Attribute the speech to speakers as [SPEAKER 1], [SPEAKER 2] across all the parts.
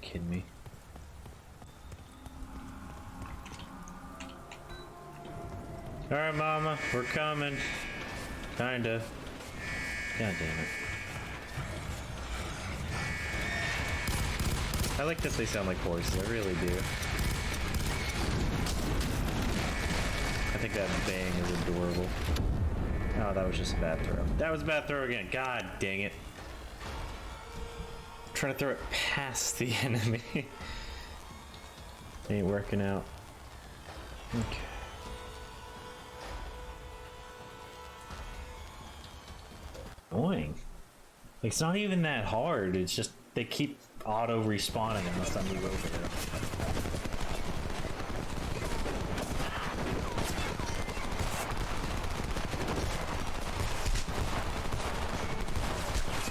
[SPEAKER 1] kidding me? Alright, Mama, we're coming. Kinda. God damn it. I like that they sound like horses, I really do. I think that bang is adorable. Oh, that was just a bad throw. That was a bad throw again. God dang it. I'm trying to throw it past the enemy. Ain't working out. Okay. Annoying. It's not even that hard. It's just they keep auto respawning unless I move over there.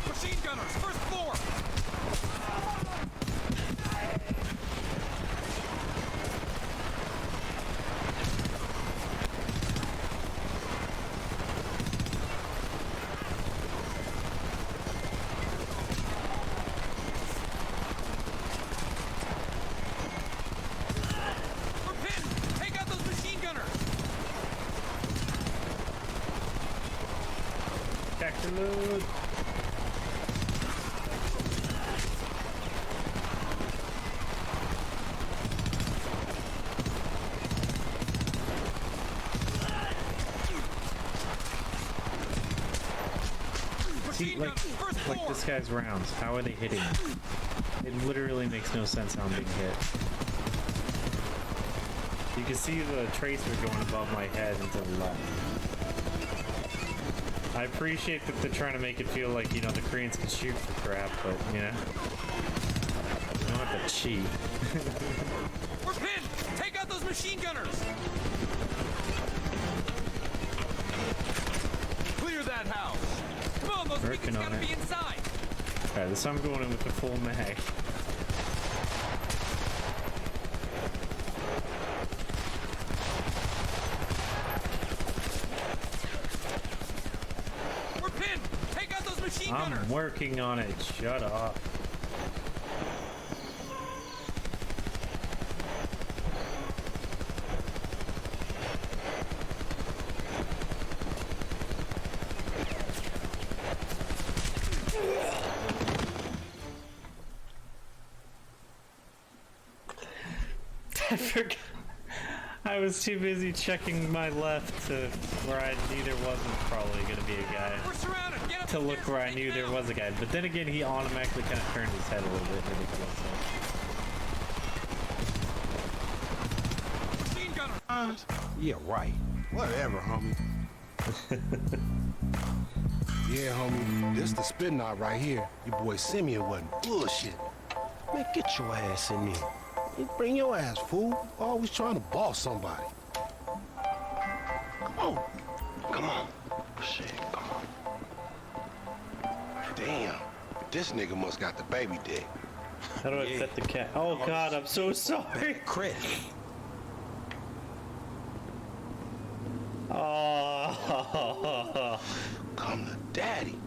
[SPEAKER 2] Machine gunners, first floor.
[SPEAKER 1] Load. See, like this guy's rounds. How are they hitting me? It literally makes no sense how I'm being hit. You can see the tracer going above my head and to the left. I appreciate that they're trying to make it feel like, you know, the Koreans can shoot for crap, but, you know, you don't have to cheat.
[SPEAKER 2] We're pinned! Take out those machine gunners! Clear that house! Come on, those beacons gotta be inside!
[SPEAKER 1] Alright, this time I'm going in with the full mag. I'm working on it. Shut up. I forgot. I was too busy checking my left to where I knew there wasn't probably going to be a guy.
[SPEAKER 2] We're surrounded. Get up
[SPEAKER 1] to look where I knew there was a guy. But then again, he automatically kind of turned his head a little bit ridiculous.
[SPEAKER 2] Machine gunner.
[SPEAKER 3] Yeah, right.
[SPEAKER 4] Whatever, homie. Yeah, homie. This the spin knot right here. Your boy Simeon wasn't bullshit. Man, get your ass in there. You bring your ass, fool. Always trying to boss somebody. Come on. Come on. Shit, come on. Damn. This nigga must got the baby dick.
[SPEAKER 1] How do I set the cat? Oh, God, I'm so sorry.
[SPEAKER 3] Chris.
[SPEAKER 1] Oh.
[SPEAKER 4] Come to daddy.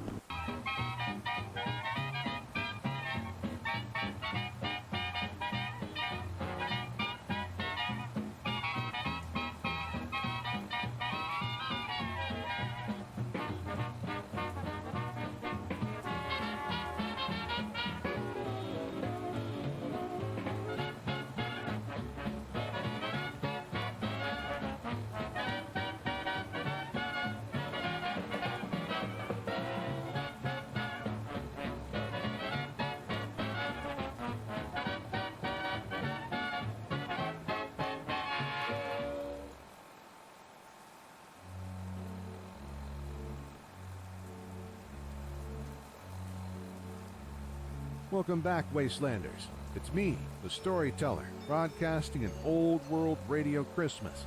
[SPEAKER 5] Welcome back, Wastelanders. It's me, the storyteller, broadcasting an old world radio Christmas.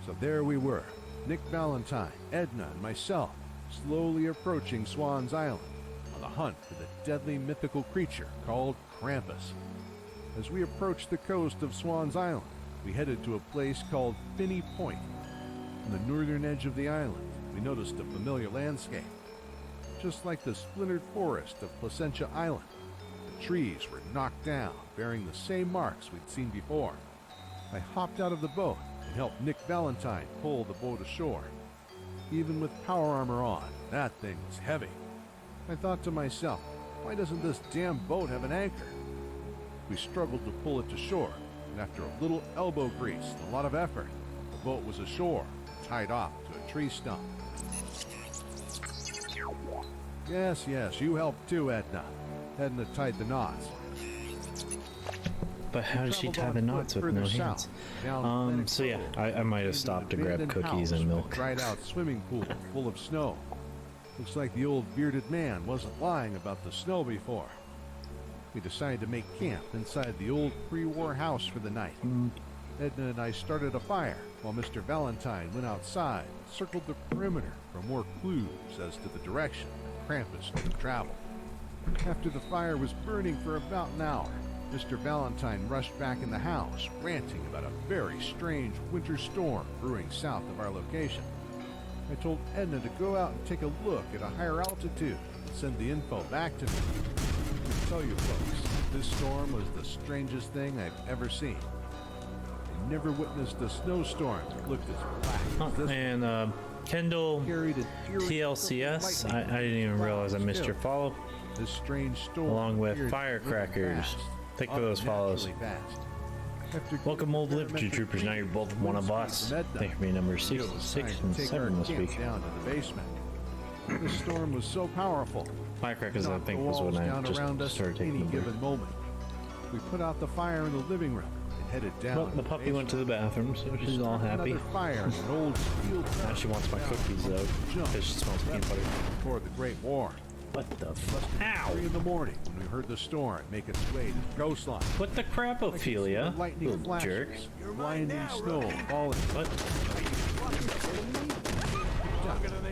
[SPEAKER 5] So there we were, Nick Valentine, Edna, and myself, slowly approaching Swan's Island on the hunt for the deadly mythical creature called Krampus. As we approached the coast of Swan's Island, we headed to a place called Finney Point. On the northern edge of the island, we noticed a familiar landscape. Just like the splintered forest of Placentia Island, the Trees were knocked down, bearing the same marks we'd seen before. I hopped out of the boat and helped Nick Valentine pull the boat ashore. Even with power armor on, that thing was heavy. I thought to myself, why doesn't this damn boat have an anchor? We struggled to pull it to shore, and after a little elbow grease and a lot of effort, the boat was ashore, tied off to a tree stump. Yes, you helped too, Edna. Edna tied the knots.
[SPEAKER 1] But how did she tie the knots with no hands? So yeah, I might have stopped to grab cookies and milk.
[SPEAKER 5] Dried out swimming pool full of snow. Looks like the old bearded man wasn't lying about the snow before. We decided to make camp inside the old pre-war house for the night. Edna and I started a fire while Mr. Valentine went outside and circled the perimeter for more clues as to the direction that Krampus would travel. After the fire was burning for about an hour, Mr. Valentine rushed back in the house, ranting about a very strange winter storm brewing south of our location. I told Edna to go out and take a look at a higher altitude and send the info back to me. I tell you folks, this storm was the strangest thing I've ever seen. I never witnessed a snowstorm that looked as black as this one.
[SPEAKER 1] And Kendall
[SPEAKER 5] Carried an eerie
[SPEAKER 1] TLCS,
[SPEAKER 5] lightning
[SPEAKER 1] I didn't even realize I missed
[SPEAKER 5] still.
[SPEAKER 1] your follow.
[SPEAKER 5] This strange storm
[SPEAKER 1] Along with
[SPEAKER 5] appeared
[SPEAKER 1] firecrackers.
[SPEAKER 5] fast,
[SPEAKER 1] Thank you for those follows.
[SPEAKER 5] unnaturally fast. After
[SPEAKER 1] Welcome, old
[SPEAKER 5] getting
[SPEAKER 1] Liberty Troopers. Now you're both one of us. Thank you for being number 6 and 7 this week.
[SPEAKER 5] Down to the basement. The storm was so powerful.
[SPEAKER 1] Firecrackers, I
[SPEAKER 5] knocked
[SPEAKER 1] think,
[SPEAKER 5] the
[SPEAKER 1] was when
[SPEAKER 5] walls
[SPEAKER 1] I
[SPEAKER 5] down around us
[SPEAKER 1] just started
[SPEAKER 5] at any
[SPEAKER 1] taking the break.
[SPEAKER 5] given moment. We put out the fire in the living room and headed down.
[SPEAKER 1] Well,
[SPEAKER 5] to
[SPEAKER 1] the puppy went to the
[SPEAKER 5] basement.
[SPEAKER 1] bathroom, so
[SPEAKER 5] We
[SPEAKER 1] she's all
[SPEAKER 5] started
[SPEAKER 1] happy.
[SPEAKER 5] Another fire in an old steel
[SPEAKER 1] Now she wants my cookies, though, because she smells peanut butter.
[SPEAKER 5] before the Great War.
[SPEAKER 1] What the
[SPEAKER 5] Must
[SPEAKER 1] fuck?
[SPEAKER 5] have been 3
[SPEAKER 1] Ow!
[SPEAKER 5] in the morning when we heard the storm make its way to the coastline.
[SPEAKER 1] What the crap, Ophelia?
[SPEAKER 5] Lightning
[SPEAKER 1] Little
[SPEAKER 5] flashes,
[SPEAKER 1] jerk.
[SPEAKER 5] blinding snow falling.
[SPEAKER 1] What?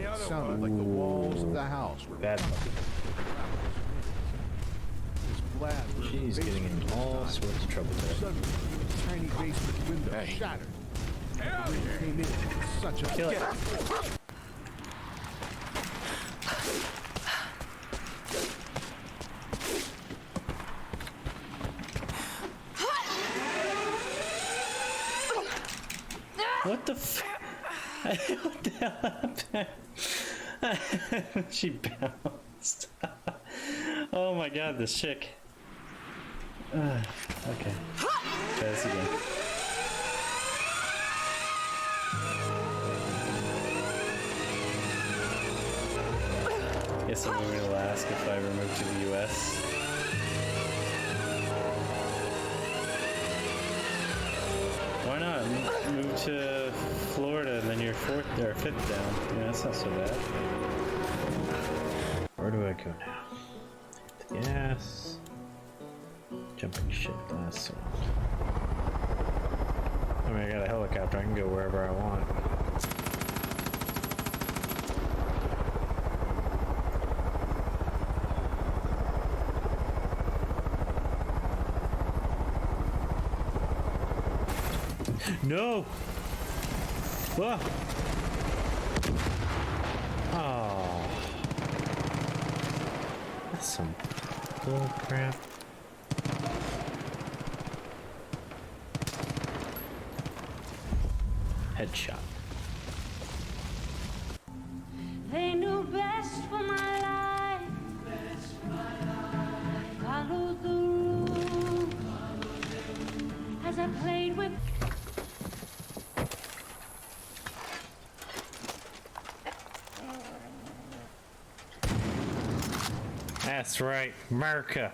[SPEAKER 5] It sounded like the walls of the house were
[SPEAKER 1] Bad puppy.
[SPEAKER 5] was glad we were in the
[SPEAKER 1] She's getting in
[SPEAKER 5] basement.
[SPEAKER 1] all sorts of trouble there.
[SPEAKER 5] Suddenly, the tiny basement window shattered. It came in with such a
[SPEAKER 1] Kill it. What the f- What the hell happened? She bounced. Oh my god, this chick. Okay. Try this again. Guess I'm moving to Alaska if I ever move to the US. Why not? Move to Florida and then you're 4th or 5th down. Yeah, that's not so bad. Where do I go now? Yes. Jumping ship, that's the one. I mean, I got a helicopter. I can go wherever I want. No! Ah! Oh. That's some bull crap. Headshot.
[SPEAKER 3] They knew best for my life. I followed the rules as I played with.
[SPEAKER 1] That's right, America.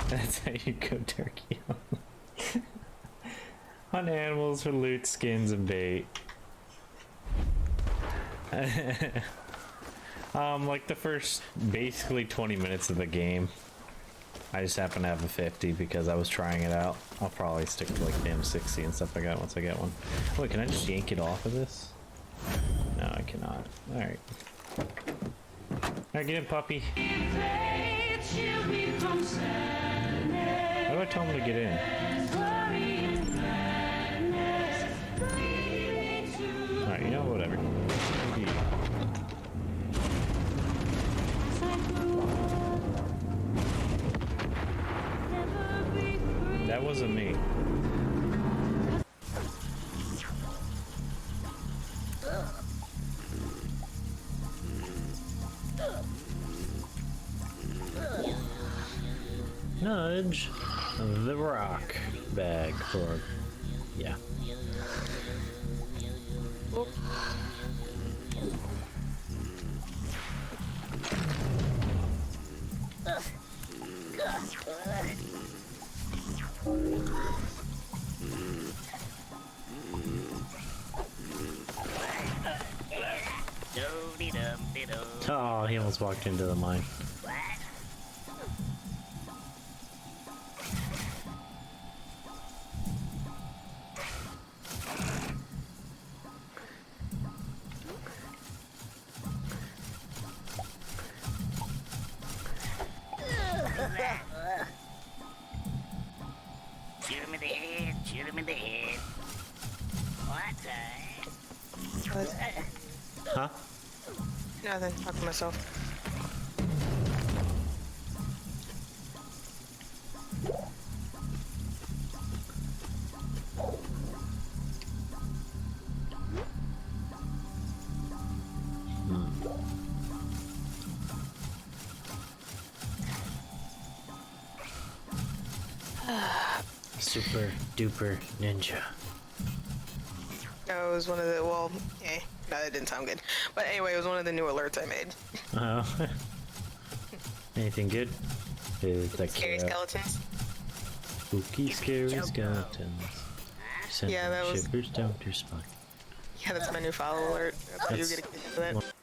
[SPEAKER 1] That's how you go turkey on animals for loot, skins, and bait. Like the first basically 20 minutes of the game, I just happen to have a 50 because I was trying it out. I'll probably stick to like damn 60 and stuff like that once I get one. Wait, can I just yank it off of this? No, I cannot. Alright. Alright, get in, puppy. How do I tell him to get in? Alright, you know, whatever. wasn't me. Nudge the rock bag for, yeah. Oh, he almost walked into the mine.
[SPEAKER 6] Shoot him in the head, shoot him in the head. What the?
[SPEAKER 1] Huh?
[SPEAKER 7] Nothing. Talk to myself.
[SPEAKER 1] Super duper ninja.
[SPEAKER 7] No, it was one of the, well, no, that didn't sound good. But anyway, it was one of the new alerts I made.
[SPEAKER 1] Oh. Anything good? Is that
[SPEAKER 7] Scary skeletons.
[SPEAKER 1] spooky, scary skeletons? Send
[SPEAKER 7] Yeah, that was-
[SPEAKER 1] shivers down your spine.
[SPEAKER 7] Yeah, that's my new follow alert. I thought you were
[SPEAKER 1] That's-
[SPEAKER 7] getting into that.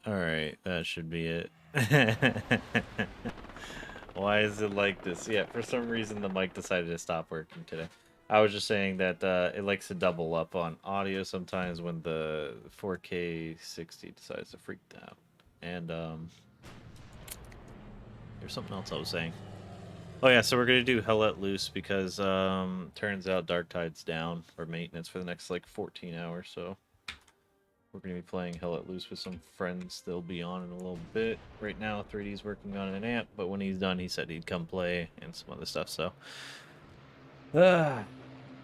[SPEAKER 1] Alright, that should be it. Why is it like this? Yeah, for some reason the mic decided to stop working today. I was just saying that it likes to double up on audio sometimes when the 4K 60 decides to freak out. And there's something else I was saying. Oh yeah, so we're gonna do Hell Let Loose because turns out Dark Tide's down for maintenance for the next like 14 hours, so we're going to be playing Hell Let Loose with some friends. They'll be on in a little bit. Right now, 3D's working on an amp, but when he's done, he said he'd come play and some other stuff, so... yeah,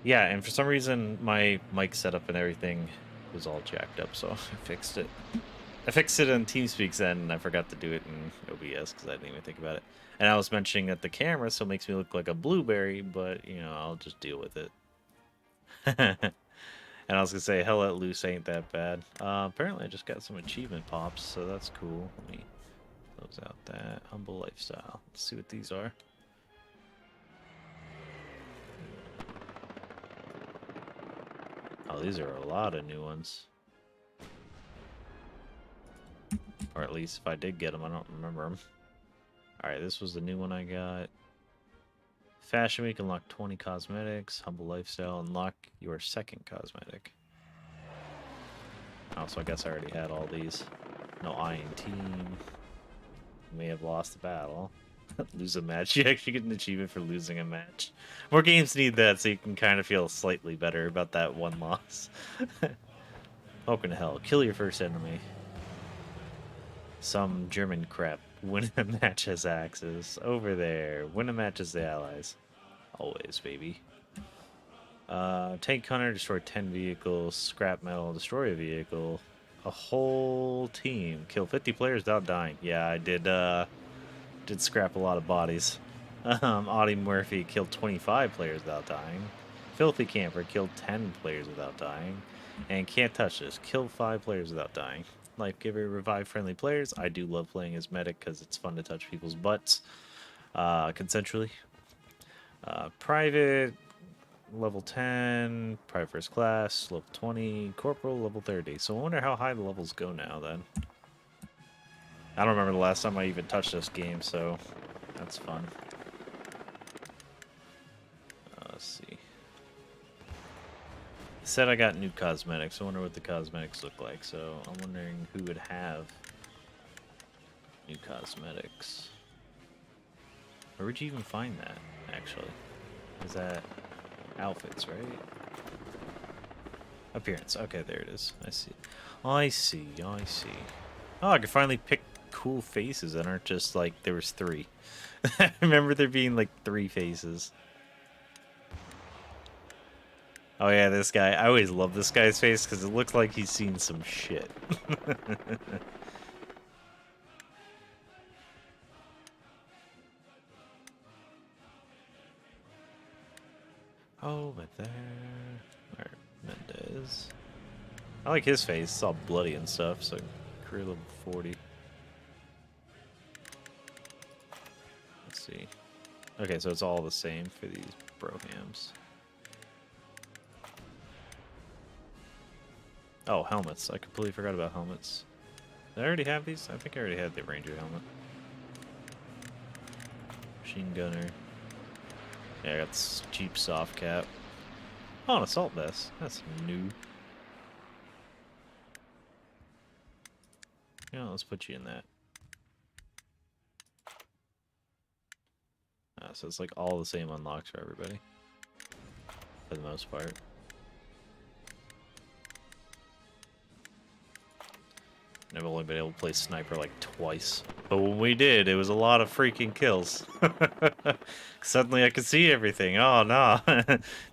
[SPEAKER 1] and for some reason, my mic setup and everything was all jacked up, so I fixed it. I fixed it on TeamSpeak then, and I forgot to do it in OBS because I didn't even think about it. And I was mentioning that the camera still makes me look like a blueberry, but, you know, I'll just deal with it. And I was gonna say, Hell Let Loose ain't that bad. Apparently I just got some achievement pops, so that's cool. Let me close out that Humble Lifestyle. Let's see what these are. Oh, these are a lot of new ones. Or at least if I did get them, I don't remember them. Alright, this was the new one I got. Fashion Week, unlock 20 cosmetics. Humble Lifestyle, unlock your second cosmetic. Oh, so I guess I already had all these. No Iron Team. May have lost the battle. Lose a match. You actually get an achievement for losing a match. More games need that so you can kind of feel slightly better about that one loss. Welcome to hell. Kill your first enemy. Some German crap. Win a match as Axis. Over there. Win a match as the Allies. Always, baby. Tank Hunter, destroy 10 vehicles. Scrap metal, destroy a vehicle. A whole team. Kill 50 players without dying. Yeah, I did scrap a lot of bodies. Audie Murphy killed 25 players without dying. Filthy Camper killed 10 players without dying. And Can't Touch This, killed 5 players without dying. Life Giver, revive friendly players. I do love playing as medic because it's fun to touch people's butts consensually. Private, level 10. Private first class, level 20. Corporal, level 30. So I wonder how high the levels go now then. I don't remember the last time I even touched this game, so that's fun. Let's see. Said I got new cosmetics. I wonder what the cosmetics look like. So I'm wondering who would have new cosmetics. Where would you even find that, actually? Is that outfits, right? Appearance. Okay, there it is. I see. I see. I see. Oh, I can finally pick cool faces that aren't just like there was 3. I remember there being like 3 faces. Oh yeah, this guy. I always love this guy's face because it looks like he's seen some shit. Over there. Alright, Mendez. I like his face. It's all bloody and stuff, so career level 40. Let's see. Okay, so it's all the same for these brohams. Oh, helmets. I completely forgot about helmets. Did I already have these? I think I already had the Ranger helmet. Machine gunner. Yeah, I got this cheap soft cap. Oh, an assault vest. That's new. Yeah, let's put you in that. So it's like all the same unlocks for everybody. For the most part. And I've only been able to play sniper like twice. But when we did, it was a lot of freaking kills. Suddenly I could see everything. Oh, no.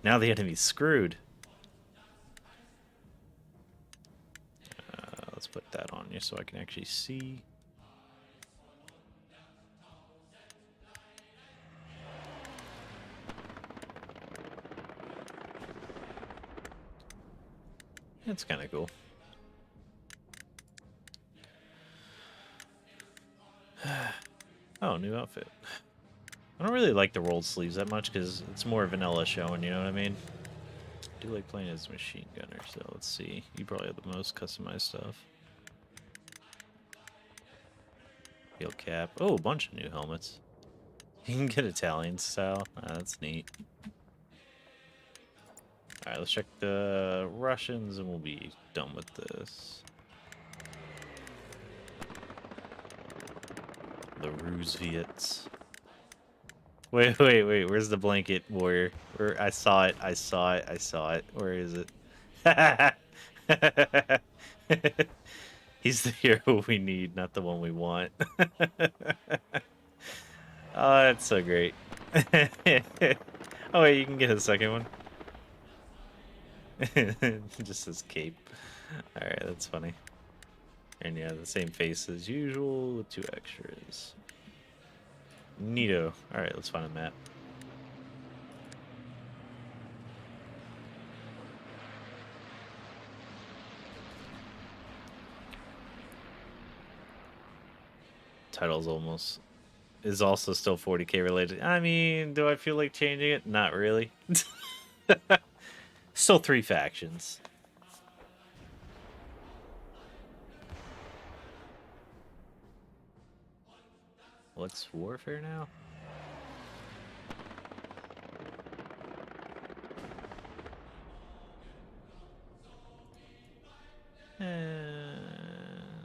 [SPEAKER 1] Now the enemy's screwed. Let's put that on you so I can actually see. It's kind of cool. Oh, new outfit. I don't really like the rolled sleeves that much because it's more vanilla showing, you know what I mean? I do like playing as a machine gunner, so let's see. You probably have the most customized stuff. Heel cap. Oh, a bunch of new helmets. You can get Italian style. That's neat. Alright, let's check the Russians and we'll be done with this. The Rusviets. Wait, where's the blanket warrior? Where I saw it. Where is it? He's the hero we need, not the one we want. Oh, that's so great. Oh wait, you can get a second one. Just his cape. Alright, that's funny. And yeah, the same face as usual with 2 extras. Neato. Alright, let's find a map. Title's almost... is also still 40k related. I mean, do I feel like changing it? Not really. still 3 factions. What's warfare now?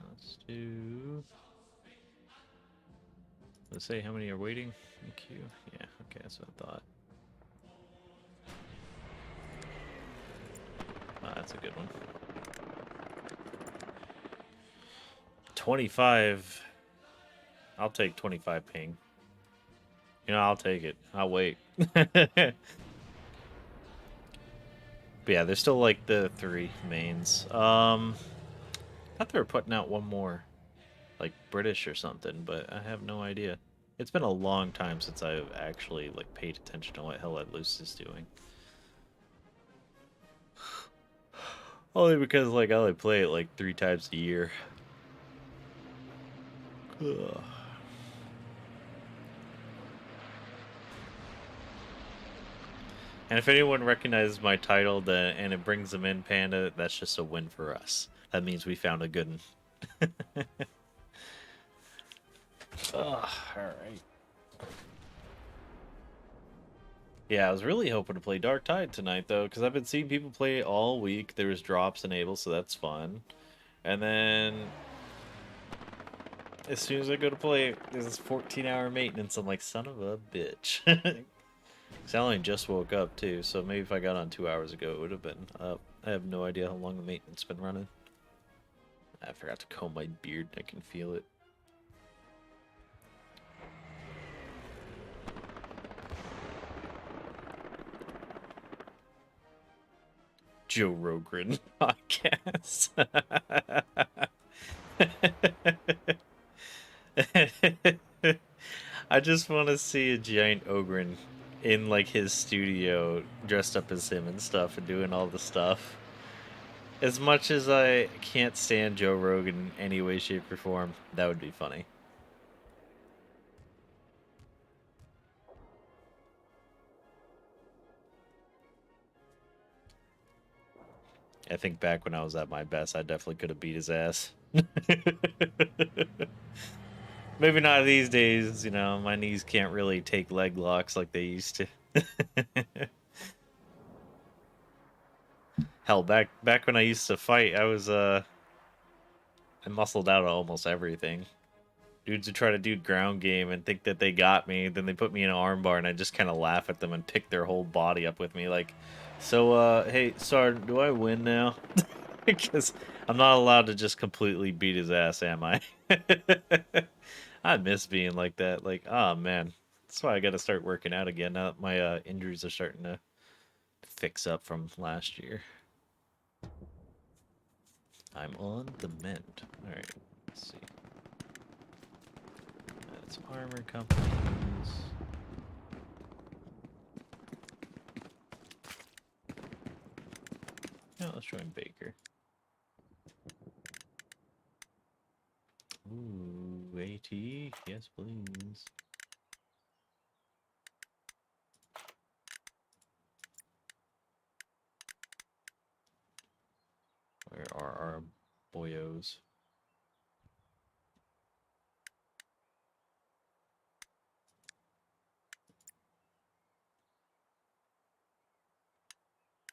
[SPEAKER 1] Let's do. Let's say how many are waiting in queue. Yeah, okay, that's what I thought. That's a good one. 25. I'll take 25 ping. You know, I'll take it. I'll wait. But yeah, there's still like the 3 mains. I thought they were putting out one more, like British or something, but I have no idea. It's been a long time since I've actually like paid attention to what Hell Let Loose is doing. Only because like I only play it like 3 times a year. Ugh. And if anyone recognizes my title and it brings them in, Panda, that's just a win for us. That means we found a good one. Alright. Yeah, I was really hoping to play Dark Tide tonight, though, because I've been seeing people play it all week. There was drops enabled, so that's fun. And then, as soon as I go to play it, there's this 14-hour maintenance. I'm like, son of a bitch. Because I only just woke up, too, so maybe if I got on 2 hours ago, it would have been up. I have no idea how long the maintenance has been running. I forgot to comb my beard. I can feel it. Joe Rogan podcast. I just want to see a giant Ogren in like his studio dressed up as him and stuff and doing all the stuff. As much as I can't stand Joe Rogan in any way, shape, or form, that would be funny. I think back when I was at my best, I definitely could have beat his ass. Maybe not these days, you know, my knees can't really take leg locks like they used to. Hell, back when I used to fight, I was I muscled out almost everything. Dudes would try to do ground game and think that they got me, then they put me in an armbar and I just kind of laugh at them and pick their whole body up with me like, so hey, Sergeant, do I win now? Because I'm not allowed to just completely beat his ass, am I? I miss being like that. Like, oh man, that's why I got to start working out again now that my injuries are starting to fix up from last year. I'm on the mend. All right, let's see. That's armor companies. No, let's join Baker. Ooh, AT, yes please. Where are our boyos?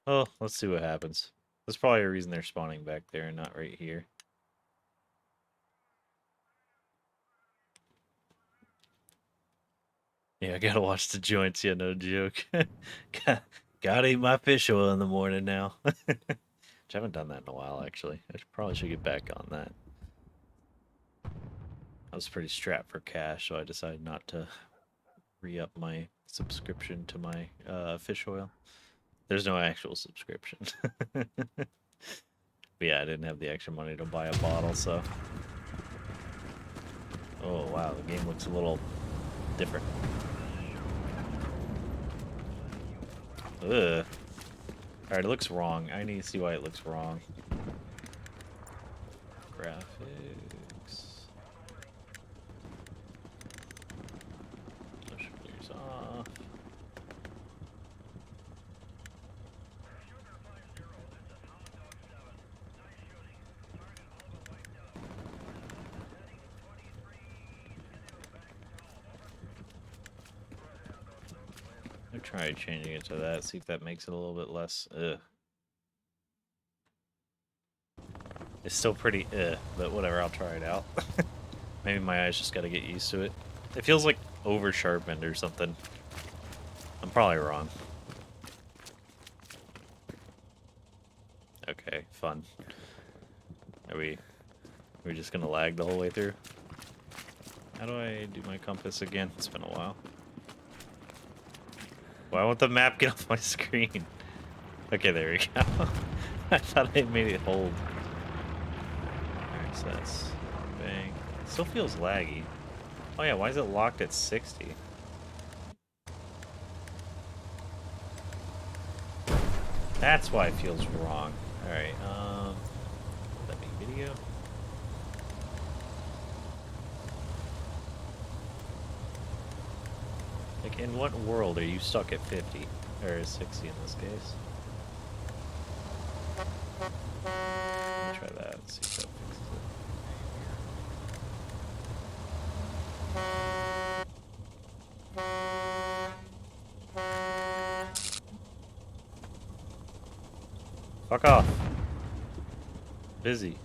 [SPEAKER 1] Oh, let's see what happens. There's probably a reason they're spawning back there and not right here. Yeah, I gotta watch the joints, yeah, no joke. Gotta eat my fish oil in the morning now. Which I haven't done that in a while, actually. I probably should get back on that. I was pretty strapped for cash, so I decided not to re-up my subscription to my fish oil. There's no actual subscription. But yeah, I didn't have the extra money to buy a bottle, so... Oh, wow, the game looks a little different. Ugh. Alright, it looks wrong. I need to see why it looks wrong. Graphics. Push clears off. try changing it to that, see if that makes it a little bit less, It's still pretty, but whatever, I'll try it out. Maybe my eyes just gotta get used to it. It feels like over-sharpened or something. I'm probably wrong. Okay, fun. Are we just gonna lag the whole way through? How do I do my compass again? It's been a while. Why won't the map get off my screen? Okay, there we go. I thought I made it hold. Alright, so that's bang. It still feels laggy. Oh yeah, why is it locked at 60? That's why it feels wrong. Alright, let me video. Like, in what world are you stuck at 50? Or 60 in this case? Let me try that, see if that fixes it. Fuck off. Busy.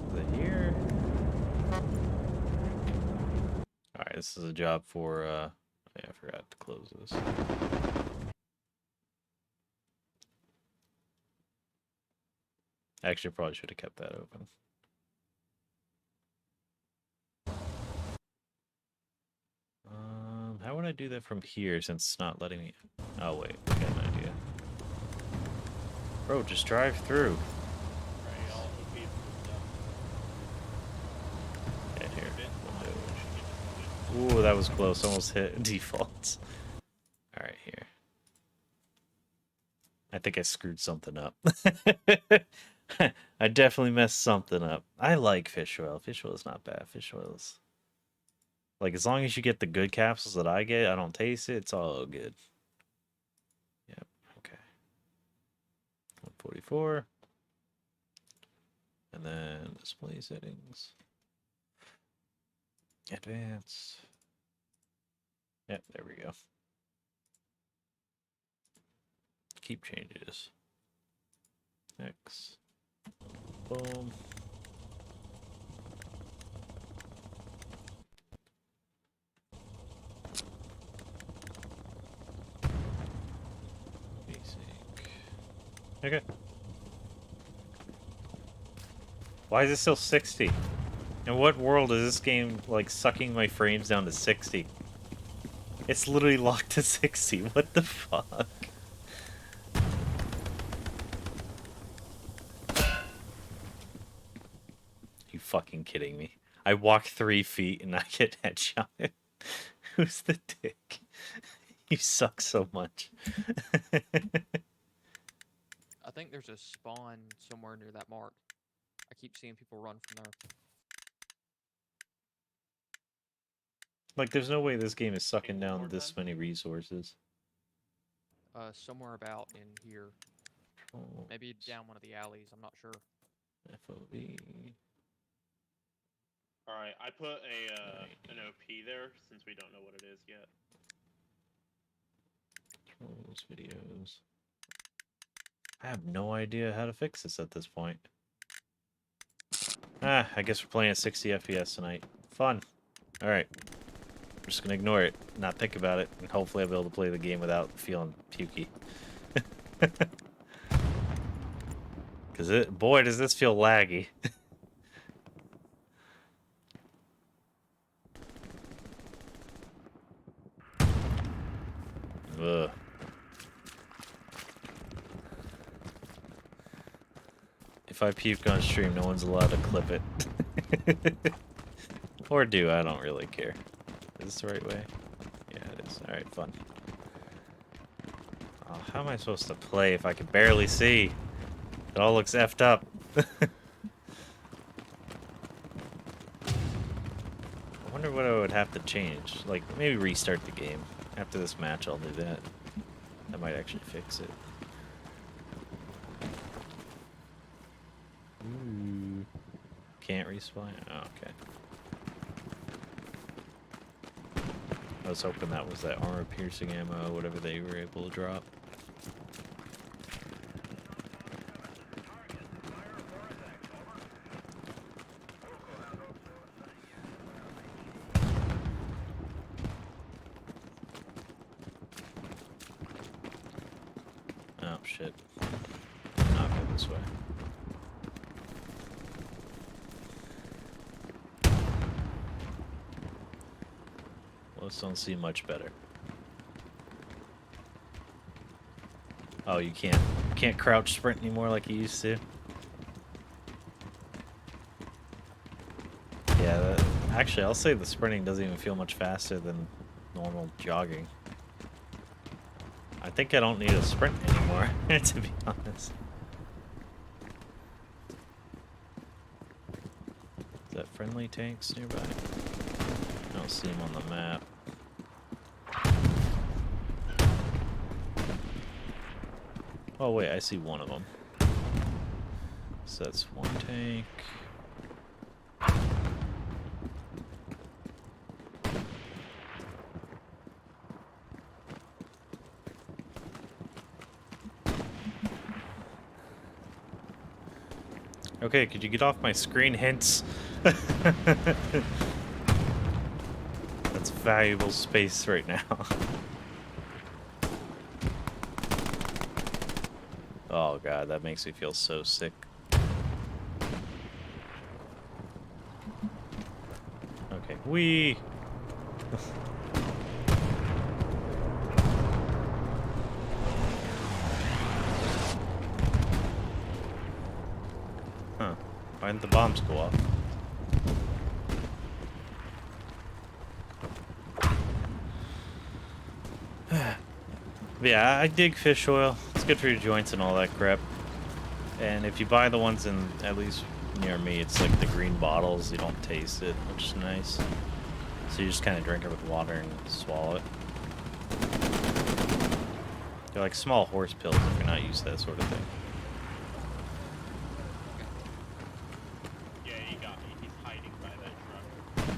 [SPEAKER 1] Is it here? Alright, this is a job for, yeah, I forgot to close this. Actually, probably should have kept that open. How would I do that from here since it's not letting me... Oh, wait, I got an idea. Bro, just drive through. Yeah, here. Ooh, that was close. Almost hit defaults. Alright, here. I think I screwed something up. I definitely messed something up. I like fish oil. Fish oil is not bad. Fish oil is... Like, as long as you get the good capsules that I get, I don't taste it, it's all good. Yep, okay. 144. And then display settings. Advanced. Yep, there we go. Keep changes. X. Boom. Okay. Why is it still 60? In what world is this game, like, sucking my frames down to 60? It's literally locked to 60. What the fuck? You fucking kidding me? I walk 3 feet and I get headshotted. Who's the dick? You suck so much.
[SPEAKER 8] I think there's a spawn somewhere near that mark. I keep seeing people run from there.
[SPEAKER 1] Like, there's no way this game is sucking down this many resources.
[SPEAKER 8] Somewhere about in here.
[SPEAKER 1] Oh,
[SPEAKER 8] Maybe down one of the alleys, I'm not sure.
[SPEAKER 1] FOV.
[SPEAKER 9] Alright, I put an OP there since we don't know what it is yet.
[SPEAKER 1] Controls, videos. I have no idea how to fix this at this point. Ah, I guess we're playing at 60 FPS tonight. Fun. Alright. I'm just gonna ignore it, not think about it, and hopefully I'll be able to play the game without feeling pukey. Because boy, does this feel laggy. Ugh. If I puke on stream, no one's allowed to clip it. Or do, I don't really care. Is this the right way? Yeah, it is. Alright, fun. Oh, how am I supposed to play if I can barely see? It all looks effed up. I wonder what I would have to change. Like, maybe restart the game. After this match, I'll do that. That might actually fix it. Ooh. Can't respawn? Oh, okay. I was hoping that was that armor piercing ammo, whatever they were able to drop. Oh shit. Not go this way. Those don't seem much better. Oh, you can't crouch sprint anymore like you used to. Yeah, actually, I'll say the sprinting doesn't even feel much faster than normal jogging. I think I don't need a sprint anymore, to be honest. Is that friendly tanks nearby? I don't see them on the map. Oh wait, I see one of them. So that's one tank. Okay, could you get off my screen, hints? That's valuable space right now. Oh god, that makes me feel so sick. Okay, wee. Huh. Why didn't the bombs go off? Yeah, I dig fish oil. It's good for your joints and all that crap. And if you buy the ones in, at least near me, it's like the green bottles. You don't taste it, which is nice. So you just kind of drink it with water and swallow it. They're like small horse pills if you're not used to that sort of thing.
[SPEAKER 9] Yeah, he got me. He's hiding by that truck.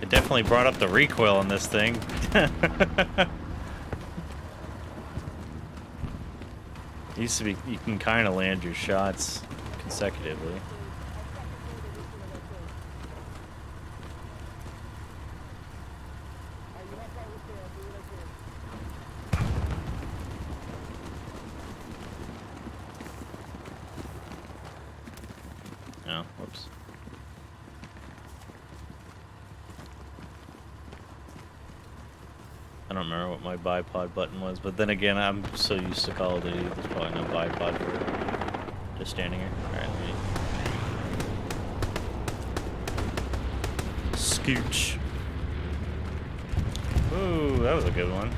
[SPEAKER 1] It definitely brought up the recoil on this thing. Used to be, you can kind of land your shots consecutively. Oh, whoops. I don't remember what my bipod button was, but then again, I'm so used to Call of Duty, there's probably no bipod for it. Just standing here. Alright, let me... Scooch. Ooh, that was a good one.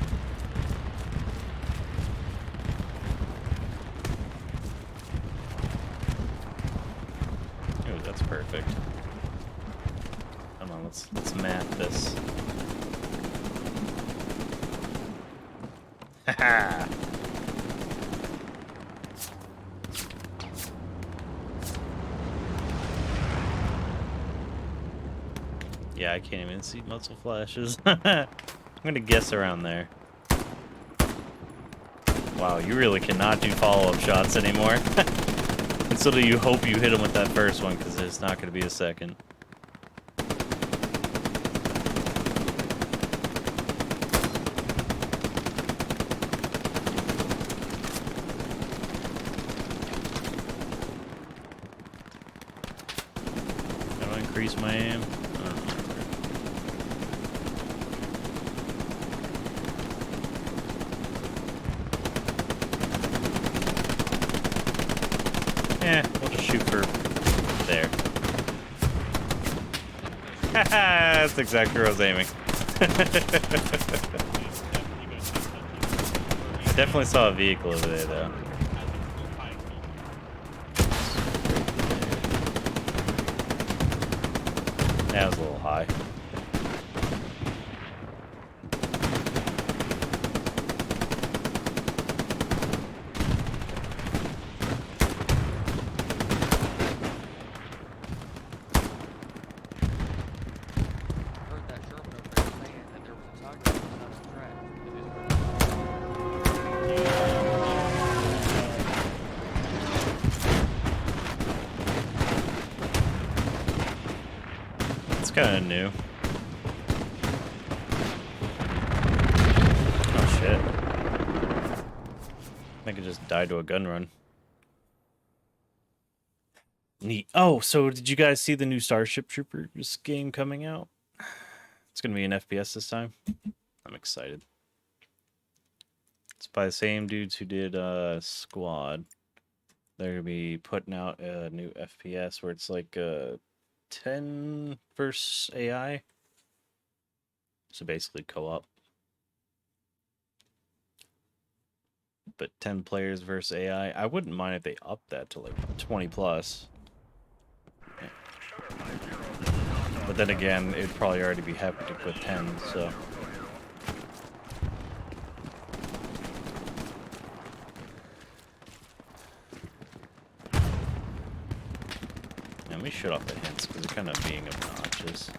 [SPEAKER 1] Ooh, that's perfect. Come on, let's map this. Haha. Yeah, I can't even see muzzle flashes. I'm gonna guess around there. Wow, you really cannot do follow-up shots anymore. And so do you hope you hit him with that first one, because there's not gonna be a second. Increase my aim. Yeah, we'll just shoot for there. Haha, that's exactly where I was aiming. I definitely saw a vehicle over there, though. That was a little high.
[SPEAKER 10] That's kind of new. Oh shit. I could just die to a gun run. Neat. Oh, so did you guys see the new Starship Troopers game coming out? It's gonna be an FPS this time. I'm excited. It's by the same dudes who did Squad. They're gonna be putting out a new FPS where it's like 10 versus AI. So basically co-op. But 10 players versus AI. I wouldn't mind if they upped that to like 20 plus. Yeah. But then again, it'd probably already be hectic with 10, so. Yeah, let me shut off the hints because they're kind of being obnoxious.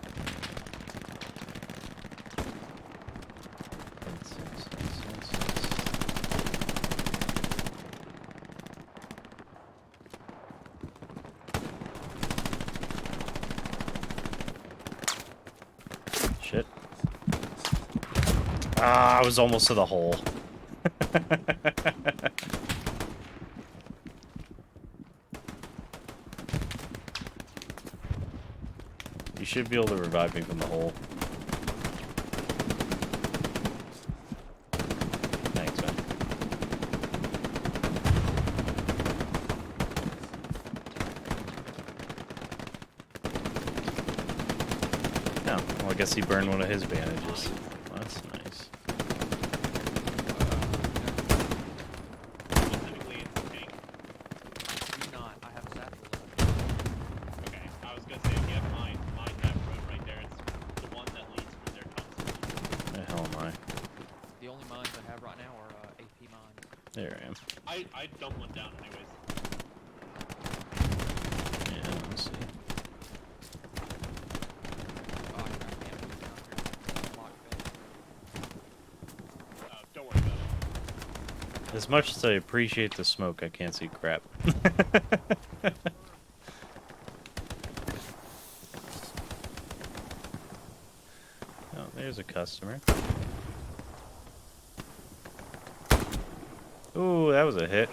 [SPEAKER 10] Shit. Ah, I was almost to the hole. You should be able to revive me from the hole. Thanks, man. Oh, well, I guess he burned one of his bandages. Well, that's nice.
[SPEAKER 9] Specifically, it's a tank.
[SPEAKER 8] Do not. I have a satchel.
[SPEAKER 9] Okay, I was gonna say, if you have mine that road right there. It's the one that leads from their console.
[SPEAKER 10] Where the hell am I?
[SPEAKER 8] The only mines I have right now are AP mines.
[SPEAKER 10] There I am.
[SPEAKER 9] I dumped one down anyways.
[SPEAKER 10] Yeah, let's see.
[SPEAKER 8] Oh, I can't put it down here. Lock bed.
[SPEAKER 9] Don't worry about it.
[SPEAKER 10] As much as I appreciate the smoke, I can't see crap. Oh, there's a customer. Ooh, that was a hit.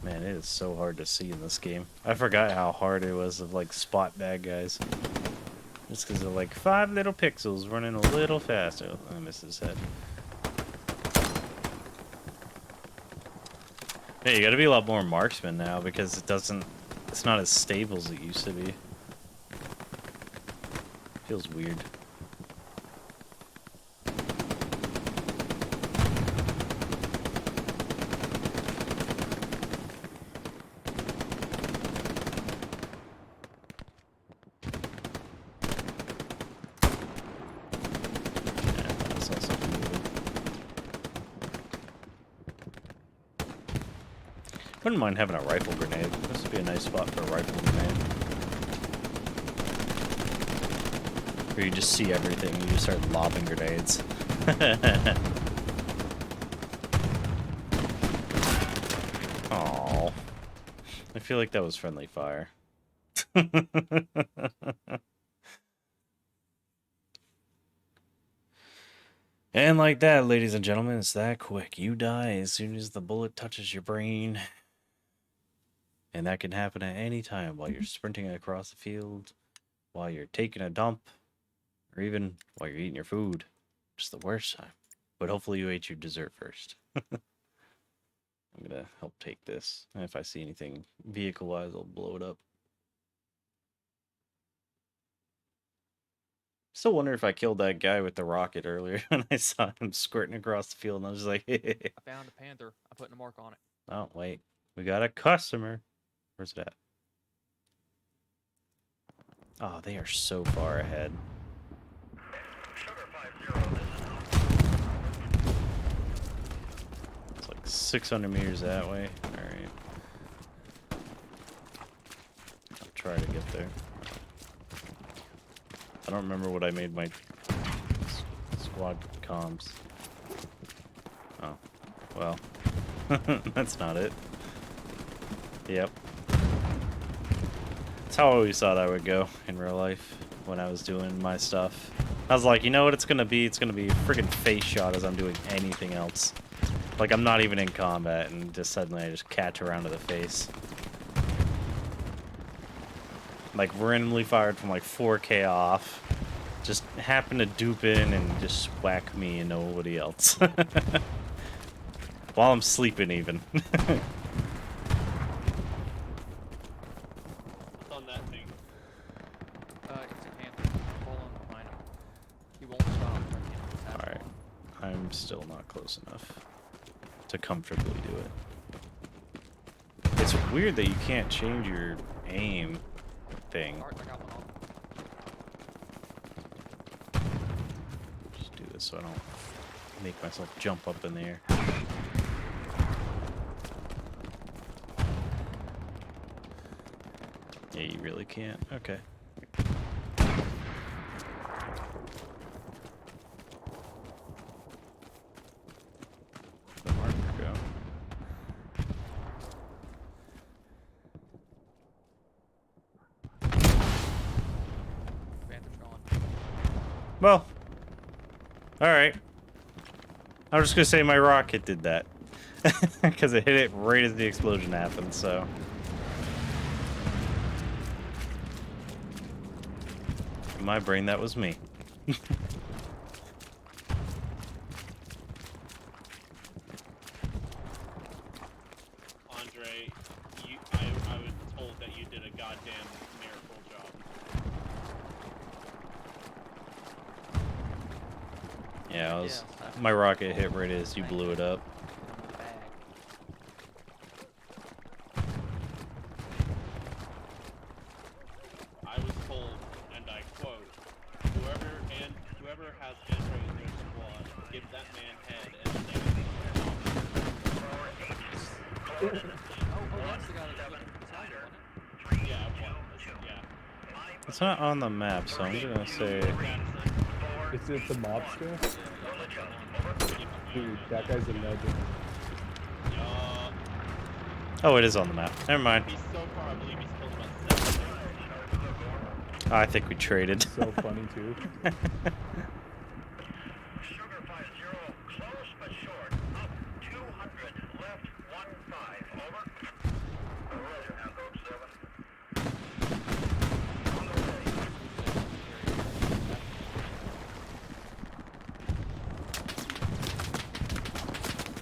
[SPEAKER 10] Man, it is so hard to see in this game. I forgot how hard it was to like spot bad guys. Just because of like 5 little pixels running a little faster. Oh, I missed his head. Yeah, you gotta be a lot more marksman now because it's not as stable as it used to be. Feels weird. Wouldn't mind having a rifle grenade. This would be a nice spot for a rifle grenade. Where you just see everything, you just start lobbing grenades. Aww. I feel like that was friendly fire. And like that, ladies and gentlemen, it's that quick. You die as soon as the bullet touches your brain. And that can happen at any time while you're sprinting across the field, while you're taking a dump, or even while you're eating your food. Just the worst time. But hopefully you ate your dessert first. I'm gonna help take this. And if I see anything vehicle-wise, I'll blow it up. Still wonder if I killed that guy with the rocket earlier when I saw him squirting across the field and I was just like,
[SPEAKER 8] I found a panther. I'm putting a mark on it.
[SPEAKER 10] oh, wait. We got a customer. Where's it at? Oh, they are so far ahead. It's like 600 meters that way. Alright. I'll try to get there. I don't remember what I made my squad squad comms. Oh, well, that's not it. Yep. That's how I always thought I would go in real life when I was doing my stuff. I was like, you know what it's gonna be? It's gonna be a friggin' face shot as I'm doing anything else. Like, I'm not even in combat, and just suddenly I just catch around to the face. Like, randomly fired from like 4K off. Just happen to dupe in and just whack me and nobody else. While I'm sleeping, even.
[SPEAKER 9] What's on that thing?
[SPEAKER 8] It's a panther. Pull on behind him. He won't stop.
[SPEAKER 10] Alright. I'm still not close enough to comfortably do it. It's weird that you can't change your aim thing.
[SPEAKER 8] Alright, I got one on.
[SPEAKER 10] Just do this so I don't make myself jump up in the air. Yeah, you really can't? Okay. The marker go.
[SPEAKER 8] Panther's gone.
[SPEAKER 10] Well, alright. I was just gonna say my rocket did that. Because it hit it right as the explosion happened, so. In my brain, that was me.
[SPEAKER 9] Andre, I was told that you did a goddamn miracle job.
[SPEAKER 10] Yeah, my rocket hit right as you blew it up.
[SPEAKER 9] I was told, and I quote, whoever has Andre in their squad, give that man head and
[SPEAKER 8] Oh, that's the guy that's looking beside you,
[SPEAKER 9] yeah, well, yeah.
[SPEAKER 10] It's not on the map, so I'm gonna say.
[SPEAKER 11] Is it the mobster? Dude, that guy's a legend.
[SPEAKER 10] Oh, it is on the map. Never mind.
[SPEAKER 9] He's so far, I believe he's killed about 7 things.
[SPEAKER 10] I think we traded.
[SPEAKER 11] So funny too.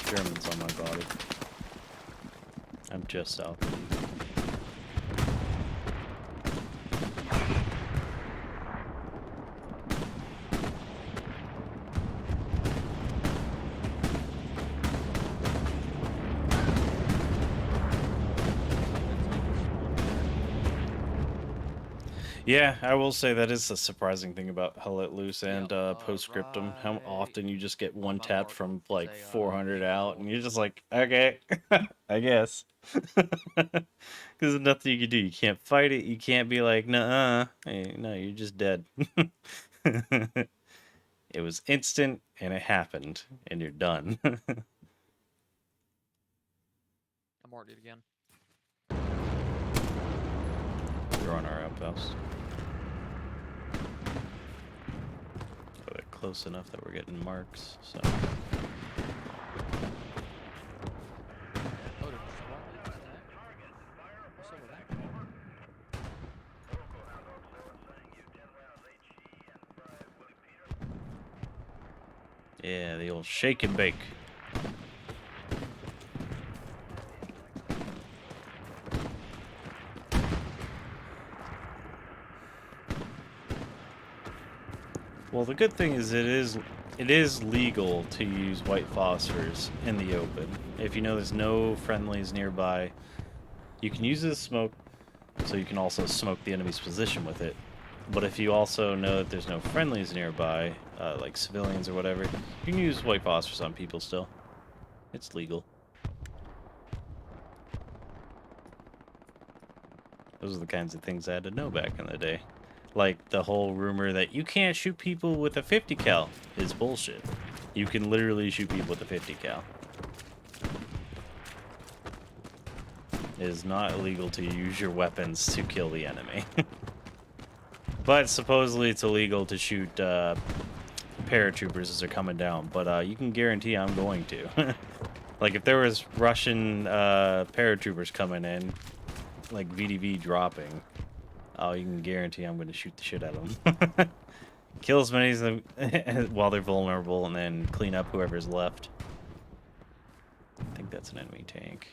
[SPEAKER 10] Germans on my body. I'm just south. Yeah, I will say that is a surprising thing about Hell Let Loose and Postscriptum. How often you just get one tapped from like 400 out, and you're just like, okay, I guess. Because there's nothing you can do. You can't fight it. You can't be like, nuh-uh. Hey, no, you're just dead. It was instant, and it happened, and you're done.
[SPEAKER 8] I marked it again.
[SPEAKER 10] We're on our outpost. But they're close enough that we're getting marks, so.
[SPEAKER 8] Oh, there's one. What's up with that?
[SPEAKER 10] Yeah, the old shake and bake. Well, the good thing is it is legal to use white phosphors in the open. If you know there's no friendlies nearby, you can use it as smoke, so you can also smoke the enemy's position with it. But if you also know that there's no friendlies nearby, like civilians or whatever, you can use white phosphors on people still. It's legal. Those are the kinds of things I had to know back in the day. Like, the whole rumor that you can't shoot people with a 50 cal is bullshit. You can literally shoot people with a 50 cal. It is not illegal to use your weapons to kill the enemy. But supposedly it's illegal to shoot paratroopers as they're coming down. But you can guarantee I'm going to. Like, if there was Russian paratroopers coming in, like VDV dropping, oh, you can guarantee I'm going to shoot the shit out of them. Kill as many of them while they're vulnerable, and then clean up whoever's left. I think that's an enemy tank.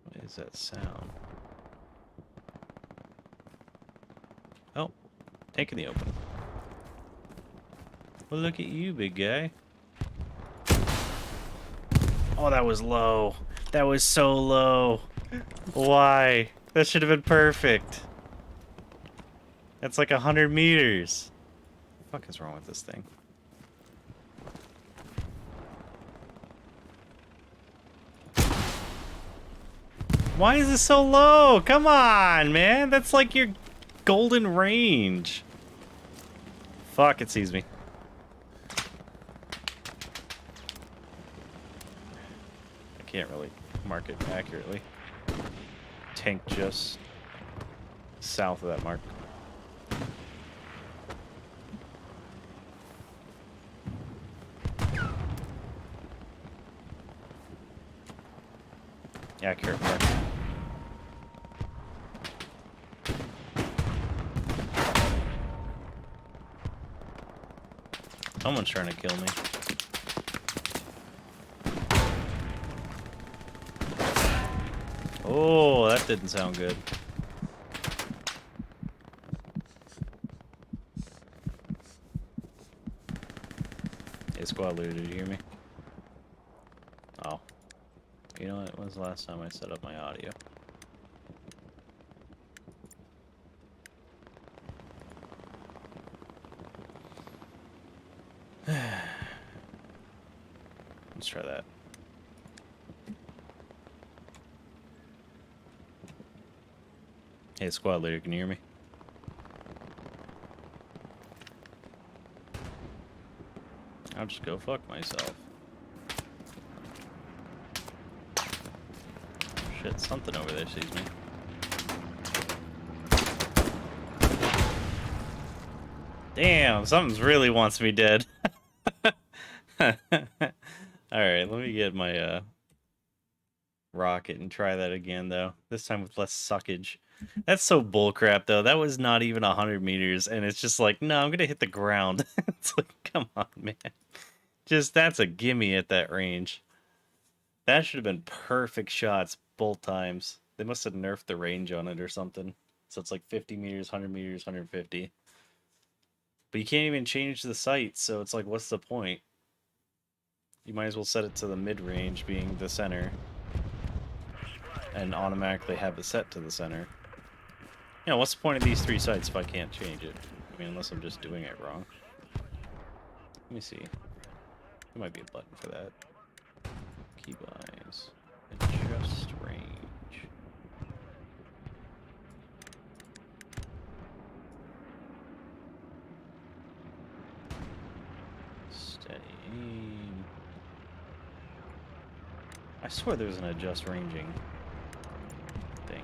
[SPEAKER 10] What is that sound? Oh, tank in the open. Well, look at you, big guy. Oh, that was low. That was so low. Why? That should have been perfect. That's like 100 meters. What the fuck is wrong with this thing? Why is this so low? Come on, man. That's like your golden range. Fuck, it sees me. I can't really mark it accurately. Tank just south of that mark. Accurate mark. Someone's trying to kill me. Oh, that didn't sound good. Hey, squad leader, did you hear me? Oh. You know what? When was the last time I set up my audio? Let's try that. Hey, squad leader, can you hear me? I'll just go fuck myself. Shit, something over there sees me. Damn, something's really wants me dead. Alright, let me get my rocket and try that again, though. This time with less suckage. That's so bullcrap, though. That was not even 100 meters, and it's just like, no, I'm gonna hit the ground. It's like, come on, man. Just, that's a gimme at that range. That should have been perfect shots both times. They must have nerfed the range on it or something. So it's like 50 meters, 100 meters, 150. But you can't even change the sight, so it's like, what's the point? You might as well set it to the mid-range, being the center, and automatically have it set to the center. You know, what's the point of these three sights if I can't change it? I mean, unless I'm just doing it wrong. Let me see. There might be a button for that. Keybinds. Adjust range. Steady aim. I swear there was an adjust ranging thing.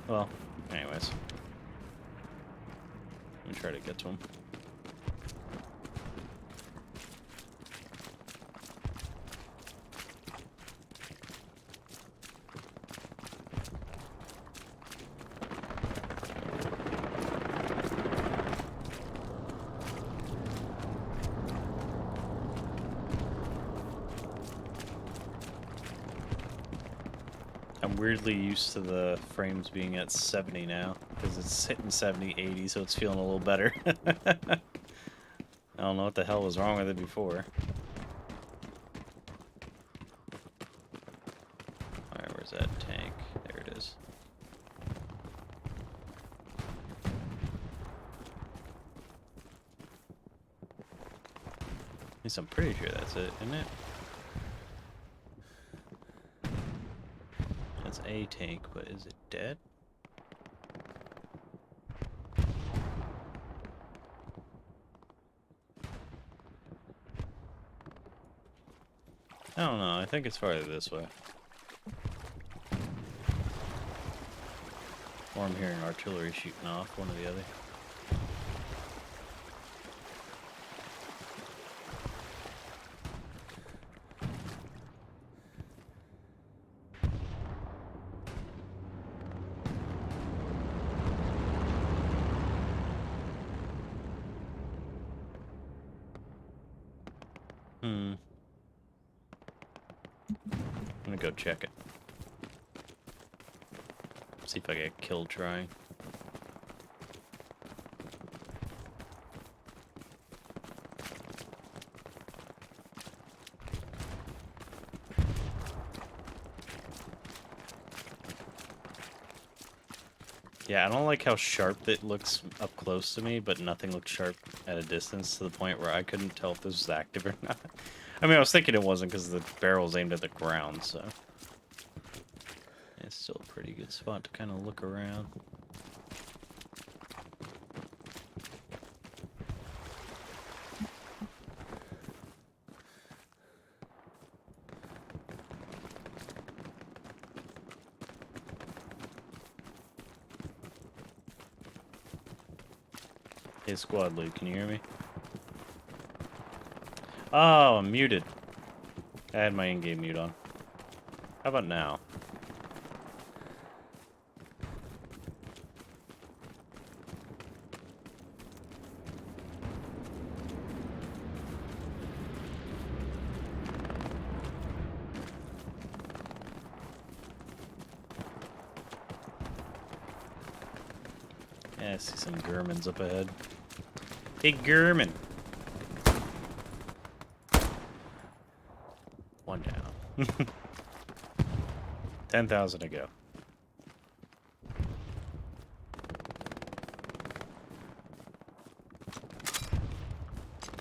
[SPEAKER 10] Well, anyways. Let me try to get to him. I'm weirdly used to the frames being at 70 now, because it's hitting 70, 80, so it's feeling a little better. I don't know what the hell was wrong with it before. Alright, where's that tank? There it is. At least I'm pretty sure that's it, isn't it? That's a tank, but is it dead? I don't know, I think it's farther this way. Or I'm hearing artillery shooting off, one or the other. I'm gonna go check it. See if I get killed trying. Yeah, I don't like how sharp it looks up close to me, but nothing looks sharp at a distance to the point where I couldn't tell if this was active or not. I mean, I was thinking it wasn't because the barrel's aimed at the ground, so... It's still a pretty good spot to kind of look around. Hey, squad lead, can you hear me? Oh, I'm muted. I had my in-game mute on. How about now? Yeah, I see some Germans up ahead. Hey, German! One down. 10,000 to go.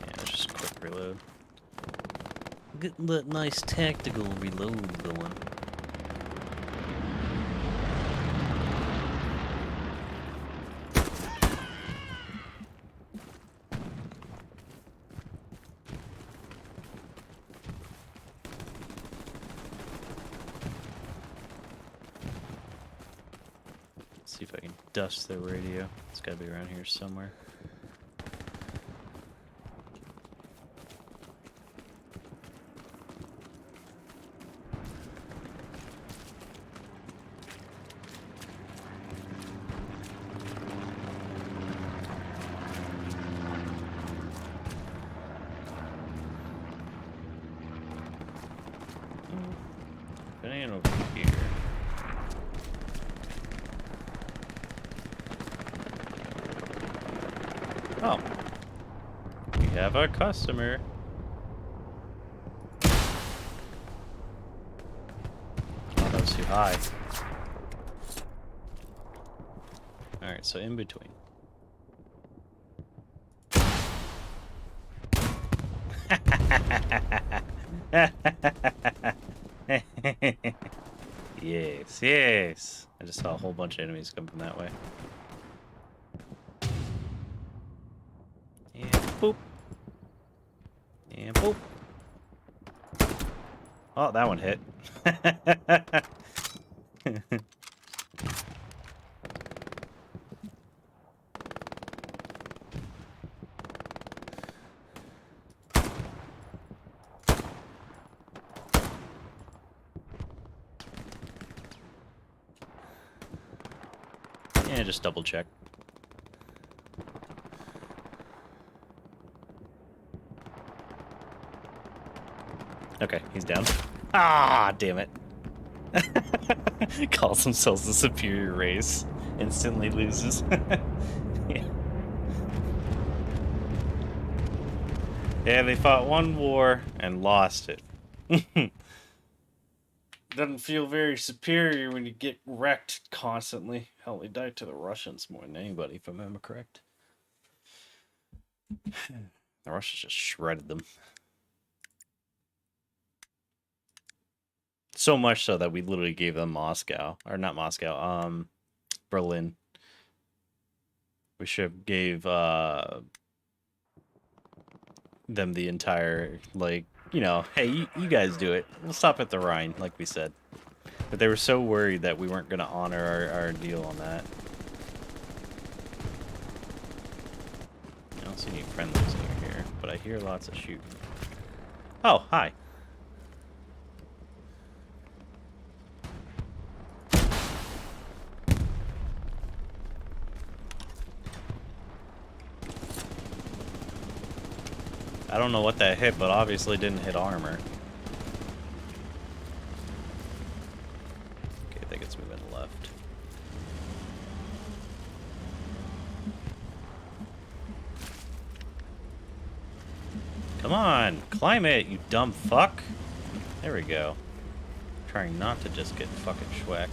[SPEAKER 10] Yeah, it's just a quick reload. Getting that nice tactical reload going. See if I can dust the radio. It's gotta be around here somewhere. It ain't over here. Oh. We have our customer. Oh, that was too high. Alright, so in between. Yes, yes. I just saw a whole bunch of enemies come from that way. And boop. And boop. Oh, that one hit. Yeah, just double check. Okay, he's down. Ah, damn it. Calls themselves the superior race. Instantly loses. Yeah. Yeah, they fought one war and lost it. Doesn't feel very superior when you get wrecked constantly. Hell, they died to the Russians more than anybody, if I remember correct. The Russians just shredded them. So much so that we literally gave them Moscow, or not Moscow, Berlin. We should have gave them the entire, like, you know, hey, you guys do it. We'll stop at the Rhine, like we said. But they were so worried that we weren't going to honor our deal on that. I don't see any friendlies near here, but I hear lots of shooting. Oh, hi. I don't know what that hit, but obviously didn't hit armor. Okay, I think it's moving left. Come on, climb it, you dumb fuck. There we go. Trying not to just get fucking schwacked.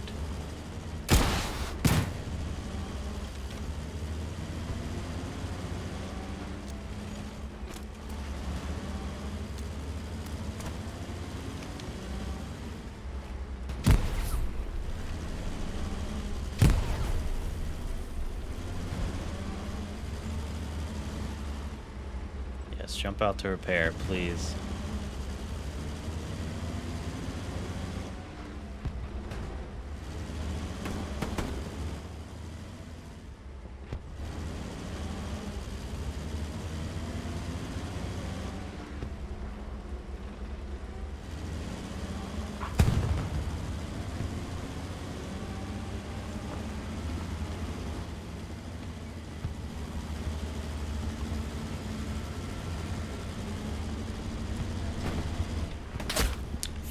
[SPEAKER 10] Jump out to repair, please.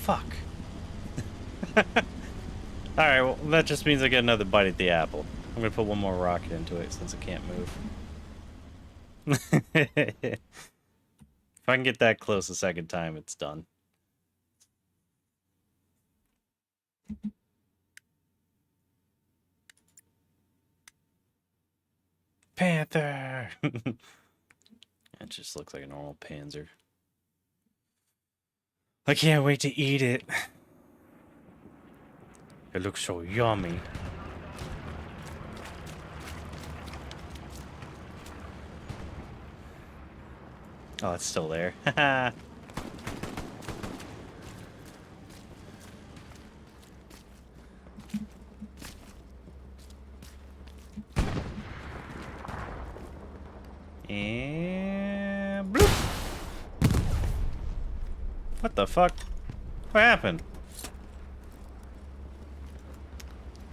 [SPEAKER 10] Fuck. Alright, well, that just means I get another bite at the apple. I'm gonna put one more rocket into it since it can't move. If I can get that close a second time, it's done. Panther! It just looks like a normal Panzer. I can't wait to eat it. It looks so yummy. Oh, it's still there. Haha. And bloop. What the fuck? What happened?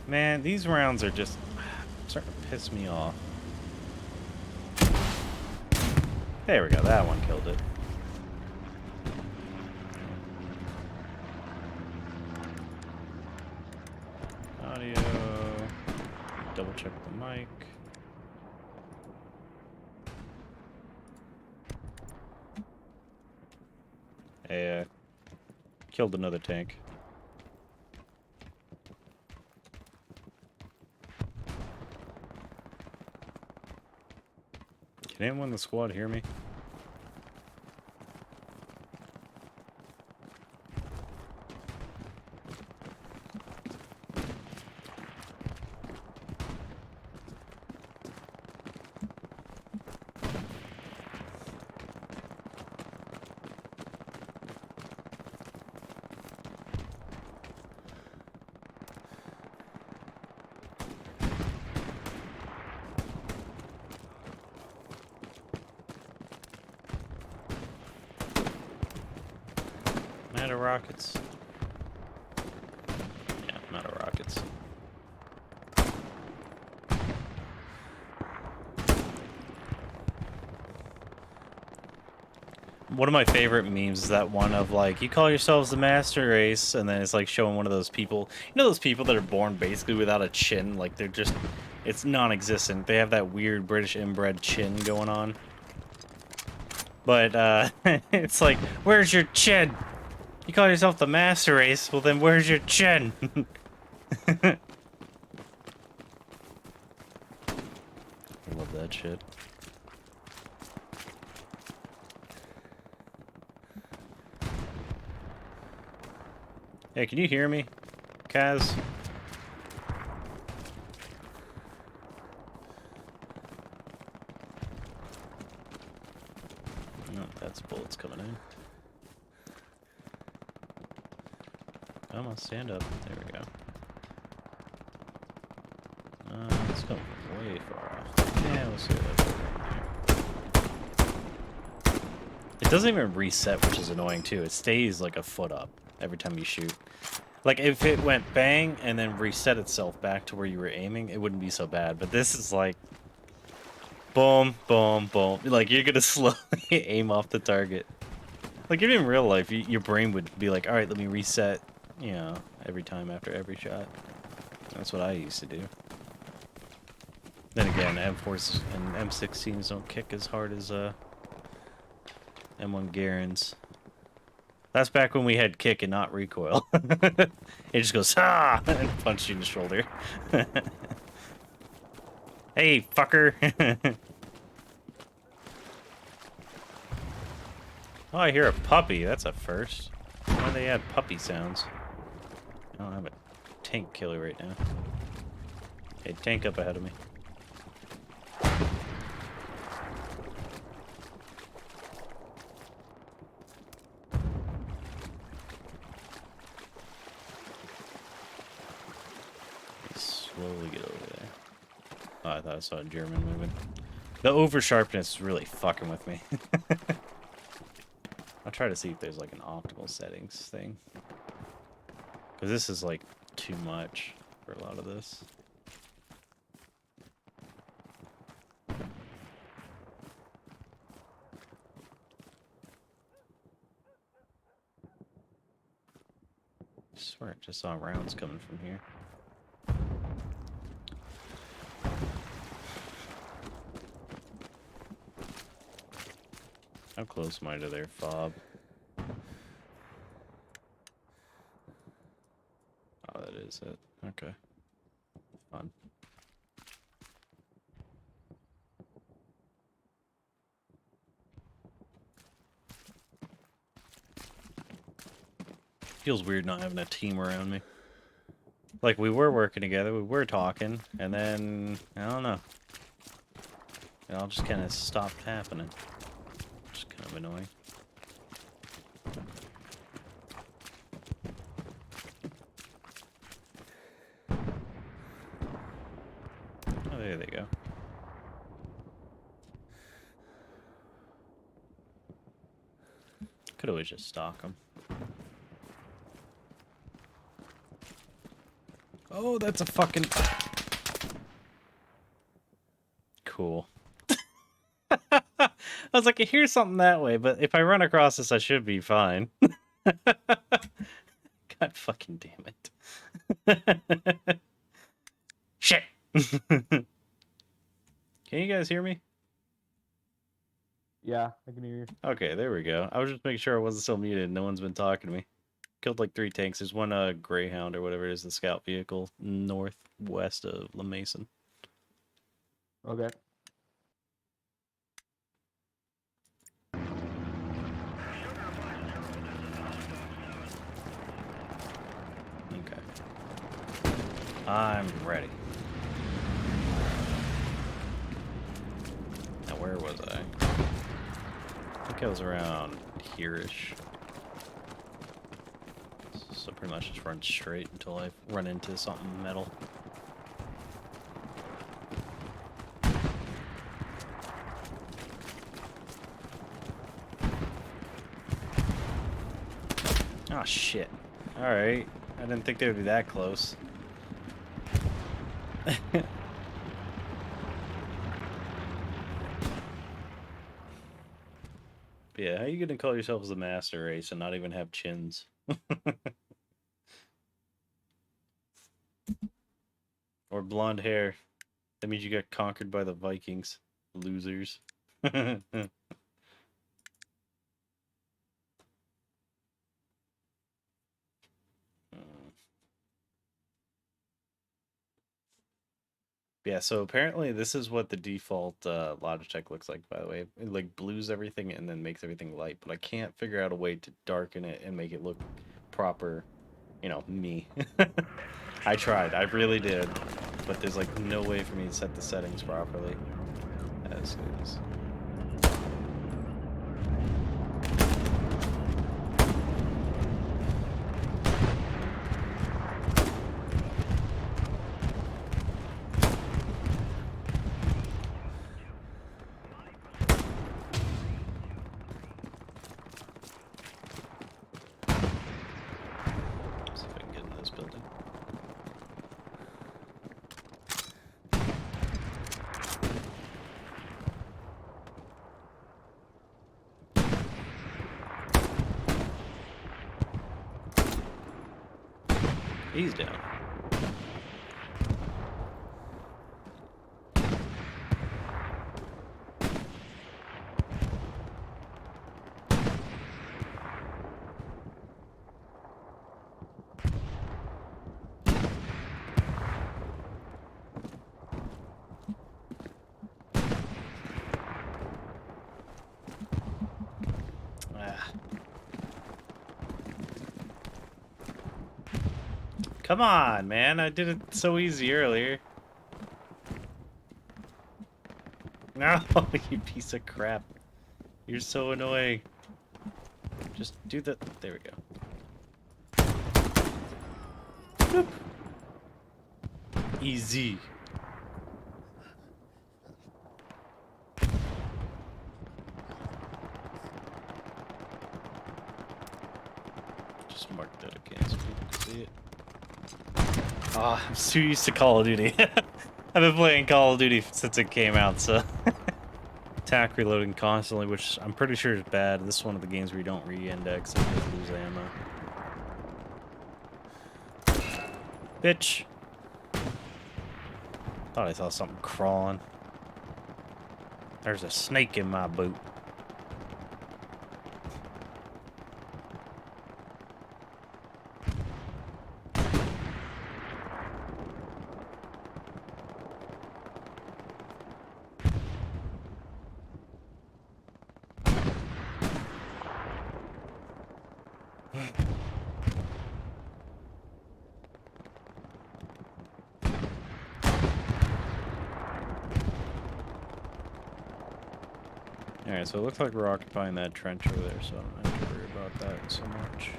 [SPEAKER 10] Man, these rounds are just starting to piss me off. There we go, that one killed it. Audio. Double check the mic. Hey, killed another tank. Can anyone in the squad hear me? Out of rockets. Yeah, I'm out of rockets. One of my favorite memes is that one of like, you call yourselves the master race, and then it's like showing one of those people, you know, those people that are born basically without a chin, like they're just, it's non-existent. They have that weird British inbred chin going on. But it's like, where's your chin? You call yourself the master race, well then where's your chin? I love that shit. Hey, can you hear me, Kaz? No, that's bullets coming in. Come on, stand up. There we go. It's going way far off. Yeah, we'll see what that's right there. It doesn't even reset, which is annoying too. It stays like a foot up every time you shoot. Like, if it went bang and then reset itself back to where you were aiming, it wouldn't be so bad. But this is like, boom, boom, boom. Like, you're gonna slowly aim off the target. Like, even in real life, your brain would be like, alright, let me reset, you know, every time after every shot. That's what I used to do. Then again, M4s and M16s don't kick as hard as M1 Garands. That's back when we had kick and not recoil. It just goes, ah, and punch you in the shoulder. Hey, fucker. Oh, I hear a puppy. That's a first. Why do they add puppy sounds? I don't have a tank killer right now. Hey, tank up ahead of me. Slowly get over there. Oh, I thought I saw a German moving. The over sharpness is really fucking with me. I'll try to see if there's like an optimal settings thing. Because this is like too much for a lot of this. I swear I just saw rounds coming from here. How close am I to their fob? Oh, that is it. Okay. Fun. Feels weird not having a team around me. Like, we were working together, we were talking, and then, I don't know. It all just kind of stopped happening. Just kind of annoying. Oh, there they go. Could always just stalk them. Oh, that's a fucking... Cool. I was like, I hear something that way, but if I run across this, I should be fine. God fucking damn it. Shit! Can you guys hear me?
[SPEAKER 11] Yeah, I can hear you.
[SPEAKER 10] Okay, there we go. I was just making sure I wasn't still muted. No one's been talking to me. Killed like 3 tanks. There's one Greyhound or whatever it is, the scout vehicle, northwest of La Mason.
[SPEAKER 11] Okay.
[SPEAKER 10] Okay. I'm ready. Now, where was I? I think I was around here-ish. So pretty much just run straight until I run into something metal. Oh shit. Alright. I didn't think they would be that close. Yeah, how are you gonna call yourselves the master race and not even have chins? Or blonde hair. That means you got conquered by the Vikings. Losers. Yeah, so apparently this is what the default Logitech looks like, by the way. It like blues everything and then makes everything light, but I can't figure out a way to darken it and make it look proper You know, me. I tried. I really did. But there's like no way for me to set the settings properly. As is. See if I can get in this building. He's down. Come on, man. I did it so easy earlier. No, you piece of crap. You're so annoying. Just do the... There we go. Boop. Easy. Just mark that again so people can see it. Oh, I'm so used to Call of Duty. I've been playing Call of Duty since it came out, so... Attack reloading constantly, which I'm pretty sure is bad. This is one of the games where you don't re-index and just lose ammo. Bitch! Thought I saw something crawling. There's a snake in my boot. Alright, so it looks like we're occupying that trench over there, so I don't have to worry about that so much.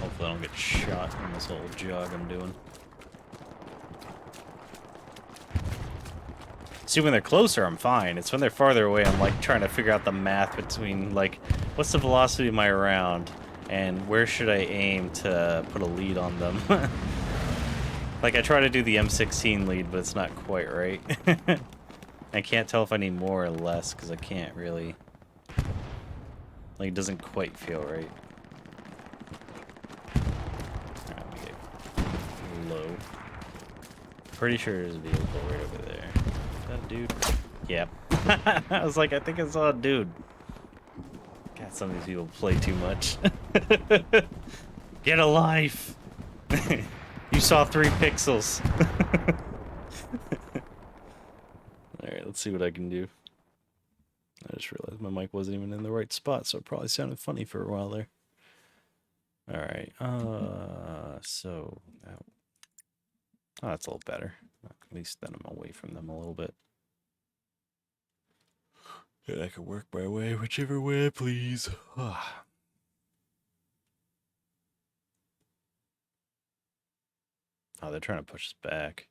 [SPEAKER 10] Hopefully I don't get shot in this little jog I'm doing. See, when they're closer, I'm fine. It's when they're farther away, I'm like trying to figure out the math between like, what's the velocity of my round? And where should I aim to put a lead on them? Like, I try to do the M16 lead, but it's not quite right. I can't tell if I need more or less, because I can't really... Like, it doesn't quite feel right. Alright, let me get low. Pretty sure there's a vehicle right over there. Is that a dude? Yep. I was like, I think I saw a dude. God, some of these people play too much. Get a life! You saw 3 pixels. Alright, let's see what I can do. I just realized my mic wasn't even in the right spot, so it probably sounded funny for a while there. Alright, so... Oh, that's a little better. At least then I'm away from them a little bit. And I can work my way whichever way I please. Oh, they're trying to push us back.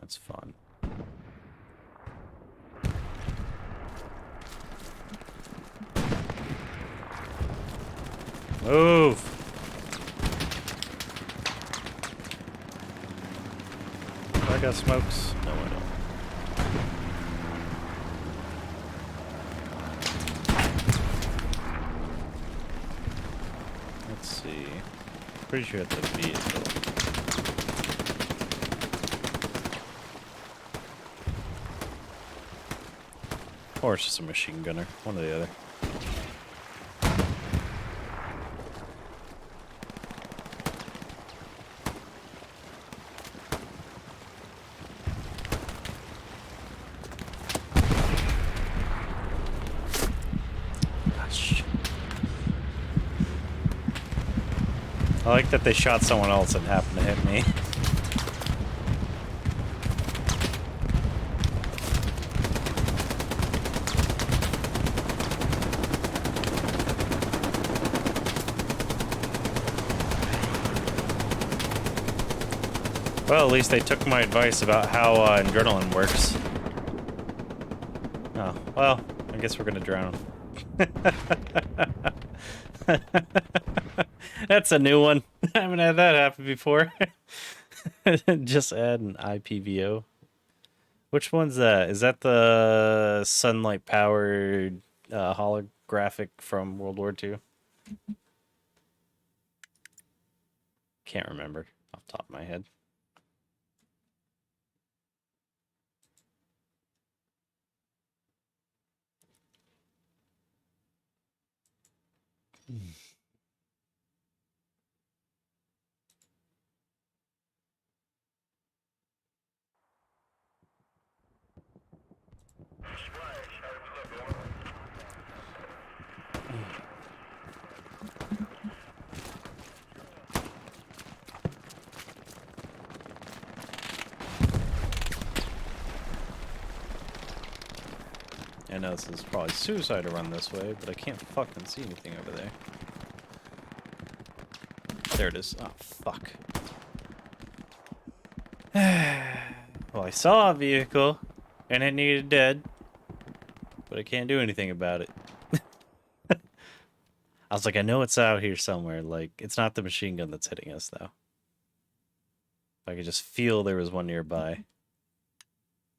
[SPEAKER 10] That's fun. Move! I got smokes. No, I don't. Let's see. Pretty sure it's a vehicle. Or it's just a machine gunner. One or the other. like that they shot someone else and happened to hit me. Well, at least they took my advice about how adrenaline works. Oh, well, I guess we're gonna drown. That's a new one. I haven't had that happen before. Just add an IPVO. Which one's that? Is that the sunlight powered holographic from World War II? Can't remember off the top of my head. I know this is probably suicide to run this way, but I can't fucking see anything over there. There it is. Oh, fuck. Well, I saw a vehicle, and it needed dead, but I can't do anything about it. I was like, I know it's out here somewhere. Like, it's not the machine gun that's hitting us, though. I could just feel there was one nearby.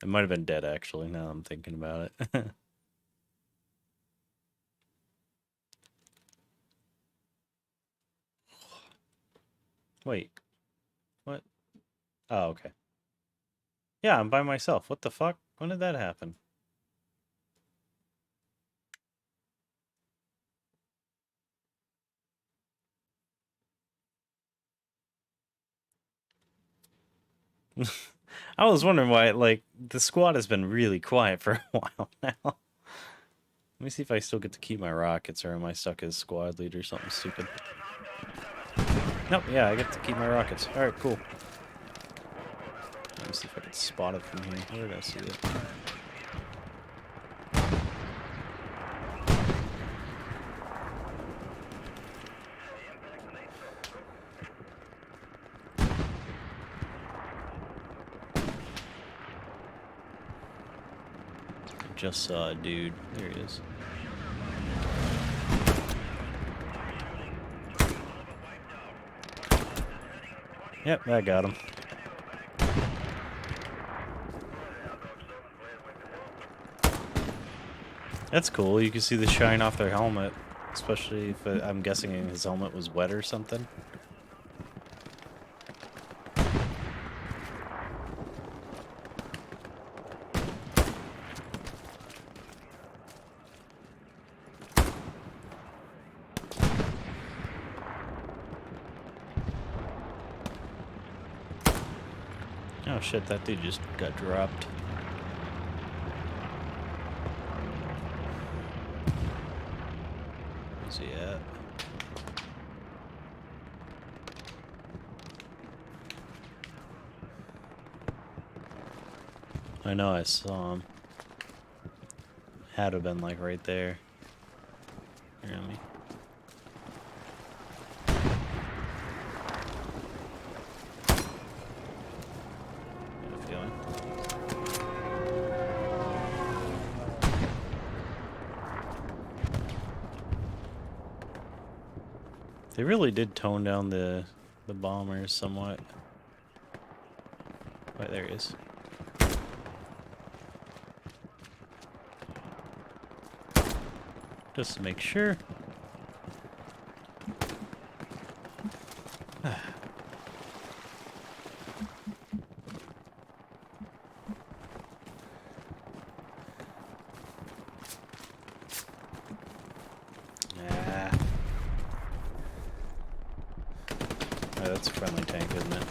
[SPEAKER 10] It might have been dead, actually, now I'm thinking about it. Wait. What? Oh, okay. Yeah, I'm by myself. What the fuck? When did that happen? I was wondering why, like, the squad has been really quiet for a while now. Let me see if I still get to keep my rockets, or am I stuck as squad leader or something stupid? Nope, yeah, I get to keep my rockets. Alright, cool. Let me see if I can spot it from here. Where did I see it? Just saw a dude. There he is. Yep, I got him. That's cool. You can see the shine off their helmet, especially if I'm guessing his helmet was wet or something. Oh shit, that dude just got dropped. Where's he at? I know I saw him. Had to have been like right there. Here, let me. They really did tone down the bombers somewhat. Right, there he is. Just to make sure. That's a friendly tank, isn't it?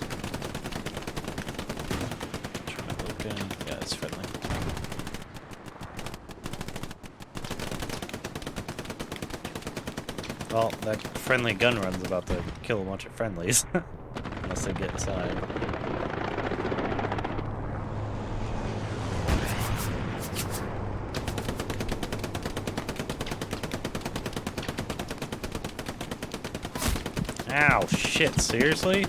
[SPEAKER 10] Try to look in. Yeah, it's friendly. Well, that friendly gun run's about to kill a bunch of friendlies. Unless they get inside. Ow, shit, seriously?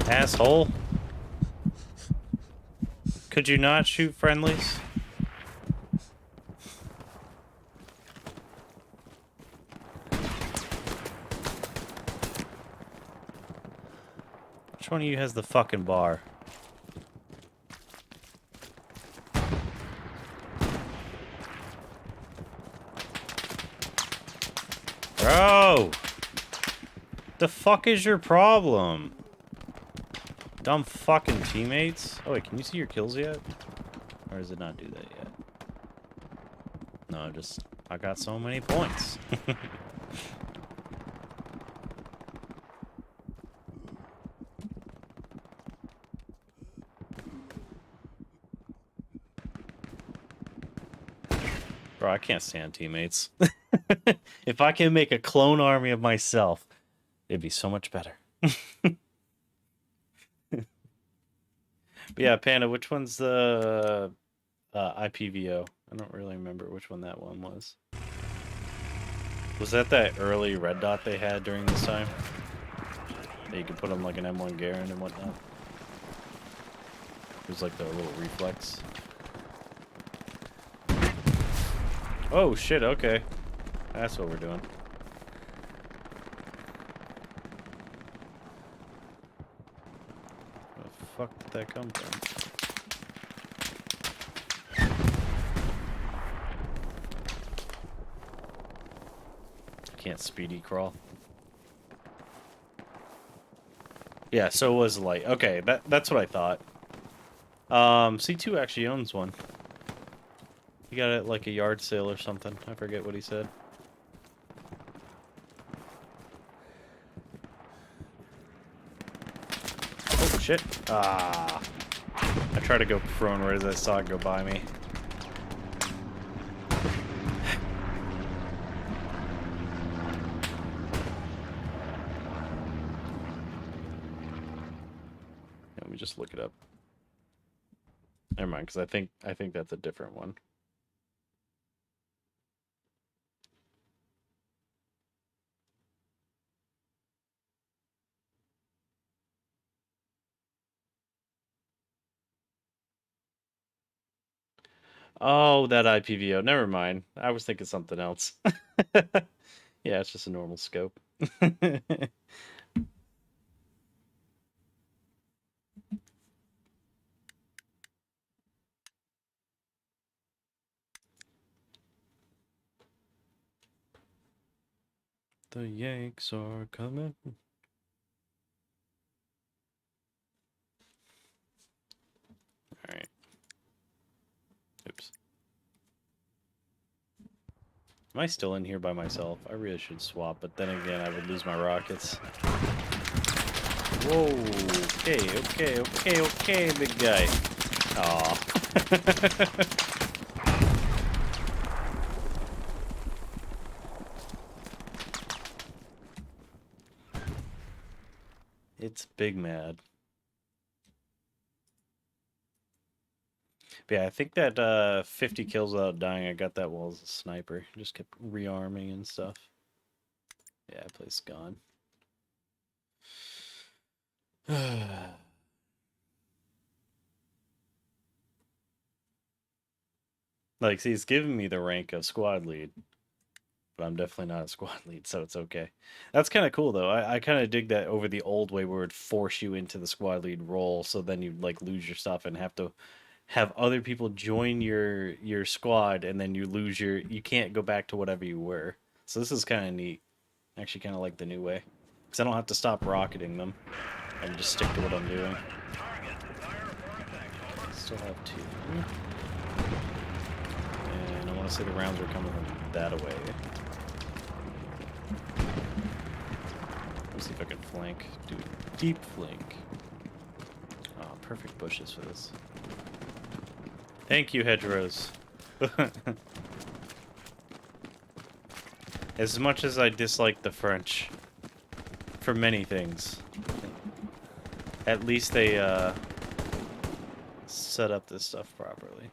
[SPEAKER 10] Asshole. Could you not shoot friendlies? Which one of you has the fucking bar? Bro! The fuck is your problem? Dumb fucking teammates. Oh wait, can you see your kills yet? Or does it not do that yet? No, I got so many points. Bro, I can't stand teammates. If I can make a clone army of myself, it'd be so much better. But yeah, Panda, which one's the IPVO? I don't really remember which one that one was. Was that early red dot they had during this time? That you could put on like an M1 Garand and whatnot? It was like the little reflex. Oh shit, okay. That's what we're doing. Where the fuck did that come from? Can't speedy crawl. Yeah, so it was light. Okay, that's what I thought. C2 actually owns one. He got it at like a yard sale or something. I forget what he said. Oh shit. Ah. I tried to go prone right as I saw it go by me. Let me just look it up. Never mind, because I think that's a different one. Oh, that IPVO. Never mind. I was thinking something else. Yeah, it's just a normal scope. The Yanks are coming. Alright. Oops. Am I still in here by myself? I really should swap, but then again, I would lose my rockets. Whoa. Okay, big guy. Aw. It's Big Mad. But yeah, I think that 50 kills without dying, I got that while as a sniper. Just kept rearming and stuff. Yeah, place gone. Like, see, it's giving me the rank of squad lead. But I'm definitely not a squad lead, so it's okay. That's kind of cool, though. I kind of dig that over the old way where it would force you into the squad lead role, so then you'd, like, lose your stuff and have to have other people join your squad, and then you lose you can't go back to whatever you were. So this is kind of neat. I actually kind of like the new way. Because I don't have to stop rocketing them. I can just stick to what I'm doing. Still have 2. And I want to say the rounds are coming from that away. Let's see if I can flank. Do a deep flank. Oh, perfect bushes for this. Thank you, hedgerows. As much as I dislike the French for many things, at least they set up this stuff properly.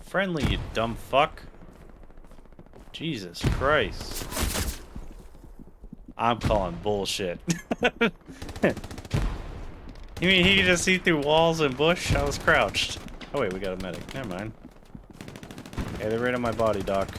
[SPEAKER 10] Friendly, you dumb fuck. Jesus Christ. I'm calling bullshit. You mean he could just see through walls and bush? I was crouched. Oh wait, we got a medic. Never mind. Hey, they're right on my body, Doc.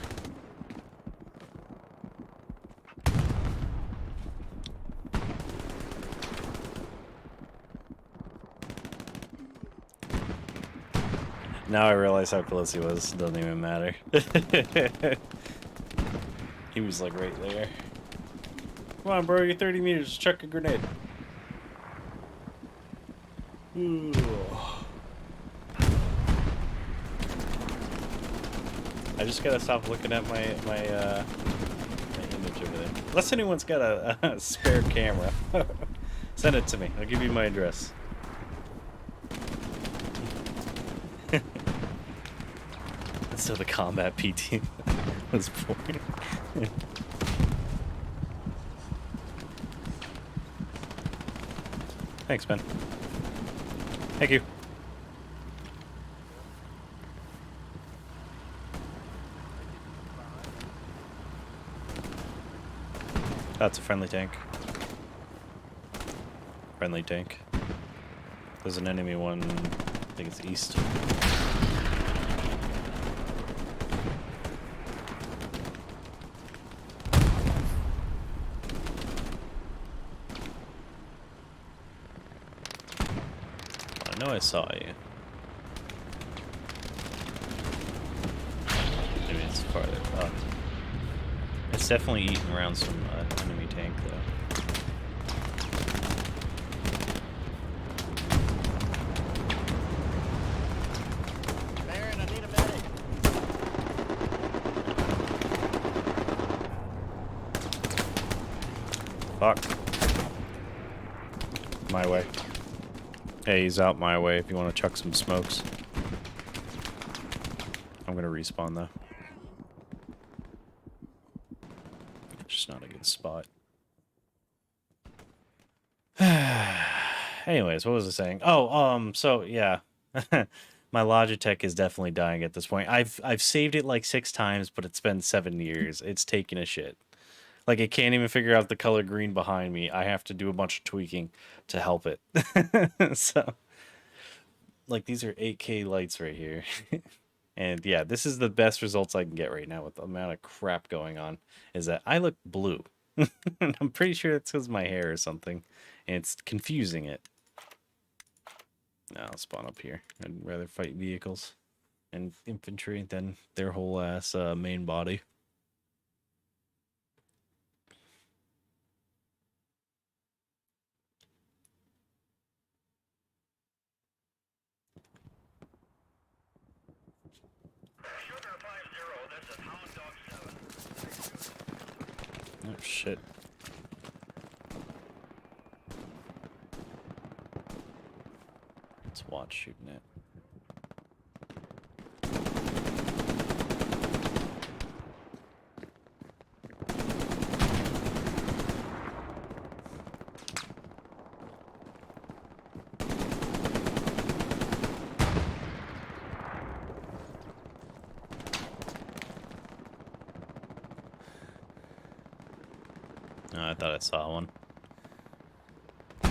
[SPEAKER 10] Now I realize how close he was. Doesn't even matter. He was like right there. Come on, bro. You're 30 meters. Chuck a grenade. Ooh. I just gotta stop looking at my image over there. Unless anyone's got a spare camera, send it to me. I'll give you my address. So the combat PT was born. Thanks, man. Thank you. That's a friendly tank. Friendly tank. There's an enemy one. I think it's east. I know I saw you. Maybe it's farther up. It's definitely eating around some enemy tank, though.
[SPEAKER 6] Baron, I need a medic.
[SPEAKER 10] Fuck. My way. Hey, he's out my way if you want to chuck some smokes. I'm gonna respawn, though. Just not a good spot. Anyways, what was I saying? Oh, so yeah. My Logitech is definitely dying at this point. I've saved it like 6 times, but it's been 7 years. It's taking a shit. Like, it can't even figure out the color green behind me. I have to do a bunch of tweaking to help it. So, like, these are 8K lights right here. And yeah, this is the best results I can get right now with the amount of crap going on, is that I look blue. And I'm pretty sure it's because of my hair or something. And it's confusing it. Now I'll spawn up here. I'd rather fight vehicles and infantry than their whole ass main body. Oh shit. Let's watch shooting it. Oh, I thought I saw one. Is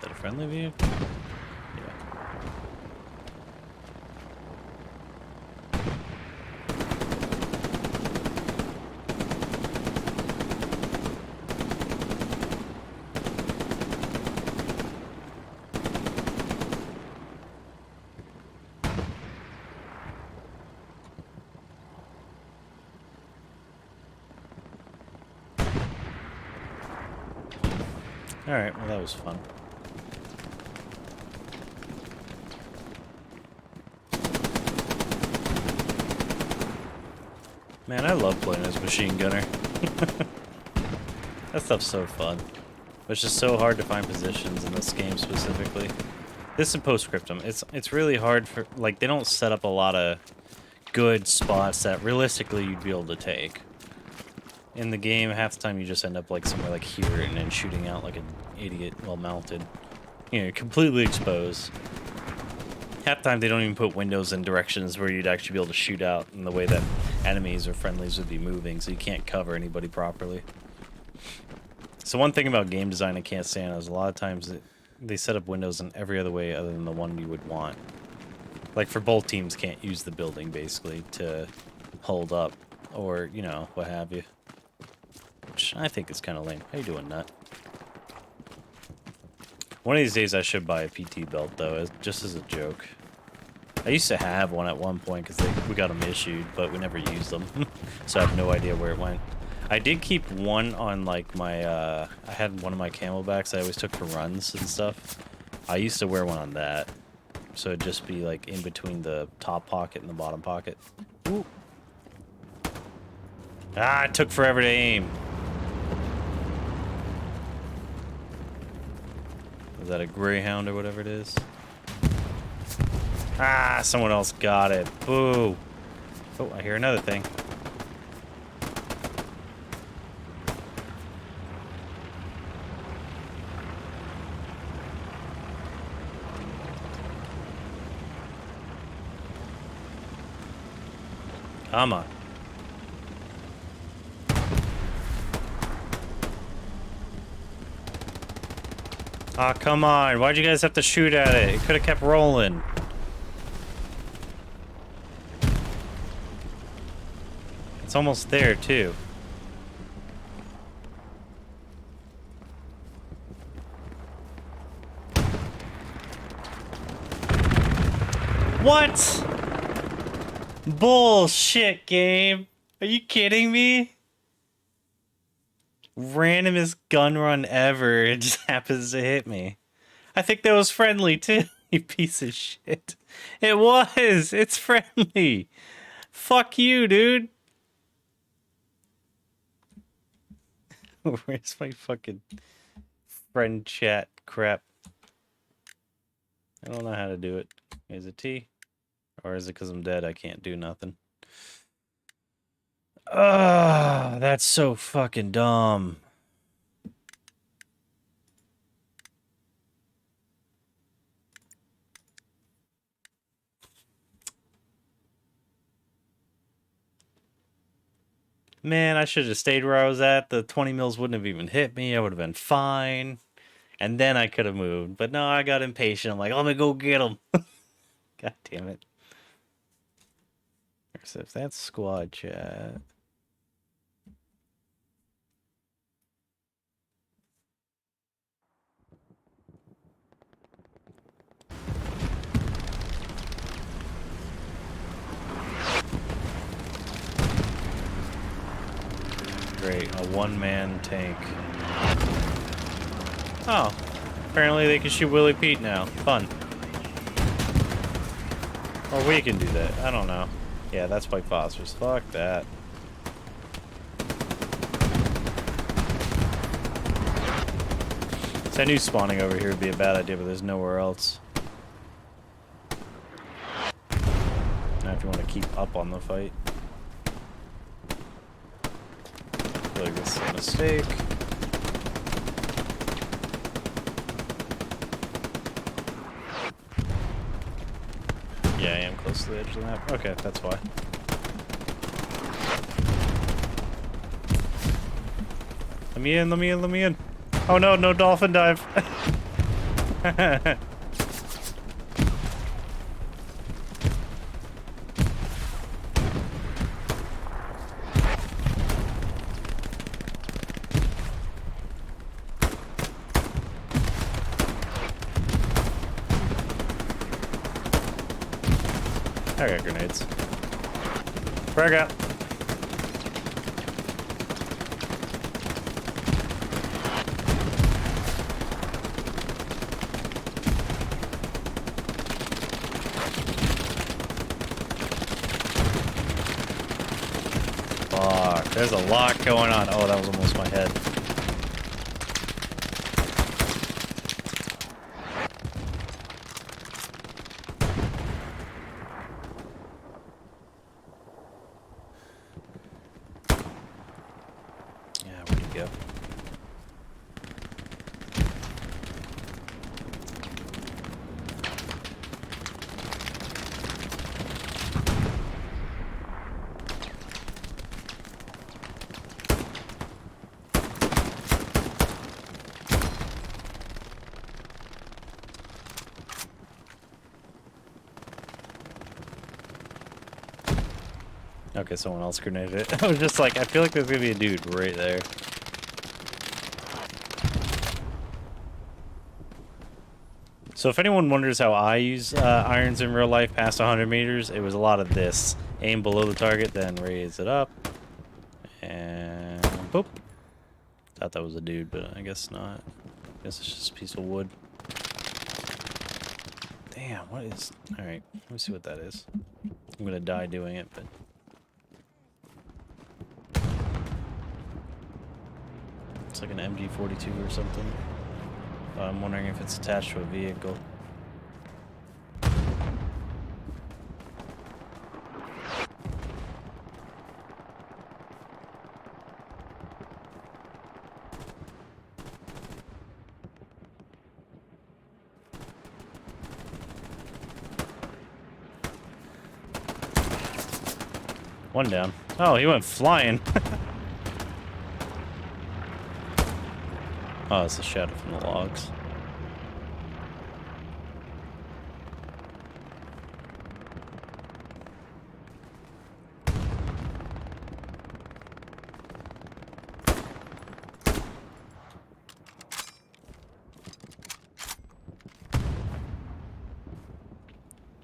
[SPEAKER 10] that a friendly view? Yeah. Alright, well that was fun. Man, I love playing as machine gunner. That stuff's so fun. But it's just so hard to find positions in this game specifically. This and Postscriptum, it's really hard for, like, they don't set up a lot of good spots that realistically you'd be able to take. In the game, half the time you just end up like somewhere like here and then shooting out like an idiot while mounted. You know, completely exposed. Half the time they don't even put windows in directions where you'd actually be able to shoot out in the way that enemies or friendlies would be moving, so you can't cover anybody properly. So one thing about game design I can't stand is a lot of times they set up windows in every other way other than the one you would want. Like for both teams can't use the building basically to hold up or, you know, what have you. Which I think is kind of lame. How you doing, Nut? One of these days I should buy a PT belt though, just as a joke. I used to have one at one point because we got them issued, but we never used them. So I have no idea where it went. I did keep one on like my, I had one of my camelbacks I always took for runs and stuff. I used to wear one on that. So it'd just be like in between the top pocket and the bottom pocket. Ooh. Ah, it took forever to aim. Is that a Greyhound or whatever it is? Ah, someone else got it. Boo. Oh, I hear another thing. Come on. Aw, come on. Why'd you guys have to shoot at it? It could have kept rolling. It's almost there, too. What? Bullshit, game. Are you kidding me? Randomest gun run ever. It just happens to hit me. I think that was friendly too, you piece of shit. It was. It's friendly. Fuck you, dude. Where's my fucking friend chat crap? I don't know how to do it. Is it T? Or is it because I'm dead I can't do nothing? Ugh, that's so fucking dumb. Man, I should have stayed where I was at. The 20 mils wouldn't have even hit me. I would have been fine. And then I could have moved. But no, I got impatient. I'm like, let me go get him. God damn it. So if that's squad chat. Great, a one-man tank. Oh, apparently they can shoot Willie Pete now. Fun. Or we can do that. I don't know. Yeah, that's White Phosphorus. Fuck that. So I knew spawning over here would be a bad idea, but there's nowhere else. Now if you want to keep up on the fight. I feel like this is a mistake. Yeah, I am close to the edge of the map. Okay, that's why. Let me in, let me in, let me in. Oh no, no dolphin dive. I got grenades. Frag out. Fuck, there's a lot going on. Oh, that was almost my head. Okay, someone else grenaded it. I was just like, I feel like there's gonna be a dude right there. So if anyone wonders how I use irons in real life past 100 meters, it was a lot of this. Aim below the target, then raise it up. And boop. Thought that was a dude, but I guess not. I guess it's just a piece of wood. Damn, what is... Alright, let me see what that is. I'm gonna die doing it, but... It's like an MG42 or something. I'm wondering if it's attached to a vehicle. One down. Oh, he went flying. Oh, it's a shadow from the logs.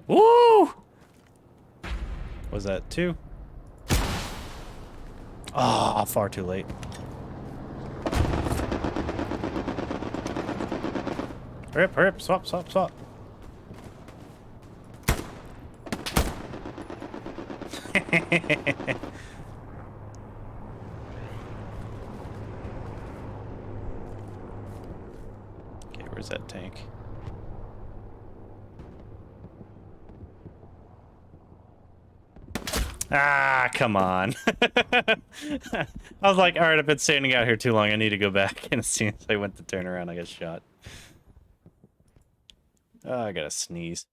[SPEAKER 10] Woo! Was that 2? Ah, oh, far too late. Hurry up, hurry up, swap, swap, swap. Okay, where's that tank? Ah, come on. I was like, alright, I've been standing out here too long, I need to go back. And as soon as I went to turn around, I got shot. Oh, I gotta sneeze.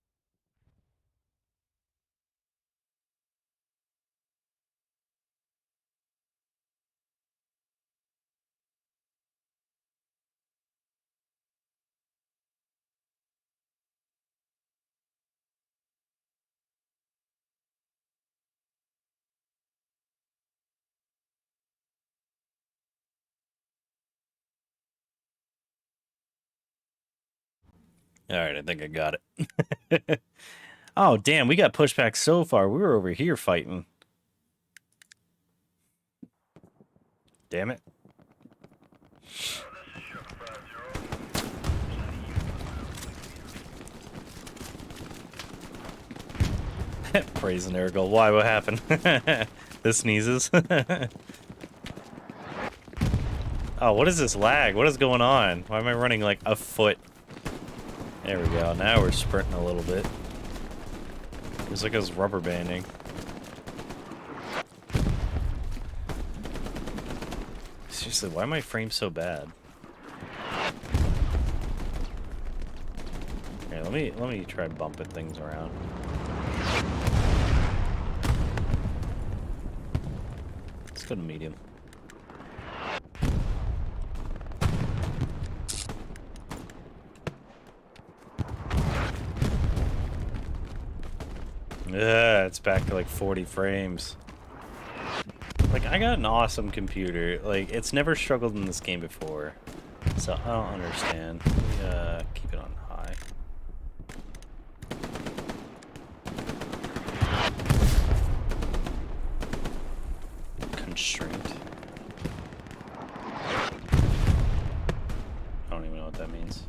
[SPEAKER 10] Alright, I think I got it. Oh, damn, we got pushed back so far. We were over here fighting. Damn it. Praise an Nurgle. Why? What happened? This sneezes. Oh, what is this lag? What is going on? Why am I running like a foot? There we go. Now we're sprinting a little bit. It's like I was rubber banding. Seriously, why are my frames so bad? Here, let me try bumping things around. Let's go to medium. Yeah, it's back to like 40 frames. Like, I got an awesome computer. Like, it's never struggled in this game before. So, I don't understand. Let me, keep it on high. Constraint. I don't even know what that means.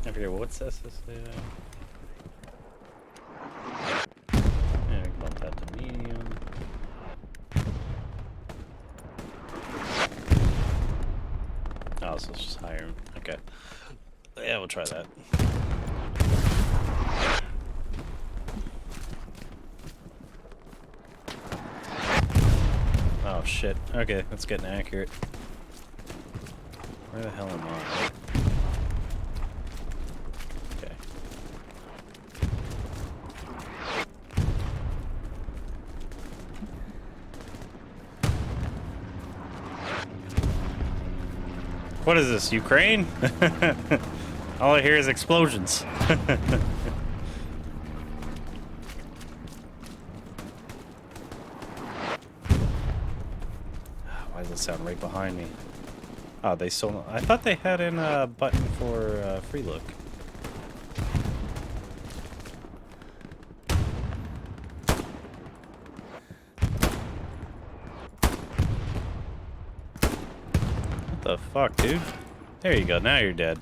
[SPEAKER 10] I forget what's this? Yeah, we can bump that to medium. Oh, so it's just higher. Okay. Yeah, we'll try that. Oh shit. Okay, that's getting accurate. Where the hell am I? What is this, Ukraine? All I hear is explosions. sound right behind me. Oh, they still... I thought they had in a button for free look. What the fuck, dude? There you go, now you're dead.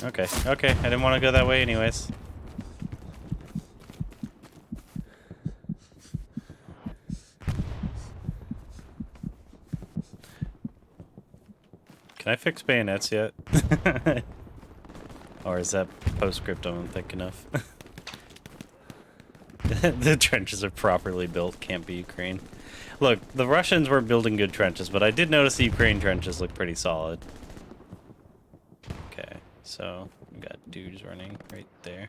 [SPEAKER 10] Okay, okay, I didn't want to go that way anyways. Can I fix bayonets yet? Or is that postscriptum I'm thinking of? The trenches are properly built, can't be Ukraine. Look, the Russians were building good trenches, but I did notice the Ukraine trenches look pretty solid. Okay, so we got dudes running right there.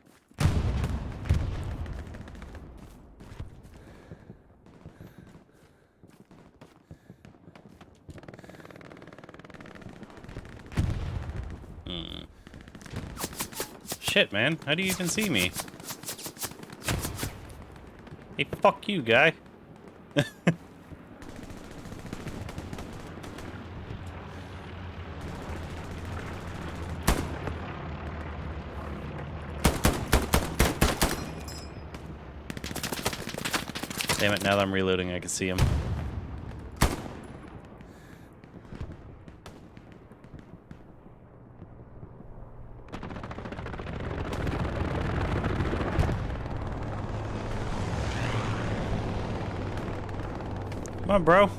[SPEAKER 10] Shit, man. How do you even see me? Hey, fuck you, guy. Damn it, now that I'm reloading, I can see him. Come on, bro.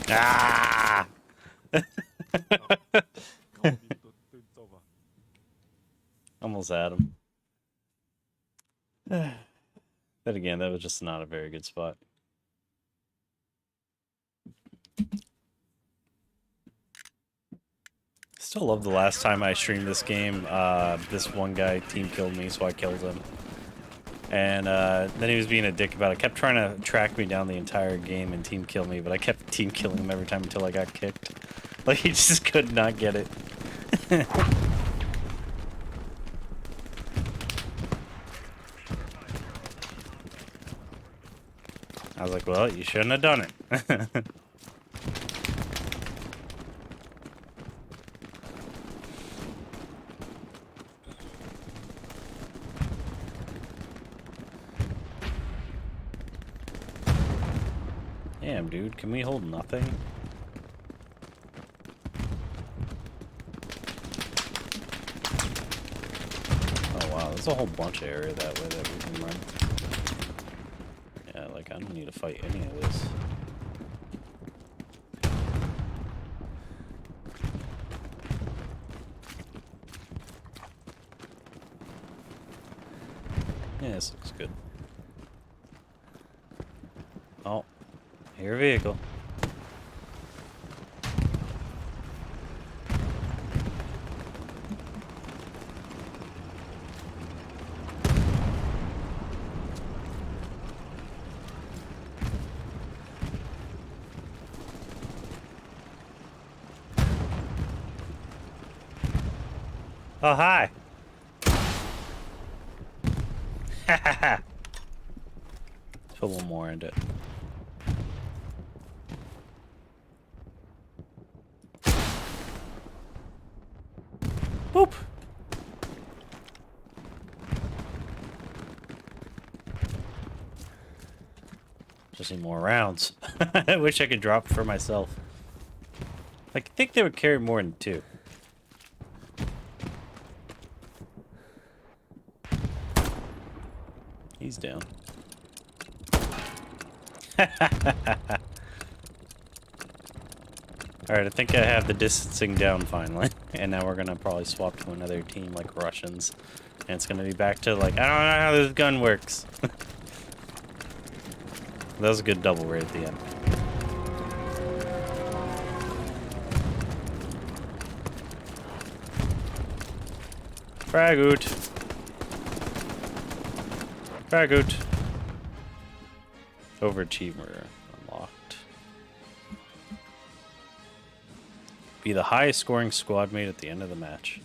[SPEAKER 10] Ah! Almost had him. Then again, that was just not a very good spot. Still love the last time I streamed this game. This one guy team killed me, so I killed him. And then he was being a dick about it. Kept trying to track me down the entire game and team kill me, but I kept team killing him every time until I got kicked. Like, he just could not get it. I was like, well, you shouldn't have done it. Damn, dude, can we hold nothing? Oh wow, there's a whole bunch of area that way that we can run. Yeah, like, I don't need to fight any of this. Yeah, this looks good. Oh, your vehicle. Oh, hi. Let's put one more into it. Boop. Just need more rounds. I wish I could drop for myself. I think they would carry more than 2. He's down. Alright, I think I have the distancing down finally. And now we're gonna probably swap to another team like Russians. And it's gonna be back to like, I don't know how this gun works. That was a good double right at the end. Frag out. Frag out. Overachiever unlocked. Be the highest scoring squad mate at the end of the match.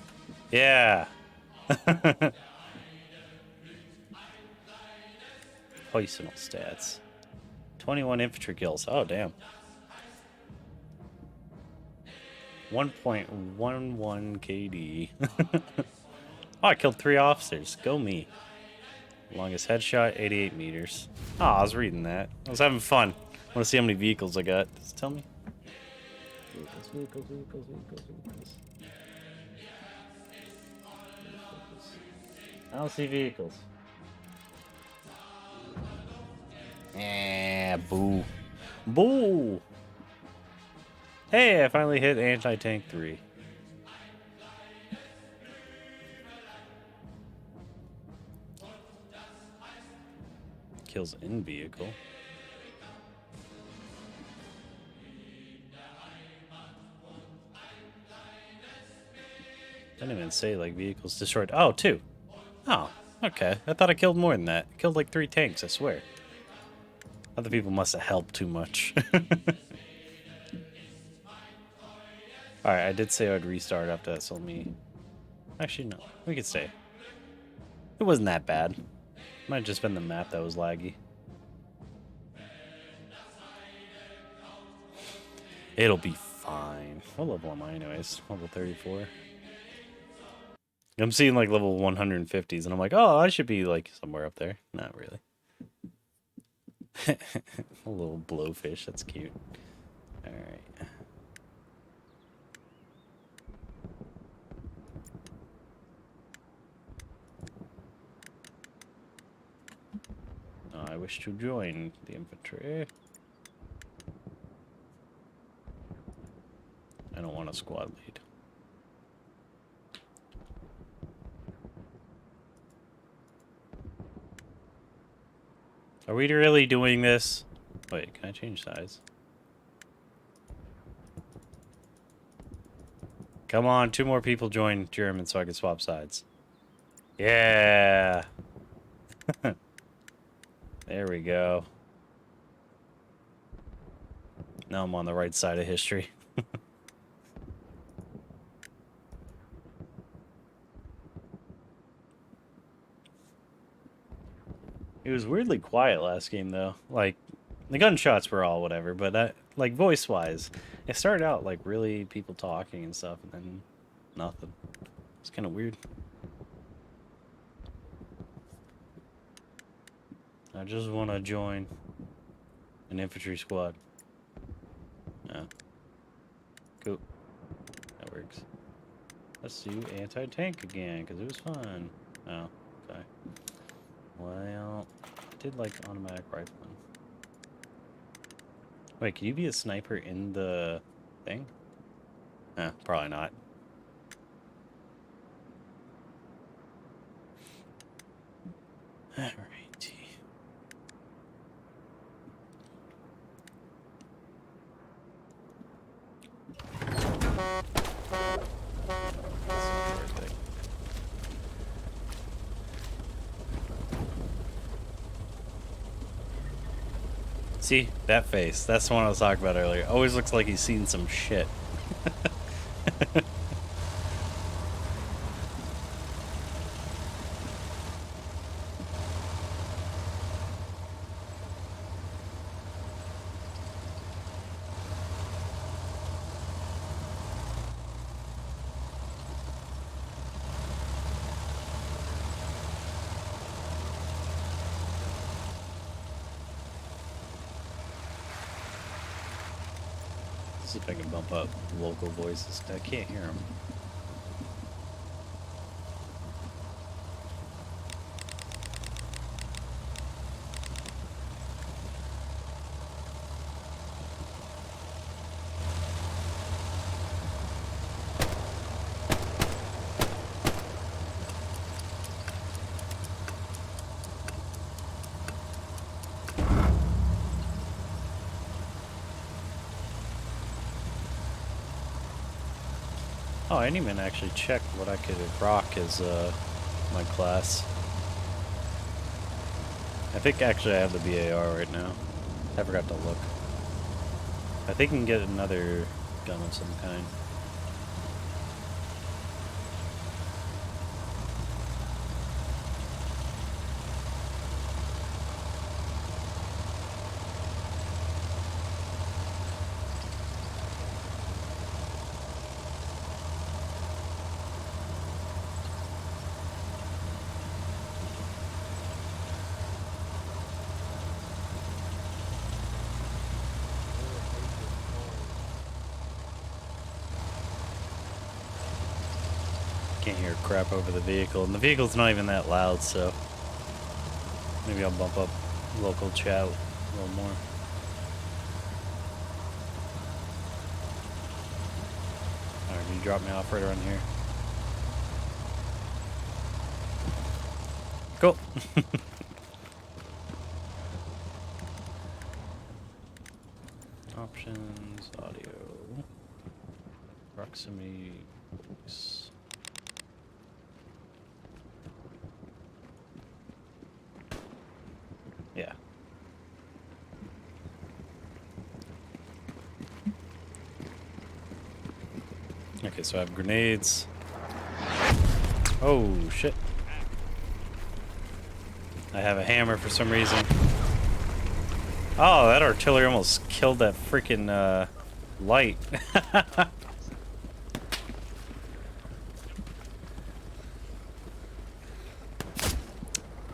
[SPEAKER 10] Yeah. Personal stats. 21 infantry kills. Oh, damn. 1.11 KD. Oh, I killed 3 officers. Go me. Longest headshot, 88 meters. Oh, I was reading that. I was having fun. I want to see how many vehicles I got. Just tell me. Vehicles. I don't see vehicles. Boo. Boo! Hey, I finally hit Anti-Tank 3. Kills in vehicle. Didn't even say like vehicles destroyed. Oh, 2. Oh, okay. I thought I killed more than that. I killed like 3 tanks, I swear. Other people must have helped too much. Alright, I did say I'd restart after that, so let me... Actually, no. We could stay. It wasn't that bad. Might have just been the map that was laggy. It'll be fine. What level am I anyways? Level 34. I'm seeing like level 150s and I'm like, oh, I should be like somewhere up there. Not really. A little blowfish, that's cute. Alright. I wish to join the infantry. I don't want a squad lead. Are we really doing this? Wait, can I change size? Come on, 2 more people join German so I can swap sides. Yeah! There we go. Now I'm on the right side of history. It was weirdly quiet last game, though. Like, the gunshots were all whatever, but like, voice-wise, it started out, like, really people talking and stuff, and then nothing. It's kind of weird. I just want to join an infantry squad. Yeah. Cool. That works. Let's do anti-tank again, because it was fun. Oh, okay. Well, I did like automatic rifleman. Wait, can you be a sniper in the thing? Probably not. Alrighty. See, that face. That's the one I was talking about earlier. Always looks like he's seen some shit. See if I can bump up local voices. I can't hear them. Oh, I didn't even actually check what I could rock as my class. I think actually I have the BAR right now. I forgot to look. I think you can get another gun of some kind. Can't hear crap over the vehicle, and the vehicle's not even that loud, so maybe I'll bump up local chat a little more. Alright, can you drop me off right around here? Cool. Options, audio, proximity, voice. Yeah. Okay, so I have grenades. Oh, shit. I have a hammer for some reason. Oh, that artillery almost killed that freaking light.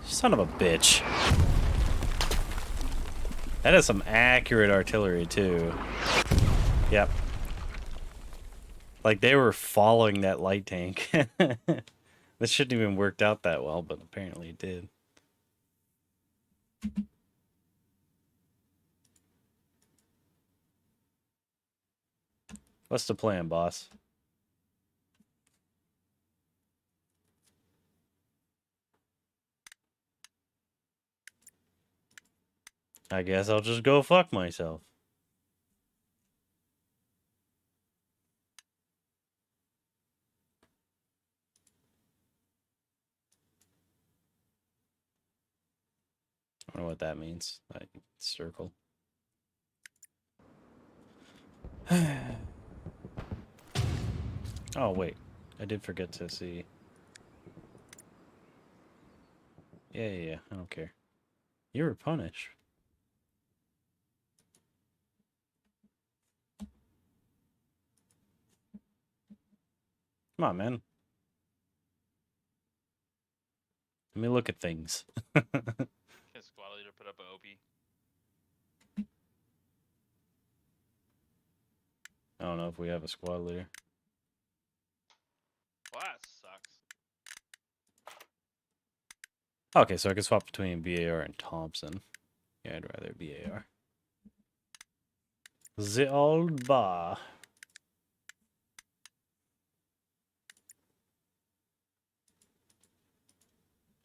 [SPEAKER 10] Son of a bitch. That is some accurate artillery, too. Yep. Like, they were following that light tank. This shouldn't even worked out that well, but apparently it did. What's the plan, boss? I guess I'll just go fuck myself. I don't know what that means. Like, circle. Oh, wait. I did forget to see. Yeah. I don't care. You were punished. Come on, man. Let me look at things.
[SPEAKER 9] Can squad leader put up an OP?
[SPEAKER 10] I don't know if we have a squad leader.
[SPEAKER 9] Well, that sucks.
[SPEAKER 10] Okay, so I can swap between BAR and Thompson. Yeah, I'd rather BAR. The old bar.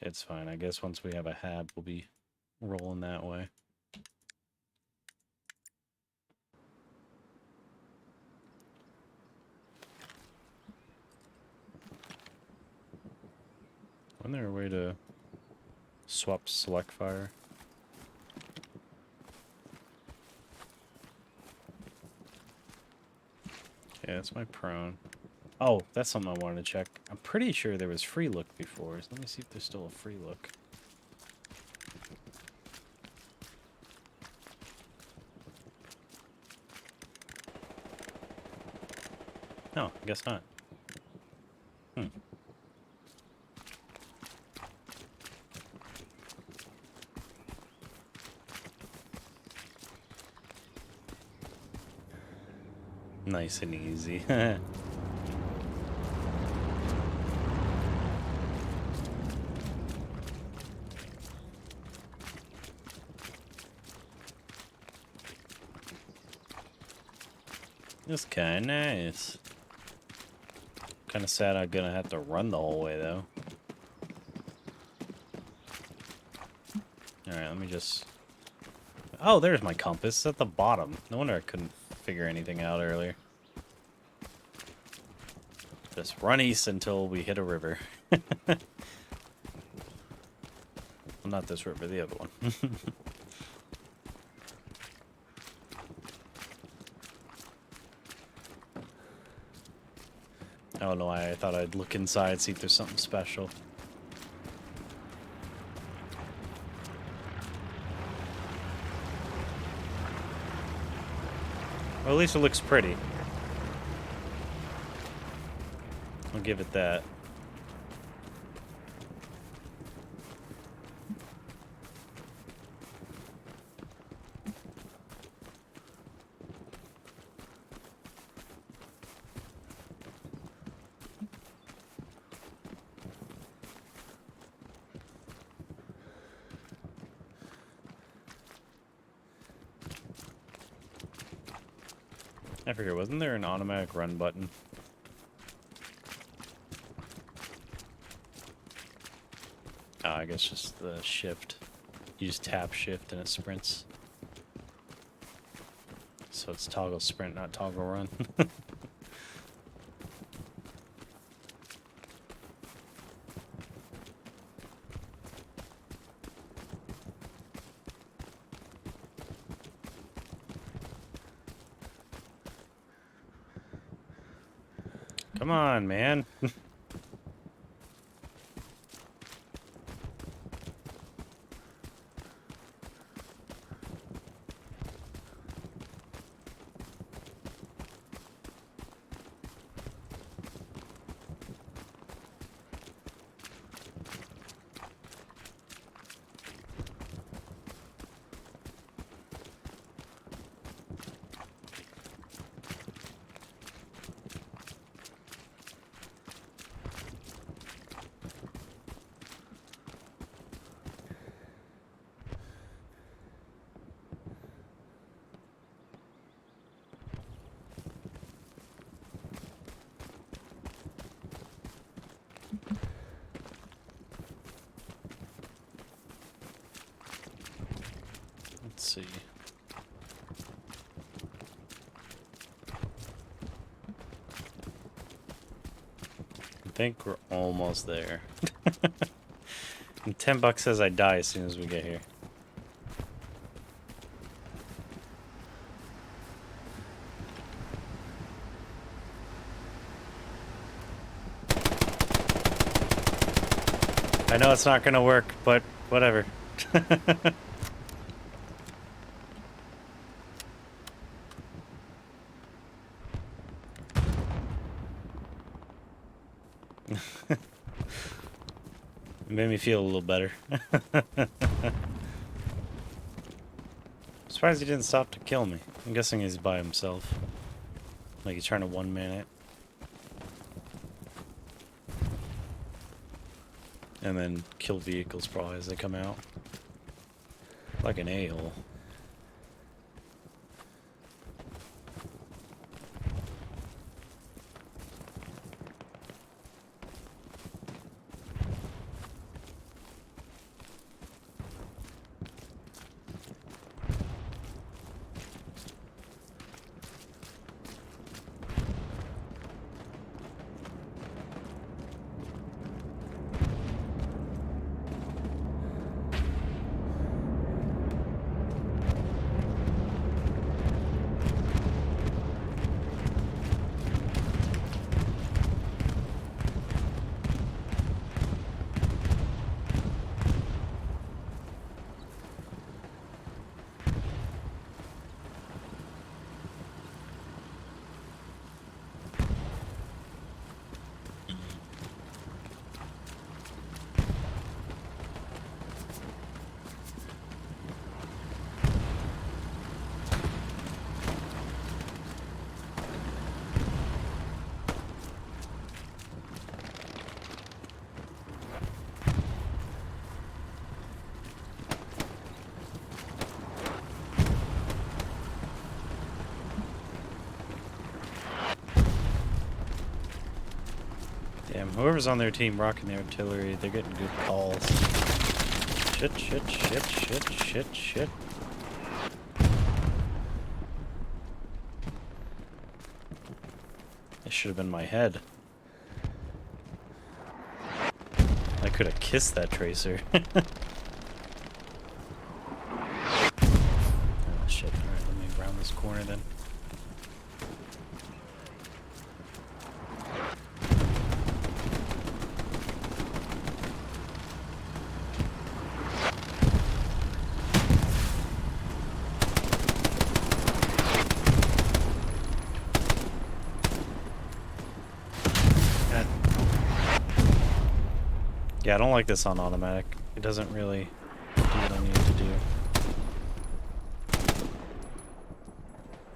[SPEAKER 10] It's fine. I guess once we have a hab, we'll be rolling that way. Wasn't there a way to swap select fire? Yeah, that's my prone. Oh, that's something I wanted to check. I'm pretty sure there was free look before. So let me see if there's still a free look. No, I guess not. Nice and easy. It's kind of nice. Kind of sad I'm gonna have to run the whole way though. Alright, let me just... Oh, there's my compass. It's at the bottom. No wonder I couldn't figure anything out earlier. Just run east until we hit a river. Well, not this river, the other one. I don't know why I thought I'd look inside, see if there's something special. Well, at least it looks pretty. I'll give it that. I forget, wasn't there an automatic run button? Oh, I guess just the shift. You just tap shift and it sprints. So it's toggle sprint, not toggle run. Come on, man. Let's see. I think we're almost there. And $10 says I die as soon as we get here. I know it's not gonna work, but whatever. It made me feel a little better. Surprised he didn't stop to kill me. I'm guessing he's by himself. Like he's trying to one-man it. And then kill vehicles probably as they come out. Like an a-hole. Damn, whoever's on their team rocking the artillery, they're getting good calls. Shit, shit, shit, shit, shit, shit. It should have been my head. I could have kissed that tracer. Oh shit, alright, let me round this corner then. Yeah, I don't like this on automatic. It doesn't really do what I need it to do.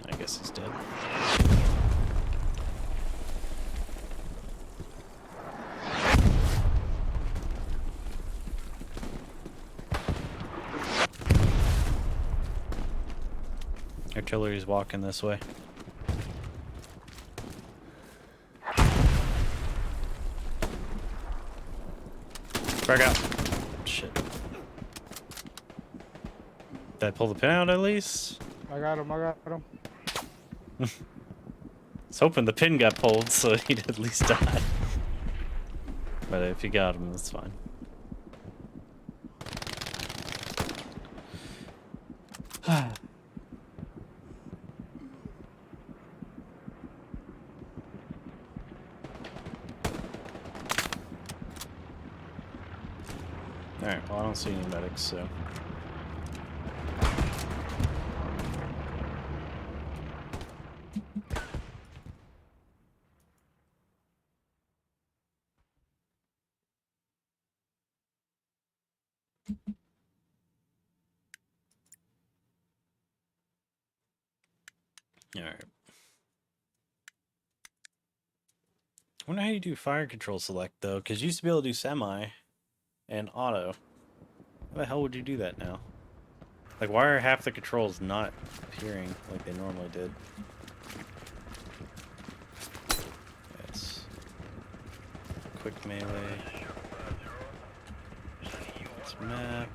[SPEAKER 10] I guess he's dead. Artillery's walking this way. Frag out. Shit. Did I pull the pin out at least?
[SPEAKER 11] I got him.
[SPEAKER 10] I was hoping the pin got pulled so he'd at least die. But if you got him, that's fine. Alright, well I don't see any medics, so... Alright. I wonder how you do fire control select though, because you used to be able to do semi and auto. How the hell would you do that now? Like, why are half the controls not appearing like they normally did? That's quick melee. That's map.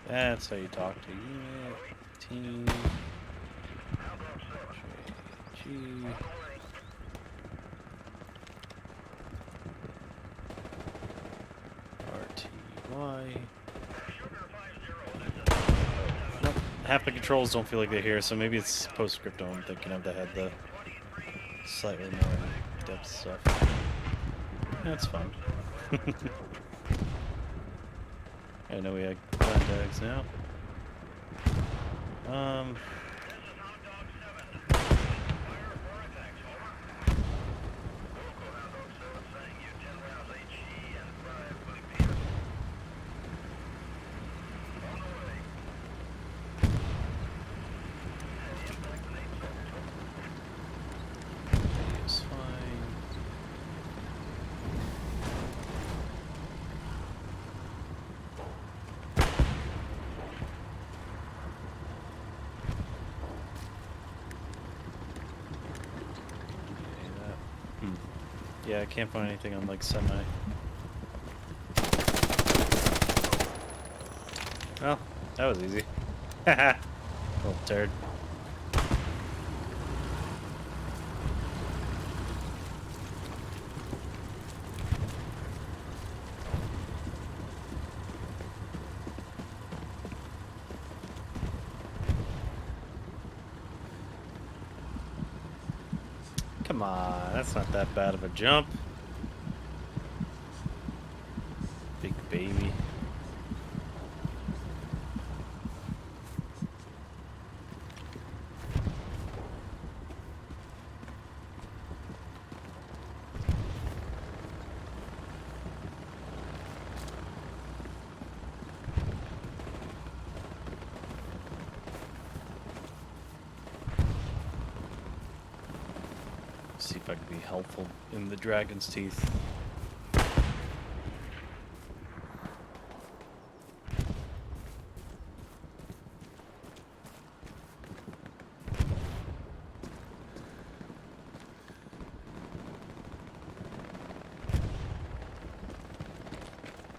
[SPEAKER 10] That's how you talk to unit, team. G. RTY. Nope. Half the controls don't feel like they're here, so maybe it's PostScripto I'm thinking of that had the slightly more in-depth stuff. That's fine. I know we had contacts now. It's fine. Yeah, I can't find anything on like semi. Well, that was easy. Haha. Little turd. Come on, that's not that bad of a jump. Big baby. See if I can be helpful in the dragon's teeth.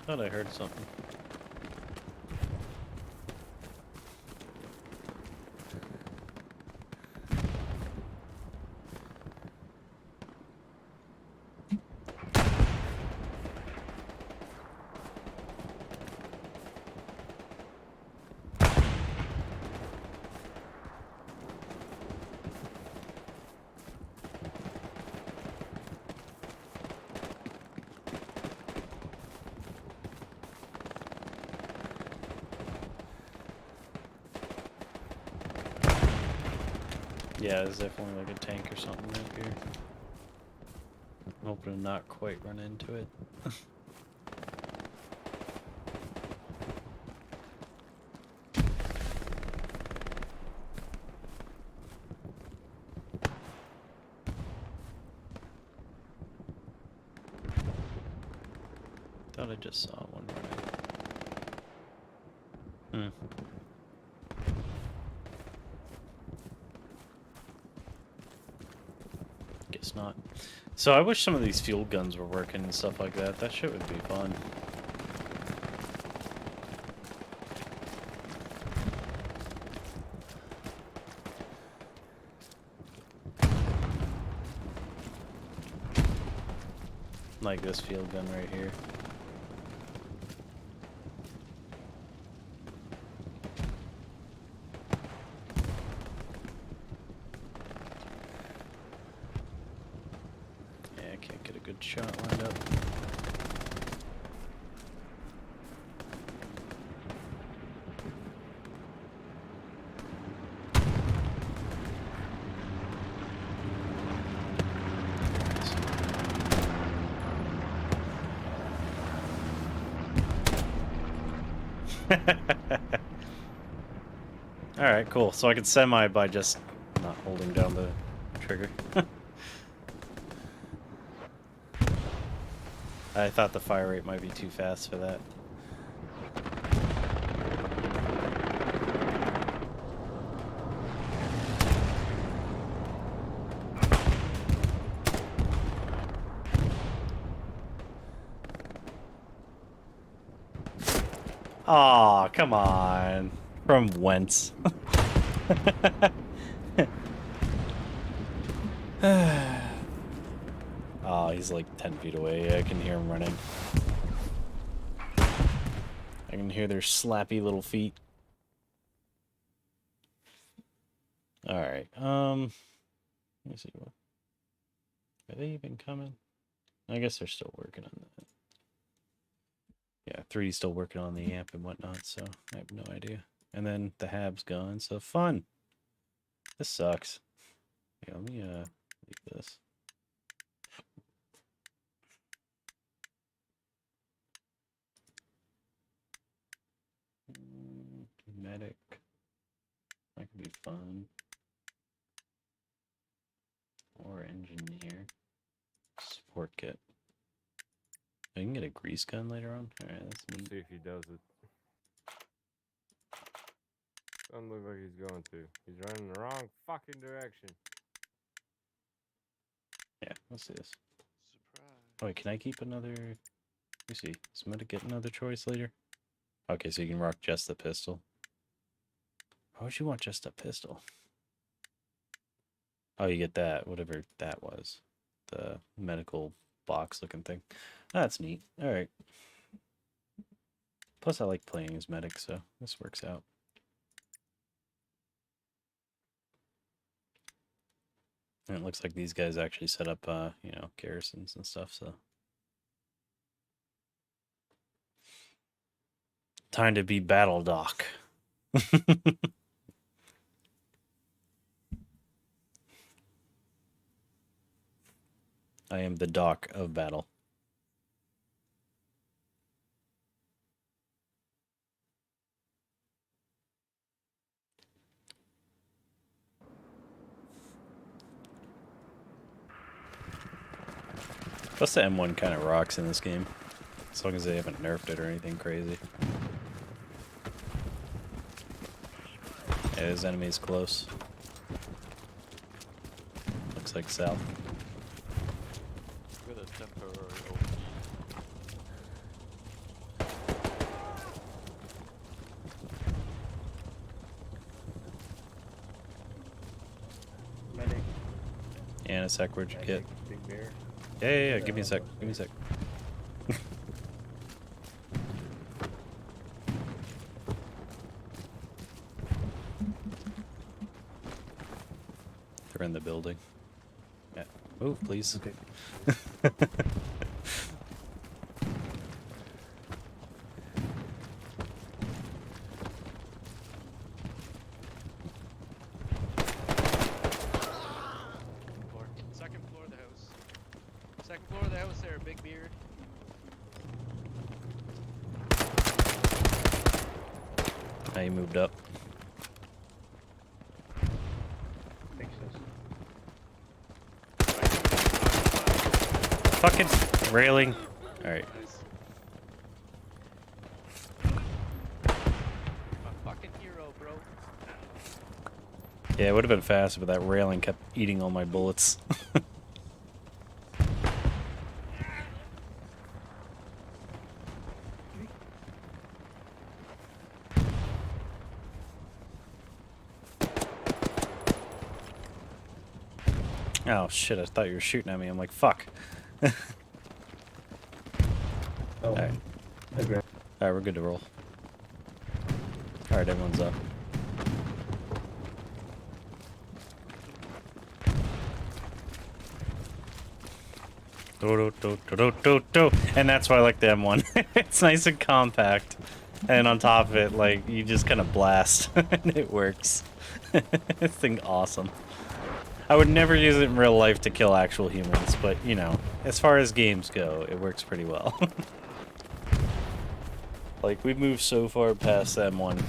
[SPEAKER 10] Thought I heard something. Yeah, there's definitely like a tank or something up here. I'm hoping to not quite run into it. thought I just saw one running. Guess not. So I wish some of these fuel guns were working and stuff like that. That shit would be fun. Like this field gun right here. Yeah, I can't get a good shot lined up. Alright, cool. So I can semi by just not holding down the trigger. I thought the fire rate might be too fast for that. Aw, come on. From whence? Oh, he's like 10 feet away. I can hear him running. I can hear their slappy little feet. Alright, let me see what. Are they even coming? I guess they're still working on that. Yeah, 3D's still working on the amp and whatnot, so I have no idea. And then the hab's gone, so fun. This sucks. Yeah, let me leave this. Medic. That could be fun. Or engineer. Support kit. I can get a grease gun later on. Alright, that's neat.
[SPEAKER 11] Let's see if he does it. Doesn't look like he's going to. He's running the wrong fucking direction.
[SPEAKER 10] Yeah, let's see this. Oh, wait, can I keep another... Let me see. Does Medic get another choice later? Okay, so you can rock just the pistol. Why would you want just a pistol? Oh, you get that, whatever that was. The medical box looking thing. That's neat. Alright. Plus I like playing as Medic, so this works out. And it looks like these guys actually set up, you know, garrisons and stuff, so. Time to be Battle Doc. I am the Doc of battle. Plus the M1 kind of rocks in this game. As long as they haven't nerfed it or anything crazy. Yeah, his enemy's close. Looks like south.
[SPEAKER 6] With a temporary
[SPEAKER 11] Medic.
[SPEAKER 10] Yeah, in a sec, where'd you get?
[SPEAKER 11] Big bear.
[SPEAKER 10] Yeah, give me a sec, give me a sec. They're in the building. Yeah, move, please.
[SPEAKER 11] Okay.
[SPEAKER 6] Second floor of the house. Second floor of the house there, big beard.
[SPEAKER 10] Now you moved up. Fucking railing. Alright. Yeah, it would have been faster, but that railing kept eating all my bullets. Oh shit, I thought you were shooting at me. I'm like, fuck. Alright. Alright, we're good to roll. Alright, everyone's up. And that's why I like the M1. It's nice and compact. And on top of it, like, you just kind of blast. And it works. This thing awesome. I would never use it in real life to kill actual humans, but, you know, as far as games go, it works pretty well. Like, we've moved so far past the M1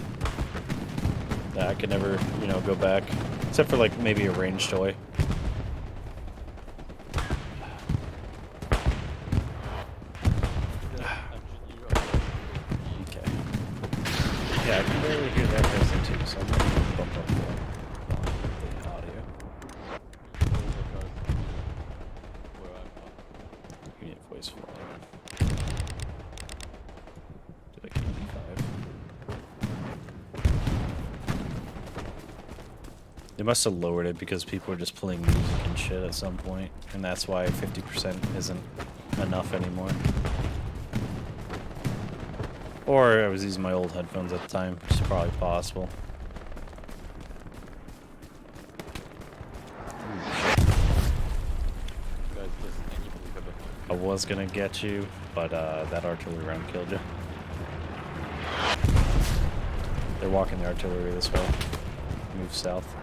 [SPEAKER 10] that I could never, you know, go back. Except for, like, maybe a ranged toy. Okay. Yeah, I can barely hear that person too, so I'm gonna bump up the audio. Unit voice volume. Did I keep E5? They must have lowered it because people were just playing music and shit at some point, and that's why 50% isn't enough anymore. Or I was using my old headphones at the time, which is probably possible. I was gonna get you, but that artillery round killed you. They're walking the artillery this way. Move south.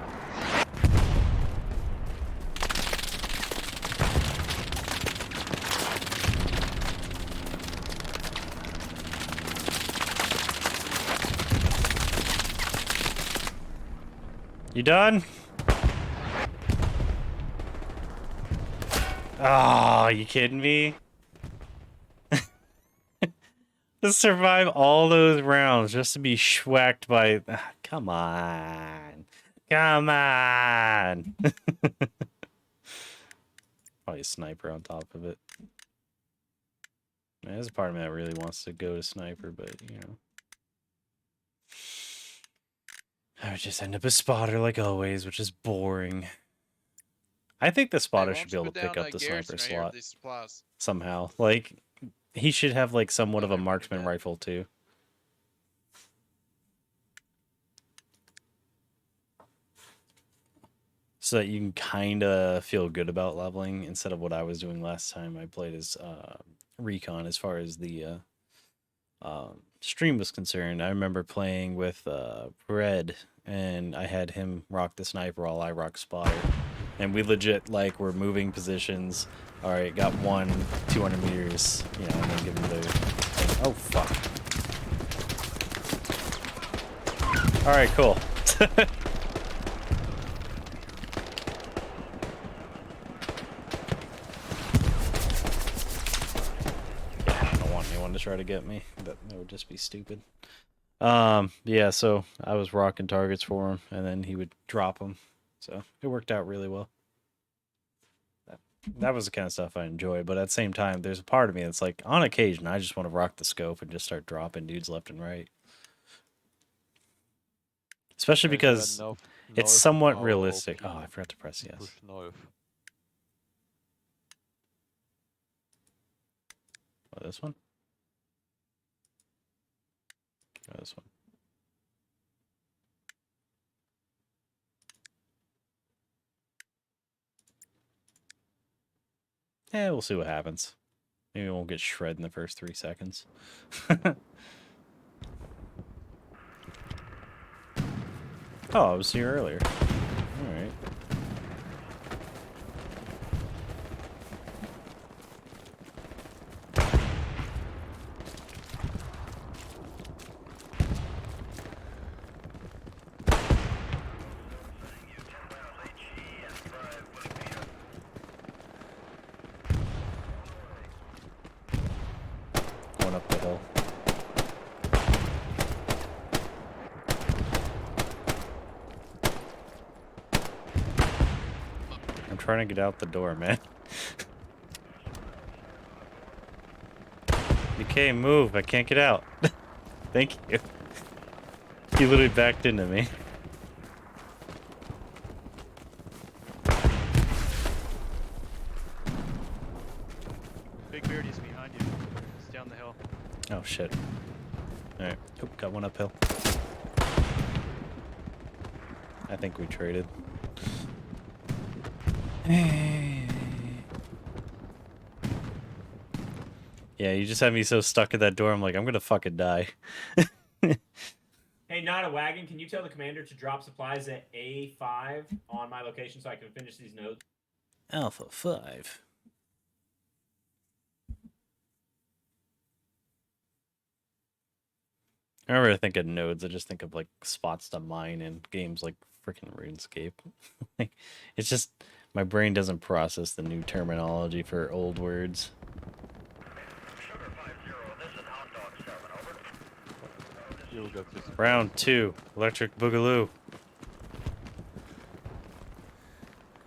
[SPEAKER 10] You done? Ah, you kidding me? To survive all those rounds just to be schwacked by... come on. Come on. Probably a sniper on top of it. There's a part of me that really wants to go to sniper, but, you know. I would just end up a spotter like always, which is boring. I think the spotter should be able to pick up the sniper slot somehow. Like, he should have like somewhat of a marksman rifle too. So that you can kind of feel good about leveling instead of what I was doing last time I played as recon as far as the stream was concerned. I remember playing with Red, and I had him rock the sniper while I rock spotter. And we legit, like, were moving positions. Alright, got 200 meters, you know, and then give him the... Oh, fuck. Alright, cool. Yeah, I don't want anyone to try to get me. That would just be stupid. Yeah, so I was rocking targets for him, and then he would drop them. So it worked out really well. That was the kind of stuff I enjoy, but at the same time, there's a part of me that's like, on occasion, I just want to rock the scope and just start dropping dudes left and right. Especially because it's somewhat realistic. Oh, I forgot to press yes. Oh, this one? Oh, this one. Yeah, we'll see what happens. Maybe we won't get shredded in the first 3 seconds. Oh, I was here earlier. Alright. Going up the hill. I'm trying to get out the door, man. Okay, move. I can't get out. Thank you. He literally backed into me.
[SPEAKER 6] Big Beard is behind you. It's down the hill.
[SPEAKER 10] Oh, shit. Alright. Oop, got one uphill. I think we traded. Yeah, you just had me so stuck at that door, I'm like, I'm gonna fucking die.
[SPEAKER 12] Hey, not a wagon. Can you tell the commander to drop supplies at A5 on my location so I can finish these nodes?
[SPEAKER 10] Alpha 5. Whenever I think of nodes, I just think of like spots to mine in games like freaking RuneScape. Like, it's just my brain doesn't process the new terminology for old words. Round 2, Electric Boogaloo.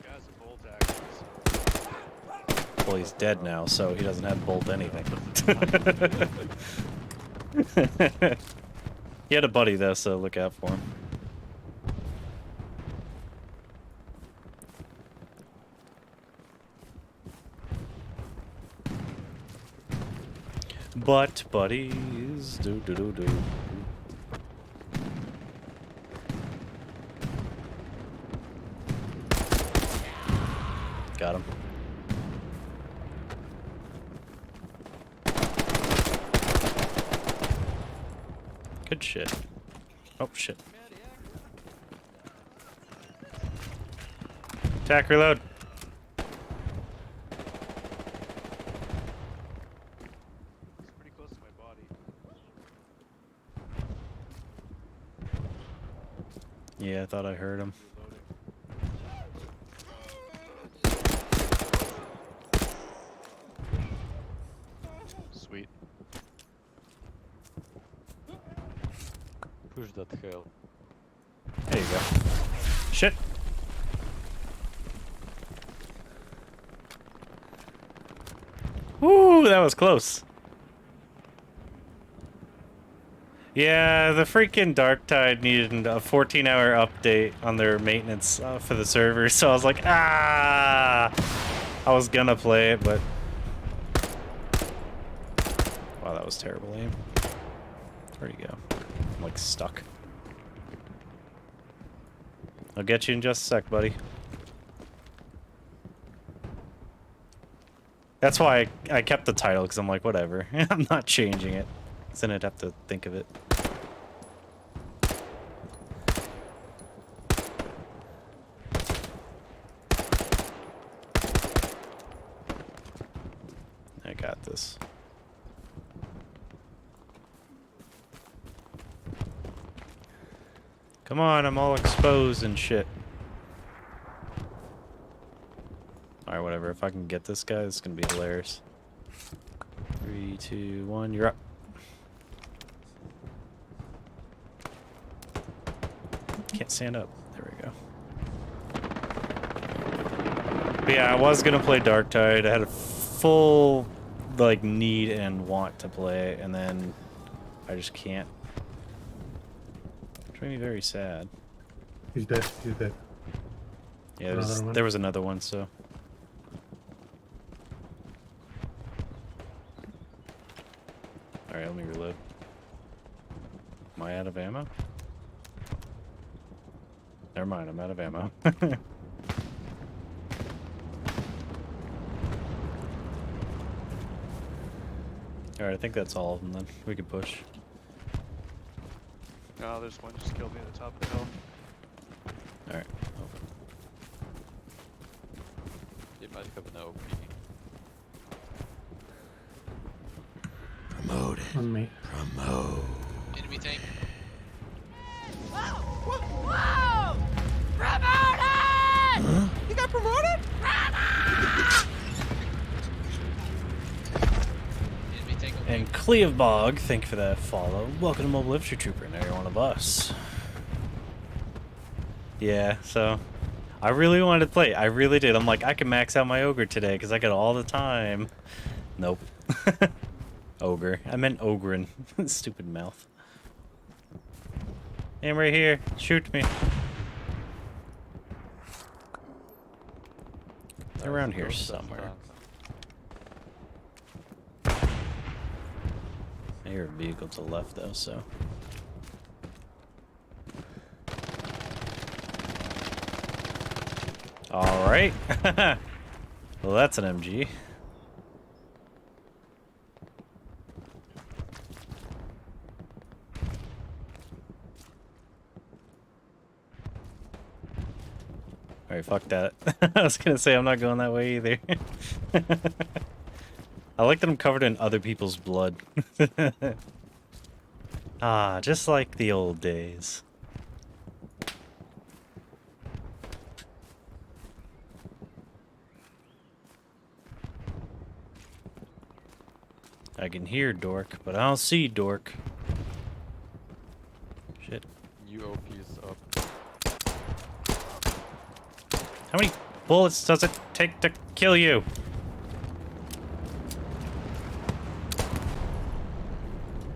[SPEAKER 6] Guys with bolt axes.
[SPEAKER 10] Well, he's dead now, so he doesn't have bolt anything. He had a buddy though, so look out for him. But buddies, do do do do. Got him. Good shit. Oh shit. Attack, reload.
[SPEAKER 6] It's pretty close to my body.
[SPEAKER 10] Yeah, I thought I heard him.
[SPEAKER 6] Sweet.
[SPEAKER 11] Push that hell.
[SPEAKER 10] There you go. Shit. Woo, that was close. Yeah, the freaking Darktide needed a 14-hour update on their maintenance for the server, so I was like, ah! I was gonna play it, but... Wow, that was terrible aim. Where'd he go? I'm like stuck. I'll get you in just a sec, buddy. That's why I kept the title, because I'm like, whatever. I'm not changing it. Because then I'd have to think of it. I got this. Come on, I'm all exposed and shit. Alright, whatever. If I can get this guy, it's gonna be hilarious. 3, 2, 1, you're up. Can't stand up. There we go. But yeah, I was gonna play Darktide. I had a full, like, need and want to play it, and then I just can't. Which made me very sad.
[SPEAKER 11] He's dead. He's dead.
[SPEAKER 10] Yeah, there was another one, so. Alright, let me reload. Am I out of ammo? Never mind, I'm out of ammo. Alright, I think that's all of them then. We can push.
[SPEAKER 6] Oh, there's one just killed me at the top of the hill.
[SPEAKER 10] Alright.
[SPEAKER 11] They might have an OP.
[SPEAKER 4] Promoted.
[SPEAKER 11] On me.
[SPEAKER 4] Promote.
[SPEAKER 2] Enemy tank.
[SPEAKER 7] Whoa! Promoted! Huh? You got promoted?
[SPEAKER 2] Enemy tank.
[SPEAKER 10] And Cleavebog, thank you for that follow. Welcome to Mobile Infantry Trooper, now you're one of us. Yeah, so I really wanted to play. I really did. I'm like, I can max out my ogre today because I got all the time. Nope. Ogre. I meant ogren. Stupid mouth. I'm right here. Shoot me. It's around here somewhere. I hear a vehicle to the left though, so. Alright. Well, that's an MG. Alright, fuck that. I was gonna say I'm not going that way either. I like that I'm covered in other people's blood. Ah, just like the old days. I can hear Dork, but I don't see Dork. Shit.
[SPEAKER 13] UOP is up.
[SPEAKER 10] How many bullets does it take to kill you?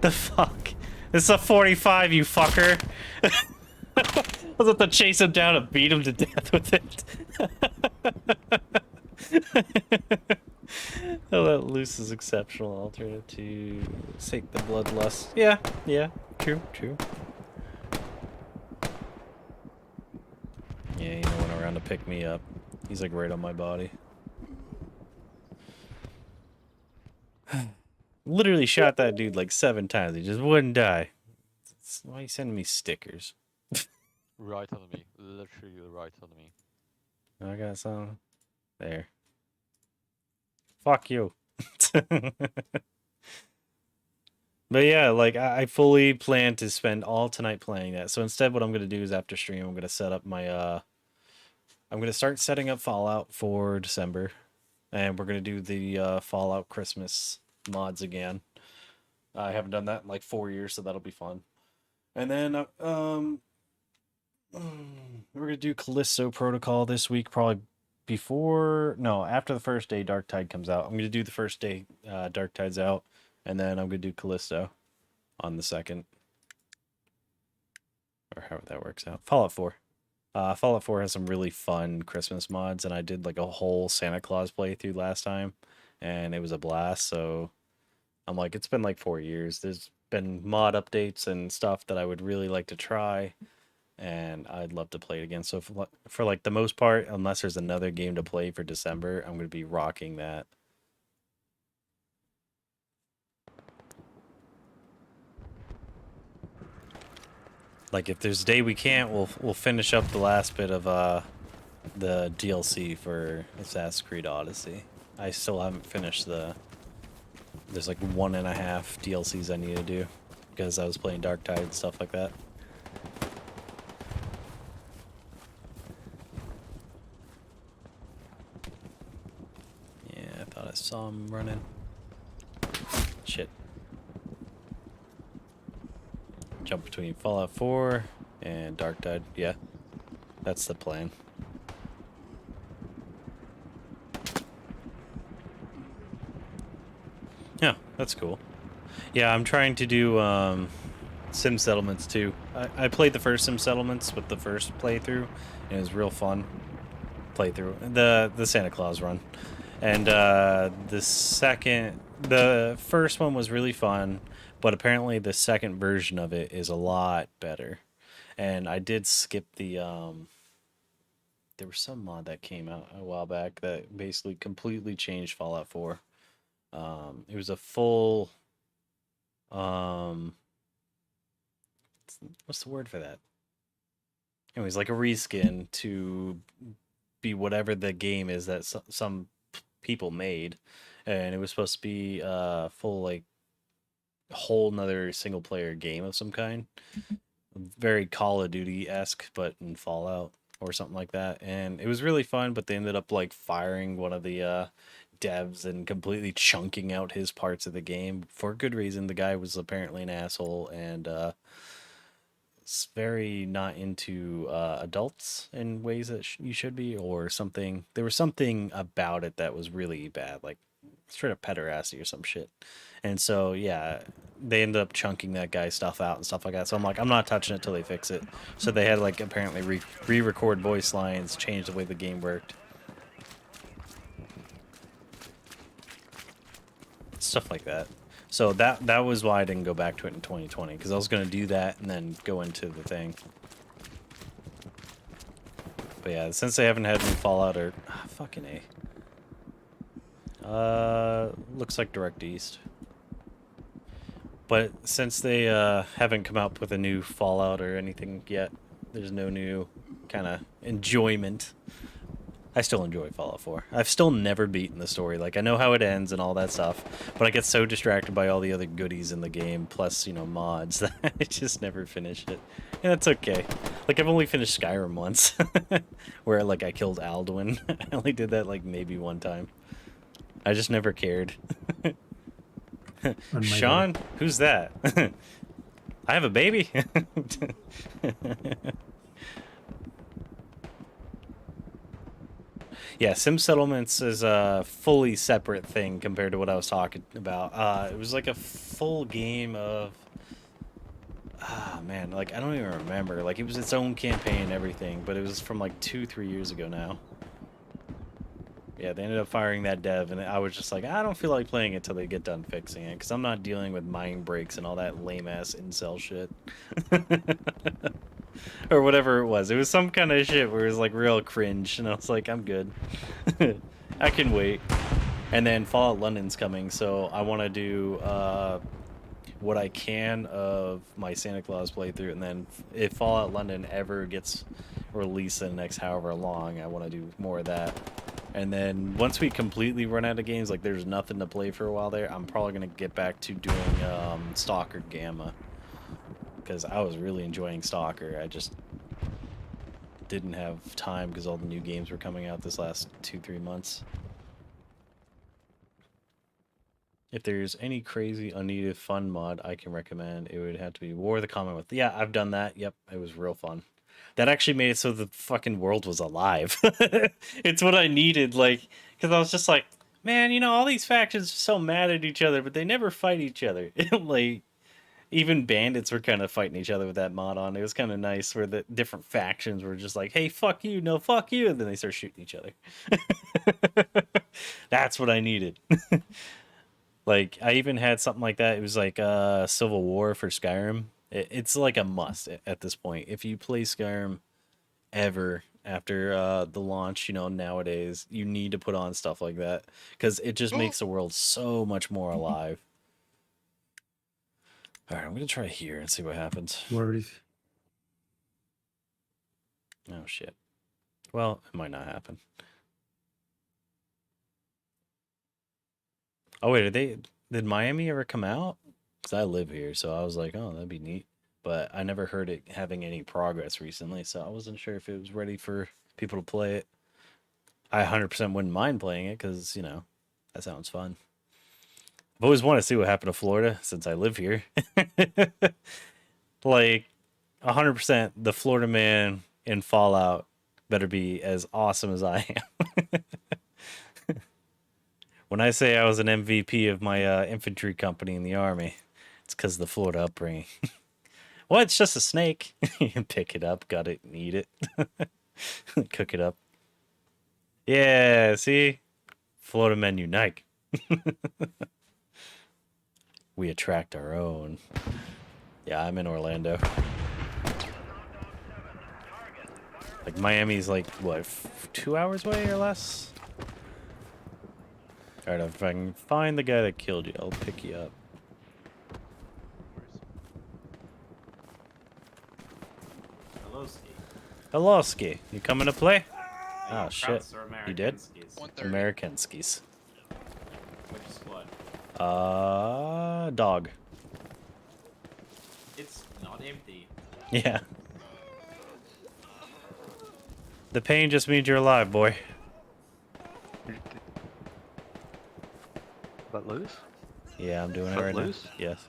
[SPEAKER 10] The fuck? This is a 45, you fucker. I was about to chase him down and beat him to death with it. Oh, that loose is exceptional alternative to sake the bloodlust. Yeah, yeah, true, true. Yeah, he went around to pick me up. He's like right on my body. Literally shot that dude like 7 times. He just wouldn't die. Why are you sending me stickers?
[SPEAKER 13] Right on me. Literally right on me.
[SPEAKER 10] I got some. There. Fuck you. But yeah, like I fully plan to spend all tonight playing that. So instead what I'm going to do is after stream, I'm going to set up my I'm going to start setting up Fallout for December. And we're going to do the Fallout Christmas mods again. I haven't done that in like 4 years, so that'll be fun. And then we're going to do Callisto Protocol this week, probably after the first day Darktide comes out. I'm going to do the first day Darktide's out, and then I'm going to do Callisto on the second. Or however that works out. Fallout 4. Fallout 4 has some really fun Christmas mods, and I did like a whole Santa Claus playthrough last time, and it was a blast, so I'm like, it's been like 4 years. There's been mod updates and stuff that I would really like to try, and I'd love to play it again. So for like the most part, unless there's another game to play for December, I'm going to be rocking that. Like if there's a day we can't, we'll finish up the last bit of the DLC for Assassin's Creed Odyssey. I still haven't finished there's like 1.5 DLCs I need to do because I was playing Darktide and stuff like that. Yeah, I thought I saw him running. Shit. Jump between Fallout 4 and Darktide. Yeah, that's the plan. Yeah, that's cool. Yeah, I'm trying to do Sim Settlements too. I played the first Sim Settlements with the first playthrough, and it was real fun. Playthrough the Santa Claus run, and the first one was really fun. But apparently the second version of it is a lot better. And I did skip the there was some mod that came out a while back that basically completely changed Fallout 4. It was a full what's the word for that? Anyways, like a reskin to be whatever the game is that some people made, and it was supposed to be full like whole nother single player game of some kind, very Call of Duty-esque but in Fallout or something like that, and it was really fun. But they ended up like firing one of the devs and completely chunking out his parts of the game for good reason. The guy was apparently an asshole, and very not into adults in ways that you should be, or something. There was something about it that was really bad, like straight up pederasty or some shit. And so yeah, they ended up chunking that guy's stuff out and stuff like that. So I'm like, I'm not touching it till they fix it. So they had like apparently re-record voice lines, change the way the game worked, stuff like that. So that was why I didn't go back to it in 2020, because I was going to do that and then go into the thing. But yeah, since they haven't had any Fallout or... fucking A. Looks like Direct East. But since they haven't come out with a new Fallout or anything yet, there's no new kind of enjoyment. I still enjoy Fallout 4. I've still never beaten the story. Like, I know how it ends and all that stuff, but I get so distracted by all the other goodies in the game, plus, you know, mods, that I just never finished it. And that's okay. Like, I've only finished Skyrim once, where, like, I killed Alduin. I only did that, like, maybe one time. I just never cared. Sean? Who's that? I have a baby? Yeah, Sim Settlements is a fully separate thing compared to what I was talking about. It was like a full game of... man, like, I don't even remember. Like, it was its own campaign and everything, but it was from like 2-3 years ago now. Yeah, they ended up firing that dev, and I was just like, I don't feel like playing it till they get done fixing it, because I'm not dealing with mind breaks and all that lame-ass incel shit. Or whatever it was. It was some kind of shit where it was like real cringe, and I was like, I'm good. I can wait. And then Fallout London's coming, so I want to do what I can of my Santa Claus playthrough, and then if Fallout London ever gets released in the next however long, I want to do more of that. And then once we completely run out of games, like there's nothing to play for a while there, I'm probably going to get back to doing Stalker Gamma. Because I was really enjoying Stalker. I just didn't have time because all the new games were coming out this last 2-3 months. If there's any crazy, unneeded fun mod I can recommend, it would have to be War of the Commonwealth. Yeah, I've done that. Yep, it was real fun. That actually made it so the fucking world was alive. It's what I needed, like, because I was just like, man, you know, all these factions are so mad at each other, but they never fight each other. Like... Even bandits were kind of fighting each other with that mod on. It was kind of nice where the different factions were just like, hey, fuck you, no, fuck you. And then they start shooting each other. That's what I needed. Like, I even had something like that. It was like Civil War for Skyrim. It's like a must at this point. If you play Skyrim ever after the launch, you know, nowadays, you need to put on stuff like that. Because it just makes the world so much more alive. Alright, I'm gonna try here and see what happens.
[SPEAKER 11] Worries.
[SPEAKER 10] Oh shit. Well, it might not happen. Oh wait, did Miami ever come out? Because I live here, so I was like, oh, that'd be neat. But I never heard it having any progress recently, so I wasn't sure if it was ready for people to play it. I 100% wouldn't mind playing it, because, you know, that sounds fun. I've always wanted to see what happened to Florida since I live here. Like, 100% the Florida man in Fallout better be as awesome as I am. When I say I was an MVP of my infantry company in the army, it's because of the Florida upbringing. Well, it's just a snake. You pick it up, gut it, and eat it. Cook it up. Yeah, see? Florida men unite. We attract our own. Yeah, I'm in Orlando. Like, Miami's like, what, 2 hours away or less? Alright, if I can find the guy that killed you, I'll pick you up.
[SPEAKER 1] Hello, Ski.
[SPEAKER 10] Hello, Ski. You coming to play?
[SPEAKER 1] Yeah,
[SPEAKER 10] Oh, shit. You did?
[SPEAKER 1] Skis.
[SPEAKER 10] American skis.
[SPEAKER 1] Which squad?
[SPEAKER 10] Dog.
[SPEAKER 1] It's not empty.
[SPEAKER 10] Yeah. The pain just means you're alive, boy.
[SPEAKER 13] Let loose?
[SPEAKER 10] Yeah, I'm doing it
[SPEAKER 13] Let
[SPEAKER 10] right
[SPEAKER 13] loose?
[SPEAKER 10] now. Yes.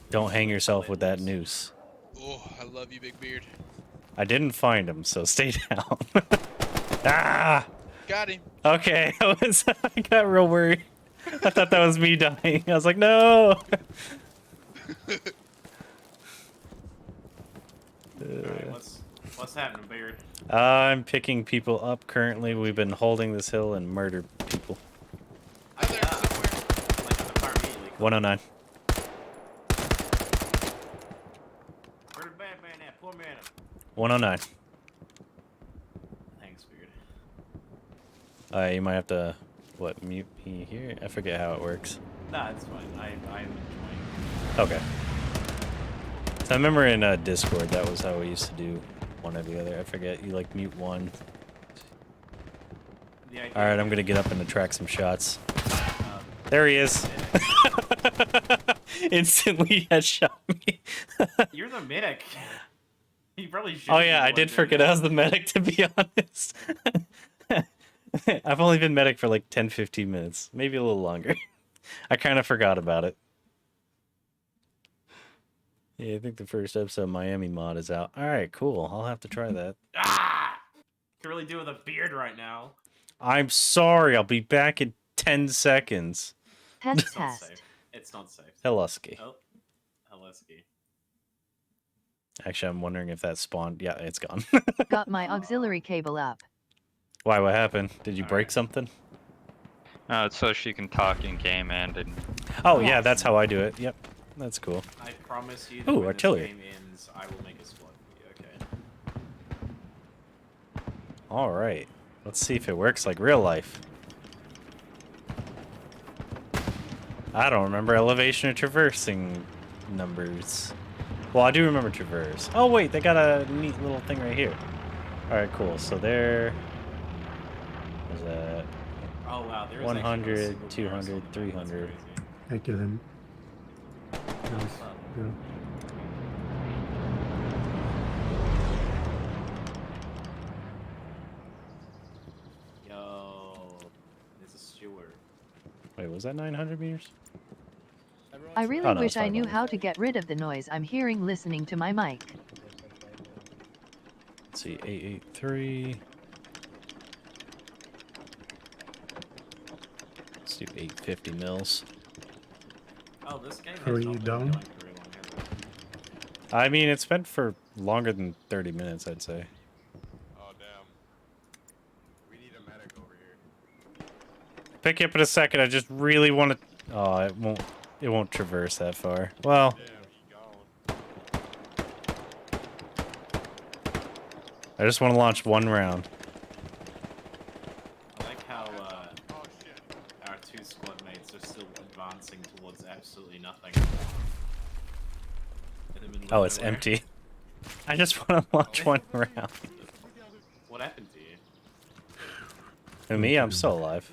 [SPEAKER 10] Don't hang yourself with that noose.
[SPEAKER 6] Oh, I love you, Big Beard.
[SPEAKER 10] I didn't find him, so stay down. Ah!
[SPEAKER 6] Got him.
[SPEAKER 10] Okay, I got real worried. I thought that was me dying. I was like, no!
[SPEAKER 1] Alright, what's happening, Beard?
[SPEAKER 10] I'm picking people up currently. We've been holding this hill and murder people.
[SPEAKER 6] I learned somewhere.
[SPEAKER 1] Like on the car immediately.
[SPEAKER 10] 109.
[SPEAKER 1] Where the bad man at? Poor man.
[SPEAKER 10] 109.
[SPEAKER 1] Thanks, Beard.
[SPEAKER 10] You might have to, what, mute me here? I forget how it works.
[SPEAKER 1] Nah, it's fine. I'm enjoying.
[SPEAKER 10] Okay. So I remember in Discord, that was how we used to do one or the other. I forget. You like mute one. Alright, I'm gonna get up and attract some shots. There he is. Instantly headshot me.
[SPEAKER 1] You're the medic. You probably should.
[SPEAKER 10] Oh yeah, I did forget I was the medic, to be honest. I've only been medic for like 10-15 minutes. Maybe a little longer. I kind of forgot about it. Yeah, I think the first episode of Miami mod is out. Alright, cool. I'll have to try that.
[SPEAKER 1] Ah! Can really do with a beard right now.
[SPEAKER 10] I'm sorry, I'll be back in 10 seconds.
[SPEAKER 3] Test
[SPEAKER 1] It's not
[SPEAKER 3] test.
[SPEAKER 1] safe. It's not safe.
[SPEAKER 10] Helusky.
[SPEAKER 1] Oh, Helusky.
[SPEAKER 10] Actually, I'm wondering if that spawned. Yeah, it's gone.
[SPEAKER 3] Got my auxiliary cable up.
[SPEAKER 10] Why, what happened? Did you break something?
[SPEAKER 13] No, it's so she can talk in game and in.
[SPEAKER 10] Oh, yeah, that's how I do it. Yep, that's cool.
[SPEAKER 1] I promise you that
[SPEAKER 10] Ooh,
[SPEAKER 1] when
[SPEAKER 10] artillery.
[SPEAKER 1] this game ends, I will make a squad for you, okay?
[SPEAKER 10] Alright, let's see if it works like real life. I don't remember elevation or traversing numbers. Well, I do remember traverse. Oh, wait, they got a neat little thing right here. Alright, cool. So there... There's a...
[SPEAKER 1] Oh, wow, there is
[SPEAKER 10] 100, 200, 300.
[SPEAKER 11] I kill him. Nice. Yeah.
[SPEAKER 1] Yo, there's a steward.
[SPEAKER 10] Wait, was that 900 meters?
[SPEAKER 3] I really
[SPEAKER 10] Oh, no,
[SPEAKER 3] wish
[SPEAKER 10] it's
[SPEAKER 3] I
[SPEAKER 10] 500.
[SPEAKER 3] knew how to get rid of the noise I'm hearing listening to my mic.
[SPEAKER 10] Let's see, 883. Let's do 850 mils.
[SPEAKER 1] Oh, this game
[SPEAKER 11] Are
[SPEAKER 1] has
[SPEAKER 11] you
[SPEAKER 1] not been
[SPEAKER 11] down?
[SPEAKER 1] going very long, has it?
[SPEAKER 10] I mean, it's been for longer than 30 minutes, I'd say.
[SPEAKER 4] Oh, damn. We need a medic over here.
[SPEAKER 10] Pick you up in a second. I just really want to... Oh, it won't traverse that far. Well...
[SPEAKER 4] Damn, he gone.
[SPEAKER 10] I just want to launch one round.
[SPEAKER 1] I like how our two squad mates are still advancing towards absolutely nothing. In the middle
[SPEAKER 10] Oh,
[SPEAKER 1] of
[SPEAKER 10] it's
[SPEAKER 1] nowhere.
[SPEAKER 10] empty. I just want to launch one round.
[SPEAKER 1] What happened to you?
[SPEAKER 10] And me, I'm still alive.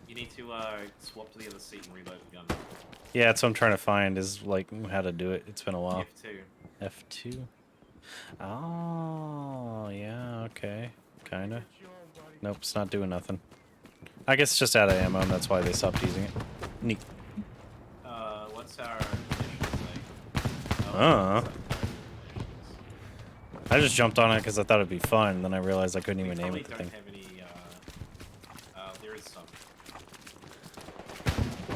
[SPEAKER 1] You need to swap to the other seat and reload the gun.
[SPEAKER 10] Yeah, that's what I'm trying to find, is like how to do it. It's been a while.
[SPEAKER 1] F2.
[SPEAKER 10] F2? Oh, yeah, okay. Kinda. Nope, it's not doing nothing. I guess it's just out of ammo, and that's why they stopped using it. Neat.
[SPEAKER 1] What's our conditions like?
[SPEAKER 10] I just jumped on it because I thought it'd be fun, and then I realized I couldn't
[SPEAKER 1] We
[SPEAKER 10] even aim
[SPEAKER 1] probably
[SPEAKER 10] at the
[SPEAKER 1] don't
[SPEAKER 10] thing.
[SPEAKER 1] have any, there is some.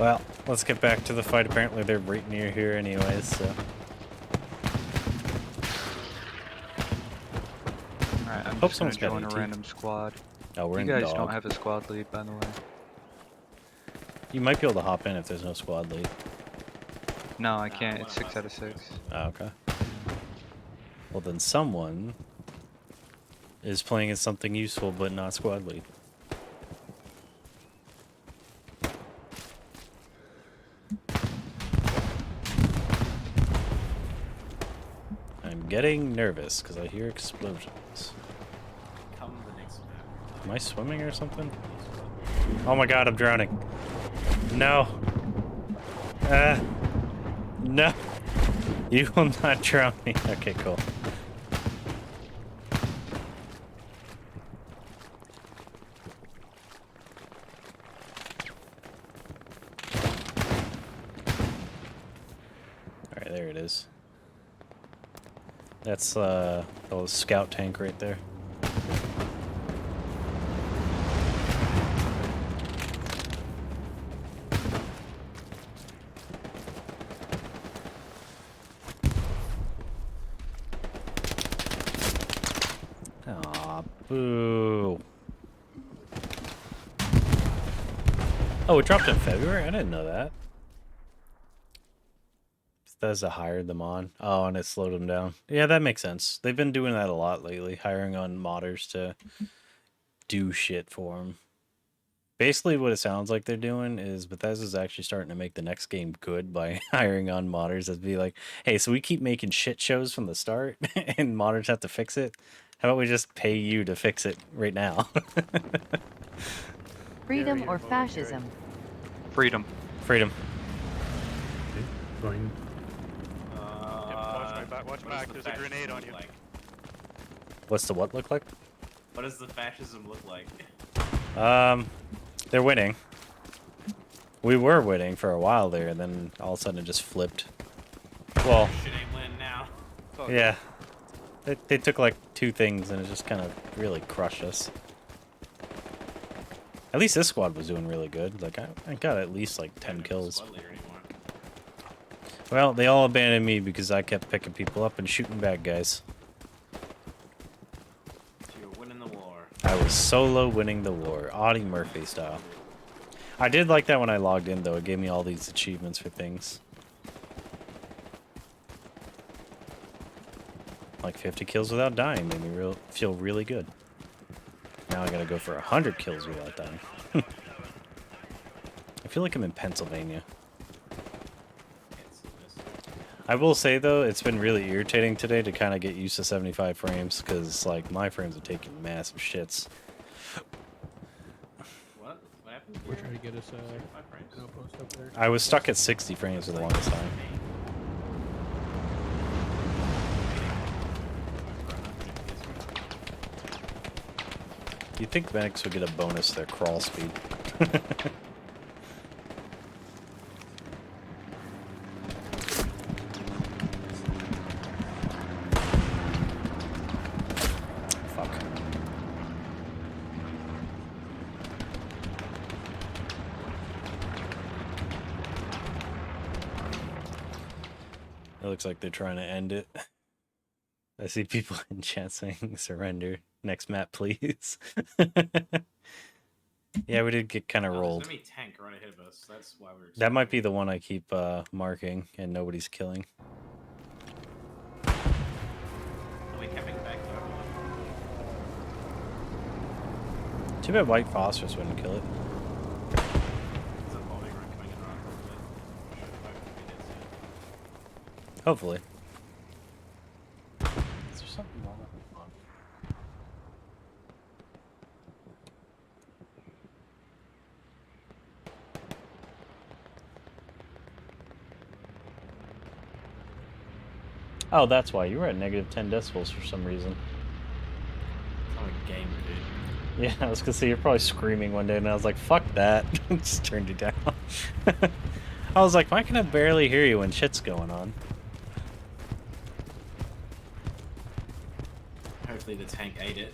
[SPEAKER 10] Well, let's get back to the fight. Apparently they're right near here anyways, so...
[SPEAKER 13] Alright, I'm
[SPEAKER 10] Hope
[SPEAKER 13] just gonna
[SPEAKER 10] someone's got
[SPEAKER 13] join a
[SPEAKER 10] AT.
[SPEAKER 13] random squad.
[SPEAKER 10] Oh, we're
[SPEAKER 13] You
[SPEAKER 10] in
[SPEAKER 13] guys
[SPEAKER 10] dog.
[SPEAKER 13] don't have a squad lead, by the way.
[SPEAKER 10] You might be able to hop in if there's no squad lead.
[SPEAKER 13] No, I can't. It's 6 out of 6.
[SPEAKER 10] Oh, okay. Well, then someone is playing as something useful but not squad lead. I'm getting nervous because I hear explosions.
[SPEAKER 1] Come the next map.
[SPEAKER 10] Am I swimming or something? Oh my god, I'm drowning. No. No. You will not drown me. Okay, cool. Alright, there it is. That's a scout tank right there. Aw, boo. Oh, it dropped in February? I didn't know that. Bethesda hired them on. Oh, and it slowed them down. Yeah, that makes sense. They've been doing that a lot lately, hiring on modders to do shit for them. Basically, what it sounds like they're doing is Bethesda's actually starting to make the next game good by hiring on modders. That'd be like, hey, so we keep making shit shows from the start, and modders have to fix it. How about we just pay you to fix it right now?
[SPEAKER 14] Freedom or fascism?
[SPEAKER 8] Freedom.
[SPEAKER 10] Freedom.
[SPEAKER 11] Going.
[SPEAKER 6] Watch my back. Watch back. There's a grenade on you.
[SPEAKER 10] What's the what look like?
[SPEAKER 9] What does the fascism look like?
[SPEAKER 10] They're winning. We were winning for a while there, and then all of a sudden it just flipped. Well,
[SPEAKER 9] Shit ain't win now.
[SPEAKER 10] yeah. They took like 2 things, and it just kind of really crushed us. At least this squad was doing really good. Like, I got at least like 10 kills. Well, they all abandoned me because I kept picking people up and shooting bad guys.
[SPEAKER 9] You're winning the war.
[SPEAKER 10] I was solo winning the war, Audie Murphy style. I did like that when I logged in, though. It gave me all these achievements for things. Like 50 kills without dying made me feel really good. Now I gotta go for 100 kills without dying. I feel like I'm in Pennsylvania. I will say, though, it's been really irritating today to kind of get used to 75 frames, because, like, my frames are taking massive shits.
[SPEAKER 9] What? What happened?
[SPEAKER 11] We're trying to get us an outpost up there.
[SPEAKER 10] I was stuck at 60 frames for the longest time. You'd think medics would get a bonus to their crawl speed. Fuck. It looks like they're trying to end it. I see people in chat saying surrender. Next map, please. Yeah, we did get kind of rolled.
[SPEAKER 9] There's an enemy tank right ahead of us. That's why we're.
[SPEAKER 10] That might be the one I keep marking and nobody's killing.
[SPEAKER 9] Are we camping back there?
[SPEAKER 10] Too bad White Phosphorus wouldn't kill it.
[SPEAKER 9] Is that bombing run coming in around?
[SPEAKER 10] Hopefully. Is there something wrong with the phone? Oh, that's why. You were at negative 10 decibels for some reason.
[SPEAKER 9] I'm a gamer, dude.
[SPEAKER 10] Yeah, I was gonna say, you're probably screaming one day, and I was like, fuck that. Just turned it down. I was like, why can I barely hear you when shit's going on?
[SPEAKER 9] Hopefully the tank ate it.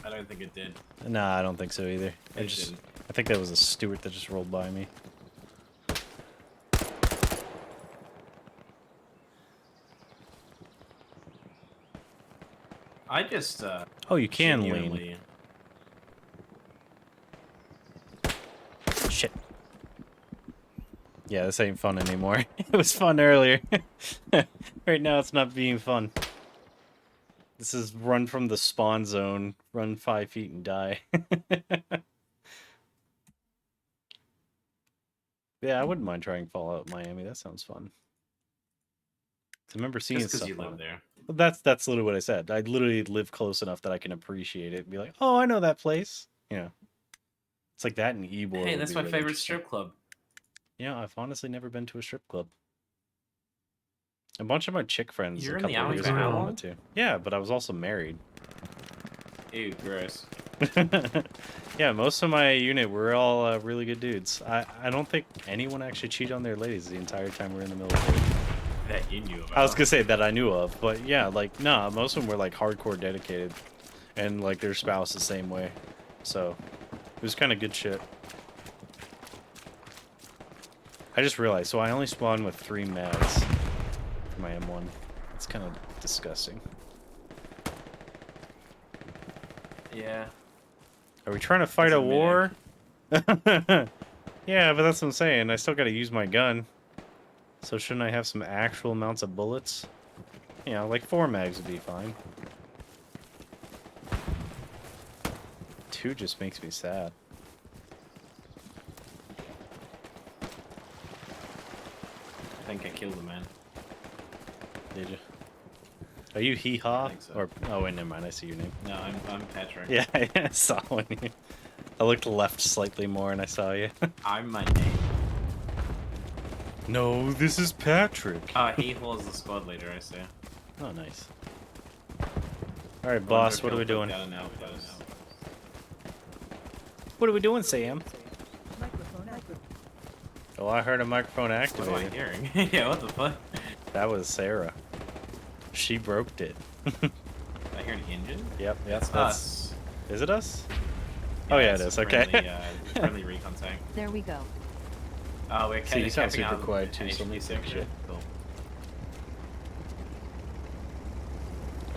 [SPEAKER 9] I don't think it did.
[SPEAKER 10] Nah, I don't think so either.
[SPEAKER 9] It didn't.
[SPEAKER 10] I think that was a Stewart that just rolled by me.
[SPEAKER 9] I just,
[SPEAKER 10] Oh, you can
[SPEAKER 9] genuinely-
[SPEAKER 10] lean. Shit. Yeah, this ain't fun anymore. It was fun earlier. Right now, it's not being fun. This is run from the spawn zone, run 5 feet and die. Yeah, I wouldn't mind trying Fallout Miami. That sounds fun. I remember seeing
[SPEAKER 9] Just 'cause
[SPEAKER 10] stuff
[SPEAKER 9] you
[SPEAKER 10] on
[SPEAKER 9] live
[SPEAKER 10] it.
[SPEAKER 9] there.
[SPEAKER 10] Well, that's literally what I said. I literally live close enough that I can appreciate it and be like, oh, I know that place. Yeah. It's like that in Ybor.
[SPEAKER 9] Hey,
[SPEAKER 10] would
[SPEAKER 9] that's
[SPEAKER 10] be
[SPEAKER 9] my
[SPEAKER 10] really
[SPEAKER 9] favorite
[SPEAKER 10] interesting.
[SPEAKER 9] strip club.
[SPEAKER 10] Yeah, I've honestly never been to a strip club. A bunch of my chick friends
[SPEAKER 9] You're
[SPEAKER 10] a
[SPEAKER 9] in the
[SPEAKER 10] couple of
[SPEAKER 9] alley
[SPEAKER 10] years
[SPEAKER 9] for
[SPEAKER 10] ago
[SPEAKER 9] how long?
[SPEAKER 10] wanted to. Yeah, but I was also married.
[SPEAKER 9] Ew, gross.
[SPEAKER 10] Yeah, most of my unit were all really good dudes. I don't think anyone actually cheated on their ladies the entire time we were in the military.
[SPEAKER 14] That you knew about.
[SPEAKER 10] I was gonna say that I knew of, but yeah, like, nah, most of them were like hardcore dedicated, and like their spouse the same way, so it was kind of good shit. I just realized, so I only spawned with 3 mags for my M1. It's kind of disgusting.
[SPEAKER 14] Yeah.
[SPEAKER 10] Are we trying to fight
[SPEAKER 14] It's
[SPEAKER 10] a
[SPEAKER 14] a
[SPEAKER 10] war? Yeah, but that's what I'm saying. I still gotta use my gun. So shouldn't I have some actual amounts of bullets? You know, like 4 mags would be fine. 2 just makes me sad.
[SPEAKER 14] I think I killed a man.
[SPEAKER 10] Did you? Are you Hee Haw?
[SPEAKER 14] think so.
[SPEAKER 10] Or oh wait, never mind. I see your name.
[SPEAKER 14] No, I'm Patrick.
[SPEAKER 10] Yeah, I saw when you. I looked left slightly more and I saw you.
[SPEAKER 14] I'm my name.
[SPEAKER 10] No, this is Patrick.
[SPEAKER 14] He holds the squad leader, I see.
[SPEAKER 10] Oh, nice. All right, boss. What are we doing? What are we doing, Sam? Oh, I heard a microphone
[SPEAKER 14] What
[SPEAKER 10] activated.
[SPEAKER 14] am I hearing? Yeah, what the fuck?
[SPEAKER 10] That was Sarah. She broke it.
[SPEAKER 14] I hear an engine?
[SPEAKER 10] Yep,
[SPEAKER 14] That's us.
[SPEAKER 10] Is it us? Oh yeah, it
[SPEAKER 14] it's
[SPEAKER 10] is.
[SPEAKER 14] a
[SPEAKER 10] Okay.
[SPEAKER 14] Friendly, friendly recon tank.
[SPEAKER 3] There we go.
[SPEAKER 14] Oh, we're
[SPEAKER 10] See, you sound
[SPEAKER 14] camping
[SPEAKER 10] super
[SPEAKER 14] out
[SPEAKER 10] quiet
[SPEAKER 14] an
[SPEAKER 10] too, so let me
[SPEAKER 14] HP
[SPEAKER 10] fix
[SPEAKER 14] sector.
[SPEAKER 10] shit.
[SPEAKER 14] Cool.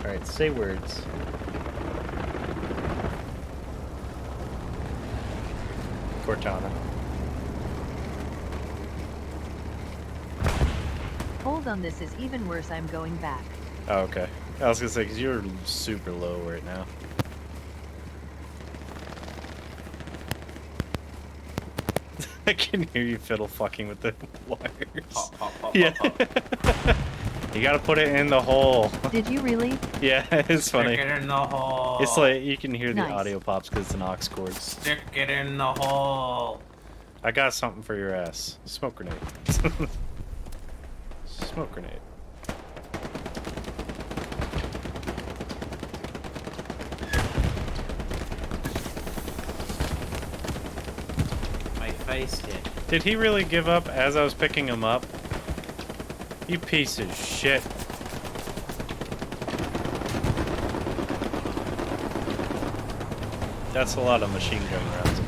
[SPEAKER 10] All right, say words. Cortana.
[SPEAKER 3] Hold on, this is even worse. I'm going back.
[SPEAKER 10] Oh, okay. I was gonna say, because you're super low right now. I can hear you fiddle fucking with the wires.
[SPEAKER 14] Pop, pop, pop,
[SPEAKER 10] Yeah.
[SPEAKER 14] pop, pop.
[SPEAKER 10] You gotta put it in the hole.
[SPEAKER 3] Did you really?
[SPEAKER 10] Yeah, it's funny.
[SPEAKER 14] Stick it in the hole.
[SPEAKER 10] It's like you can hear the
[SPEAKER 3] Nice.
[SPEAKER 10] audio pops because it's an aux cord.
[SPEAKER 14] Stick it in the hole.
[SPEAKER 10] I got something for your ass. Smoke grenade. Smoke grenade.
[SPEAKER 14] My face hit.
[SPEAKER 10] Did he really give up as I was picking him up? You piece of shit. That's a lot of machine gun rounds.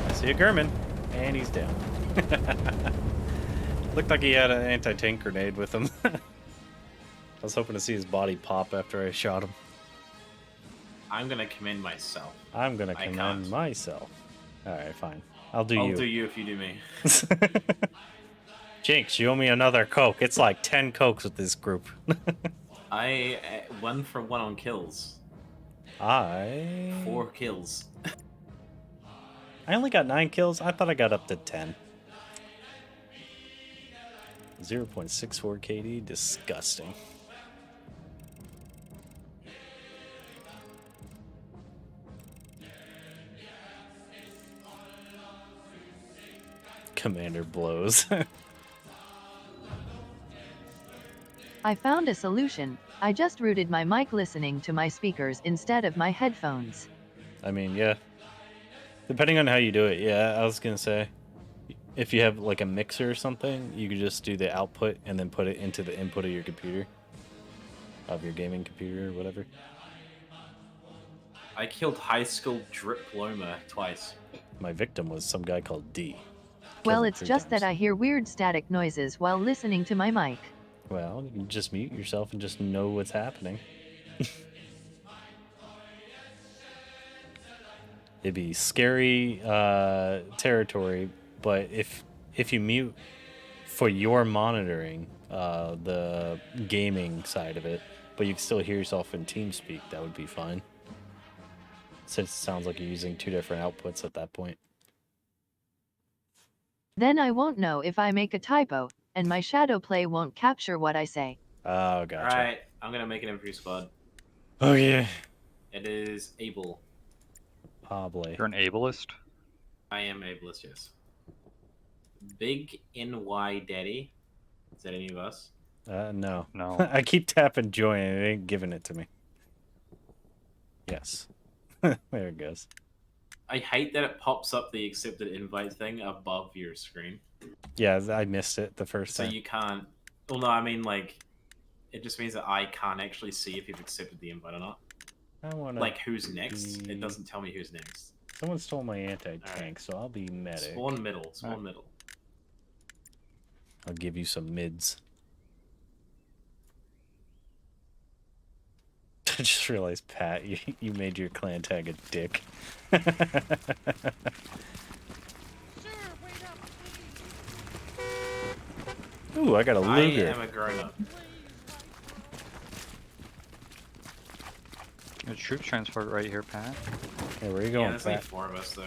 [SPEAKER 10] I see a German, and he's down. Looked like he had an anti-tank grenade with him. I was hoping to see his body pop after I shot him.
[SPEAKER 14] I'm gonna commend myself.
[SPEAKER 10] I'm gonna
[SPEAKER 14] I
[SPEAKER 10] commend
[SPEAKER 14] can't.
[SPEAKER 10] myself. Alright, fine. I'll do
[SPEAKER 14] I'll
[SPEAKER 10] you.
[SPEAKER 14] do you if you do me.
[SPEAKER 10] Jinx, you owe me another Coke. It's like 10 Cokes with this group.
[SPEAKER 14] I 1 for 1 on kills. 4 kills.
[SPEAKER 10] I only got 9 kills. I thought I got up to 10. 0.64 KD. Disgusting. Commander blows.
[SPEAKER 3] I found a solution. I just routed my mic listening to my speakers instead of my headphones.
[SPEAKER 10] I mean, yeah. Depending on how you do it, yeah, I was gonna say. If you have like a mixer or something, you could just do the output and then put it into the input of your computer. Of your gaming computer or whatever.
[SPEAKER 14] I killed high school Drip Loma twice.
[SPEAKER 10] My victim was some guy called D.
[SPEAKER 3] Well,
[SPEAKER 10] him
[SPEAKER 3] it's
[SPEAKER 10] 3
[SPEAKER 3] just
[SPEAKER 10] times.
[SPEAKER 3] that I hear weird static noises while listening to my mic.
[SPEAKER 10] Well, you just mute yourself and just know what's happening. It'd be scary territory, but if you mute for your monitoring the gaming side of it, but you can still hear yourself in TeamSpeak, that would be fine. Since it sounds like you're using 2 different outputs at that point.
[SPEAKER 3] Then I won't know if I make a typo, and my shadow play won't capture what I say.
[SPEAKER 10] Oh, gotcha.
[SPEAKER 14] Alright, I'm gonna make an infantry squad.
[SPEAKER 10] Oh, yeah.
[SPEAKER 14] It is able.
[SPEAKER 10] Probably.
[SPEAKER 13] You're an ableist?
[SPEAKER 14] I am ableist, yes. Big NY Daddy. Is that any of us?
[SPEAKER 10] No.
[SPEAKER 13] No.
[SPEAKER 10] I keep tapping join and it ain't giving it to me. Yes. There it goes.
[SPEAKER 14] I hate that it pops up the accepted invite thing above your screen.
[SPEAKER 10] Yeah, I missed it the first
[SPEAKER 14] So
[SPEAKER 10] time.
[SPEAKER 14] you can't. Well, no, I mean like, it just means that I can't actually see if you've accepted the invite or not.
[SPEAKER 10] I want
[SPEAKER 14] Like who's next? It doesn't tell me who's next.
[SPEAKER 10] Someone stole my anti-tank, so I'll be medic.
[SPEAKER 14] Spawn middle. Spawn middle.
[SPEAKER 10] I'll give you some mids. I just realized, Pat, you made your clan tag a dick. Ooh, I got a Luger.
[SPEAKER 14] I am a grown-up.
[SPEAKER 15] A troop transport right here, Pat.
[SPEAKER 10] Hey, where are you
[SPEAKER 14] Yeah,
[SPEAKER 10] going,
[SPEAKER 14] there's like
[SPEAKER 10] Pat?
[SPEAKER 14] 4 of us though.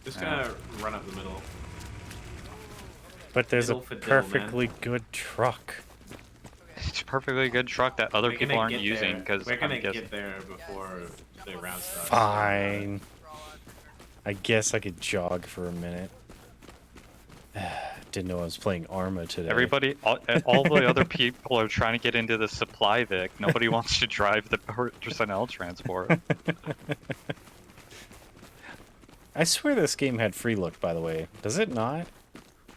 [SPEAKER 14] Just gonna run up the middle.
[SPEAKER 10] But there's a
[SPEAKER 14] Middle for diddle, man.
[SPEAKER 10] perfectly good truck.
[SPEAKER 15] It's a perfectly good truck that other
[SPEAKER 14] We're
[SPEAKER 15] people
[SPEAKER 14] gonna
[SPEAKER 15] aren't
[SPEAKER 14] get
[SPEAKER 15] using
[SPEAKER 14] there.
[SPEAKER 15] because
[SPEAKER 14] we're gonna
[SPEAKER 15] I'm guessing.
[SPEAKER 14] get there before the round starts.
[SPEAKER 10] Fine. I guess I could jog for a minute. Didn't know I was playing Arma today.
[SPEAKER 15] Everybody, all the other people are trying to get into the supply Vic. Nobody wants to drive the personnel transport.
[SPEAKER 10] I swear this game had free look, by the way. Does it not?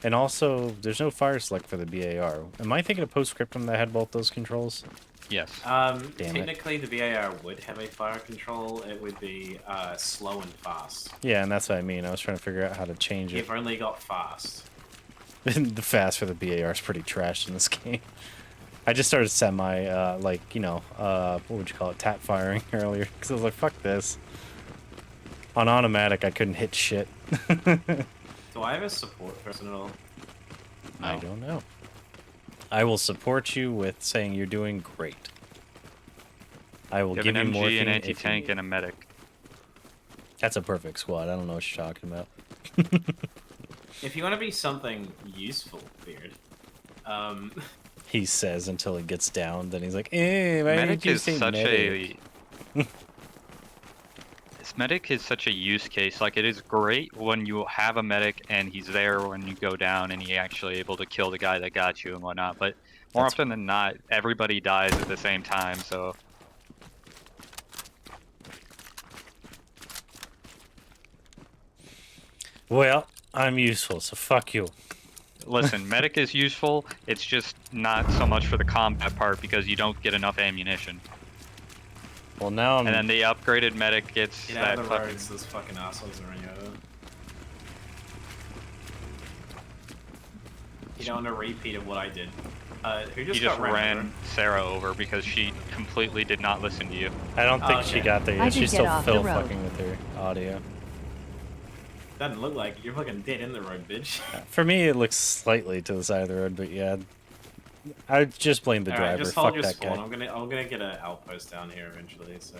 [SPEAKER 10] And also, there's no fire select for the BAR. Am I thinking of Postscriptum that had both those controls?
[SPEAKER 15] Yes.
[SPEAKER 10] Damn it.
[SPEAKER 14] Technically, the VAR would have a fire control. It would be slow and fast.
[SPEAKER 10] Yeah, and that's what I mean. I was trying to figure out how to change it.
[SPEAKER 14] You've only got fast.
[SPEAKER 10] The fast for the BAR is pretty trash in this game. I just started semi, like, you know, what would you call it, tap firing earlier. Because I was like, fuck this. On automatic, I couldn't hit shit.
[SPEAKER 14] Do I have a support person at all?
[SPEAKER 10] I don't know. I will support you with saying you're doing great. I will
[SPEAKER 15] You have
[SPEAKER 10] give
[SPEAKER 15] an
[SPEAKER 10] you more
[SPEAKER 15] MG, an
[SPEAKER 10] thing if you
[SPEAKER 15] anti-tank,
[SPEAKER 10] need.
[SPEAKER 15] and a medic.
[SPEAKER 10] That's a perfect squad. I don't know what you're talking about.
[SPEAKER 14] If you want to be something useful, Beard,
[SPEAKER 10] He says until he gets down, then he's like, eh, why
[SPEAKER 15] Medic
[SPEAKER 10] did you
[SPEAKER 15] is
[SPEAKER 10] say
[SPEAKER 15] such
[SPEAKER 10] medic?
[SPEAKER 15] This medic is such a use case. Like, it is great when you have a medic and he's there when you go down and he actually able to kill the guy that got you and whatnot. But more often than not, everybody dies at the same time. So
[SPEAKER 10] Well, I'm useful, so fuck you.
[SPEAKER 15] listen, medic is useful. It's just not so much for the combat part because you don't get enough ammunition.
[SPEAKER 10] Well, now I'm...
[SPEAKER 15] And then the upgraded medic gets
[SPEAKER 14] get
[SPEAKER 15] that
[SPEAKER 14] out of the
[SPEAKER 15] fucking...
[SPEAKER 14] roads. Those fucking assholes are running over. You don't want a repeat of what I did. Who
[SPEAKER 15] You
[SPEAKER 14] just
[SPEAKER 15] just
[SPEAKER 14] got ran
[SPEAKER 15] ran
[SPEAKER 14] over?
[SPEAKER 15] Sarah over because she completely did not listen to you.
[SPEAKER 10] I don't think she
[SPEAKER 14] Okay.
[SPEAKER 10] got there
[SPEAKER 3] I
[SPEAKER 10] yet.
[SPEAKER 3] did
[SPEAKER 10] She's
[SPEAKER 3] get
[SPEAKER 10] still
[SPEAKER 3] off the
[SPEAKER 10] Phil
[SPEAKER 3] road.
[SPEAKER 10] fucking with her audio.
[SPEAKER 14] Doesn't look like it. You're fucking dead in the road, bitch.
[SPEAKER 10] For me, it looks slightly to the side of the road, but yeah. I just blame the
[SPEAKER 14] Alright,
[SPEAKER 10] driver.
[SPEAKER 14] just hold
[SPEAKER 10] Fuck
[SPEAKER 14] your
[SPEAKER 10] that
[SPEAKER 14] spawn.
[SPEAKER 10] guy.
[SPEAKER 14] I'm gonna get an outpost down here eventually. So.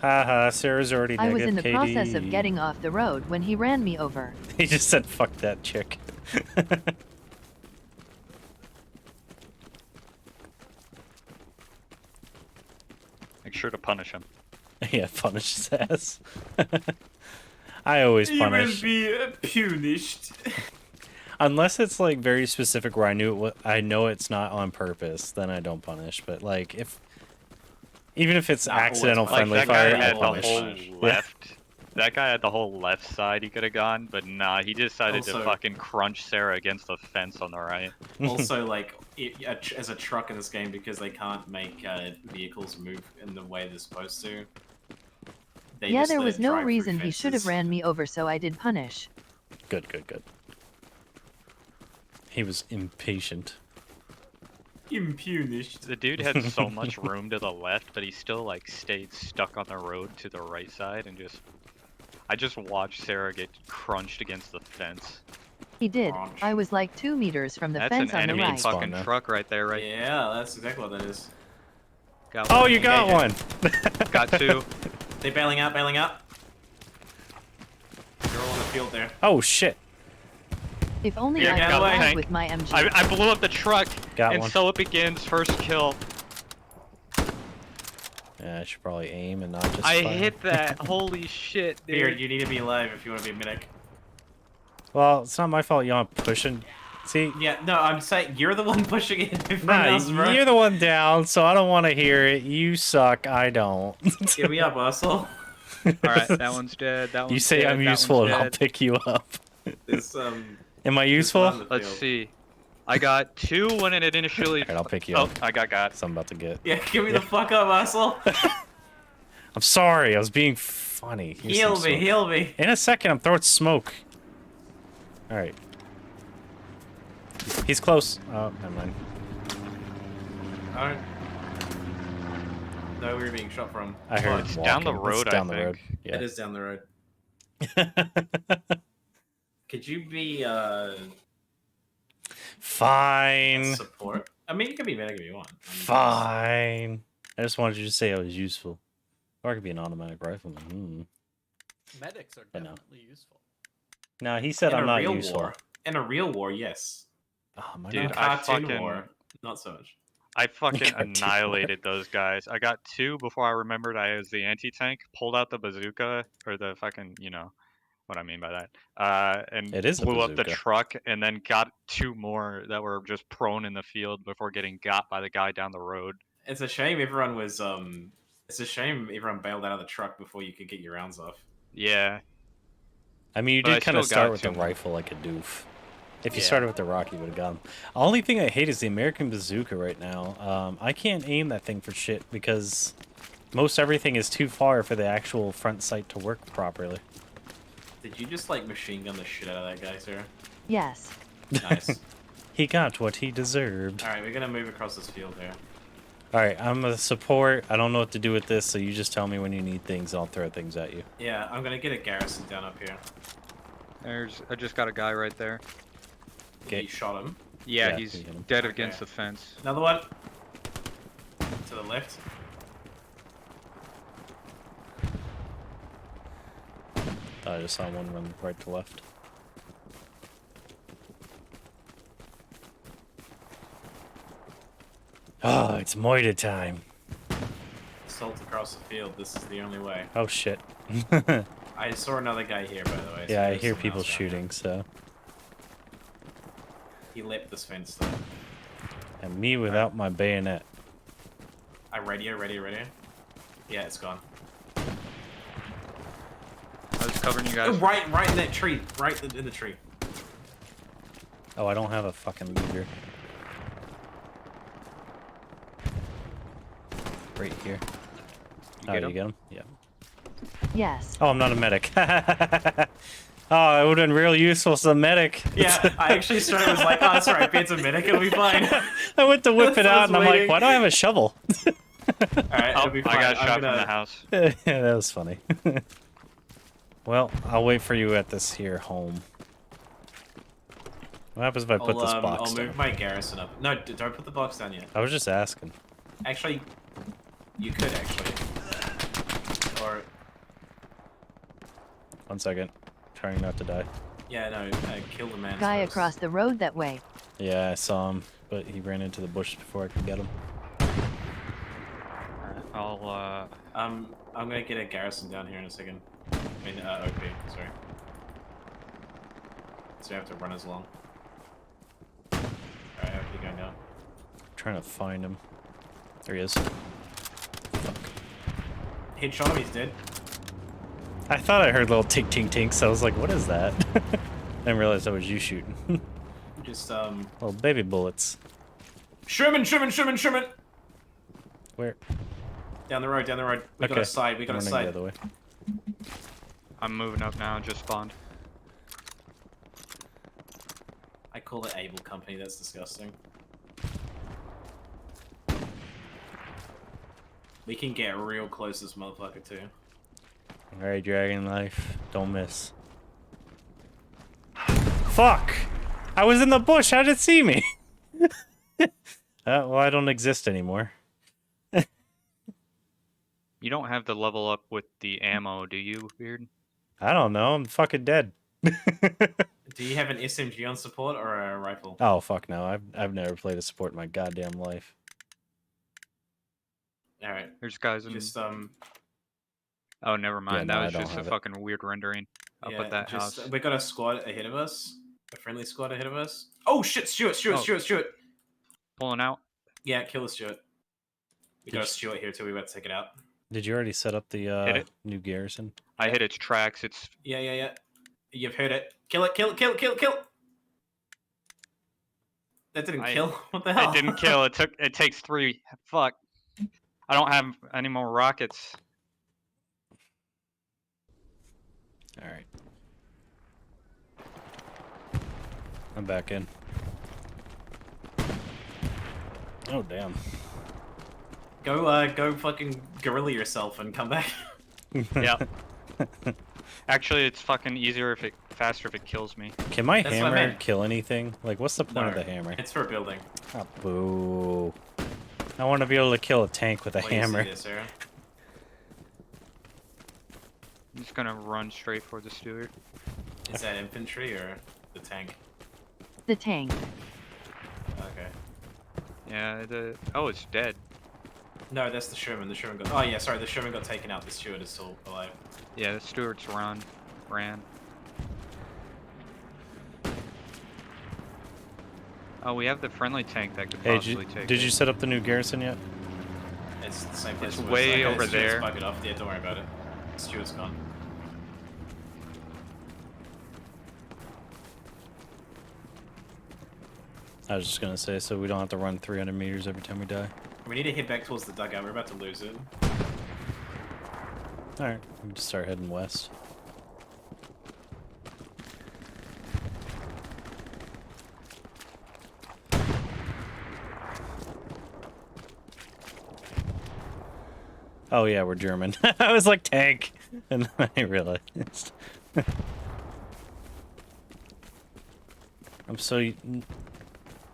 [SPEAKER 10] Haha, Sarah's already
[SPEAKER 3] I was
[SPEAKER 10] negative
[SPEAKER 3] in the
[SPEAKER 10] KD.
[SPEAKER 3] process of getting off the road when he ran me over.
[SPEAKER 10] He just said, fuck that chick.
[SPEAKER 15] Make sure to punish him.
[SPEAKER 10] Yeah, punish his ass. I always punish.
[SPEAKER 14] be punished.
[SPEAKER 10] Unless it's like very specific where I know it's not on purpose, then I don't punish. But like even if it's accidental
[SPEAKER 15] Like
[SPEAKER 10] friendly
[SPEAKER 15] that
[SPEAKER 10] fire,
[SPEAKER 15] guy
[SPEAKER 10] I
[SPEAKER 15] had the
[SPEAKER 10] punish.
[SPEAKER 15] whole
[SPEAKER 10] Yeah.
[SPEAKER 15] left. That guy had the whole left side he could have gone, but nah, he decided to
[SPEAKER 14] Also-
[SPEAKER 15] fucking crunch Sarah against the fence on the right.
[SPEAKER 14] Also, like, as a truck in this game, because they can't make vehicles move in the way they're supposed to. They
[SPEAKER 3] Yeah,
[SPEAKER 14] just
[SPEAKER 3] there
[SPEAKER 14] let
[SPEAKER 3] was
[SPEAKER 14] it
[SPEAKER 3] no
[SPEAKER 14] drive through
[SPEAKER 3] reason he should have
[SPEAKER 14] fences.
[SPEAKER 3] ran me over, so I did punish.
[SPEAKER 10] Good. He was impatient.
[SPEAKER 14] Impunished.
[SPEAKER 15] The dude had so much room to the left, but he still like stayed stuck on the road to the right side and I just watched Sarah get crunched against the fence.
[SPEAKER 3] He did. I was like 2 meters from the
[SPEAKER 15] That's
[SPEAKER 3] fence
[SPEAKER 15] an
[SPEAKER 3] on the
[SPEAKER 15] enemy
[SPEAKER 3] right.
[SPEAKER 15] fucking truck right there, right?
[SPEAKER 14] Yeah, that's exactly what that is.
[SPEAKER 15] Got
[SPEAKER 10] Oh,
[SPEAKER 15] one.
[SPEAKER 10] you got one.
[SPEAKER 15] Got two.
[SPEAKER 14] They bailing out, bailing out. They're all in the field there.
[SPEAKER 10] Oh shit.
[SPEAKER 3] If only
[SPEAKER 15] Here,
[SPEAKER 3] I
[SPEAKER 15] get
[SPEAKER 3] could
[SPEAKER 15] out of the way,
[SPEAKER 3] ride
[SPEAKER 15] Hank.
[SPEAKER 3] with my MG.
[SPEAKER 15] I blew up the truck,
[SPEAKER 10] Got
[SPEAKER 15] and
[SPEAKER 10] one.
[SPEAKER 15] so it begins. First kill.
[SPEAKER 10] Yeah, I should probably aim and not just
[SPEAKER 15] I
[SPEAKER 10] fire.
[SPEAKER 15] hit that. Holy shit, dude.
[SPEAKER 14] Beard, you need to be alive if you want to be a medic.
[SPEAKER 10] Well, it's not my fault you're pushing. See?
[SPEAKER 14] Yeah, no, I'm saying you're the one pushing it. Everyone
[SPEAKER 10] Nah,
[SPEAKER 14] else is running.
[SPEAKER 10] you're the one down, so I don't want to hear it. You suck, I don't.
[SPEAKER 14] Give me up, asshole.
[SPEAKER 15] All right, that one's dead. That one's
[SPEAKER 1] You say
[SPEAKER 15] dead,
[SPEAKER 1] I'm
[SPEAKER 15] that
[SPEAKER 1] useful
[SPEAKER 15] one's
[SPEAKER 1] and I'll
[SPEAKER 15] dead.
[SPEAKER 1] pick you up.
[SPEAKER 14] This
[SPEAKER 1] Am I useful?
[SPEAKER 15] Let's see. I got 2 when it initially.
[SPEAKER 1] Alright, I'll pick you
[SPEAKER 15] Oh,
[SPEAKER 1] up.
[SPEAKER 15] I got.
[SPEAKER 1] So I'm about to get.
[SPEAKER 14] Yeah, give me the fuck up, asshole.
[SPEAKER 1] I'm sorry, I was being funny. Here's
[SPEAKER 14] Heal
[SPEAKER 1] some
[SPEAKER 14] me,
[SPEAKER 1] smoke.
[SPEAKER 14] heal me.
[SPEAKER 1] In a second, I'm throwing smoke. Alright. He's close. Oh, never mind.
[SPEAKER 14] Alright. No, we were being shot from.
[SPEAKER 1] I heard
[SPEAKER 15] It's
[SPEAKER 1] him
[SPEAKER 15] down the
[SPEAKER 1] walking. It's
[SPEAKER 15] road, I
[SPEAKER 1] down the
[SPEAKER 15] think.
[SPEAKER 1] road. Yeah.
[SPEAKER 14] It is down the road. Could you be
[SPEAKER 1] Fine.
[SPEAKER 14] support? I mean, you can be medic if you want.
[SPEAKER 1] Fine. I just wanted you to say I was useful. Or I could be an automatic rifleman.
[SPEAKER 12] Medics are
[SPEAKER 1] But no.
[SPEAKER 12] definitely useful.
[SPEAKER 1] No, he said
[SPEAKER 14] In
[SPEAKER 1] I'm
[SPEAKER 14] a
[SPEAKER 1] not
[SPEAKER 14] real
[SPEAKER 1] useful.
[SPEAKER 14] war. In a real war, yes.
[SPEAKER 1] Oh, my
[SPEAKER 15] Dude,
[SPEAKER 1] God.
[SPEAKER 15] I
[SPEAKER 14] Cartoon
[SPEAKER 15] fucking.
[SPEAKER 14] war, not so much.
[SPEAKER 15] I fucking
[SPEAKER 1] Cartoon
[SPEAKER 15] annihilated those guys. I got 2 before I remembered I was the anti-tank. Pulled out the bazooka or the fucking, you know, what I mean by that. And
[SPEAKER 1] It is a
[SPEAKER 15] blew up the
[SPEAKER 1] bazooka.
[SPEAKER 15] truck, and then got 2 more that were just prone in the field before getting got by the guy down the road.
[SPEAKER 14] It's a shame everyone was It's a shame everyone bailed out of the truck before you could get your rounds off.
[SPEAKER 15] Yeah.
[SPEAKER 1] I mean, you
[SPEAKER 15] But I
[SPEAKER 1] did kind of
[SPEAKER 15] still
[SPEAKER 1] start
[SPEAKER 15] got
[SPEAKER 1] with the
[SPEAKER 15] 2 more.
[SPEAKER 1] rifle like a doof. If you
[SPEAKER 15] Yeah.
[SPEAKER 1] started with the rock, you would have got him. Only thing I hate is the American bazooka right now. I can't aim that thing for shit because most everything is too far for the actual front sight to work properly.
[SPEAKER 14] Did you just like machine gun the shit out of that guy, Sarah?
[SPEAKER 3] Yes.
[SPEAKER 14] Nice.
[SPEAKER 1] He got what he deserved.
[SPEAKER 14] Alright, we're gonna move across this field here.
[SPEAKER 1] Alright, I'm a support. I don't know what to do with this, so you just tell me when you need things. I'll throw things at you.
[SPEAKER 14] Yeah, I'm gonna get a garrison down up here.
[SPEAKER 15] I just got a guy right there.
[SPEAKER 1] Okay.
[SPEAKER 14] You shot him.
[SPEAKER 15] Yeah,
[SPEAKER 1] Yeah,
[SPEAKER 15] he's
[SPEAKER 1] you hit him.
[SPEAKER 15] dead against the fence.
[SPEAKER 14] Another one. To the left.
[SPEAKER 1] I just saw one run right to left. Oh, it's Moida time.
[SPEAKER 14] Assault across the field. This is the only way.
[SPEAKER 1] Oh shit.
[SPEAKER 14] I saw another guy here, by the way. so
[SPEAKER 1] Yeah, I
[SPEAKER 14] there's
[SPEAKER 1] hear
[SPEAKER 14] someone
[SPEAKER 1] people
[SPEAKER 14] else down
[SPEAKER 1] shooting, so.
[SPEAKER 14] there. He leapt this fence though.
[SPEAKER 1] And me without my bayonet.
[SPEAKER 14] I radio. Yeah, it's gone.
[SPEAKER 15] I was covering you
[SPEAKER 14] Oh,
[SPEAKER 15] guys.
[SPEAKER 14] right in that tree. Right in the tree.
[SPEAKER 1] Oh, I don't have a fucking leader. Right here. Oh,
[SPEAKER 15] get
[SPEAKER 1] you
[SPEAKER 15] him?
[SPEAKER 1] get him? Yeah.
[SPEAKER 3] Yes.
[SPEAKER 1] Oh, I'm not a medic. Oh, it would have been real useful as a medic.
[SPEAKER 14] Yeah, I actually started was like, oh, that's alright, Ben's a medic, it'll be fine.
[SPEAKER 1] I went to whip it
[SPEAKER 14] So I
[SPEAKER 1] out
[SPEAKER 14] was
[SPEAKER 1] and I'm like,
[SPEAKER 14] waiting.
[SPEAKER 1] why do I have a shovel?
[SPEAKER 14] Alright, it'll be fine.
[SPEAKER 15] I got
[SPEAKER 14] I'm
[SPEAKER 15] shot
[SPEAKER 14] gonna...
[SPEAKER 15] from the house.
[SPEAKER 1] Yeah, that was funny. Well, I'll wait for you at this here home. What happens if I put this box
[SPEAKER 14] I'll
[SPEAKER 1] down?
[SPEAKER 14] move my garrison up. No, don't put the box down yet.
[SPEAKER 1] I was just asking.
[SPEAKER 14] Actually, you could actually. Or,
[SPEAKER 1] 1 second. Trying not to die.
[SPEAKER 14] yeah, no, kill the man.
[SPEAKER 3] Guy
[SPEAKER 14] first.
[SPEAKER 3] across the road that way.
[SPEAKER 1] Yeah, I saw him, but he ran into the bush before I could get him.
[SPEAKER 15] I'll
[SPEAKER 14] I'm gonna get a garrison down here in a second. I mean, OP, sorry. So you have to run as long. Alright, I have to go down.
[SPEAKER 1] Trying to find him. There he is.
[SPEAKER 14] Headshot him, he's dead.
[SPEAKER 1] I thought I heard little tink tink tink, so I was like, what is that? I didn't realize that was you shooting.
[SPEAKER 14] Just,
[SPEAKER 1] Little baby bullets.
[SPEAKER 14] Sherman!
[SPEAKER 1] Where?
[SPEAKER 14] Down the road. We got a side, we got a
[SPEAKER 1] I'm running
[SPEAKER 14] side.
[SPEAKER 1] the other way.
[SPEAKER 15] I'm moving up now. Just spawned.
[SPEAKER 14] I call it Able Company, that's disgusting. We can get real close to this motherfucker too.
[SPEAKER 1] Alright, Dragon Life. Don't miss. Fuck! I was in the bush, how did it see me? Well, I don't exist anymore.
[SPEAKER 15] You don't have to level up with the ammo, do you, Beard?
[SPEAKER 1] I don't know, I'm fucking dead.
[SPEAKER 14] Do you have an SMG on support or a rifle?
[SPEAKER 1] Oh, fuck no. I've never played a support in my goddamn life.
[SPEAKER 14] Alright.
[SPEAKER 15] There's guys in...
[SPEAKER 14] Just,
[SPEAKER 15] Oh, never mind.
[SPEAKER 1] no, I
[SPEAKER 15] that was
[SPEAKER 1] don't
[SPEAKER 15] just a
[SPEAKER 1] have it.
[SPEAKER 15] fucking weird rendering up at that house.
[SPEAKER 14] We got a squad ahead of us. A friendly squad ahead of us. Oh shit, Stuart!
[SPEAKER 15] Pulling out.
[SPEAKER 14] Yeah, kill the Stuart. We got a Stuart here too, we about to take it out.
[SPEAKER 10] Did you already set up the
[SPEAKER 15] it.
[SPEAKER 10] new garrison?
[SPEAKER 15] I hit its tracks. It's
[SPEAKER 14] Yeah. You've heard it. Kill it, kill it, kill it, kill it, kill it! That didn't kill? What the hell?
[SPEAKER 15] It didn't kill. It takes 3. Fuck. I don't have any more rockets.
[SPEAKER 10] Alright. I'm back in. Oh, damn.
[SPEAKER 14] Go fucking gorilla yourself and come back.
[SPEAKER 15] Yeah. Actually, it's fucking easier faster if it kills me.
[SPEAKER 10] Can my
[SPEAKER 14] That's what I
[SPEAKER 10] hammer
[SPEAKER 14] meant.
[SPEAKER 10] kill anything? Like, what's the point of
[SPEAKER 14] No,
[SPEAKER 10] the hammer?
[SPEAKER 14] It's for building.
[SPEAKER 10] Oh, boo. I want to be able to kill a tank with a
[SPEAKER 14] Wait, you see
[SPEAKER 10] hammer.
[SPEAKER 14] this, Sarah?
[SPEAKER 15] I'm just gonna run straight for the steward.
[SPEAKER 14] Is that infantry or the tank?
[SPEAKER 3] The tank.
[SPEAKER 14] Okay.
[SPEAKER 15] Yeah, oh, it's dead.
[SPEAKER 14] No, that's the Sherman. The Sherman got. Oh yeah, sorry. The Sherman got taken out. The Steward is still alive.
[SPEAKER 15] Yeah, the steward's ran. Oh, we have the friendly tank that could
[SPEAKER 10] Hey,
[SPEAKER 15] possibly take
[SPEAKER 10] did
[SPEAKER 15] it.
[SPEAKER 10] you set up the new garrison yet?
[SPEAKER 14] It's the same place.
[SPEAKER 15] It's
[SPEAKER 14] it was.
[SPEAKER 15] way
[SPEAKER 14] Okay,
[SPEAKER 15] over
[SPEAKER 14] the Steward's
[SPEAKER 15] there.
[SPEAKER 14] buggered off. Yeah, don't worry about it. The Steward's gone.
[SPEAKER 10] I was just gonna say, so we don't have to run 300 meters every time we die.
[SPEAKER 14] We need to head back towards the dugout. We're about to lose it.
[SPEAKER 10] Alright, we can just start heading west. Oh yeah, we're German. I was like, tank! And then I realized. I'm so...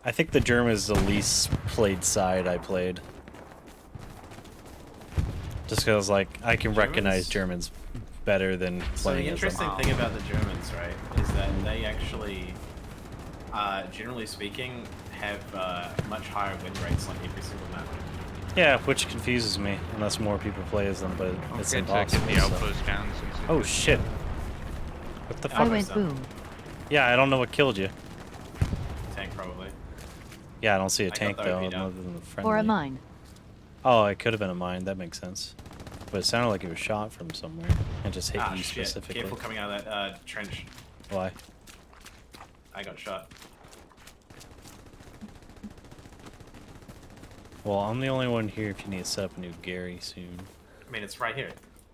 [SPEAKER 10] I think the German is the least played side I played. Just because, like, I can recognize Germans better than
[SPEAKER 14] So the
[SPEAKER 10] playing as them.
[SPEAKER 14] interesting thing about the Germans, right, is that they actually, generally speaking, have much higher win rates on every single map.
[SPEAKER 10] Yeah, which confuses me, unless more people play as them, but it's
[SPEAKER 15] Okay, so
[SPEAKER 10] impossible.
[SPEAKER 15] get the
[SPEAKER 10] so-
[SPEAKER 15] outpost down since it-
[SPEAKER 10] Oh shit. What the
[SPEAKER 3] I
[SPEAKER 10] fuck?
[SPEAKER 3] went boom.
[SPEAKER 10] Yeah, I don't know what killed you.
[SPEAKER 14] Tank, probably.
[SPEAKER 10] Yeah, I don't see a
[SPEAKER 14] I got
[SPEAKER 10] tank
[SPEAKER 14] the
[SPEAKER 10] though,
[SPEAKER 14] OP down.
[SPEAKER 10] other than the friendly.
[SPEAKER 3] Or a mine.
[SPEAKER 10] Oh, it could have been a mine, that makes sense. But it sounded like it was shot from somewhere and just hit you
[SPEAKER 14] Shit.
[SPEAKER 10] specifically.
[SPEAKER 14] Careful coming out of that trench.
[SPEAKER 10] Why?
[SPEAKER 14] I got shot.
[SPEAKER 10] Well, I'm the only one here if you need to set up a new Gary soon.
[SPEAKER 14] I mean, it's right here.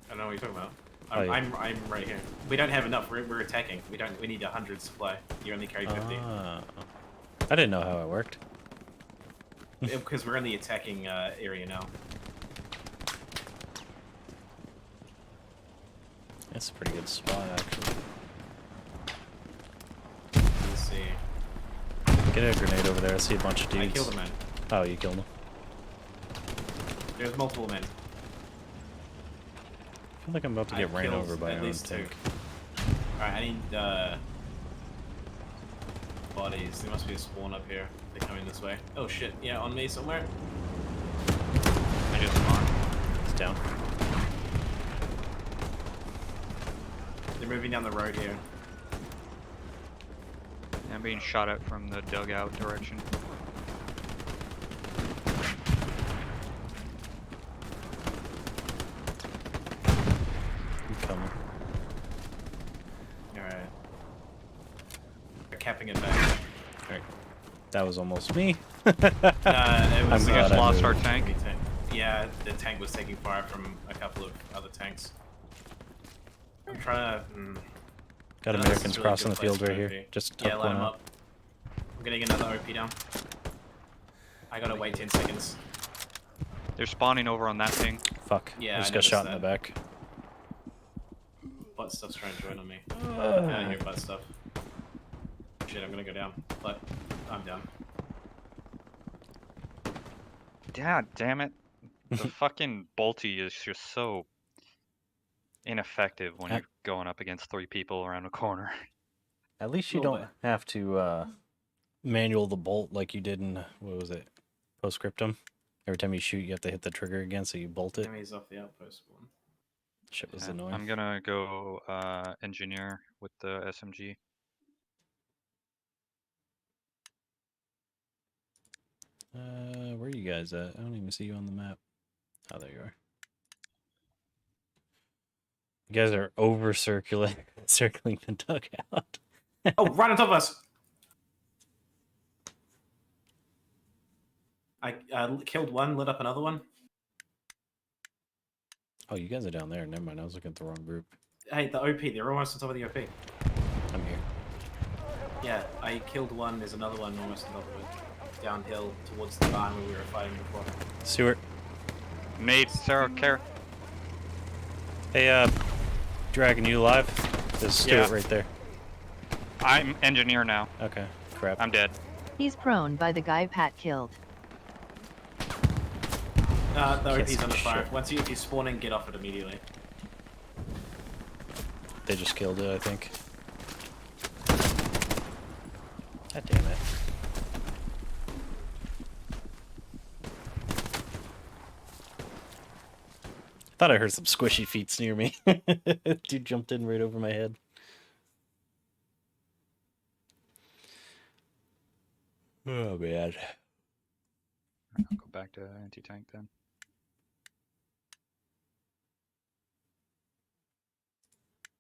[SPEAKER 14] I don't know what you're talking about.
[SPEAKER 10] Oh, yeah.
[SPEAKER 14] I'm right here. We don't have enough. We're attacking. We need 100 supply. You only carry 50.
[SPEAKER 10] Ah. I didn't know how it worked.
[SPEAKER 14] Because we're in the attacking area now.
[SPEAKER 10] That's a pretty good spot, actually.
[SPEAKER 14] Let's see.
[SPEAKER 10] Get a grenade over there. I see a bunch of dudes.
[SPEAKER 14] I killed a man.
[SPEAKER 10] Oh, you killed him.
[SPEAKER 14] There's multiple men.
[SPEAKER 10] I feel like I'm about to get ran
[SPEAKER 14] killed
[SPEAKER 10] over by
[SPEAKER 14] at
[SPEAKER 10] our own
[SPEAKER 14] least 2.
[SPEAKER 10] tank.
[SPEAKER 14] Alright, I need bodies. There must be a spawn up here. They're coming this way. Oh shit, yeah, on me somewhere.
[SPEAKER 15] I just spawned.
[SPEAKER 10] It's down.
[SPEAKER 14] They're moving down the road here.
[SPEAKER 15] I'm being shot at from the dugout direction.
[SPEAKER 10] I'm coming.
[SPEAKER 14] Alright. They're capping it back.
[SPEAKER 10] Alright. That was almost me.
[SPEAKER 14] It was
[SPEAKER 10] I'm glad I
[SPEAKER 15] lost our
[SPEAKER 10] moved.
[SPEAKER 15] tank.
[SPEAKER 14] Yeah, the tank was taking fire from a couple of other tanks. I'm trying to...
[SPEAKER 10] Got
[SPEAKER 14] No, this
[SPEAKER 10] Americans
[SPEAKER 14] is really
[SPEAKER 10] crossing
[SPEAKER 14] good
[SPEAKER 10] the field
[SPEAKER 14] place
[SPEAKER 10] right
[SPEAKER 14] for
[SPEAKER 10] here.
[SPEAKER 14] OP.
[SPEAKER 10] Just
[SPEAKER 14] yeah,
[SPEAKER 10] tuck
[SPEAKER 14] let
[SPEAKER 10] one
[SPEAKER 14] him
[SPEAKER 10] out.
[SPEAKER 14] up. I'm gonna get another OP down. I gotta wait 10 seconds.
[SPEAKER 15] They're spawning over on that thing.
[SPEAKER 10] Fuck.
[SPEAKER 14] Yeah,
[SPEAKER 10] I just
[SPEAKER 14] I
[SPEAKER 10] got shot
[SPEAKER 14] noticed
[SPEAKER 10] in the back.
[SPEAKER 14] Butt stuff's trying to join on me. I hear butt stuff. Shit, I'm gonna go down. But I'm down.
[SPEAKER 15] God damn it. The fucking bolty is just so ineffective when you're going up against 3 people around a corner.
[SPEAKER 10] At least you
[SPEAKER 14] Little
[SPEAKER 10] don't have to manual the bolt like you did in, what was it, Postscriptum? Every time you shoot, you have to hit the trigger again, so you bolt it.
[SPEAKER 14] Enemies off the outpost spawn.
[SPEAKER 10] Shit was
[SPEAKER 15] Yeah,
[SPEAKER 10] annoying.
[SPEAKER 15] I'm gonna go engineer with the SMG.
[SPEAKER 10] Where are you guys at? I don't even see you on the map. Oh, there you are. You guys are over circling the dugout.
[SPEAKER 14] Oh, right on top of us! I killed one, lit up another one.
[SPEAKER 10] Oh, you guys are down there. Never mind. I was looking at the wrong group.
[SPEAKER 14] Hey, the OP, they're almost on top of the OP.
[SPEAKER 10] I'm here.
[SPEAKER 14] Yeah, I killed one, there's another one almost on top of it. Downhill towards the barn where we were fighting before.
[SPEAKER 10] Stewart.
[SPEAKER 15] Nate, Sarah, Kara.
[SPEAKER 10] Hey, Dragon, you alive? There's Stewart right there.
[SPEAKER 15] I'm engineer now.
[SPEAKER 10] Okay, crap.
[SPEAKER 15] I'm dead.
[SPEAKER 3] He's prone by the guy Pat killed.
[SPEAKER 14] The
[SPEAKER 10] Yes,
[SPEAKER 14] OP's under fire.
[SPEAKER 10] shit.
[SPEAKER 14] Once if you spawn in, get off it immediately.
[SPEAKER 10] They just killed it, I think. God damn it. Thought I heard some squishy feet near me. Dude jumped in right over my head. Oh man.
[SPEAKER 15] I'll go back to anti-tank then.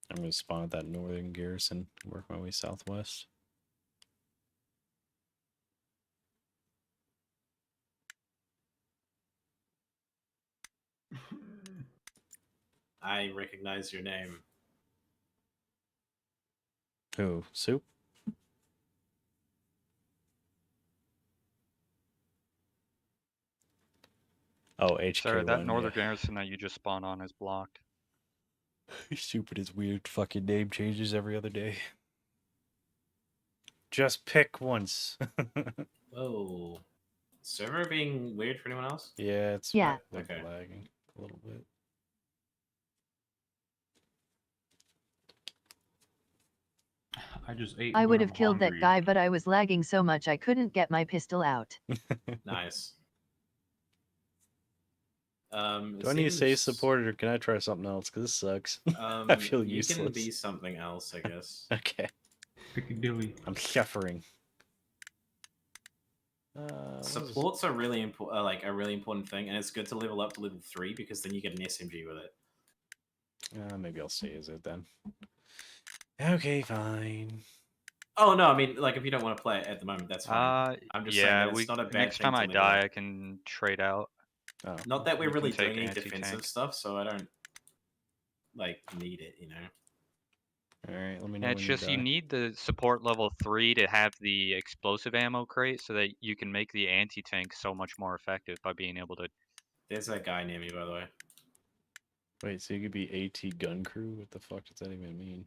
[SPEAKER 10] I'm gonna spawn at that northern garrison, work my way southwest.
[SPEAKER 14] I recognize your name.
[SPEAKER 10] Who? Soup? Oh, HK1.
[SPEAKER 15] Sorry, that northern garrison that you just spawned on is blocked.
[SPEAKER 10] Soup and his weird fucking name changes every other day. Just pick once.
[SPEAKER 14] Whoa. Server being weird for anyone else?
[SPEAKER 10] Yeah, it's
[SPEAKER 3] Yeah.
[SPEAKER 10] like
[SPEAKER 14] Okay.
[SPEAKER 10] lagging a little bit.
[SPEAKER 11] I just ate.
[SPEAKER 3] I would
[SPEAKER 11] but
[SPEAKER 3] have
[SPEAKER 11] I'm
[SPEAKER 3] killed that
[SPEAKER 11] hungry.
[SPEAKER 3] guy, but I was lagging so much I couldn't get my pistol out.
[SPEAKER 14] Nice.
[SPEAKER 10] Do I need to say support or can I try something else? Because this sucks. I feel
[SPEAKER 14] you
[SPEAKER 10] useless.
[SPEAKER 14] can be something else, I guess.
[SPEAKER 10] Okay.
[SPEAKER 11] Piccadilly.
[SPEAKER 10] I'm suffering. What is this?
[SPEAKER 14] Supports are really important, like a really important thing, and it's good to level up to level 3 because then you get an SMG with it.
[SPEAKER 10] Maybe I'll stay as it then. Okay, fine.
[SPEAKER 14] Oh no, I mean, like if you don't want to play it at the moment, that's fine. I'm just saying
[SPEAKER 15] Yeah,
[SPEAKER 14] that it's not a bad
[SPEAKER 15] next
[SPEAKER 14] thing
[SPEAKER 15] time
[SPEAKER 14] to
[SPEAKER 15] I
[SPEAKER 14] level
[SPEAKER 15] die,
[SPEAKER 14] up.
[SPEAKER 15] I can trade out.
[SPEAKER 10] Oh.
[SPEAKER 14] Not that we're
[SPEAKER 15] You can
[SPEAKER 14] really
[SPEAKER 15] take
[SPEAKER 14] doing any
[SPEAKER 15] anti-tank.
[SPEAKER 14] defensive stuff, so I don't like need it, you know.
[SPEAKER 10] All right, let me know.
[SPEAKER 15] And it's
[SPEAKER 10] when
[SPEAKER 15] just you
[SPEAKER 10] die.
[SPEAKER 15] need the support level 3 to have the explosive ammo crate so that you can make the anti-tank so much more effective by being able to...
[SPEAKER 14] There's that guy near me, by the way.
[SPEAKER 10] Wait, so you could be AT gun crew? What the fuck does that even mean?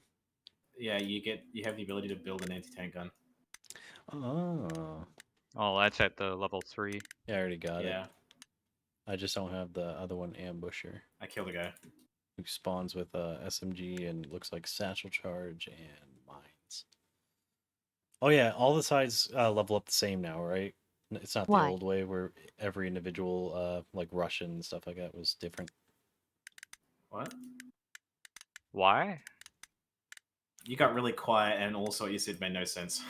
[SPEAKER 14] Yeah, you have the ability to build an anti-tank gun.
[SPEAKER 10] Oh.
[SPEAKER 15] Oh, that's at the level 3.
[SPEAKER 10] Yeah, I already got
[SPEAKER 14] Yeah,
[SPEAKER 10] it. I just don't have the other one, Ambusher,
[SPEAKER 14] I killed a guy.
[SPEAKER 10] who spawns with SMG and looks like satchel charge and mines. Oh yeah, all the sides level up the same now, right? It's not the
[SPEAKER 3] Why?
[SPEAKER 10] old way where every individual, like Russian and stuff like that, was different.
[SPEAKER 14] What?
[SPEAKER 15] Why?
[SPEAKER 14] You got really quiet, and also what you said made no sense.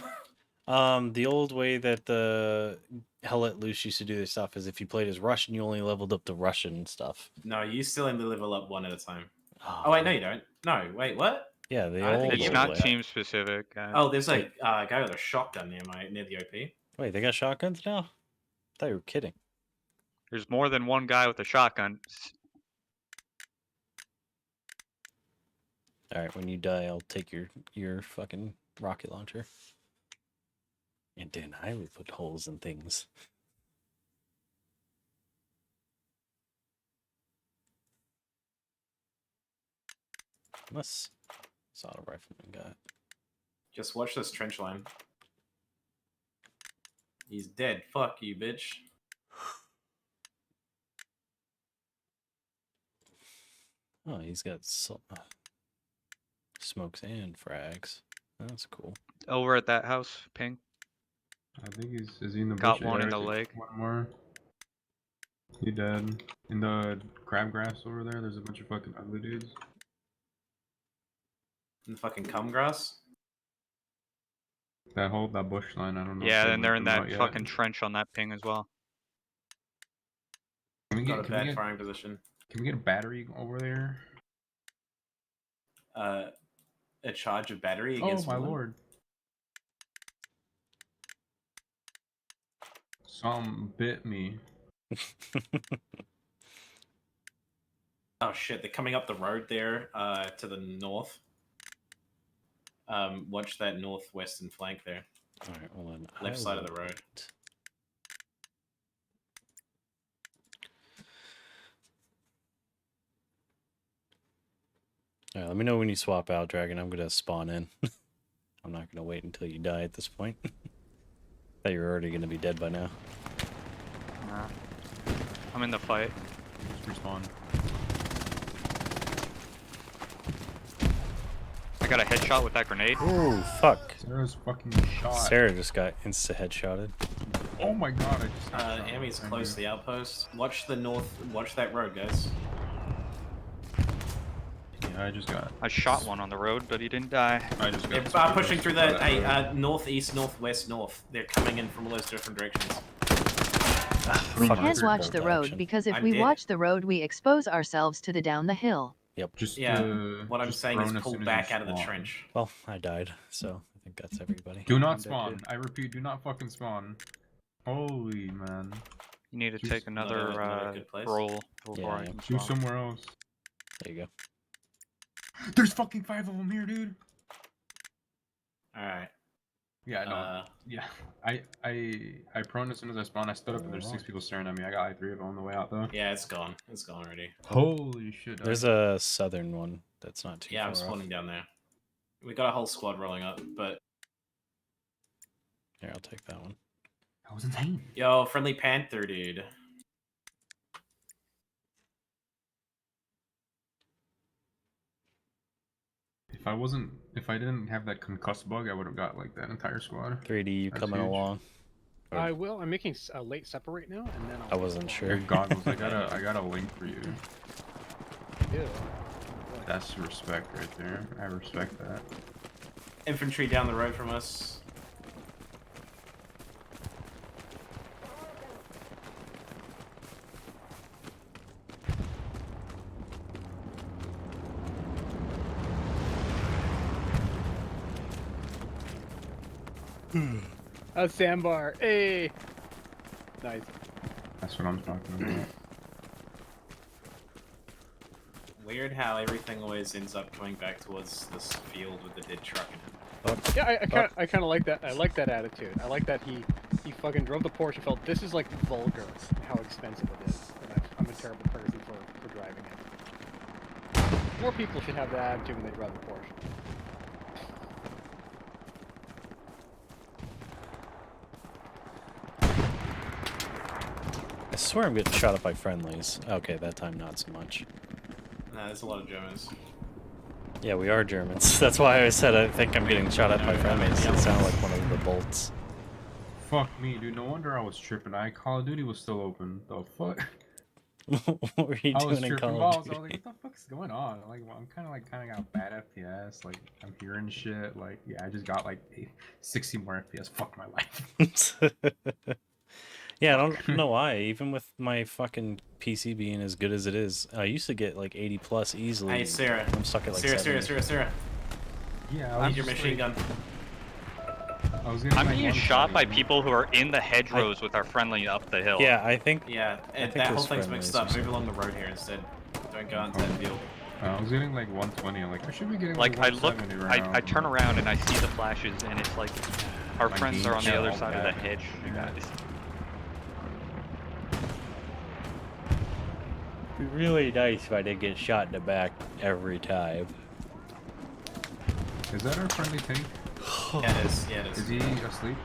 [SPEAKER 10] The old way that the Hell Let Loose used to do their stuff is if you played as Russian, you only leveled up the Russian stuff.
[SPEAKER 14] No, you still only level up one at a time. Oh wait, no, you don't. No, wait, what?
[SPEAKER 10] Yeah, the
[SPEAKER 14] I think
[SPEAKER 10] old
[SPEAKER 15] It's
[SPEAKER 14] you
[SPEAKER 15] not
[SPEAKER 10] way.
[SPEAKER 15] team specific.
[SPEAKER 14] Oh, there's like a guy with a shotgun near the OP.
[SPEAKER 10] Wait, they got shotguns now? I thought you were kidding.
[SPEAKER 15] There's more than one guy with a shotgun.
[SPEAKER 10] All right, when you die, I'll take your fucking rocket launcher. And then I will put holes in things. Unless assault rifleman got.
[SPEAKER 14] Just watch this trench line. He's dead. Fuck you, bitch.
[SPEAKER 10] Oh, he's got smokes and frags. That's cool.
[SPEAKER 15] Over at that house, ping.
[SPEAKER 11] I think is he in the
[SPEAKER 15] Got
[SPEAKER 11] bush?
[SPEAKER 15] one
[SPEAKER 11] Yeah,
[SPEAKER 15] in the
[SPEAKER 11] I think
[SPEAKER 15] leg.
[SPEAKER 11] One more. He dead. In the crabgrass over there, there's a bunch of fucking ugly dudes.
[SPEAKER 14] In the fucking cum grass.
[SPEAKER 11] That bush line, I don't know. if
[SPEAKER 15] Yeah,
[SPEAKER 11] they
[SPEAKER 15] and they're
[SPEAKER 11] wiped
[SPEAKER 15] in
[SPEAKER 11] them
[SPEAKER 15] that
[SPEAKER 11] out yet.
[SPEAKER 15] fucking trench on that ping as well.
[SPEAKER 11] Can we
[SPEAKER 14] Got a
[SPEAKER 11] get,
[SPEAKER 14] bad firing position.
[SPEAKER 11] can we get a battery over there?
[SPEAKER 14] a charge of battery
[SPEAKER 16] Oh
[SPEAKER 14] against
[SPEAKER 16] my
[SPEAKER 14] wood.
[SPEAKER 16] lord. Some bit me.
[SPEAKER 14] Oh shit, they're coming up the road there to the north. Watch that northwestern flank there.
[SPEAKER 10] Alright, hold on.
[SPEAKER 14] Left side of the road.
[SPEAKER 10] Alright, let me know when you swap out, Dragon. I'm gonna spawn in. I'm not gonna wait until you die at this point. Thought you were already gonna be dead by now.
[SPEAKER 15] Nah. I'm in the fight.
[SPEAKER 16] Just respawn.
[SPEAKER 15] I got a headshot with that grenade.
[SPEAKER 10] Ooh, fuck.
[SPEAKER 16] Sarah's fucking shot.
[SPEAKER 10] Sarah just got insta-headshotted.
[SPEAKER 16] Oh my god, I just
[SPEAKER 14] Enemy's close to the outpost. Watch the north, watch that road, guys.
[SPEAKER 16] Yeah, I just got...
[SPEAKER 15] I shot one on the road, but he didn't die.
[SPEAKER 16] I just got...
[SPEAKER 14] They're pushing through the northeast, northwest, north. They're coming in from all those different directions.
[SPEAKER 3] We can't watch the road because if we watch the road, we expose ourselves to the down the hill.
[SPEAKER 10] Yep.
[SPEAKER 16] Just
[SPEAKER 14] what I'm saying is pull back out of the trench.
[SPEAKER 10] Well, I died, so I think that's everybody.
[SPEAKER 16] Do not spawn. I repeat, do not fucking spawn. Holy man.
[SPEAKER 15] You need to take another roll before I can
[SPEAKER 16] Do
[SPEAKER 15] spawn.
[SPEAKER 16] somewhere else.
[SPEAKER 10] There you go.
[SPEAKER 16] There's fucking 5 of them here, dude.
[SPEAKER 14] Alright.
[SPEAKER 16] Yeah, no. Yeah. I prone as soon as I spawn. I stood up and there's 6 people staring at me. I got like 3 of them on the way out though.
[SPEAKER 14] Yeah, it's gone. It's gone already.
[SPEAKER 16] Holy shit.
[SPEAKER 10] There's a southern one that's not too
[SPEAKER 14] Yeah,
[SPEAKER 10] far
[SPEAKER 14] I'm
[SPEAKER 10] off.
[SPEAKER 14] spawning down there. We got a whole squad rolling up, but...
[SPEAKER 10] Here, I'll take that one.
[SPEAKER 16] That was insane.
[SPEAKER 14] Yo, friendly panther, dude.
[SPEAKER 16] If I didn't have that concuss bug, I would have got like that entire squad.
[SPEAKER 10] 3D, you
[SPEAKER 16] That's
[SPEAKER 10] coming
[SPEAKER 16] huge.
[SPEAKER 10] along? Or-
[SPEAKER 11] I will. I'm making a late separate now, and then
[SPEAKER 10] I wasn't sure.
[SPEAKER 16] Your goggles. I got a link for you.
[SPEAKER 11] Ew.
[SPEAKER 16] That's respect right there. I respect that.
[SPEAKER 14] Infantry down the road from us.
[SPEAKER 11] A sandbar. Hey. Nice.
[SPEAKER 16] That's what I'm talking about.
[SPEAKER 14] Weird how everything always ends up coming back towards this field with the dead truck in it.
[SPEAKER 11] Yeah, I kind of like that. I like that attitude. I like that he fucking drove the Porsche and felt this is like vulgar how expensive it is, and I'm a terrible person for driving it. More people should have that attitude when they drive a Porsche.
[SPEAKER 10] I swear I'm getting shot up by friendlies. Okay, that time not so much.
[SPEAKER 14] Nah, there's a lot of Germans.
[SPEAKER 10] Yeah, we are Germans. That's why I said I think I'm getting shot at by friendlies. It sounded like one of the bolts.
[SPEAKER 16] Fuck me, dude. No wonder I was tripping. Call of Duty was still open. The fuck?
[SPEAKER 10] What were you
[SPEAKER 16] I was
[SPEAKER 10] doing in
[SPEAKER 16] tripping
[SPEAKER 10] Call of
[SPEAKER 16] balls. I was
[SPEAKER 10] Duty?
[SPEAKER 16] like, what the fuck is going on? Like, well, I'm kind of got bad FPS. Like, I'm hearing shit. Like, yeah, I just got like 60 more FPS. Fuck my life.
[SPEAKER 10] Yeah, I don't know why. Even with my fucking PC being as good as it is, I used to get like 80 plus easily.
[SPEAKER 14] Hey, Sarah.
[SPEAKER 10] I'm stuck at like
[SPEAKER 14] Sarah.
[SPEAKER 10] 70.
[SPEAKER 16] Yeah,
[SPEAKER 14] I need your machine gun.
[SPEAKER 16] I was gonna
[SPEAKER 15] I'm
[SPEAKER 16] like
[SPEAKER 15] being
[SPEAKER 16] one
[SPEAKER 15] shot by
[SPEAKER 16] shot.
[SPEAKER 15] people who are in the hedgerows with our friendly up the hill.
[SPEAKER 10] Yeah, I think.
[SPEAKER 14] Yeah,
[SPEAKER 10] think
[SPEAKER 14] that whole
[SPEAKER 10] those
[SPEAKER 14] thing's
[SPEAKER 10] friendlies
[SPEAKER 14] mixed
[SPEAKER 10] or
[SPEAKER 14] up. Move
[SPEAKER 10] something.
[SPEAKER 14] along the road here instead. Don't go into that field.
[SPEAKER 16] I was getting like 120. I'm like, I should be getting
[SPEAKER 15] Like I look,
[SPEAKER 16] 170 right
[SPEAKER 15] I turn around and I see the flashes, and it's like our
[SPEAKER 16] My
[SPEAKER 15] friends are on the
[SPEAKER 16] game
[SPEAKER 15] other
[SPEAKER 16] shot,
[SPEAKER 15] side of the
[SPEAKER 16] yeah.
[SPEAKER 15] hedge. You guys.
[SPEAKER 10] It'd be really nice if I didn't get shot in the back every time.
[SPEAKER 16] Is that our friendly tank?
[SPEAKER 14] Yeah, it is. Yeah, it is.
[SPEAKER 16] Is he asleep?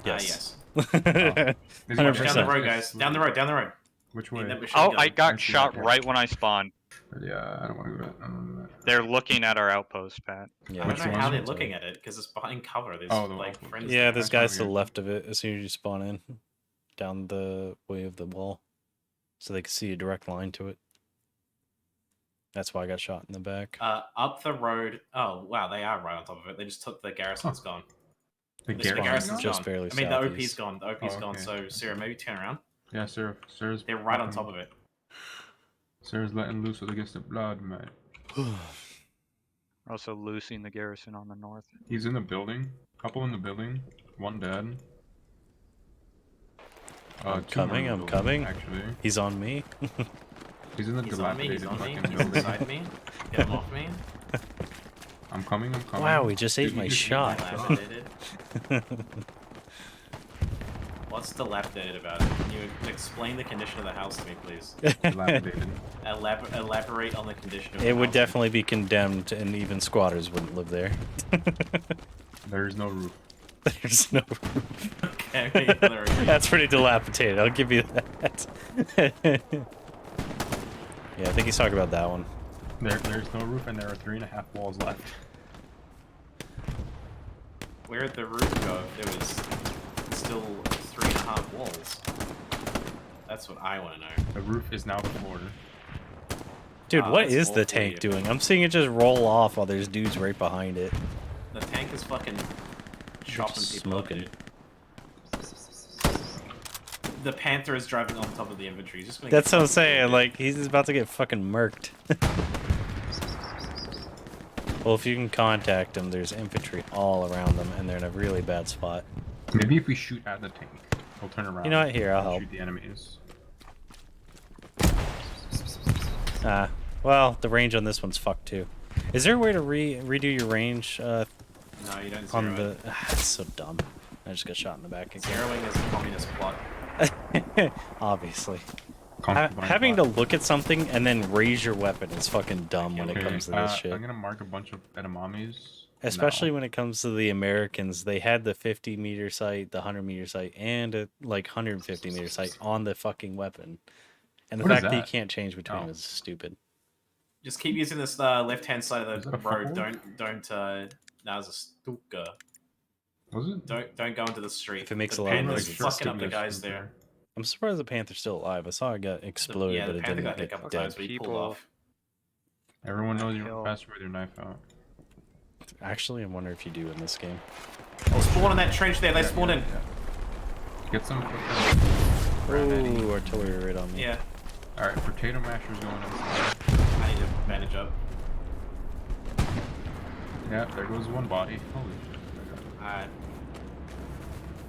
[SPEAKER 10] Yes.
[SPEAKER 14] Yes.
[SPEAKER 16] Is he
[SPEAKER 10] 100%.
[SPEAKER 14] Down the road, guys. Down the road. Down the road.
[SPEAKER 16] Which
[SPEAKER 14] Need
[SPEAKER 16] way?
[SPEAKER 14] that machine
[SPEAKER 15] Oh,
[SPEAKER 14] gun.
[SPEAKER 15] I got
[SPEAKER 16] Actually,
[SPEAKER 15] shot
[SPEAKER 16] okay.
[SPEAKER 15] right when I spawned.
[SPEAKER 16] Yeah, I don't want to do that. I don't want to do that.
[SPEAKER 15] They're looking at our outpost, Pat.
[SPEAKER 10] Yeah,
[SPEAKER 14] I don't
[SPEAKER 16] Which
[SPEAKER 14] know
[SPEAKER 16] one?
[SPEAKER 14] how they're looking at it because it's behind cover. There's
[SPEAKER 16] Oh, the
[SPEAKER 14] like
[SPEAKER 16] outpost.
[SPEAKER 14] friends.
[SPEAKER 10] Yeah,
[SPEAKER 14] there.
[SPEAKER 10] there's
[SPEAKER 16] That's what
[SPEAKER 10] guys
[SPEAKER 16] we
[SPEAKER 10] to the
[SPEAKER 16] get.
[SPEAKER 10] left of it as soon as you spawn in, down the way of the wall, so they can see a direct line to it. That's why I got shot in the back.
[SPEAKER 14] Up the road. Oh wow, they are right on top of it. They just took the garrison's gone.
[SPEAKER 16] The
[SPEAKER 14] The
[SPEAKER 10] Garrison's
[SPEAKER 14] garrison's
[SPEAKER 10] just
[SPEAKER 14] gone.
[SPEAKER 10] barely
[SPEAKER 14] I mean, the OP's
[SPEAKER 10] southeast.
[SPEAKER 14] gone. The OP's
[SPEAKER 16] Oh,
[SPEAKER 14] gone.
[SPEAKER 16] okay.
[SPEAKER 14] So Sarah, maybe turn around.
[SPEAKER 16] Yeah, Sarah's
[SPEAKER 14] They're right on top of it.
[SPEAKER 16] Sarah's letting loose against the blood, man.
[SPEAKER 15] We're also losing the garrison on the north.
[SPEAKER 16] He's in the building. Couple in the building. One dead.
[SPEAKER 10] I'm
[SPEAKER 16] Two more
[SPEAKER 10] coming,
[SPEAKER 16] in the
[SPEAKER 10] I'm
[SPEAKER 16] building,
[SPEAKER 10] coming.
[SPEAKER 16] Actually,
[SPEAKER 10] He's on me.
[SPEAKER 16] he's in the
[SPEAKER 14] He's on me,
[SPEAKER 16] dilapidated
[SPEAKER 14] he's on me,
[SPEAKER 16] fucking
[SPEAKER 14] he's
[SPEAKER 16] building.
[SPEAKER 14] inside me. Get him off me.
[SPEAKER 16] I'm coming. I'm coming.
[SPEAKER 10] Wow, he just ate
[SPEAKER 16] Dude,
[SPEAKER 10] my
[SPEAKER 16] you just ate
[SPEAKER 10] shot.
[SPEAKER 14] Dilapidated. What's dilapidated about it? Can you explain the condition of the house to me, please?
[SPEAKER 16] Dilapidated.
[SPEAKER 14] Elaborate on the condition of the
[SPEAKER 10] It would
[SPEAKER 14] house.
[SPEAKER 10] definitely be condemned, and even squatters wouldn't live there.
[SPEAKER 16] There's no roof.
[SPEAKER 10] There's no roof.
[SPEAKER 14] Okay, there we go.
[SPEAKER 10] That's pretty dilapidated, I'll give you that. Yeah, I think he's talking about that one.
[SPEAKER 16] There's no roof, and there are 3.5 walls left.
[SPEAKER 14] Where'd the roof go? There was still 3.5 walls. That's what I want to know.
[SPEAKER 16] The roof is now the floor.
[SPEAKER 10] Dude,
[SPEAKER 14] Wow,
[SPEAKER 10] what
[SPEAKER 14] that's
[SPEAKER 10] is the
[SPEAKER 14] awful
[SPEAKER 10] tank
[SPEAKER 14] of you.
[SPEAKER 10] doing? I'm seeing it just roll off while there's dudes right behind it.
[SPEAKER 14] The tank is fucking chopping
[SPEAKER 10] Just
[SPEAKER 14] people up,
[SPEAKER 10] smoking.
[SPEAKER 14] dude. The Panther is driving on top of the infantry. He's just gonna
[SPEAKER 10] That's
[SPEAKER 14] get
[SPEAKER 10] what I'm
[SPEAKER 14] fucking
[SPEAKER 10] saying,
[SPEAKER 14] killed,
[SPEAKER 10] like, he's about to get fucking murked. Well, if you can contact them, there's infantry all around them, and they're in a really bad spot.
[SPEAKER 16] Maybe if we shoot at the tank, he'll turn around.
[SPEAKER 10] You know what? Here, I'll
[SPEAKER 16] and
[SPEAKER 10] help.
[SPEAKER 16] Shoot the enemies.
[SPEAKER 10] Well, the range on this one's fucked too. Is there a way to redo your range
[SPEAKER 14] No, you don't
[SPEAKER 10] on
[SPEAKER 14] zero
[SPEAKER 10] the... It's so dumb. I just got shot in the back again.
[SPEAKER 14] Zeroing is a communist plot.
[SPEAKER 10] Obviously.
[SPEAKER 16] Concubine
[SPEAKER 10] Having to
[SPEAKER 16] plot.
[SPEAKER 10] look at something and then raise your weapon is fucking dumb when it
[SPEAKER 16] Okay,
[SPEAKER 10] comes to this shit.
[SPEAKER 16] I'm gonna mark a bunch of edamames.
[SPEAKER 10] Especially when it comes to the Americans, they had the 50-meter sight, the 100-meter sight, and a 150-meter sight on the fucking weapon. And the
[SPEAKER 16] What is
[SPEAKER 10] fact that you
[SPEAKER 16] that?
[SPEAKER 10] can't change between
[SPEAKER 16] Oh.
[SPEAKER 10] them is stupid.
[SPEAKER 14] Just keep using this left-hand side of
[SPEAKER 16] Is
[SPEAKER 14] the
[SPEAKER 16] that a
[SPEAKER 14] road.
[SPEAKER 16] football?
[SPEAKER 14] Don't. That was a Stuka.
[SPEAKER 16] Was it?
[SPEAKER 14] Don't go into the street.
[SPEAKER 10] If it makes
[SPEAKER 14] the
[SPEAKER 10] a lot of
[SPEAKER 14] Panther's
[SPEAKER 10] noise,
[SPEAKER 14] fucking up the
[SPEAKER 16] Stuka's
[SPEAKER 14] guys
[SPEAKER 16] there.
[SPEAKER 14] there.
[SPEAKER 10] I'm surprised the Panther's still alive. I saw it got exploded,
[SPEAKER 14] Yeah,
[SPEAKER 10] but
[SPEAKER 14] the
[SPEAKER 10] it
[SPEAKER 14] Panther
[SPEAKER 10] didn't
[SPEAKER 14] got hit a
[SPEAKER 10] get
[SPEAKER 14] couple
[SPEAKER 10] dead.
[SPEAKER 14] times, but he pulled
[SPEAKER 15] People-
[SPEAKER 14] off.
[SPEAKER 16] Everyone knows you're
[SPEAKER 15] Kill.
[SPEAKER 16] faster with your knife out.
[SPEAKER 10] Actually, I wonder if you do in this game.
[SPEAKER 14] Oh, spawn in that trench there. They spawned in.
[SPEAKER 16] Get some.
[SPEAKER 10] Ooh, artillery right on me.
[SPEAKER 14] Yeah.
[SPEAKER 16] All right, potato masher's going inside.
[SPEAKER 14] I need to bandage up.
[SPEAKER 16] Yeah, there goes one body. Holy shit.
[SPEAKER 14] Alright.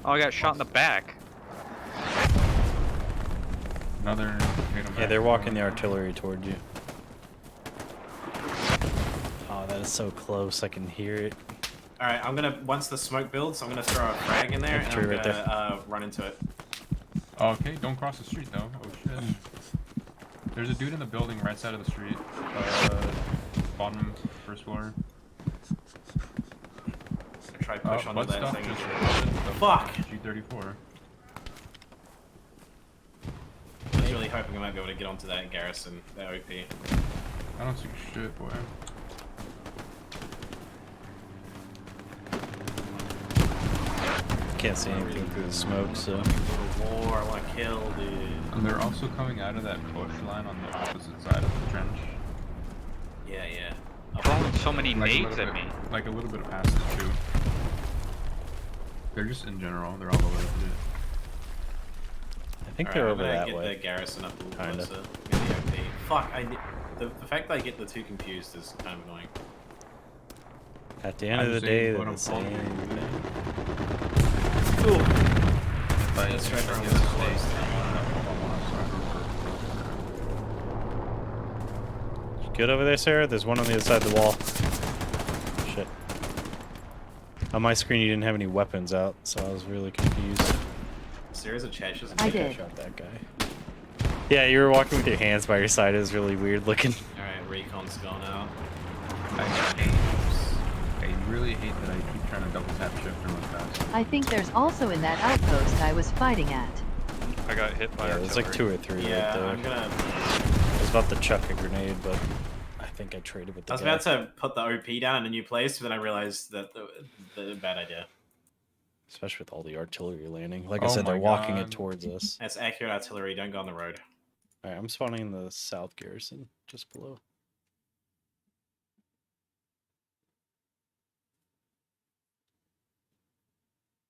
[SPEAKER 15] Oh, I got shot in the back.
[SPEAKER 16] Another potato masher.
[SPEAKER 10] Yeah, they're walking the
[SPEAKER 16] going in.
[SPEAKER 10] artillery toward you. Oh, that is so close. I can hear it.
[SPEAKER 14] Alright, I'm gonna, once the smoke builds, I'm gonna throw a frag in there and I'm
[SPEAKER 10] Infantry
[SPEAKER 14] gonna
[SPEAKER 10] right
[SPEAKER 14] run into it.
[SPEAKER 16] Okay, don't cross the street though. Oh shit. There's a dude in the building right side of the street. Bottom, first floor.
[SPEAKER 14] Try to push onto
[SPEAKER 16] Butt
[SPEAKER 14] that
[SPEAKER 16] stuff
[SPEAKER 14] thing.
[SPEAKER 16] just reported the
[SPEAKER 14] Fuck!
[SPEAKER 16] G34.
[SPEAKER 14] I was really hoping I might be able to get onto that garrison, that OP.
[SPEAKER 16] I don't see shit, boy.
[SPEAKER 10] Can't see anything through the smoke, so.
[SPEAKER 14] War, I wanna kill, dude.
[SPEAKER 16] And they're also coming out of that bush line on the opposite side of the trench.
[SPEAKER 14] Yeah, yeah.
[SPEAKER 15] Throwing so many
[SPEAKER 16] Like a
[SPEAKER 15] nades
[SPEAKER 16] little
[SPEAKER 15] at
[SPEAKER 16] bit-
[SPEAKER 15] me.
[SPEAKER 16] Like a little bit of passes too. They're just in general, they're all over the place.
[SPEAKER 10] I think
[SPEAKER 14] Alright,
[SPEAKER 10] they're
[SPEAKER 14] I'm
[SPEAKER 10] over
[SPEAKER 14] gonna
[SPEAKER 10] that
[SPEAKER 14] get
[SPEAKER 10] way.
[SPEAKER 14] the garrison up a little
[SPEAKER 10] Kinda.
[SPEAKER 14] closer. Get the OP. Fuck, the fact that I get the two confused is kind of annoying.
[SPEAKER 10] At the end
[SPEAKER 16] I'm
[SPEAKER 10] of the
[SPEAKER 16] saying
[SPEAKER 10] day,
[SPEAKER 16] what
[SPEAKER 10] they're
[SPEAKER 16] I'm
[SPEAKER 10] the same
[SPEAKER 16] calling.
[SPEAKER 10] thing.
[SPEAKER 14] Cool.
[SPEAKER 16] But
[SPEAKER 14] That's right,
[SPEAKER 16] everyone
[SPEAKER 14] I'm
[SPEAKER 16] gets
[SPEAKER 14] close.
[SPEAKER 16] close.
[SPEAKER 10] You good over there, Sarah? There's one on the other side of the wall. Shit. On my screen, you didn't have any weapons out, so I was really confused.
[SPEAKER 14] Series of chashes.
[SPEAKER 3] I did.
[SPEAKER 10] Shot that guy. Yeah, you were walking with your hands by your side. It was really weird looking.
[SPEAKER 14] Alright, recon's gone out.
[SPEAKER 16] I really hate that I keep trying to double tap shift and run fast.
[SPEAKER 3] I think there's also in that outpost I was fighting at.
[SPEAKER 15] I got hit by
[SPEAKER 10] Yeah, there's like 2 or 3
[SPEAKER 14] Yeah,
[SPEAKER 10] right there.
[SPEAKER 14] I'm gonna.
[SPEAKER 10] I was about to chuck a grenade, but I think I traded with the
[SPEAKER 14] I was
[SPEAKER 10] guy.
[SPEAKER 14] about to put the OP down in a new place, but then I realized that the bad idea.
[SPEAKER 10] Especially with all the artillery landing. Like I
[SPEAKER 16] Oh
[SPEAKER 10] said, they're
[SPEAKER 16] my
[SPEAKER 10] walking
[SPEAKER 16] God.
[SPEAKER 10] it towards us.
[SPEAKER 14] That's accurate artillery. Don't go on the road.
[SPEAKER 10] Alright, I'm spawning in the south garrison, just below.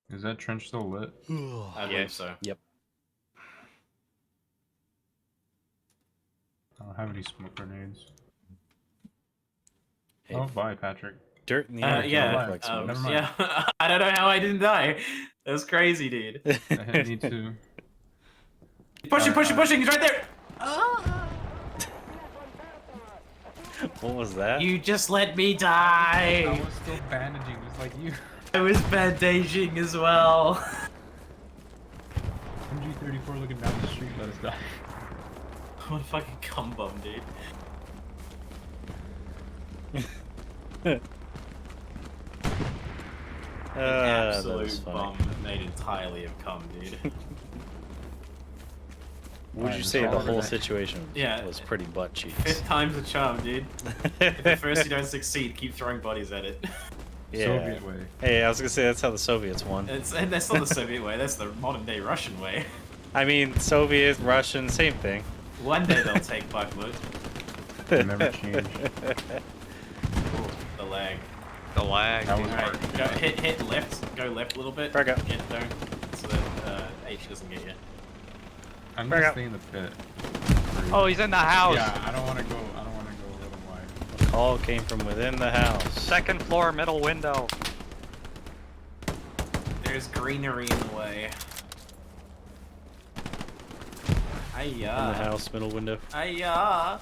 [SPEAKER 16] Is that trench still lit?
[SPEAKER 14] I believe so.
[SPEAKER 10] Yep.
[SPEAKER 16] I don't have any smoke grenades. Oh, bye, Patrick.
[SPEAKER 10] Dirt in the air.
[SPEAKER 14] Yeah,
[SPEAKER 10] Like smokes.
[SPEAKER 14] yeah. I don't know how I didn't die. That's crazy, dude.
[SPEAKER 16] Me too.
[SPEAKER 14] Pushing, pushing, he's right there!
[SPEAKER 10] What was that?
[SPEAKER 14] You just let me die!
[SPEAKER 16] I was still bandaging, just like you.
[SPEAKER 14] I was bandaging as well.
[SPEAKER 16] MG34 looking down the street, let us die.
[SPEAKER 14] What a fucking cum bum, dude. An absolute bum made entirely of cum, dude.
[SPEAKER 10] Would you say the whole situation
[SPEAKER 14] Yeah.
[SPEAKER 10] was pretty butt cheeks?
[SPEAKER 14] 5th time's a charm, dude. If at first you don't succeed, keep throwing bodies at it.
[SPEAKER 10] Yeah.
[SPEAKER 16] Soviet way.
[SPEAKER 10] Hey, I was gonna say that's how the Soviets won.
[SPEAKER 14] And that's not the Soviet way, that's the modern day Russian way.
[SPEAKER 10] I mean, Soviet, Russian, same thing.
[SPEAKER 14] One day they'll take Bakhmut.
[SPEAKER 16] They never change.
[SPEAKER 14] Ooh, the lag.
[SPEAKER 15] The lag.
[SPEAKER 16] That was
[SPEAKER 15] dude.
[SPEAKER 16] hard.
[SPEAKER 14] Go, hit left, go left a little bit.
[SPEAKER 10] Back up.
[SPEAKER 14] Yeah, don't. So that H doesn't get you.
[SPEAKER 16] I'm
[SPEAKER 10] Back
[SPEAKER 16] gonna
[SPEAKER 10] up.
[SPEAKER 16] stay in the pit.
[SPEAKER 15] Oh, he's in the house.
[SPEAKER 16] Yeah, I don't wanna go a little wide.
[SPEAKER 10] The call came from within the house.
[SPEAKER 15] 2nd floor, middle window.
[SPEAKER 14] There's greenery in the way.
[SPEAKER 10] In the
[SPEAKER 14] Hiya.
[SPEAKER 10] house, middle window.
[SPEAKER 14] Hiya.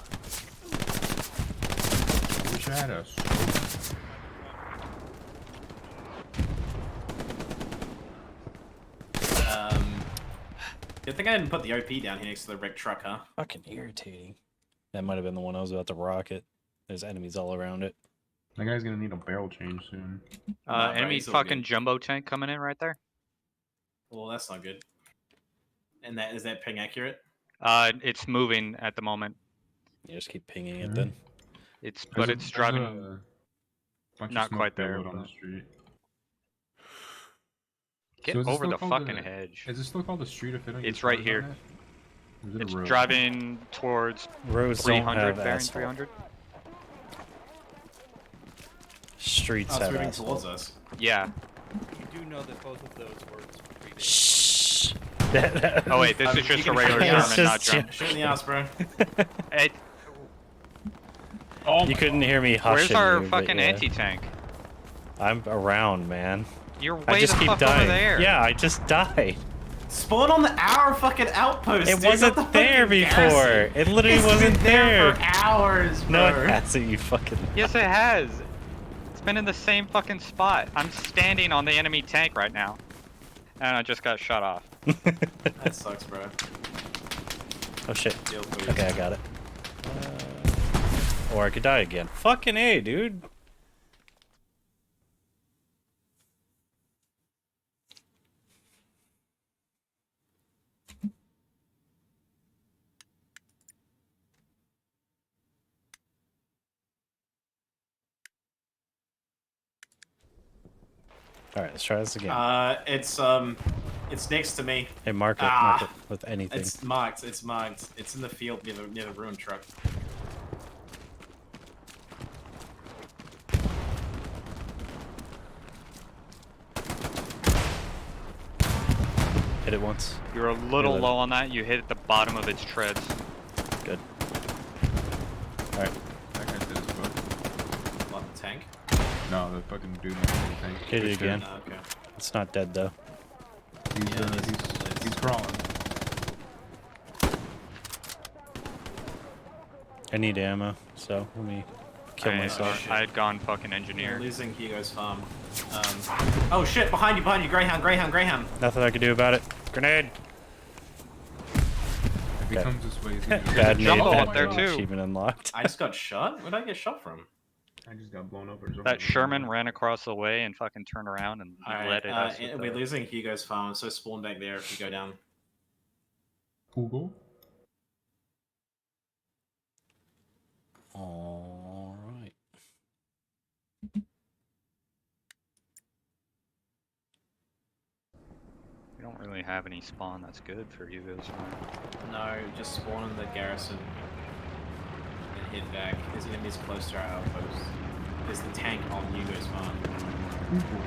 [SPEAKER 16] Wish I had us.
[SPEAKER 14] Good thing I didn't put the OP down here next to the wrecked truck, huh?
[SPEAKER 10] Fucking irritating. That might have been the one I was about to rocket. There's enemies all around it.
[SPEAKER 16] That guy's gonna need a barrel change soon.
[SPEAKER 15] Enemy
[SPEAKER 14] he's all
[SPEAKER 15] fucking
[SPEAKER 14] good.
[SPEAKER 15] jumbo tank coming in right there.
[SPEAKER 14] Well, that's not good. And that is that ping accurate?
[SPEAKER 15] It's moving at the moment.
[SPEAKER 10] You just keep pinging it then.
[SPEAKER 15] But it's driving.
[SPEAKER 16] Bunch
[SPEAKER 15] Not
[SPEAKER 16] of smoke
[SPEAKER 15] quite there,
[SPEAKER 16] billowed on
[SPEAKER 15] but-
[SPEAKER 16] the street.
[SPEAKER 15] Get
[SPEAKER 16] So is it
[SPEAKER 15] over
[SPEAKER 16] still
[SPEAKER 15] the
[SPEAKER 16] called
[SPEAKER 15] fucking
[SPEAKER 16] the-
[SPEAKER 15] hedge.
[SPEAKER 16] Is it still called the street of Fitting?
[SPEAKER 15] It's right here.
[SPEAKER 16] Is it a
[SPEAKER 15] It's
[SPEAKER 16] road?
[SPEAKER 15] driving towards
[SPEAKER 10] Roads don't
[SPEAKER 15] 300,
[SPEAKER 10] have
[SPEAKER 15] bearing
[SPEAKER 10] asphalt.
[SPEAKER 15] 300.
[SPEAKER 10] Streets
[SPEAKER 14] Oh, it's
[SPEAKER 10] have
[SPEAKER 14] moving
[SPEAKER 10] asphalt.
[SPEAKER 14] towards us.
[SPEAKER 15] Yeah.
[SPEAKER 6] You do know that both of those words predate.
[SPEAKER 10] Shh.
[SPEAKER 15] Oh wait, this is just a regular
[SPEAKER 10] Yeah, it's
[SPEAKER 15] German, not
[SPEAKER 10] just-
[SPEAKER 15] German.
[SPEAKER 14] Shoot in the ass, bro.
[SPEAKER 15] Hey,
[SPEAKER 10] You couldn't hear me hushing
[SPEAKER 15] where's our
[SPEAKER 10] you, but
[SPEAKER 15] fucking
[SPEAKER 10] yeah.
[SPEAKER 15] anti-tank?
[SPEAKER 10] I'm around, man.
[SPEAKER 15] You're way
[SPEAKER 10] I just
[SPEAKER 15] the
[SPEAKER 10] keep
[SPEAKER 15] fuck
[SPEAKER 10] dying.
[SPEAKER 15] over there.
[SPEAKER 10] Yeah, I just died.
[SPEAKER 14] Spawn on our fucking outpost.
[SPEAKER 10] It
[SPEAKER 14] dude,
[SPEAKER 10] wasn't
[SPEAKER 14] not the
[SPEAKER 10] there
[SPEAKER 14] fucking
[SPEAKER 10] before.
[SPEAKER 14] garrison.
[SPEAKER 10] It literally
[SPEAKER 14] It's
[SPEAKER 10] wasn't
[SPEAKER 14] been there
[SPEAKER 10] there.
[SPEAKER 14] for hours, bro.
[SPEAKER 10] No, it hasn't, you fucking.
[SPEAKER 15] Yes, it has. It's been in the same fucking spot. I'm standing on the enemy tank right now. And I just got shot off.
[SPEAKER 14] That sucks, bro.
[SPEAKER 10] Oh shit.
[SPEAKER 14] Deal, please.
[SPEAKER 10] Okay, I got it. Or I could die again. Fucking A, dude. Alright, let's try this again.
[SPEAKER 14] It's next to me.
[SPEAKER 10] Hey, mark it with anything.
[SPEAKER 14] It's marked. It's marked. It's in the field near the ruined truck.
[SPEAKER 10] Hit it once.
[SPEAKER 15] You're a little
[SPEAKER 10] Reload.
[SPEAKER 15] low on that. You hit at the bottom of its treads.
[SPEAKER 10] Good. Alright.
[SPEAKER 16] That guy did his book.
[SPEAKER 14] What, the tank?
[SPEAKER 16] No, the fucking dude in the tank.
[SPEAKER 10] Hit it again.
[SPEAKER 14] Oh, okay.
[SPEAKER 10] It's not dead though.
[SPEAKER 16] He's crawling.
[SPEAKER 10] I need ammo, so let me kill myself.
[SPEAKER 15] I had gone fucking
[SPEAKER 14] We're
[SPEAKER 15] engineer.
[SPEAKER 14] losing Hugo's farm. Oh shit! Behind you! Greyhound!
[SPEAKER 10] Nothing I can do about it. Grenade!
[SPEAKER 16] If he
[SPEAKER 10] Okay.
[SPEAKER 16] comes this way, he's gonna get
[SPEAKER 10] Bad nade,
[SPEAKER 15] jumbo
[SPEAKER 10] bad
[SPEAKER 15] up there,
[SPEAKER 10] nade.
[SPEAKER 15] too.
[SPEAKER 10] Achievement unlocked.
[SPEAKER 14] I just got shot. Where'd I get shot from?
[SPEAKER 16] I just got blown over.
[SPEAKER 15] That Sherman ran across the way and fucking turned around and
[SPEAKER 14] Alright,
[SPEAKER 15] let it us with
[SPEAKER 14] we're
[SPEAKER 15] the-
[SPEAKER 14] losing Hugo's farm, so spawn back there if you go down.
[SPEAKER 16] Hugo?
[SPEAKER 10] Alright.
[SPEAKER 15] We don't really have any spawn that's good for Hugo's farm.
[SPEAKER 14] No, just spawn in the garrison and head back. There's enemies close to our outpost. There's the tank on Hugo's farm.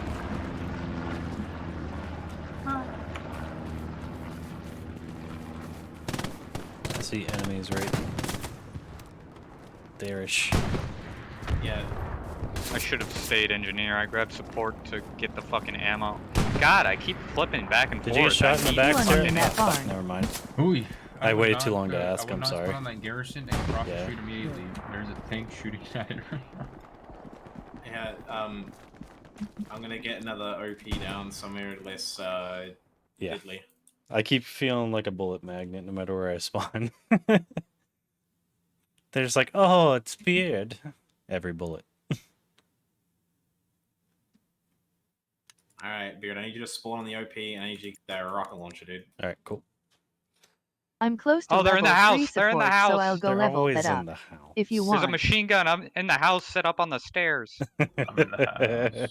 [SPEAKER 10] I see enemies right there-ish.
[SPEAKER 14] Yeah.
[SPEAKER 15] I should have stayed engineer. I grabbed support to get the fucking ammo. God, I keep flipping back and
[SPEAKER 10] Did
[SPEAKER 15] forth.
[SPEAKER 10] you get shot in the
[SPEAKER 15] I
[SPEAKER 10] back,
[SPEAKER 15] need
[SPEAKER 10] sir?
[SPEAKER 15] fucking ammo.
[SPEAKER 10] Never mind.
[SPEAKER 16] Ooh,
[SPEAKER 10] I
[SPEAKER 16] would
[SPEAKER 10] waited
[SPEAKER 16] not,
[SPEAKER 10] too long to
[SPEAKER 16] I
[SPEAKER 10] ask.
[SPEAKER 16] would
[SPEAKER 10] I'm
[SPEAKER 16] not
[SPEAKER 10] sorry.
[SPEAKER 16] spawn on that garrison and drop
[SPEAKER 10] Yeah.
[SPEAKER 16] the shoot immediately. There's a tank shooting at it right now.
[SPEAKER 14] Yeah, I'm gonna get another OP down somewhere less
[SPEAKER 10] Yeah.
[SPEAKER 14] deadly.
[SPEAKER 10] I keep feeling like a bullet magnet no matter where I spawn. They're just like, oh, it's Beard. Every bullet.
[SPEAKER 14] Alright, Beard, I need you to spawn on the OP and I need you to get that rocket launcher, dude.
[SPEAKER 10] Alright, cool.
[SPEAKER 3] I'm close to
[SPEAKER 15] Oh, they're in
[SPEAKER 3] level
[SPEAKER 15] the
[SPEAKER 3] 3
[SPEAKER 15] house. They're in the
[SPEAKER 3] support, so I'll
[SPEAKER 15] house.
[SPEAKER 3] go
[SPEAKER 10] They're
[SPEAKER 3] level
[SPEAKER 10] always
[SPEAKER 3] that
[SPEAKER 10] in
[SPEAKER 3] up.
[SPEAKER 10] the house.
[SPEAKER 3] If you
[SPEAKER 15] There's a
[SPEAKER 3] want.
[SPEAKER 15] machine gun. I'm in the house set up on the stairs.
[SPEAKER 14] What a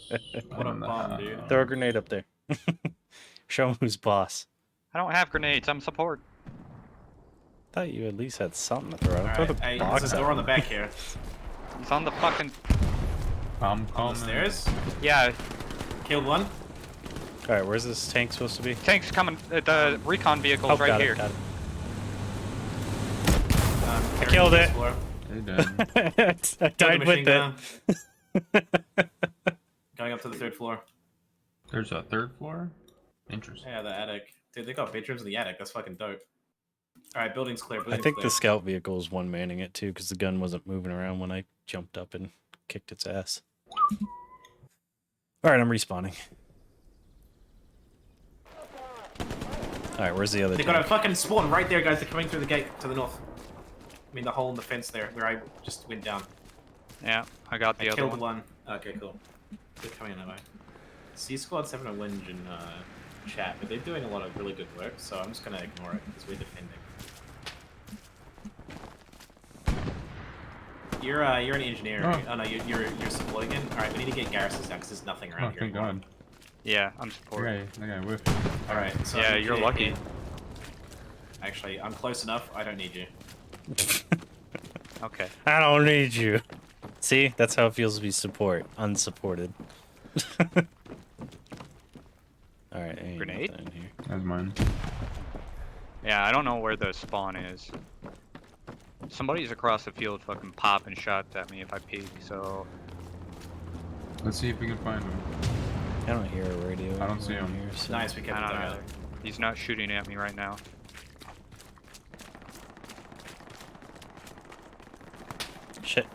[SPEAKER 14] bum, dude.
[SPEAKER 10] Throw a grenade up there. Show him who's boss.
[SPEAKER 15] I don't have grenades. I'm support.
[SPEAKER 10] Thought you at least had something to throw. Throw
[SPEAKER 14] Alright,
[SPEAKER 10] the
[SPEAKER 14] hey,
[SPEAKER 10] box
[SPEAKER 14] there's a
[SPEAKER 10] at
[SPEAKER 14] door on the
[SPEAKER 10] him.
[SPEAKER 14] back here.
[SPEAKER 15] He's on the fucking...
[SPEAKER 16] I'm
[SPEAKER 14] On the stairs?
[SPEAKER 15] Yeah,
[SPEAKER 14] Killed one.
[SPEAKER 10] Alright, where's this tank supposed to be?
[SPEAKER 15] tank's coming. The recon vehicle's
[SPEAKER 10] Oh,
[SPEAKER 15] right
[SPEAKER 10] got
[SPEAKER 15] here.
[SPEAKER 10] it, got it.
[SPEAKER 14] I
[SPEAKER 10] killed it. I
[SPEAKER 14] Killed
[SPEAKER 10] died
[SPEAKER 14] the
[SPEAKER 10] with
[SPEAKER 14] machine
[SPEAKER 10] it.
[SPEAKER 14] gun. Going up to the 3rd floor.
[SPEAKER 16] There's a 3rd floor? Interesting.
[SPEAKER 14] Yeah, the attic. Dude, they got bedrooms in the attic. That's fucking dope. Alright, building's clear.
[SPEAKER 10] I
[SPEAKER 14] Building's
[SPEAKER 10] think
[SPEAKER 14] clear.
[SPEAKER 10] the scout vehicle is one manning it too, because the gun wasn't moving around when I jumped up and kicked its ass. Alright, I'm respawning. Alright, where's the other
[SPEAKER 14] They
[SPEAKER 10] tank?
[SPEAKER 14] got a fucking spawn right there, guys. They're coming through the gate to the north. I mean, the hole in the fence there, where I just went down.
[SPEAKER 15] Yeah, I got the
[SPEAKER 14] I
[SPEAKER 15] other
[SPEAKER 14] killed
[SPEAKER 15] one.
[SPEAKER 14] one. Okay, cool. They're coming in that way. C-Squad's having a whinge in chat, but they're doing a lot of really good work, so I'm just gonna ignore it, because we're defending. You're an engineer.
[SPEAKER 16] Oh.
[SPEAKER 14] Oh no, you're support again? Alright, we need to get garrisons now, because there's nothing around
[SPEAKER 16] Oh,
[SPEAKER 14] here
[SPEAKER 16] thank
[SPEAKER 14] anymore.
[SPEAKER 16] God.
[SPEAKER 15] Yeah, I'm support.
[SPEAKER 16] That guy whiffed.
[SPEAKER 14] Alright, so
[SPEAKER 15] Yeah,
[SPEAKER 14] I'm
[SPEAKER 15] you're
[SPEAKER 14] here.
[SPEAKER 15] lucky.
[SPEAKER 14] Actually, I'm close enough, I don't need you.
[SPEAKER 15] Okay.
[SPEAKER 10] I don't need you. See? That's how it feels to be support. Unsupported. Alright, ain't
[SPEAKER 15] Grenade?
[SPEAKER 10] nothing in here.
[SPEAKER 16] That's mine.
[SPEAKER 15] Yeah, I don't know where the spawn is. Somebody's across the field fucking popping shots at me if I peek, so...
[SPEAKER 16] Let's see if we can find him.
[SPEAKER 10] I don't hear a radio.
[SPEAKER 16] I don't see
[SPEAKER 10] anywhere
[SPEAKER 16] him.
[SPEAKER 10] Here, so.
[SPEAKER 14] Nice, we kept
[SPEAKER 15] I
[SPEAKER 14] it
[SPEAKER 15] don't
[SPEAKER 14] dug
[SPEAKER 15] either.
[SPEAKER 14] out.
[SPEAKER 15] He's not shooting at me right now.
[SPEAKER 10] Shit.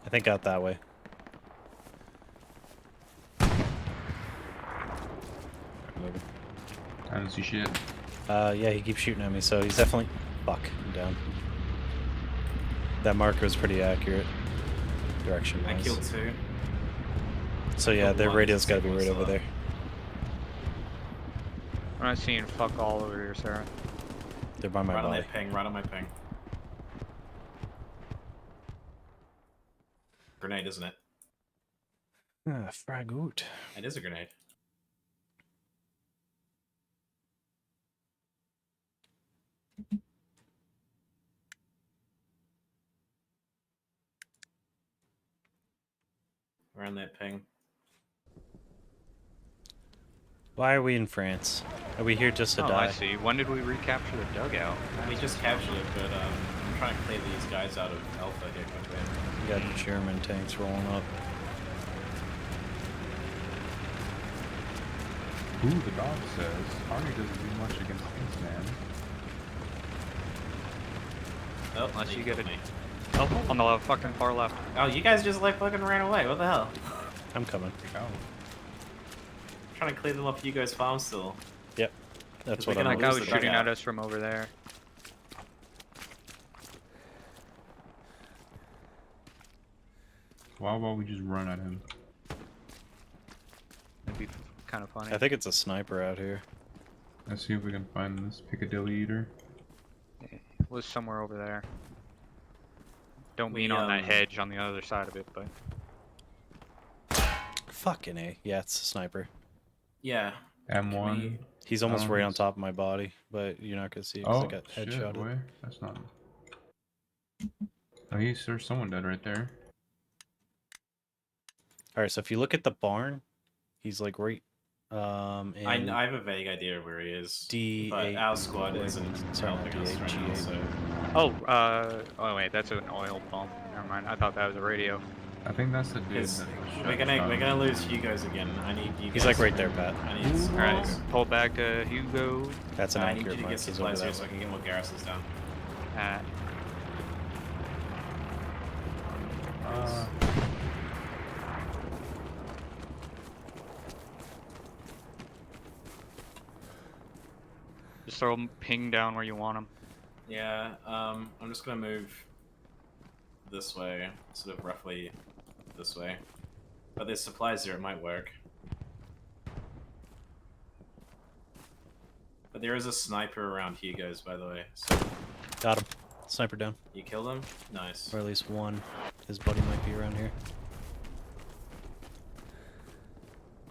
[SPEAKER 10] I think out that way. Moving.
[SPEAKER 16] I don't see shit.
[SPEAKER 10] Yeah, he keeps shooting at me, so he's definitely... Fuck, I'm down. That marker was pretty accurate. Direction-wise.
[SPEAKER 14] I killed 2.
[SPEAKER 10] So yeah,
[SPEAKER 14] killed
[SPEAKER 10] their
[SPEAKER 14] one,
[SPEAKER 10] radio's gotta be
[SPEAKER 14] second
[SPEAKER 10] right
[SPEAKER 14] one
[SPEAKER 10] over
[SPEAKER 14] still
[SPEAKER 10] there.
[SPEAKER 15] I'm not seeing fuck all over here, Sarah.
[SPEAKER 10] They're by my
[SPEAKER 14] Right on
[SPEAKER 10] body.
[SPEAKER 14] that ping, right on my ping. Grenade, isn't it?
[SPEAKER 10] Ah, fragoot.
[SPEAKER 14] It is a grenade. Around that ping.
[SPEAKER 10] Why are we in France? Are we here just to
[SPEAKER 15] Oh,
[SPEAKER 10] die?
[SPEAKER 15] I see. When did we recapture the dugout?
[SPEAKER 14] We just captured it, but I'm trying to clear these guys out of Alpha here quickly.
[SPEAKER 10] We got German tanks rolling up.
[SPEAKER 16] Ooh, the dog says Army doesn't do much against things, man.
[SPEAKER 14] Oh,
[SPEAKER 15] Unless
[SPEAKER 14] he
[SPEAKER 15] you get
[SPEAKER 14] killed
[SPEAKER 15] it.
[SPEAKER 14] me.
[SPEAKER 15] Oh, on the fucking far left.
[SPEAKER 14] Oh, you guys just like fucking ran away. What the hell?
[SPEAKER 10] I'm coming.
[SPEAKER 14] Trying to clear them off Hugo's farm still.
[SPEAKER 10] Yep. That's
[SPEAKER 14] 'Cause we're
[SPEAKER 10] what I'm
[SPEAKER 15] That
[SPEAKER 14] gonna
[SPEAKER 15] guy
[SPEAKER 14] lose
[SPEAKER 15] was
[SPEAKER 14] the
[SPEAKER 15] shooting
[SPEAKER 14] dugout.
[SPEAKER 15] at us from over there.
[SPEAKER 16] Why about we just run at him?
[SPEAKER 15] That'd be kind of funny.
[SPEAKER 10] I think it's a sniper out here.
[SPEAKER 16] Let's see if we can find this Piccadilly eater.
[SPEAKER 15] It was somewhere over there. Don't
[SPEAKER 14] We,
[SPEAKER 15] mean on that hedge on the other side of it, but...
[SPEAKER 10] Fucking A. Yeah, it's a sniper.
[SPEAKER 14] Yeah.
[SPEAKER 16] M1.
[SPEAKER 10] He's almost
[SPEAKER 16] Oh,
[SPEAKER 10] right on
[SPEAKER 16] he's-
[SPEAKER 10] top of my body, but you're not gonna see it 'cause I got
[SPEAKER 16] shit,
[SPEAKER 10] headshotted.
[SPEAKER 16] boy. That's not... Oh, there's someone dead right there.
[SPEAKER 10] Alright, so if you look at the barn, he's like right in
[SPEAKER 14] I have a vague idea where he is.
[SPEAKER 10] D8.
[SPEAKER 14] But our squad isn't
[SPEAKER 10] Sorry, not
[SPEAKER 14] helping us
[SPEAKER 10] D8,
[SPEAKER 14] right now,
[SPEAKER 10] G8.
[SPEAKER 14] so...
[SPEAKER 15] Oh, oh wait, that's an oil pump. Never mind, I thought that was a radio.
[SPEAKER 16] I think that's the dude.
[SPEAKER 14] Because
[SPEAKER 16] That
[SPEAKER 14] we're gonna lose Hugo's again. I need you.
[SPEAKER 10] He's
[SPEAKER 14] guys
[SPEAKER 10] like right
[SPEAKER 14] to-
[SPEAKER 10] there, Pat.
[SPEAKER 14] I need supplies.
[SPEAKER 15] Alright, pull back Hugo.
[SPEAKER 10] That's an
[SPEAKER 14] I need
[SPEAKER 10] accurate
[SPEAKER 14] you to
[SPEAKER 10] mark.
[SPEAKER 14] get
[SPEAKER 10] He's over
[SPEAKER 14] supplies here
[SPEAKER 10] that
[SPEAKER 14] so I
[SPEAKER 10] way.
[SPEAKER 14] can get more garrisons down.
[SPEAKER 15] Just throw 'em ping down where you want them.
[SPEAKER 14] Yeah. I'm just gonna move this way, sort of roughly this way. But there's supplies there. It might work. But there is a sniper around Hugo's, by the way. So
[SPEAKER 10] Got him. Sniper down.
[SPEAKER 14] you killed him? Nice.
[SPEAKER 10] Or at least one. His buddy might be around here.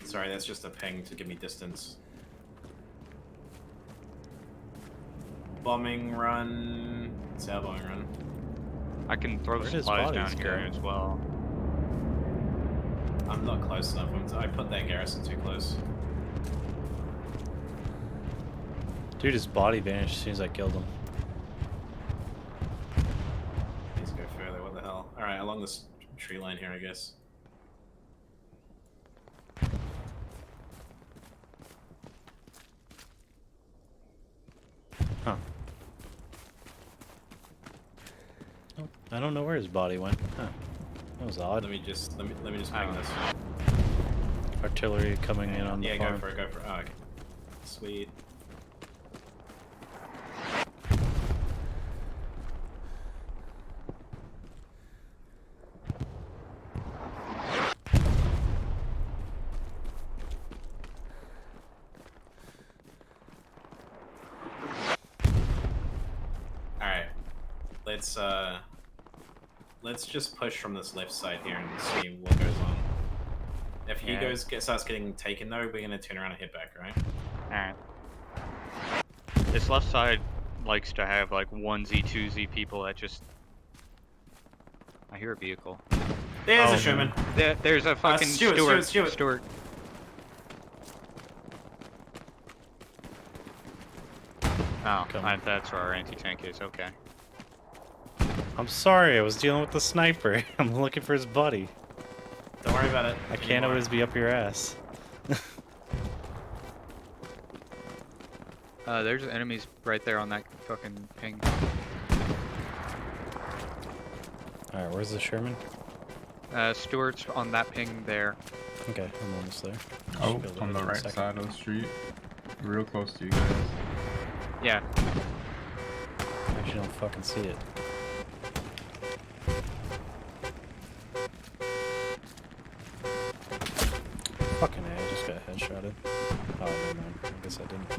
[SPEAKER 14] Sorry, that's just a ping to give me distance. Bombing run. It's our bombing run.
[SPEAKER 15] I can throw
[SPEAKER 10] Where did his
[SPEAKER 15] supplies
[SPEAKER 10] bodies
[SPEAKER 15] down here
[SPEAKER 10] go?
[SPEAKER 15] as well.
[SPEAKER 14] I'm not close enough. I put that garrison too close.
[SPEAKER 10] Dude, his body vanished as soon as I killed him.
[SPEAKER 14] Please go further. What the hell? Alright, along this tree line here, I guess.
[SPEAKER 10] Huh. Oh, I don't know where his body went. Huh. That was odd.
[SPEAKER 14] Let me just ping this.
[SPEAKER 10] Artillery coming in on the
[SPEAKER 14] Yeah,
[SPEAKER 10] farm.
[SPEAKER 14] go for it. Go for it. Oh, okay. Sweet. Alright. Let's just push from this left side here and see what goes on. If
[SPEAKER 15] Yeah.
[SPEAKER 14] Hugo starts getting taken though, we're gonna turn around and hit back, right?
[SPEAKER 15] Alright. This left side likes to have like 1Z, 2Z people that just... I hear a vehicle.
[SPEAKER 14] There's a Sherman.
[SPEAKER 15] There's a fucking
[SPEAKER 14] Stuart.
[SPEAKER 15] Oh, that's where our anti-tank is, okay.
[SPEAKER 10] I'm sorry, I was dealing with the sniper. I'm looking for his buddy.
[SPEAKER 14] Don't worry about it.
[SPEAKER 10] I can't
[SPEAKER 14] anymore.
[SPEAKER 10] always be up your ass.
[SPEAKER 15] There's enemies right there on that fucking ping.
[SPEAKER 10] Alright, where's the Sherman?
[SPEAKER 15] Stuart's on that ping there.
[SPEAKER 10] Okay, I'm almost there.
[SPEAKER 16] Oh,
[SPEAKER 10] Should be able to
[SPEAKER 16] on
[SPEAKER 10] hit
[SPEAKER 16] the
[SPEAKER 10] it in a
[SPEAKER 16] right
[SPEAKER 10] second.
[SPEAKER 16] side of the street. Real close to you guys.
[SPEAKER 15] Yeah.
[SPEAKER 10] I actually don't fucking see it. Fucking A, I just got headshotted. Oh, never mind. I guess I didn't.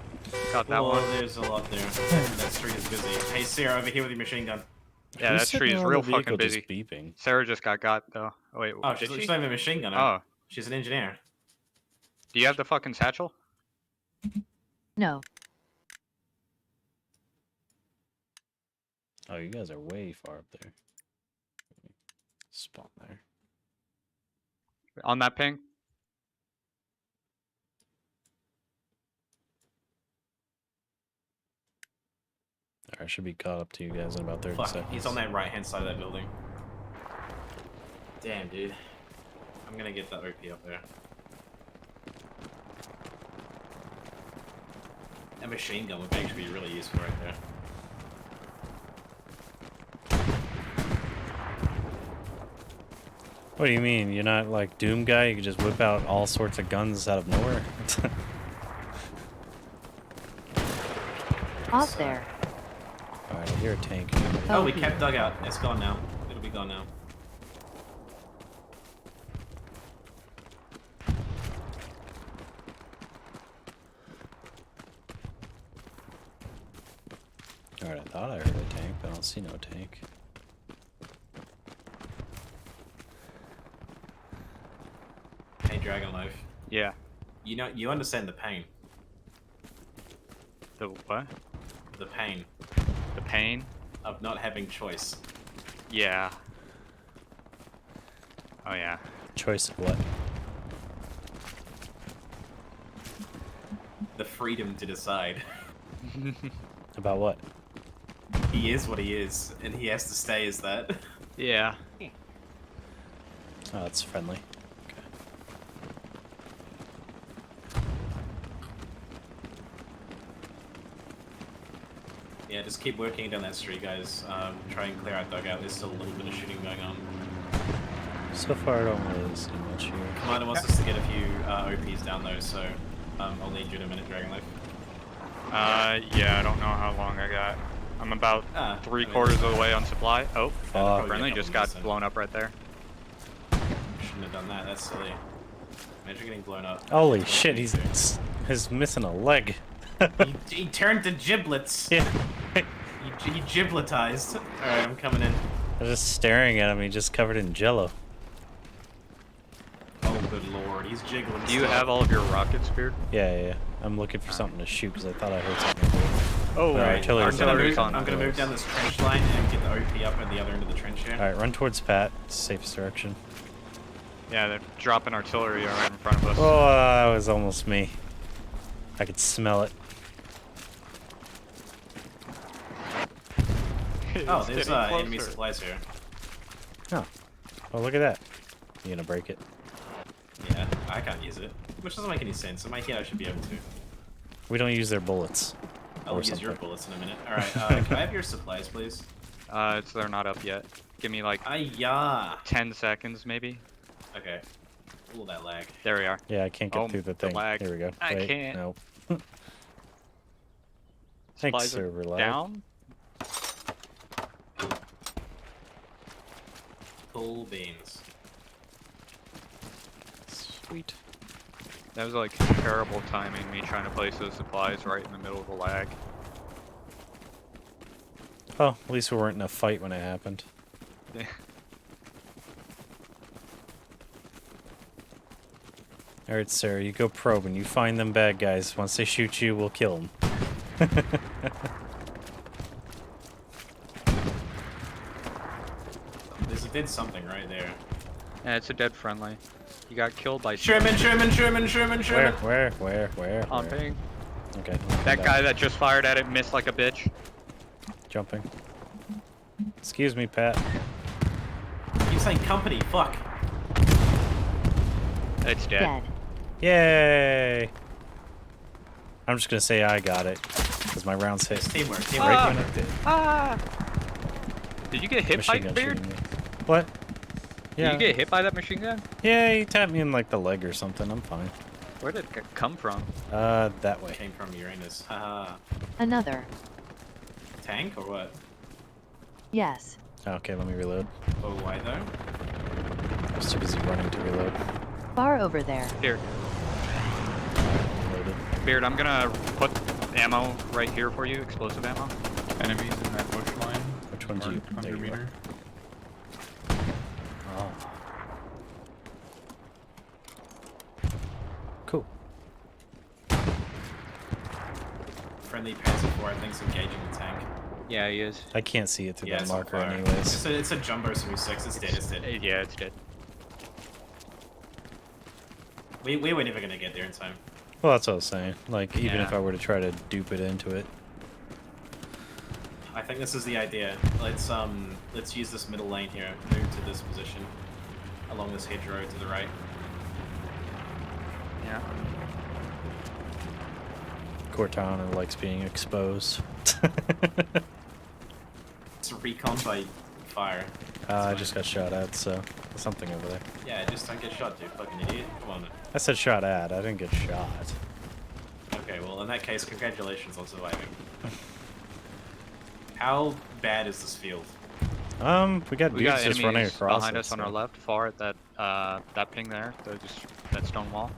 [SPEAKER 15] Got that
[SPEAKER 14] Well,
[SPEAKER 15] one.
[SPEAKER 14] there's a lot there. That street is busy. Hey, Sarah, over here with your machine gun.
[SPEAKER 15] Yeah,
[SPEAKER 10] Who's
[SPEAKER 15] that
[SPEAKER 10] sitting
[SPEAKER 15] tree is
[SPEAKER 10] around
[SPEAKER 15] real
[SPEAKER 10] the vehicle
[SPEAKER 15] fucking busy.
[SPEAKER 10] just beeping?
[SPEAKER 15] Sarah just got though. Oh wait,
[SPEAKER 14] Oh,
[SPEAKER 15] did
[SPEAKER 14] she's
[SPEAKER 15] she?
[SPEAKER 14] not even a machine gunner.
[SPEAKER 15] Oh.
[SPEAKER 14] She's an engineer.
[SPEAKER 15] Do you have the fucking satchel?
[SPEAKER 3] No.
[SPEAKER 10] Oh, you guys are way far up there. Spawn there.
[SPEAKER 15] On that ping?
[SPEAKER 10] Alright, I should be caught up to you guys in about 30
[SPEAKER 14] Fuck,
[SPEAKER 10] seconds.
[SPEAKER 14] he's on that right hand side of that building. Damn, dude. I'm gonna get that OP up there. A machine gun would actually be really useful right there.
[SPEAKER 10] What do you mean? You're not like Doom guy? You can just whip out all sorts of guns out of nowhere?
[SPEAKER 3] Off there.
[SPEAKER 10] Alright, I hear a tank.
[SPEAKER 14] Oh, we kept dugout. It's gone now. It'll be gone now.
[SPEAKER 10] Alright, I thought I heard a tank, but I don't see no tank.
[SPEAKER 14] Hey, Dragon Life.
[SPEAKER 15] Yeah.
[SPEAKER 14] You understand the pain.
[SPEAKER 15] The what?
[SPEAKER 14] The pain
[SPEAKER 15] The pain?
[SPEAKER 14] of not having choice.
[SPEAKER 15] Yeah. Oh yeah.
[SPEAKER 10] Choice of what?
[SPEAKER 14] The freedom to decide.
[SPEAKER 10] About what?
[SPEAKER 14] He is what he is, and he has to stay as that.
[SPEAKER 15] Yeah.
[SPEAKER 10] Oh, that's friendly. Okay.
[SPEAKER 14] Yeah, just keep working down that street, guys. Try and clear out dugout. There's still a little bit of shooting going on.
[SPEAKER 10] So far, I don't really see much here.
[SPEAKER 14] Commander wants us to get a few OPs down though, so I'll need you in a minute, Dragonlife.
[SPEAKER 15] Yeah, I don't know how long I got. I'm about three-quarters of the way on supply. Oh, friendly just got blown up right there.
[SPEAKER 14] Shouldn't have done that. That's silly. Imagine getting blown up.
[SPEAKER 10] Holy shit, he's missing a leg.
[SPEAKER 14] he turned to giblets.
[SPEAKER 10] Yeah.
[SPEAKER 14] he gibletized. Alright, I'm coming in.
[SPEAKER 10] I was just staring at him. He just covered in jello.
[SPEAKER 14] Oh, good lord. He's jiggling.
[SPEAKER 15] Do you have all of your rockets, Beard?
[SPEAKER 10] Yeah. I'm looking for something to shoot because I thought I heard something.
[SPEAKER 15] Oh,
[SPEAKER 10] artillery's
[SPEAKER 14] I'm gonna move down this trench line and get the OP up at the other end of the trench here.
[SPEAKER 10] Alright, run towards Pat. Safest direction.
[SPEAKER 15] Yeah, they're dropping artillery right in front of us.
[SPEAKER 10] Oh, that was almost me. I could smell it.
[SPEAKER 14] Oh, there's enemy supplies here.
[SPEAKER 10] Oh, look at that. You gonna break it?
[SPEAKER 14] Yeah, I can't use it. Which doesn't make any sense. In my head, I should be able to.
[SPEAKER 10] We don't use their bullets.
[SPEAKER 14] I'll use your bullets in a minute. Alright, can I have your supplies, please?
[SPEAKER 15] They're not up yet. Give me like
[SPEAKER 14] 10
[SPEAKER 15] seconds, maybe.
[SPEAKER 14] Okay. Ooh, that lag.
[SPEAKER 15] There we are.
[SPEAKER 10] Yeah, I can't get through the thing.
[SPEAKER 15] lag.
[SPEAKER 10] There we go.
[SPEAKER 15] I
[SPEAKER 10] Wait,
[SPEAKER 15] can't.
[SPEAKER 10] No. Thanks,
[SPEAKER 15] Supplies are
[SPEAKER 10] server lag.
[SPEAKER 15] down.
[SPEAKER 14] Full beans.
[SPEAKER 10] Sweet.
[SPEAKER 15] That was like terrible timing, me trying to place those supplies right in the middle of the lag.
[SPEAKER 10] Oh, at least we weren't in a fight when it happened.
[SPEAKER 15] Yeah.
[SPEAKER 10] Alright, Sarah, you go probe and you find them bad guys. Once they shoot you, we'll kill them.
[SPEAKER 14] There's a dead something right there.
[SPEAKER 15] Yeah, it's a dead friendly. You got killed by
[SPEAKER 14] Sherman.
[SPEAKER 10] Where?
[SPEAKER 15] On ping.
[SPEAKER 10] Okay.
[SPEAKER 15] That guy that just fired at it missed like a bitch.
[SPEAKER 10] Jumping. Excuse me, Pat.
[SPEAKER 14] You saying company? Fuck.
[SPEAKER 15] It's dead.
[SPEAKER 10] Yay! I'm just gonna say I got it because my rounds hit.
[SPEAKER 14] Teamwork.
[SPEAKER 10] Right when it did.
[SPEAKER 15] Did you get hit by
[SPEAKER 10] Machine gun
[SPEAKER 15] Beard?
[SPEAKER 10] shooting me. What? Yeah.
[SPEAKER 15] Did you get hit by that machine gun?
[SPEAKER 10] Yeah, he tapped me in like the leg or something. I'm fine.
[SPEAKER 15] Where did it come from?
[SPEAKER 10] That way.
[SPEAKER 14] Came from Uranus. Haha.
[SPEAKER 3] Another.
[SPEAKER 14] Tank or what?
[SPEAKER 3] Yes.
[SPEAKER 10] Okay, let me reload.
[SPEAKER 14] Oh, why though?
[SPEAKER 10] I was too busy running to reload.
[SPEAKER 3] Far over there.
[SPEAKER 15] Here.
[SPEAKER 10] Reloaded.
[SPEAKER 15] Beard, I'm gonna put ammo right here for you, explosive ammo.
[SPEAKER 16] Enemies in that bush line.
[SPEAKER 10] Which one do you? There
[SPEAKER 16] 100
[SPEAKER 10] you
[SPEAKER 16] meter.
[SPEAKER 10] Oh. Cool.
[SPEAKER 14] Friendly Panzer IV, I think, is engaging the tank.
[SPEAKER 15] Yeah, he is.
[SPEAKER 10] I can't see it through
[SPEAKER 14] Yeah,
[SPEAKER 10] that
[SPEAKER 14] it's on
[SPEAKER 10] marker
[SPEAKER 14] fire.
[SPEAKER 10] anyways.
[SPEAKER 14] It's a Jumbo Su 6. It's dead. It's dead.
[SPEAKER 15] Yeah, it's dead.
[SPEAKER 14] We were never gonna get there in time.
[SPEAKER 10] Well, that's what I was saying. Like, even
[SPEAKER 15] Yeah.
[SPEAKER 10] if I were to try to dupe it into it.
[SPEAKER 14] I think this is the idea. Let's use this middle lane here. Move to this position along this hedgerow to the right.
[SPEAKER 15] Yeah.
[SPEAKER 10] Cortana likes being exposed.
[SPEAKER 14] It's recon by fire.
[SPEAKER 10] I just got shot at, so there's something over there.
[SPEAKER 14] Yeah, just don't get shot, dude. Fucking idiot. Come on.
[SPEAKER 10] I said shot at, I didn't get shot.
[SPEAKER 14] Okay, well in that case, congratulations on surviving. How bad is this field?
[SPEAKER 10] We got
[SPEAKER 15] We
[SPEAKER 10] dudes
[SPEAKER 15] got
[SPEAKER 10] just running
[SPEAKER 15] enemies
[SPEAKER 10] across
[SPEAKER 15] behind
[SPEAKER 10] it,
[SPEAKER 15] us on
[SPEAKER 10] so-
[SPEAKER 15] our left, far at that ping there. That stone wall.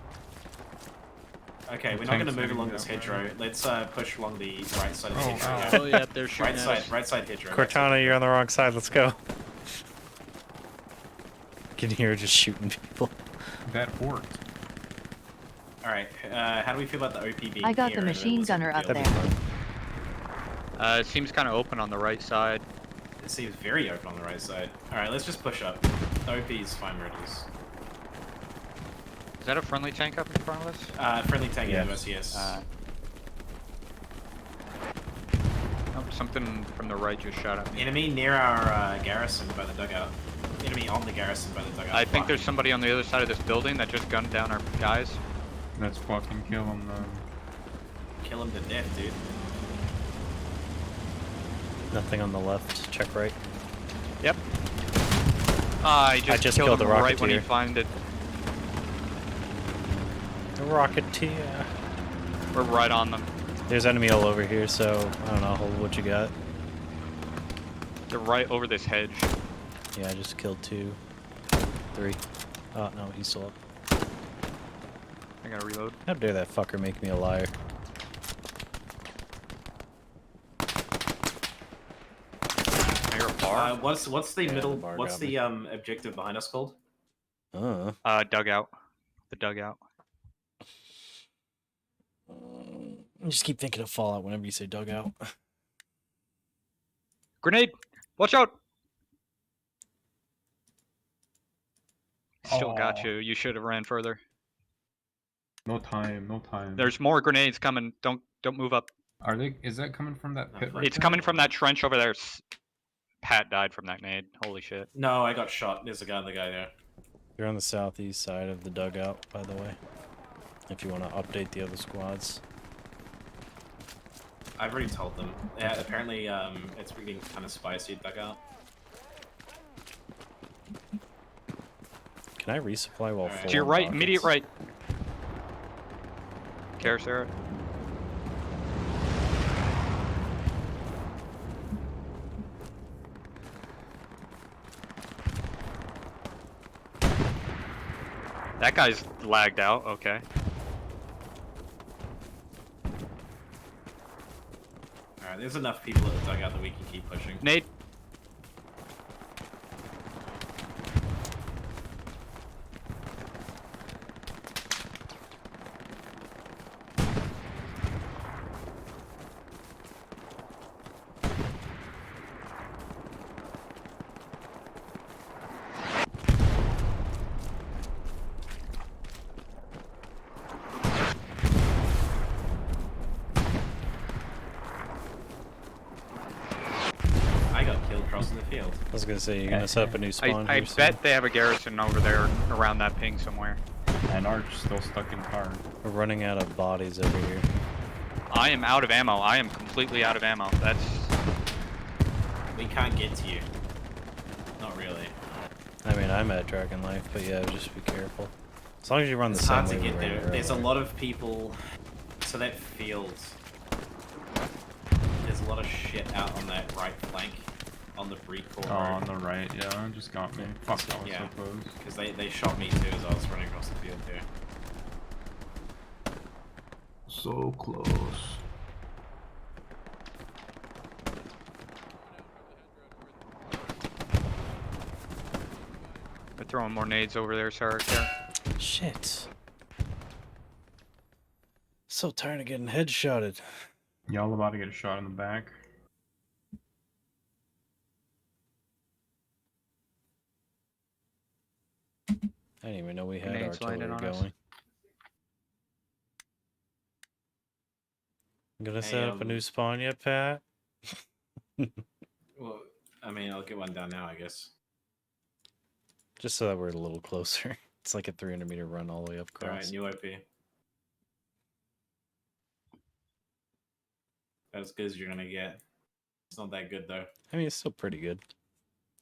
[SPEAKER 14] Okay, we're not going to move along this hedgerow. Let's push along the right side of the
[SPEAKER 15] Oh,
[SPEAKER 14] hedgerow.
[SPEAKER 15] wow.
[SPEAKER 14] Yeah.
[SPEAKER 15] Oh, yeah, they're shooting
[SPEAKER 14] right
[SPEAKER 15] at
[SPEAKER 14] side,
[SPEAKER 15] us.
[SPEAKER 14] right side hedgerow.
[SPEAKER 10] Cortana, you're on the wrong side, let's go. I can hear her just shooting people.
[SPEAKER 16] That worked.
[SPEAKER 14] Alright, how do we feel about the OP being
[SPEAKER 3] I got
[SPEAKER 14] here
[SPEAKER 3] the
[SPEAKER 14] in
[SPEAKER 3] machine
[SPEAKER 14] middle of
[SPEAKER 3] gunner up
[SPEAKER 14] the
[SPEAKER 3] there.
[SPEAKER 14] field?
[SPEAKER 15] It seems kind of open on the right side.
[SPEAKER 14] It seems very open on the right side. Alright, let's just push up. The OP is fine where it is.
[SPEAKER 15] Is that a friendly tank up in front of us?
[SPEAKER 14] Friendly tank
[SPEAKER 10] Yeah.
[SPEAKER 14] in US, yes.
[SPEAKER 15] Oh, something from the right just shot at me.
[SPEAKER 14] Enemy near our garrison by the dugout. enemy on the garrison by the dugout.
[SPEAKER 15] I think there's somebody on the other side of this building that just gunned down our guys.
[SPEAKER 16] Let's fucking kill him then.
[SPEAKER 14] Kill him to death, dude.
[SPEAKER 10] Nothing on the left. Check right.
[SPEAKER 15] Yep. I just killed
[SPEAKER 10] the
[SPEAKER 15] him right when he
[SPEAKER 10] Rocketeer.
[SPEAKER 15] found it.
[SPEAKER 10] The Rocketeer.
[SPEAKER 15] We're right on them.
[SPEAKER 10] There's enemy all over here, so I don't know. Hold what you got.
[SPEAKER 15] They're right over this hedge.
[SPEAKER 10] Yeah, I just killed 2, 3. Oh no, he's still up.
[SPEAKER 15] I gotta reload.
[SPEAKER 10] How dare that fucker make me a liar?
[SPEAKER 14] What's the
[SPEAKER 10] Yeah,
[SPEAKER 14] middle?
[SPEAKER 10] the bar
[SPEAKER 14] What's
[SPEAKER 10] got
[SPEAKER 14] the objective behind us called?
[SPEAKER 15] Dugout. The dugout.
[SPEAKER 10] I just keep thinking of Fallout whenever you say dugout.
[SPEAKER 15] Grenade! Watch out! Still got
[SPEAKER 16] Aw.
[SPEAKER 15] you. You should have ran further.
[SPEAKER 16] No time, no time.
[SPEAKER 15] There's more grenades coming. Don't move up.
[SPEAKER 16] Are they? Is that coming from that pit right
[SPEAKER 15] It's
[SPEAKER 16] there?
[SPEAKER 15] coming from that trench over there. Pat died from that nade. Holy shit.
[SPEAKER 14] No, I got shot. There's a guy there.
[SPEAKER 10] You're on the southeast side of the dugout, by the way. If you want to update the other squads.
[SPEAKER 14] I've already told them. Yeah, apparently it's getting kind of spicy at dugout.
[SPEAKER 10] Can I resupply while full?
[SPEAKER 15] To your
[SPEAKER 10] on
[SPEAKER 15] right,
[SPEAKER 10] rockets?
[SPEAKER 15] immediate right. Carousel. That guy's lagged out, okay.
[SPEAKER 14] Alright, there's enough people at the dugout that we can keep pushing.
[SPEAKER 15] Nate.
[SPEAKER 14] I got killed crossing the field.
[SPEAKER 10] I was gonna say, you're gonna set up a new spawn
[SPEAKER 15] I
[SPEAKER 10] here soon.
[SPEAKER 15] bet they have a garrison over there around that ping somewhere.
[SPEAKER 16] And Arch still stuck in car.
[SPEAKER 10] We're running out of bodies over here.
[SPEAKER 15] I am out of ammo. I am completely out of ammo. That's...
[SPEAKER 14] We can't get to you. Not really.
[SPEAKER 10] I mean, I'm at Dragon Life, but yeah, just be careful. As long as you run the
[SPEAKER 14] It's
[SPEAKER 10] same
[SPEAKER 14] hard to
[SPEAKER 10] way we
[SPEAKER 14] get
[SPEAKER 10] ran
[SPEAKER 14] there.
[SPEAKER 10] earlier.
[SPEAKER 14] There's a lot of people. So that field. There's a lot of shit out on that right flank. On the Brecourt.
[SPEAKER 16] Oh, on the right, yeah, just got me. Fuck, that was
[SPEAKER 14] Yeah,
[SPEAKER 16] so close.
[SPEAKER 14] because they shot me too as I was running across the field here.
[SPEAKER 16] So close.
[SPEAKER 15] They're throwing more nades over there, Sarah.
[SPEAKER 10] Shit. So tired of getting headshotted.
[SPEAKER 16] Y'all about to get a shot in the back.
[SPEAKER 10] I didn't even know we had
[SPEAKER 15] Grenades landing
[SPEAKER 10] artillery
[SPEAKER 15] on us.
[SPEAKER 10] going. Gonna set up a new spawn yet, Pat?
[SPEAKER 14] Well, I mean, I'll get one down now, I guess.
[SPEAKER 10] Just so that we're a little closer. It's like a 300-meter run all the way up across.
[SPEAKER 14] Alright, new OP. As good as you're gonna get. It's not that good though.
[SPEAKER 10] I mean, it's still pretty good.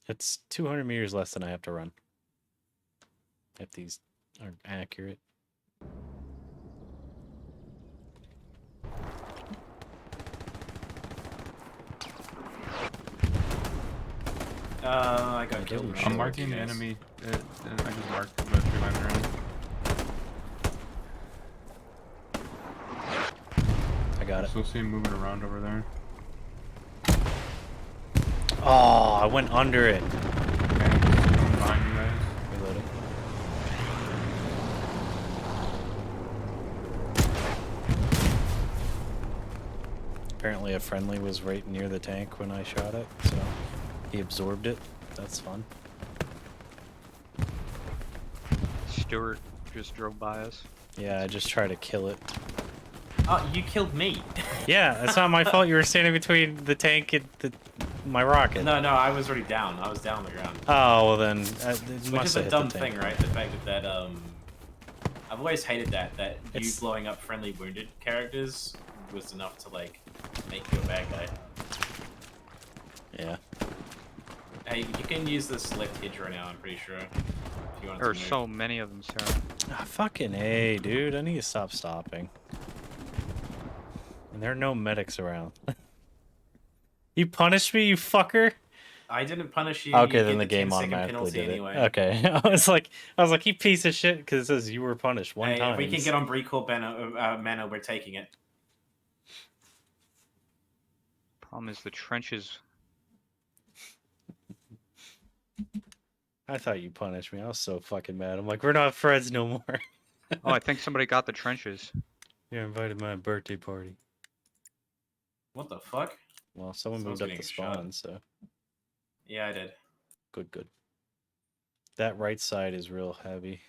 [SPEAKER 10] It's 200 meters less than I have to run. If these are accurate.
[SPEAKER 14] I got killed.
[SPEAKER 16] I'm marking the enemy. I just marked the 300.
[SPEAKER 10] I got it.
[SPEAKER 16] Still see him moving around over there.
[SPEAKER 10] Oh, I went under it.
[SPEAKER 16] Okay, behind you guys.
[SPEAKER 10] Reloading. Apparently a friendly was right near the tank when I shot it, so he absorbed it. That's fun.
[SPEAKER 15] Stuart just drove by us.
[SPEAKER 10] Yeah, I just try to kill it.
[SPEAKER 14] Oh, you killed me.
[SPEAKER 10] Yeah, it's not my fault. You were standing between the tank and the my rocket.
[SPEAKER 14] No, I was already down. I was down on the ground.
[SPEAKER 10] Oh well, then
[SPEAKER 14] Which is a dumb thing, right? The fact that I've always hated that you blowing up friendly wounded characters was enough to like make you a bad guy.
[SPEAKER 10] Yeah.
[SPEAKER 14] Hey, you can use this left hitch right now. I'm pretty sure. If you want
[SPEAKER 15] There are
[SPEAKER 14] to move.
[SPEAKER 15] so many of them, Sarah.
[SPEAKER 10] Ah, fucking A, dude. I need to stop stopping. And there are no medics around. You punished me, you fucker.
[SPEAKER 14] I didn't punish you.
[SPEAKER 10] Okay,
[SPEAKER 14] you
[SPEAKER 10] then
[SPEAKER 14] get
[SPEAKER 10] the game
[SPEAKER 14] 10-second
[SPEAKER 10] automatically
[SPEAKER 14] penalty
[SPEAKER 10] did it.
[SPEAKER 14] anyway.
[SPEAKER 10] Okay, I was like, you piece of shit, because it says you were punished one
[SPEAKER 14] Hey,
[SPEAKER 10] time.
[SPEAKER 14] if we can get on recall manner, we're taking it.
[SPEAKER 15] Problem is the trenches.
[SPEAKER 10] I thought you punished me. I was so fucking mad. I'm like, we're not friends no more.
[SPEAKER 15] Oh, I think somebody got the trenches.
[SPEAKER 10] You're invited to my birthday party.
[SPEAKER 14] What the fuck?
[SPEAKER 10] Well, someone
[SPEAKER 14] Someone's
[SPEAKER 10] moved up
[SPEAKER 14] getting
[SPEAKER 10] the
[SPEAKER 14] shot.
[SPEAKER 10] spawn, so
[SPEAKER 14] Yeah, I did.
[SPEAKER 10] good. That right side is real heavy.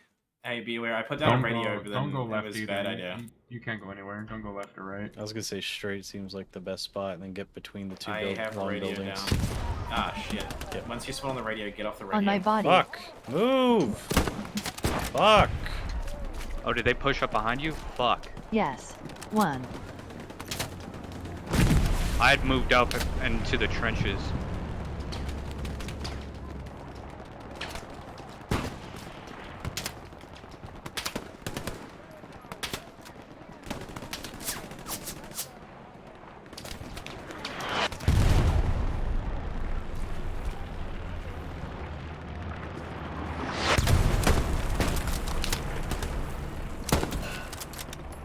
[SPEAKER 14] Hey, beware! I put down a radio over them.
[SPEAKER 16] Don't go left
[SPEAKER 14] It was a
[SPEAKER 16] either.
[SPEAKER 14] bad idea.
[SPEAKER 16] You can't go anywhere. Don't go left or right.
[SPEAKER 10] I was gonna say straight seems like the best spot, and then get between the two
[SPEAKER 14] I have a
[SPEAKER 10] long
[SPEAKER 14] radio
[SPEAKER 10] buildings.
[SPEAKER 14] down. Ah, shit. Once you spawn on the radio, get off the radio.
[SPEAKER 3] On my body.
[SPEAKER 10] Fuck! Move! Fuck!
[SPEAKER 15] Oh, did they push up behind you? Fuck.
[SPEAKER 3] Yes. 1.
[SPEAKER 15] I had moved up into the trenches.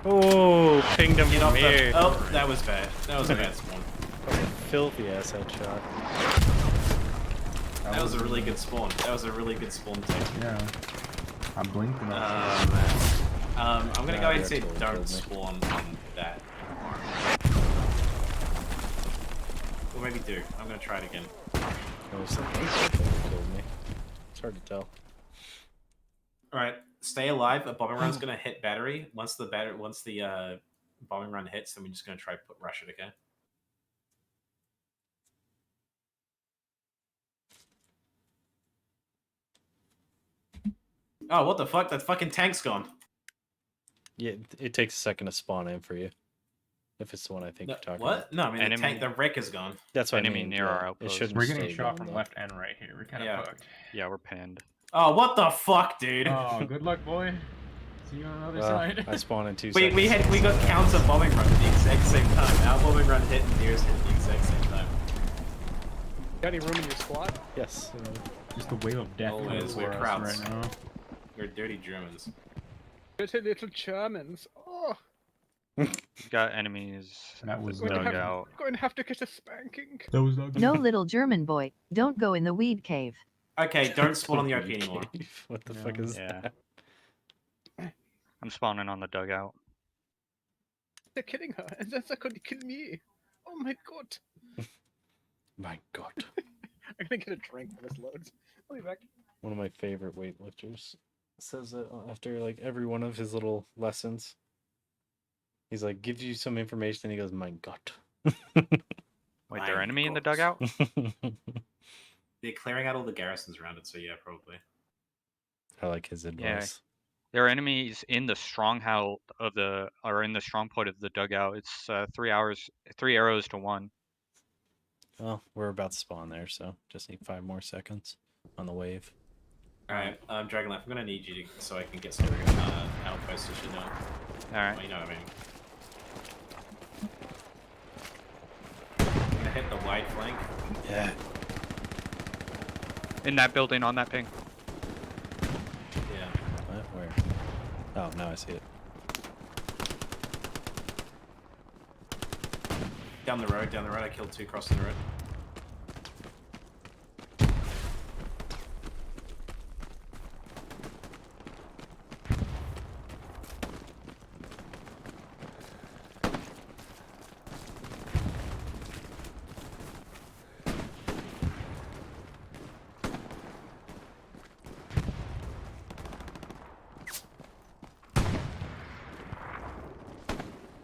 [SPEAKER 10] Oh, pinged him
[SPEAKER 14] Get
[SPEAKER 10] from
[SPEAKER 14] off
[SPEAKER 10] here.
[SPEAKER 14] the... Oh, that was bad. That was a bad spawn.
[SPEAKER 10] Fucking filthy ass headshot.
[SPEAKER 14] That was a really good spawn. That was a really good spawn take.
[SPEAKER 16] Yeah. I'm blinking.
[SPEAKER 14] Man. I'm gonna go ahead and say
[SPEAKER 10] totally
[SPEAKER 14] don't
[SPEAKER 10] killed me.
[SPEAKER 14] spawn on that. Or maybe do. I'm gonna try it again.
[SPEAKER 10] That was the killed me. It's hard to tell.
[SPEAKER 14] Alright, stay alive. A bombing run's gonna hit battery. Once the bombing run hits, then we're just gonna try to rush it, okay? Oh, what the fuck? That fucking tank's gone.
[SPEAKER 10] Yeah, it takes a second to spawn in for you. If it's the one I think
[SPEAKER 14] No,
[SPEAKER 10] you're talking
[SPEAKER 14] what?
[SPEAKER 10] about.
[SPEAKER 14] No, I mean the tank, the wreck is gone.
[SPEAKER 10] That's what
[SPEAKER 15] Enemy
[SPEAKER 10] I mean.
[SPEAKER 15] near
[SPEAKER 10] yeah,
[SPEAKER 15] our
[SPEAKER 10] it
[SPEAKER 15] outpost.
[SPEAKER 10] shouldn't
[SPEAKER 16] We're getting
[SPEAKER 10] stay
[SPEAKER 16] shot
[SPEAKER 10] gone,
[SPEAKER 16] from
[SPEAKER 10] though.
[SPEAKER 16] left and right here. We're kind of
[SPEAKER 14] Yeah.
[SPEAKER 16] fucked.
[SPEAKER 15] Yeah, we're pinned.
[SPEAKER 14] Oh, what the fuck, dude?
[SPEAKER 16] Oh, good luck, boy. See you on the other
[SPEAKER 10] Well,
[SPEAKER 16] side.
[SPEAKER 10] I spawned in 2
[SPEAKER 14] we
[SPEAKER 10] seconds.
[SPEAKER 14] got counter bombing run at the exact same time. Our bombing run hit and theirs hit at the exact same time.
[SPEAKER 11] Got any room in your squad?
[SPEAKER 10] Yes.
[SPEAKER 16] Just a wave of death
[SPEAKER 14] Always,
[SPEAKER 16] coming
[SPEAKER 14] we're
[SPEAKER 16] for us
[SPEAKER 14] crowds.
[SPEAKER 16] right now.
[SPEAKER 14] We're dirty Germans.
[SPEAKER 11] Dirty little Germans. Oh,
[SPEAKER 15] Got enemies.
[SPEAKER 16] That was
[SPEAKER 11] going to,
[SPEAKER 15] dug
[SPEAKER 11] have,
[SPEAKER 15] out.
[SPEAKER 11] going to have to get a spanking.
[SPEAKER 16] That was not good.
[SPEAKER 3] No, little German boy, don't go in the weed cave.
[SPEAKER 14] Okay, don't spawn on the OP anymore.
[SPEAKER 10] What the fuck is
[SPEAKER 15] Yeah.
[SPEAKER 10] that?
[SPEAKER 15] I'm spawning on the dugout.
[SPEAKER 11] They're killing her, and then they're going to kill me. Oh my god.
[SPEAKER 10] My god.
[SPEAKER 11] I'm gonna get a drink when this loads. I'll be back.
[SPEAKER 10] One of my favorite weightlifters says that after like every one of his little lessons. He's like, gives you some information, and he goes, my god.
[SPEAKER 15] Wait, there enemy in the dugout?
[SPEAKER 14] They're clearing out all the garrisons around it, so yeah, probably.
[SPEAKER 10] I like his advice.
[SPEAKER 15] There are enemies in the stronghold of the, or in the strong point of the dugout. It's 3 arrows to 1.
[SPEAKER 10] Well, we're about to spawn there, so just need 5 more seconds on the wave.
[SPEAKER 14] Alright, Dragonlife, I'm gonna need you to, so I can get some outposts, you should know.
[SPEAKER 15] Alright.
[SPEAKER 14] Well, you know what I mean. I'm gonna hit the wide flank.
[SPEAKER 10] Yeah.
[SPEAKER 15] In that building on that ping.
[SPEAKER 14] Yeah.
[SPEAKER 10] What? Where? Oh, now I see it.
[SPEAKER 14] Down the road, I killed 2 crossing the road.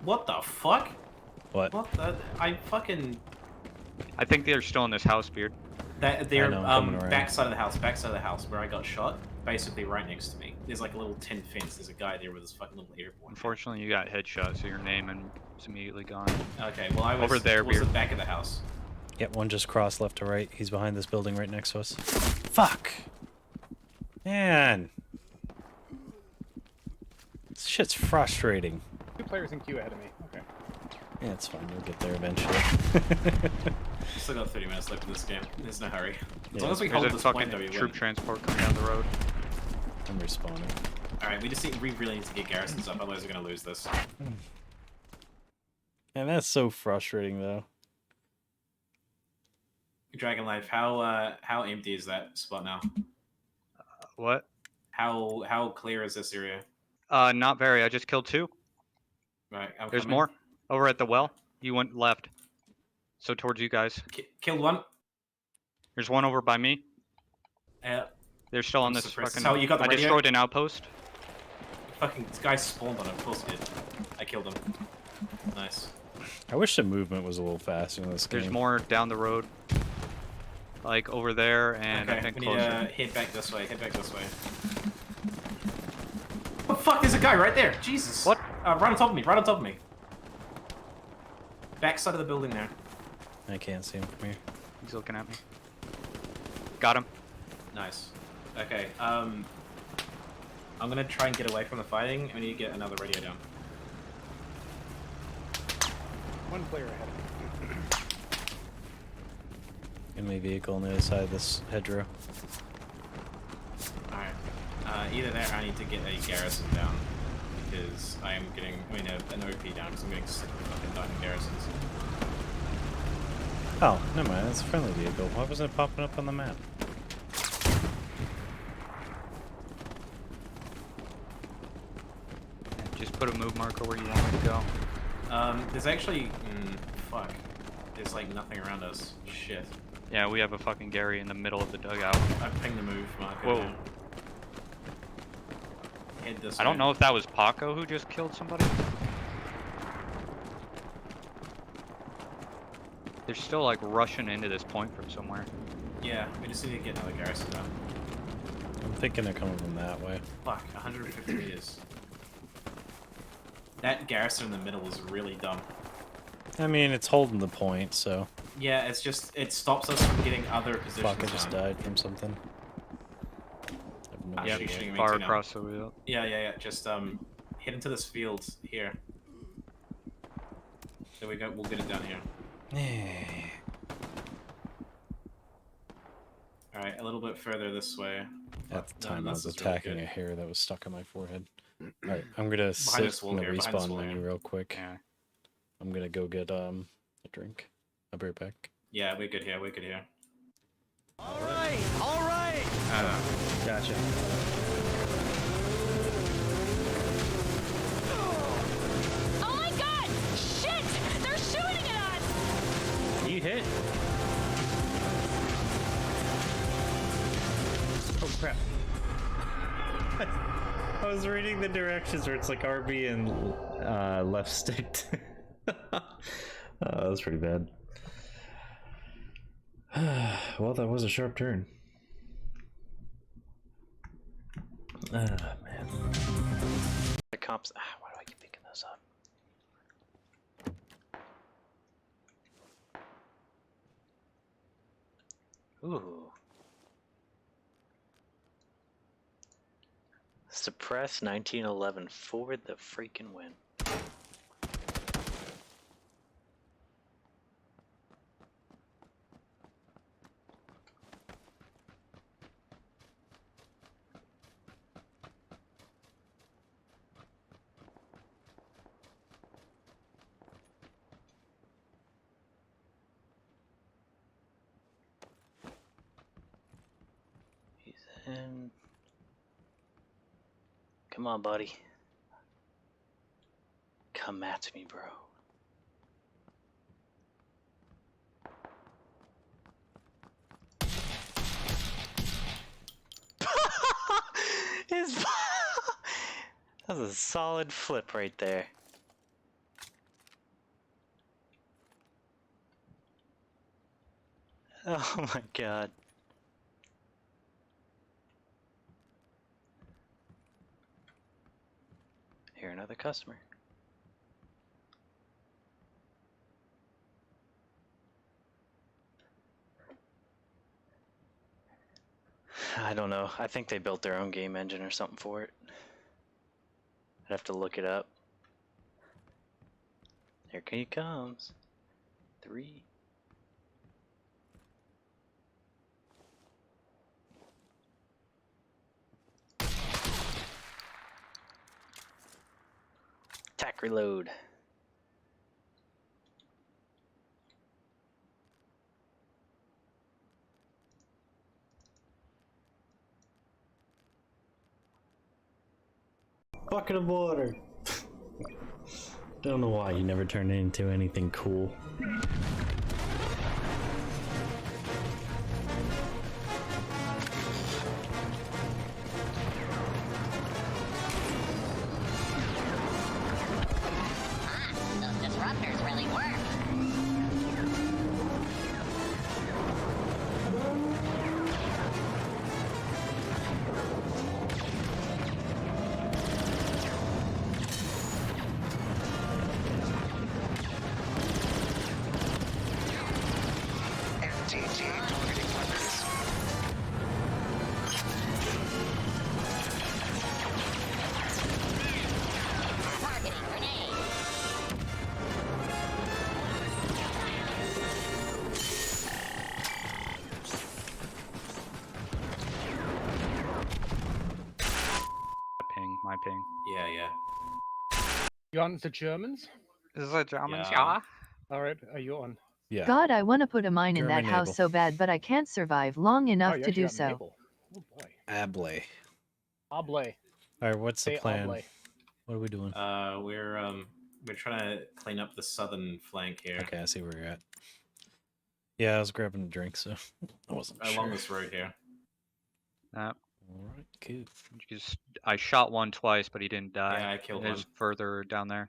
[SPEAKER 14] What the fuck?
[SPEAKER 10] What?
[SPEAKER 14] What the? I fucking...
[SPEAKER 15] I think they're still in this house, Beard.
[SPEAKER 14] They're
[SPEAKER 10] know, I'm coming around.
[SPEAKER 14] backside of the house where I got shot. Basically right next to me. There's like a little tin fence. There's a guy there with his fucking little airborne.
[SPEAKER 15] Unfortunately, you got headshot, so your name is immediately gone.
[SPEAKER 14] Okay, well I was
[SPEAKER 15] over there,
[SPEAKER 14] towards the
[SPEAKER 15] Beard.
[SPEAKER 14] back of the house.
[SPEAKER 10] Yep, one just crossed left to right. He's behind this building right next to us. Fuck! Man! This shit's frustrating.
[SPEAKER 11] 2 players in queue ahead of me. Okay.
[SPEAKER 10] Yeah, it's fine. We'll get there eventually.
[SPEAKER 14] Still got 30 minutes left in this game. There's no hurry. As
[SPEAKER 10] Yeah.
[SPEAKER 14] long as we
[SPEAKER 15] There's
[SPEAKER 14] hold
[SPEAKER 15] a
[SPEAKER 14] this
[SPEAKER 15] fucking
[SPEAKER 14] point, though, we
[SPEAKER 15] troop
[SPEAKER 14] win.
[SPEAKER 15] transport coming down the road.
[SPEAKER 10] I'm respawning.
[SPEAKER 14] Alright, we really need to get garrisons up, otherwise we're gonna lose this.
[SPEAKER 10] And that's so frustrating, though.
[SPEAKER 14] Dragon Life, how empty is that spot now?
[SPEAKER 15] What?
[SPEAKER 14] How clear is this area?
[SPEAKER 15] Not very. I just killed 2.
[SPEAKER 14] Right, I'm
[SPEAKER 15] There's
[SPEAKER 14] coming.
[SPEAKER 15] more. Over at the well. You went left. So towards you guys.
[SPEAKER 14] Killed one.
[SPEAKER 15] There's one over by me. They're still on
[SPEAKER 14] I'm
[SPEAKER 15] this
[SPEAKER 14] suppressed.
[SPEAKER 15] fucking...
[SPEAKER 14] So you got the
[SPEAKER 15] I
[SPEAKER 14] radio?
[SPEAKER 15] destroyed an outpost.
[SPEAKER 14] Fucking this guy spawned on him. Of course he did. I killed him. Nice.
[SPEAKER 10] I wish the movement was a little faster in this game.
[SPEAKER 15] There's more down the road. Like over there and I
[SPEAKER 14] Okay,
[SPEAKER 15] think
[SPEAKER 14] we need
[SPEAKER 15] closer.
[SPEAKER 14] to head back this way. Head back this way. Oh fuck! There's a guy right there. Jesus.
[SPEAKER 15] What?
[SPEAKER 14] Right on top of me. Right on top of me. Back side of the building there.
[SPEAKER 10] I can't see him from here.
[SPEAKER 15] He's looking at me. Got him.
[SPEAKER 14] Nice. Okay. I'm gonna try and get away from the fighting. We need to get another radio down.
[SPEAKER 11] 1 player ahead of me.
[SPEAKER 10] Enemy vehicle on the other side of this hedgerow.
[SPEAKER 14] Alright. Either that or I need to get a garrison down. Because I am getting, an OP down because I'm getting sick of fucking dying garrisons.
[SPEAKER 10] Oh, never mind. That's a friendly vehicle. Why wasn't it popping up on the map?
[SPEAKER 15] Just put a move marker where you want me to go.
[SPEAKER 14] There's actually, fuck. There's like nothing around us. Shit.
[SPEAKER 15] Yeah, we have a fucking Gary in the middle of the dugout.
[SPEAKER 14] I pinged the move marker.
[SPEAKER 15] Whoa.
[SPEAKER 14] Now. Head this
[SPEAKER 15] I don't
[SPEAKER 14] way.
[SPEAKER 15] know if that was Paco who just killed somebody. They're still like rushing into this point from somewhere.
[SPEAKER 14] Yeah, we just need to get another garrison down.
[SPEAKER 10] I'm thinking they're coming from that way.
[SPEAKER 14] Fuck, 150 meters. That garrison in the middle is really dumb.
[SPEAKER 10] I mean, it's holding the point, so...
[SPEAKER 14] Yeah, it's just, it stops us from getting other positions
[SPEAKER 10] Fuck, I just
[SPEAKER 14] down.
[SPEAKER 10] died from something.
[SPEAKER 14] Yeah,
[SPEAKER 15] Yeah,
[SPEAKER 14] shooting me
[SPEAKER 15] far
[SPEAKER 14] too now.
[SPEAKER 15] across the wheel.
[SPEAKER 14] Yeah. Just head into this field here. There we go. We'll get it down here. All right, a little bit further this way.
[SPEAKER 10] At the
[SPEAKER 14] No,
[SPEAKER 10] time, I
[SPEAKER 14] this
[SPEAKER 10] was
[SPEAKER 14] is really
[SPEAKER 10] attacking
[SPEAKER 14] good.
[SPEAKER 10] a hair that was stuck on my forehead. Alright, I'm gonna
[SPEAKER 14] this
[SPEAKER 10] sit
[SPEAKER 14] wall
[SPEAKER 10] in the
[SPEAKER 14] here, behind this
[SPEAKER 10] respawn
[SPEAKER 14] wall
[SPEAKER 10] menu
[SPEAKER 14] here.
[SPEAKER 10] real quick.
[SPEAKER 15] Yeah.
[SPEAKER 10] I'm gonna go get a drink. I'll be right back.
[SPEAKER 14] Yeah, we're good here. We're good here.
[SPEAKER 2] All right.
[SPEAKER 1] Gotcha.
[SPEAKER 17] Oh my god! Shit! They're shooting at us!
[SPEAKER 1] You hit. Oh crap. I was reading the directions where it's like RB and left stick. That was pretty bad. Well, that was a sharp turn. Man.
[SPEAKER 10] The cops. Why do I keep picking those up? Ooh. Suppress 1911 for the freaking win. He's in. Come on, buddy. Come at me, bro. His That's a solid flip right there. Oh my god. Here, another customer. I don't know. I think they built their own game engine or something for it. I'd have to look it up. Here he comes. 3. Attack reload. Bucket of water. Don't know why you never turned it into anything cool.
[SPEAKER 17] Those disruptors really work.
[SPEAKER 15] My ping.
[SPEAKER 14] Yeah, yeah.
[SPEAKER 11] You on the Germans?
[SPEAKER 15] This is a Germans,
[SPEAKER 14] Yeah.
[SPEAKER 11] Alright, are you on?
[SPEAKER 1] Yeah.
[SPEAKER 3] God, I want to put a mine in that
[SPEAKER 1] German
[SPEAKER 3] house
[SPEAKER 1] able.
[SPEAKER 3] so bad, but I can't survive long enough
[SPEAKER 11] you
[SPEAKER 3] to
[SPEAKER 11] actually
[SPEAKER 3] do
[SPEAKER 11] got
[SPEAKER 3] so.
[SPEAKER 11] Mabel. Oh boy.
[SPEAKER 1] Able.
[SPEAKER 11] Oblay.
[SPEAKER 1] Alright, what's the
[SPEAKER 11] Say
[SPEAKER 1] plan?
[SPEAKER 11] oblay.
[SPEAKER 1] What are we doing?
[SPEAKER 14] We're trying to clean up the southern flank here.
[SPEAKER 1] Okay, I see where you're at. Yeah, I was grabbing a drink, so I wasn't
[SPEAKER 14] Along
[SPEAKER 1] sure.
[SPEAKER 14] this road here.
[SPEAKER 1] Alright, cool.
[SPEAKER 15] I shot one twice, but he didn't die.
[SPEAKER 14] Yeah, I killed
[SPEAKER 15] There's
[SPEAKER 14] one.
[SPEAKER 15] further down there.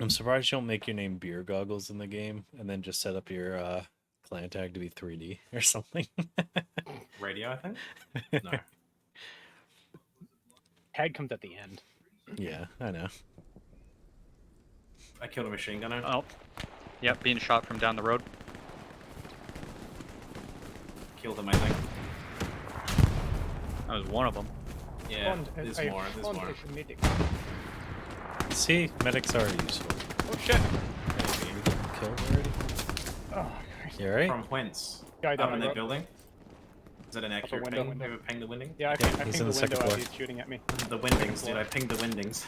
[SPEAKER 1] I'm surprised you don't make your name Beer Goggles in the game, and then just set up your clan tag to be 3D or something.
[SPEAKER 14] Radio, I think? No.
[SPEAKER 11] Tag comes at the end.
[SPEAKER 1] Yeah, I know.
[SPEAKER 14] I killed a machine gunner.
[SPEAKER 15] Oh. Yep, being shot from down the road.
[SPEAKER 14] Killed him, I think.
[SPEAKER 15] That was one of them.
[SPEAKER 14] Yeah, there's more, there's more.
[SPEAKER 1] See, medics are useful.
[SPEAKER 11] Oh shit!
[SPEAKER 1] Killed already?
[SPEAKER 11] Oh,
[SPEAKER 1] You alright?
[SPEAKER 14] From whence?
[SPEAKER 11] Yeah, I
[SPEAKER 14] Up
[SPEAKER 11] died,
[SPEAKER 14] in
[SPEAKER 11] bro.
[SPEAKER 14] that building? Is that an accurate
[SPEAKER 11] window,
[SPEAKER 14] ping?
[SPEAKER 11] window.
[SPEAKER 14] Have you pinged the winding?
[SPEAKER 11] Yeah, I
[SPEAKER 1] Yeah,
[SPEAKER 11] pinged
[SPEAKER 1] he's in
[SPEAKER 11] the
[SPEAKER 1] the second
[SPEAKER 11] window as
[SPEAKER 1] floor.
[SPEAKER 11] he's shooting at me.
[SPEAKER 14] The windings, dude. I pinged the windings.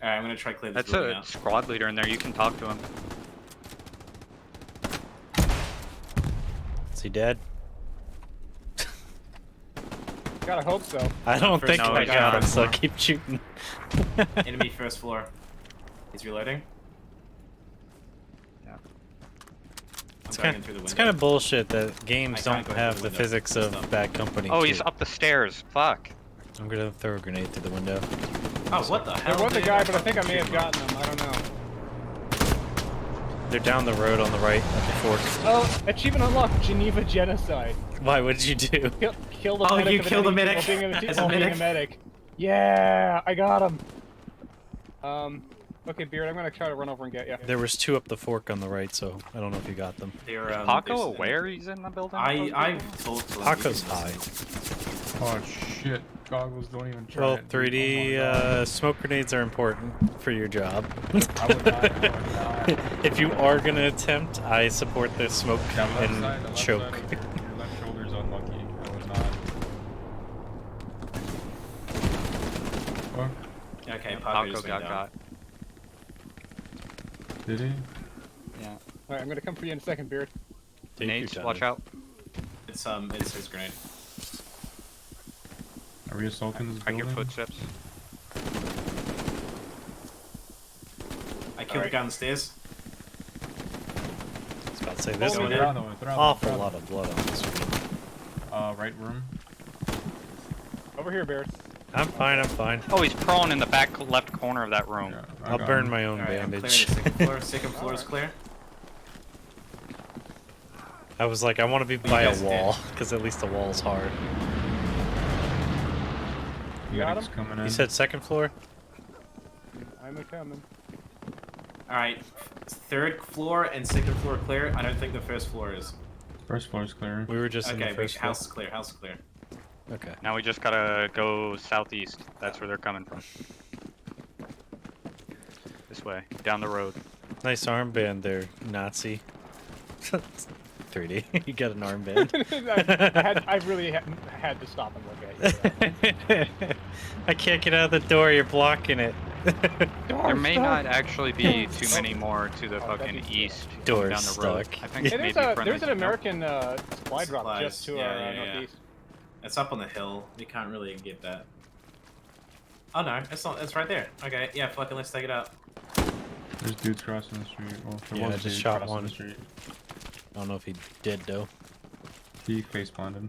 [SPEAKER 14] Alright, I'm gonna try to clear this
[SPEAKER 15] That's
[SPEAKER 14] building
[SPEAKER 15] a
[SPEAKER 14] out.
[SPEAKER 15] squad leader in there. You can talk to him.
[SPEAKER 1] Is he dead?
[SPEAKER 11] Gotta hope so.
[SPEAKER 1] I don't
[SPEAKER 14] First
[SPEAKER 1] think
[SPEAKER 14] floor,
[SPEAKER 1] I
[SPEAKER 14] yeah,
[SPEAKER 1] got him,
[SPEAKER 14] first
[SPEAKER 1] so
[SPEAKER 14] floor.
[SPEAKER 1] keep shooting.
[SPEAKER 14] Enemy first floor. He's reloading.
[SPEAKER 15] Yeah.
[SPEAKER 14] I'm
[SPEAKER 1] It's
[SPEAKER 14] going
[SPEAKER 1] kind,
[SPEAKER 14] in through the window.
[SPEAKER 1] it's kind of bullshit that games
[SPEAKER 14] I
[SPEAKER 1] don't
[SPEAKER 14] can't go through
[SPEAKER 1] have
[SPEAKER 14] the
[SPEAKER 1] the
[SPEAKER 14] window.
[SPEAKER 1] physics of
[SPEAKER 14] Stop.
[SPEAKER 1] bad company.
[SPEAKER 15] Oh, he's
[SPEAKER 1] too.
[SPEAKER 15] up the stairs. Fuck.
[SPEAKER 1] I'm gonna throw a grenade through the window.
[SPEAKER 14] Oh, what the hell?
[SPEAKER 11] There was a
[SPEAKER 14] dude?
[SPEAKER 11] guy, but I think I may have gotten him. I don't know.
[SPEAKER 1] They're down the road on the right at the fork.
[SPEAKER 11] Oh, achievement unlocked: Geneva genocide.
[SPEAKER 1] Why? What did you do?
[SPEAKER 11] Kill the
[SPEAKER 14] Oh,
[SPEAKER 11] medic.
[SPEAKER 14] you
[SPEAKER 11] of
[SPEAKER 14] killed
[SPEAKER 11] enemy
[SPEAKER 14] the medic
[SPEAKER 11] while being
[SPEAKER 14] as a
[SPEAKER 11] while being
[SPEAKER 14] medic?
[SPEAKER 11] Yeah, I got him. Okay, Beard, I'm gonna try to run over and get you.
[SPEAKER 1] There was 2 up the fork on the right, so I don't know if you got them.
[SPEAKER 14] They're,
[SPEAKER 15] Is Paco
[SPEAKER 14] there's-
[SPEAKER 15] aware he's in the building?
[SPEAKER 14] I've talked to him.
[SPEAKER 1] Paco's high.
[SPEAKER 16] Oh shit! Goggles don't even try
[SPEAKER 1] Well,
[SPEAKER 16] it, dude.
[SPEAKER 1] 3D
[SPEAKER 16] Oh my God.
[SPEAKER 1] smoke grenades are important for your job.
[SPEAKER 16] I would not.
[SPEAKER 1] If you are gonna attempt, I support the smoke
[SPEAKER 16] That left
[SPEAKER 1] and
[SPEAKER 16] side, the left
[SPEAKER 1] choke.
[SPEAKER 16] side of your left shoulder's unlucky. I would not. Fuck.
[SPEAKER 14] Okay, Paco
[SPEAKER 15] Paco
[SPEAKER 14] just
[SPEAKER 15] got
[SPEAKER 14] went down.
[SPEAKER 15] got.
[SPEAKER 16] Did he?
[SPEAKER 15] Yeah.
[SPEAKER 11] Alright, I'm gonna come for you in a second, Beard.
[SPEAKER 1] Take your
[SPEAKER 15] Nades,
[SPEAKER 1] time.
[SPEAKER 15] watch out.
[SPEAKER 14] It's his grenade.
[SPEAKER 16] Are we assaulting this
[SPEAKER 15] I hear
[SPEAKER 16] building?
[SPEAKER 15] footsteps.
[SPEAKER 14] I killed the guy on the stairs.
[SPEAKER 1] I was about to say this
[SPEAKER 11] Oh,
[SPEAKER 1] one
[SPEAKER 11] they're
[SPEAKER 1] had
[SPEAKER 16] on the way,
[SPEAKER 1] awful lot of blood on this one.
[SPEAKER 16] Right room.
[SPEAKER 11] Over here, Beard.
[SPEAKER 1] I'm fine, I'm fine.
[SPEAKER 15] Oh, he's prone in the back left corner of that room.
[SPEAKER 1] I'll burn my own
[SPEAKER 14] Alright, I'm
[SPEAKER 1] bandage.
[SPEAKER 14] clearing the second floor. Second floor is clear.
[SPEAKER 1] I was like, I want to be
[SPEAKER 14] Well,
[SPEAKER 1] by
[SPEAKER 14] you
[SPEAKER 1] a
[SPEAKER 14] guys
[SPEAKER 1] wall, because at least the wall's hard.
[SPEAKER 11] Got him?
[SPEAKER 16] coming in.
[SPEAKER 1] You said second floor?
[SPEAKER 11] I'm a coming.
[SPEAKER 14] Alright, third floor and second floor clear. I don't think the first floor is.
[SPEAKER 16] First floor is clear.
[SPEAKER 1] We were just in
[SPEAKER 14] Okay,
[SPEAKER 1] the first
[SPEAKER 14] house is clear, house is clear.
[SPEAKER 1] Okay.
[SPEAKER 15] Now we just gotta go southeast. That's where they're coming from. This way, down the road.
[SPEAKER 1] Nice armband there, Nazi. 3D, you got an armband.
[SPEAKER 11] I really had to stop and look at you.
[SPEAKER 1] I can't get out of the door, you're blocking it.
[SPEAKER 15] There may not actually be too many more to the fucking east
[SPEAKER 1] Door's
[SPEAKER 15] down the road.
[SPEAKER 1] stuck.
[SPEAKER 15] I think
[SPEAKER 11] Hey,
[SPEAKER 15] maybe
[SPEAKER 11] there's an American supply drop
[SPEAKER 14] Supplies,
[SPEAKER 11] just to
[SPEAKER 14] yeah,
[SPEAKER 11] our
[SPEAKER 14] yeah, yeah.
[SPEAKER 11] northeast.
[SPEAKER 14] It's up on the hill. We can't really get that. Oh no, it's not. It's right there. Okay, yeah, fucking let's take it out.
[SPEAKER 16] There's dudes crossing the street. Well, there
[SPEAKER 1] Yeah,
[SPEAKER 16] was
[SPEAKER 1] I
[SPEAKER 16] a
[SPEAKER 1] just
[SPEAKER 16] dude
[SPEAKER 1] shot
[SPEAKER 16] crossing
[SPEAKER 1] one.
[SPEAKER 16] the street.
[SPEAKER 1] I don't know if he did though.
[SPEAKER 16] He face planted.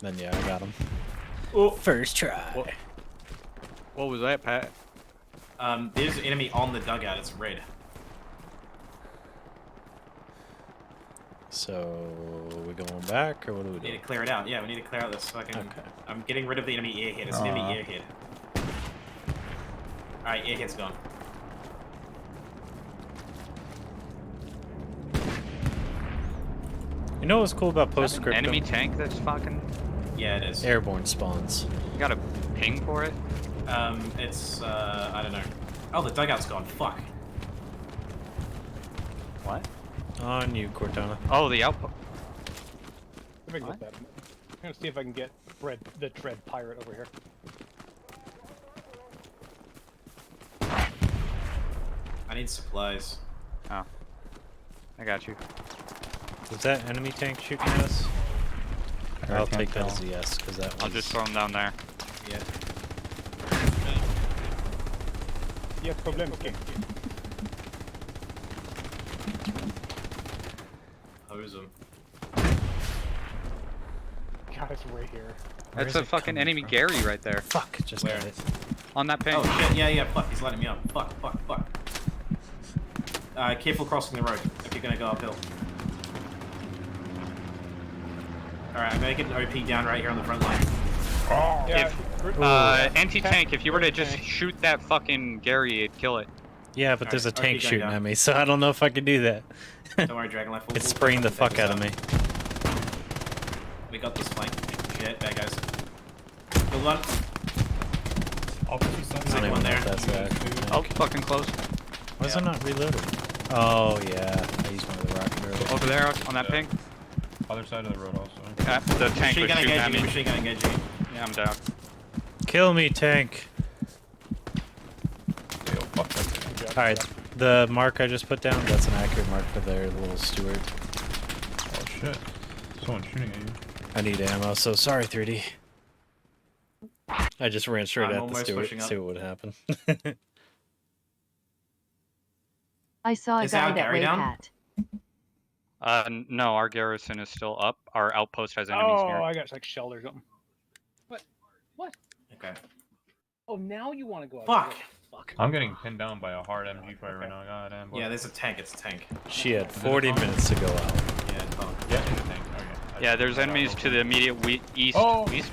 [SPEAKER 1] Then yeah, I got him.
[SPEAKER 15] Oh,
[SPEAKER 1] first try.
[SPEAKER 15] What was that, Pat?
[SPEAKER 14] There's an enemy on the dugout. It's red.
[SPEAKER 1] So we going back or what do we
[SPEAKER 14] We need
[SPEAKER 1] do?
[SPEAKER 14] to clear it out. Yeah, we need to clear out this fucking. I'm getting rid of the enemy airhead. It's an enemy airhead. Alright, airhead's gone.
[SPEAKER 1] You know what's cool about Postscriptum?
[SPEAKER 15] Enemy tank that's fucking.
[SPEAKER 14] Yeah, it is.
[SPEAKER 1] Airborne spawns.
[SPEAKER 15] You got a ping for it?
[SPEAKER 14] It's I don't know. Oh, the dugout's gone. Fuck.
[SPEAKER 15] What?
[SPEAKER 1] On you, Cortana.
[SPEAKER 15] Oh, the outpost.
[SPEAKER 11] If I can get that. I'm gonna see if I can get the Dread Pirate over here.
[SPEAKER 14] I need supplies.
[SPEAKER 15] Oh. I got you.
[SPEAKER 1] Was that enemy tank shooting at us? I'll
[SPEAKER 16] can't
[SPEAKER 1] take that
[SPEAKER 16] tell.
[SPEAKER 1] as a yes, because that was...
[SPEAKER 15] I'll just throw him down there.
[SPEAKER 14] Yeah.
[SPEAKER 11] Yes, problem. Okay.
[SPEAKER 14] Hose him.
[SPEAKER 11] God, it's right here.
[SPEAKER 15] That's a fucking enemy Gary right there.
[SPEAKER 1] Fuck, just
[SPEAKER 14] Where?
[SPEAKER 1] got it.
[SPEAKER 15] On that ping.
[SPEAKER 14] Oh shit, yeah, fuck, he's letting me up. Fuck. Careful crossing the road if you're gonna go uphill. Alright, I'm gonna get an OP down right here on the front line.
[SPEAKER 11] Yeah,
[SPEAKER 15] Anti-tank, if you were to just shoot that fucking Gary, it'd kill it.
[SPEAKER 1] Yeah, but there's a
[SPEAKER 14] Alright,
[SPEAKER 1] tank
[SPEAKER 14] okay,
[SPEAKER 1] shooting
[SPEAKER 14] down.
[SPEAKER 1] at me, so I don't know if I can do that.
[SPEAKER 14] Don't worry, Dragonlife.
[SPEAKER 1] It's spraying the fuck out of me.
[SPEAKER 14] We got this flank. Shit, bad guys. Good one.
[SPEAKER 1] I don't
[SPEAKER 14] Second
[SPEAKER 1] even
[SPEAKER 14] one
[SPEAKER 1] know
[SPEAKER 14] there.
[SPEAKER 1] if that's that.
[SPEAKER 15] Oh, fucking close.
[SPEAKER 1] Why is it not reloading? Oh, yeah. I used one of the rocket earlier.
[SPEAKER 15] Over there on that ping.
[SPEAKER 16] Other side of the road also.
[SPEAKER 15] The tank was shooting at me.
[SPEAKER 14] Machine gun engaging.
[SPEAKER 15] Yeah, I'm down.
[SPEAKER 1] Kill me, tank. Alright, the mark I just put down, that's an accurate mark for their little steward.
[SPEAKER 16] Oh shit. Someone's shooting at you.
[SPEAKER 1] I need ammo, so sorry, 3D. I just ran straight
[SPEAKER 14] I'm
[SPEAKER 1] at the
[SPEAKER 14] almost
[SPEAKER 1] steward
[SPEAKER 14] pushing
[SPEAKER 1] to
[SPEAKER 14] up.
[SPEAKER 1] see what would happen.
[SPEAKER 3] I saw a
[SPEAKER 14] Is our
[SPEAKER 3] guy that
[SPEAKER 14] Gary
[SPEAKER 3] way
[SPEAKER 14] down?
[SPEAKER 3] Pat.
[SPEAKER 15] No, our garrison is still up. Our outpost has enemies
[SPEAKER 11] Oh,
[SPEAKER 15] near.
[SPEAKER 11] I got like shelled or something. What?
[SPEAKER 14] Okay.
[SPEAKER 11] Oh, now you want to go out.
[SPEAKER 14] Fuck.
[SPEAKER 11] Fuck.
[SPEAKER 16] I'm getting pinned down by a hard MG fire right now. God damn.
[SPEAKER 14] Yeah, there's a tank. It's a tank.
[SPEAKER 1] She had 40 minutes to go out.
[SPEAKER 14] Yeah, oh.
[SPEAKER 16] Yeah, in the tank. Okay.
[SPEAKER 15] Yeah, there's enemies to the immediate east.
[SPEAKER 16] Oh,
[SPEAKER 15] East.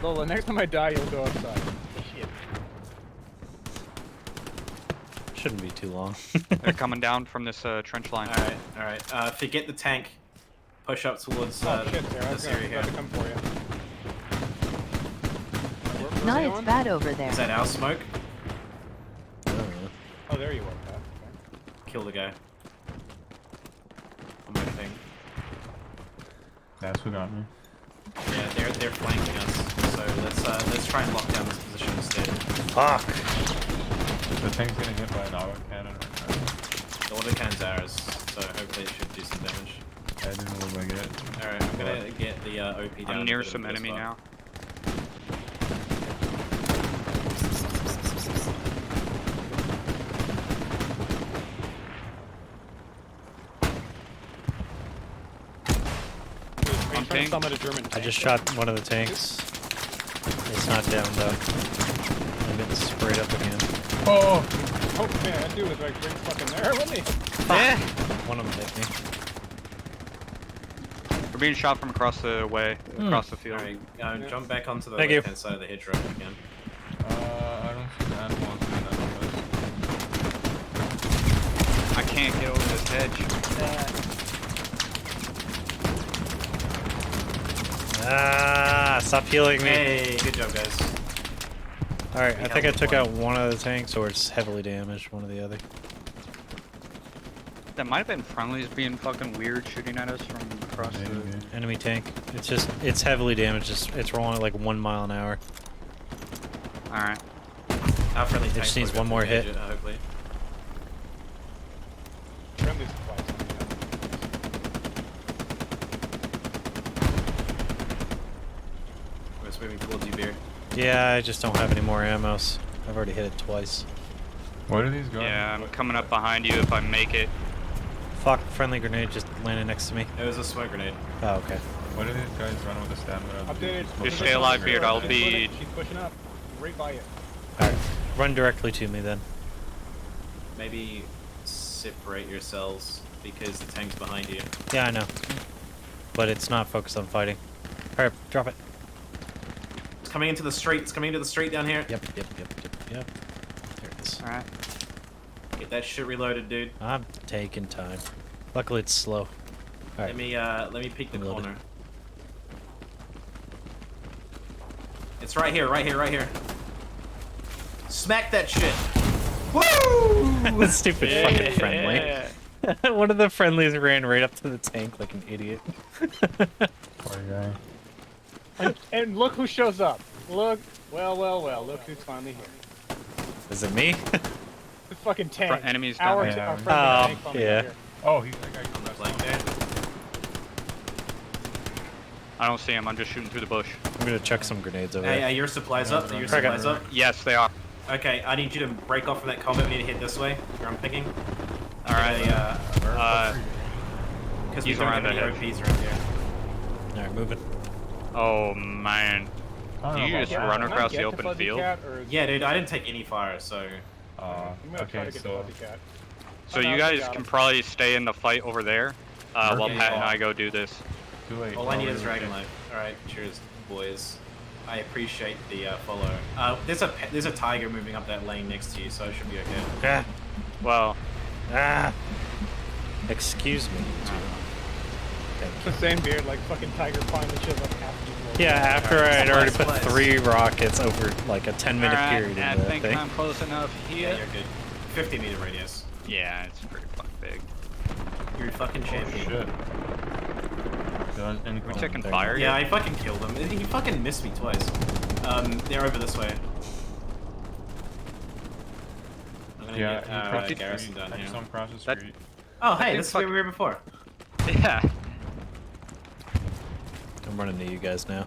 [SPEAKER 11] Lola, next time I die, you'll go outside. Shit.
[SPEAKER 1] Shouldn't be too long.
[SPEAKER 15] They're coming down from this trench line.
[SPEAKER 14] Alright. Forget the tank. Push up towards
[SPEAKER 11] Oh shit, Sarah, I was
[SPEAKER 14] this area
[SPEAKER 11] about
[SPEAKER 14] here.
[SPEAKER 11] to come for you.
[SPEAKER 3] Nah, it's bad over there.
[SPEAKER 14] Is that our smoke?
[SPEAKER 11] Oh, there you are, Pat.
[SPEAKER 14] Kill the guy. I'm moving.
[SPEAKER 16] That's who got me.
[SPEAKER 14] Yeah, they're flanking us. So let's try and lock down this position instead.
[SPEAKER 1] Fuck.
[SPEAKER 16] The tank's getting hit by an auto cannon right now.
[SPEAKER 14] The auto cannon's ours, so hopefully it should do some damage.
[SPEAKER 16] I didn't look like it.
[SPEAKER 14] Alright, I'm gonna get the OP down.
[SPEAKER 15] I'm
[SPEAKER 14] and
[SPEAKER 15] near
[SPEAKER 14] put it
[SPEAKER 15] some
[SPEAKER 14] in this
[SPEAKER 15] enemy
[SPEAKER 14] spot.
[SPEAKER 15] now. tank?
[SPEAKER 11] Summon a German
[SPEAKER 10] I
[SPEAKER 11] tank.
[SPEAKER 10] just shot one of the tanks. It's not down though. I'm getting sprayed up again.
[SPEAKER 11] Oh man, that dude was like right fucking there, wasn't he?
[SPEAKER 15] Yeah.
[SPEAKER 10] One of them hit me.
[SPEAKER 15] We're being shot from across the way, across the field.
[SPEAKER 14] Alright, jump back onto the
[SPEAKER 10] Thank you.
[SPEAKER 14] left-hand side of the hedgerow if you can.
[SPEAKER 13] I don't see the animals in that list.
[SPEAKER 15] I can't get over this hedge.
[SPEAKER 10] Ah, stop healing me.
[SPEAKER 14] Hey, good job, guys.
[SPEAKER 10] Alright, I think I
[SPEAKER 14] helped
[SPEAKER 10] took
[SPEAKER 14] one.
[SPEAKER 10] out one of the tanks, or it's heavily damaged, one or the other.
[SPEAKER 15] That might have been friendlies being fucking weird, shooting at us from across the.
[SPEAKER 10] Enemy tank. It's heavily damaged. It's rolling at like 1 mile an hour.
[SPEAKER 15] All right.
[SPEAKER 14] Our friendly
[SPEAKER 10] It
[SPEAKER 14] tanks
[SPEAKER 10] just needs
[SPEAKER 14] will
[SPEAKER 10] one
[SPEAKER 14] go
[SPEAKER 10] more
[SPEAKER 14] through the
[SPEAKER 10] hit.
[SPEAKER 14] edge, hopefully.
[SPEAKER 11] Friendly supplies.
[SPEAKER 14] We're just moving towards you, Beard.
[SPEAKER 10] Yeah, I just don't have any more ammos. I've already hit it twice.
[SPEAKER 13] What are these guys?
[SPEAKER 15] Yeah, I'm coming up behind you if I make it.
[SPEAKER 10] Fuck, friendly grenade just landed next to me.
[SPEAKER 14] It was a smoke grenade.
[SPEAKER 10] Oh, okay.
[SPEAKER 13] What are these guys running with the stamina?
[SPEAKER 11] Updated.
[SPEAKER 15] Just stay alive, Beard. I'll be.
[SPEAKER 11] She's pushing up. Right by you.
[SPEAKER 10] Alright, run directly to me then.
[SPEAKER 14] Maybe separate yourselves because the tank's behind you.
[SPEAKER 10] Yeah, I know. But it's not focused on fighting. Alright, drop it.
[SPEAKER 14] It's coming into the street. It's coming into the street down here.
[SPEAKER 10] Yep. There it is.
[SPEAKER 15] Alright.
[SPEAKER 14] Get that shit reloaded, dude.
[SPEAKER 10] I'm taking time. Luckily it's slow. Alright.
[SPEAKER 14] Let me peek the
[SPEAKER 10] Reloaded.
[SPEAKER 14] corner. It's right here, right here, right here. Smack that shit. Woo!
[SPEAKER 10] Stupid fucking friendly. One of the friendlies ran right up to the tank like an idiot.
[SPEAKER 13] Poor guy.
[SPEAKER 11] And look who shows up. Look. Well. Look who's finally here.
[SPEAKER 10] Is it me?
[SPEAKER 11] The fucking tank.
[SPEAKER 15] Enemies
[SPEAKER 11] Our,
[SPEAKER 15] down there.
[SPEAKER 11] our friendly tank finally
[SPEAKER 10] yeah.
[SPEAKER 11] here.
[SPEAKER 13] Oh, he's that guy coming
[SPEAKER 14] Like that.
[SPEAKER 15] I don't see him. I'm just shooting through the bush.
[SPEAKER 10] I'm gonna chuck some grenades over
[SPEAKER 14] Hey,
[SPEAKER 10] there.
[SPEAKER 14] are your supplies up? Are your
[SPEAKER 10] Crack it.
[SPEAKER 14] supplies up?
[SPEAKER 15] Yes, they are.
[SPEAKER 14] Okay, I need you to break off from that combat. We need to hit this way. Where I'm picking.
[SPEAKER 15] All right.
[SPEAKER 14] Because we
[SPEAKER 15] He's
[SPEAKER 14] don't
[SPEAKER 15] around
[SPEAKER 14] have any
[SPEAKER 15] the hedge.
[SPEAKER 14] OPs around here.
[SPEAKER 10] Alright, moving.
[SPEAKER 15] Oh man.
[SPEAKER 13] I don't
[SPEAKER 15] Do
[SPEAKER 13] know
[SPEAKER 15] you
[SPEAKER 13] about
[SPEAKER 15] just
[SPEAKER 13] that.
[SPEAKER 15] run
[SPEAKER 11] Can I
[SPEAKER 15] across
[SPEAKER 11] get
[SPEAKER 15] the
[SPEAKER 11] to
[SPEAKER 15] open
[SPEAKER 11] Fuzzy
[SPEAKER 15] field?
[SPEAKER 11] Cat, or is-
[SPEAKER 14] Yeah, dude, I didn't take any fire, so.
[SPEAKER 11] I'm gonna try to get to Fuzzy Cat.
[SPEAKER 15] So you guys can probably stay in the fight over there, while
[SPEAKER 14] Okay.
[SPEAKER 15] Pat and I go do this.
[SPEAKER 13] Too late.
[SPEAKER 14] All I need is Dragon Life. Alright, cheers, boys. I appreciate the follow. There's a tiger moving up that lane next to you, so it should be okay.
[SPEAKER 10] Ah.
[SPEAKER 15] Well,
[SPEAKER 10] Excuse me.
[SPEAKER 11] It's the same beard, like fucking tiger finally shows up after you.
[SPEAKER 10] Yeah, after I had already put
[SPEAKER 14] Supplies.
[SPEAKER 10] 3 rockets over like a 10-minute
[SPEAKER 15] alright,
[SPEAKER 10] period
[SPEAKER 15] I
[SPEAKER 10] into that
[SPEAKER 15] think
[SPEAKER 10] thing.
[SPEAKER 15] I'm close enough
[SPEAKER 14] Yeah,
[SPEAKER 15] here.
[SPEAKER 14] you're good. 50-meter radius.
[SPEAKER 15] Yeah, it's pretty fucking big.
[SPEAKER 14] You're a fucking champion.
[SPEAKER 13] Shit.
[SPEAKER 15] We're taking fire.
[SPEAKER 14] Yeah,
[SPEAKER 15] yet?
[SPEAKER 14] I fucking killed him. He fucking missed me twice. They're over this way. I'm gonna
[SPEAKER 13] Yeah,
[SPEAKER 14] get
[SPEAKER 13] he crossed the
[SPEAKER 14] Garrison
[SPEAKER 13] street.
[SPEAKER 14] down
[SPEAKER 13] I
[SPEAKER 14] here.
[SPEAKER 13] saw him cross the
[SPEAKER 15] That-
[SPEAKER 13] street.
[SPEAKER 14] Oh, hey,
[SPEAKER 15] think
[SPEAKER 14] this is where we were before.
[SPEAKER 15] Yeah.
[SPEAKER 10] I'm running to you guys now.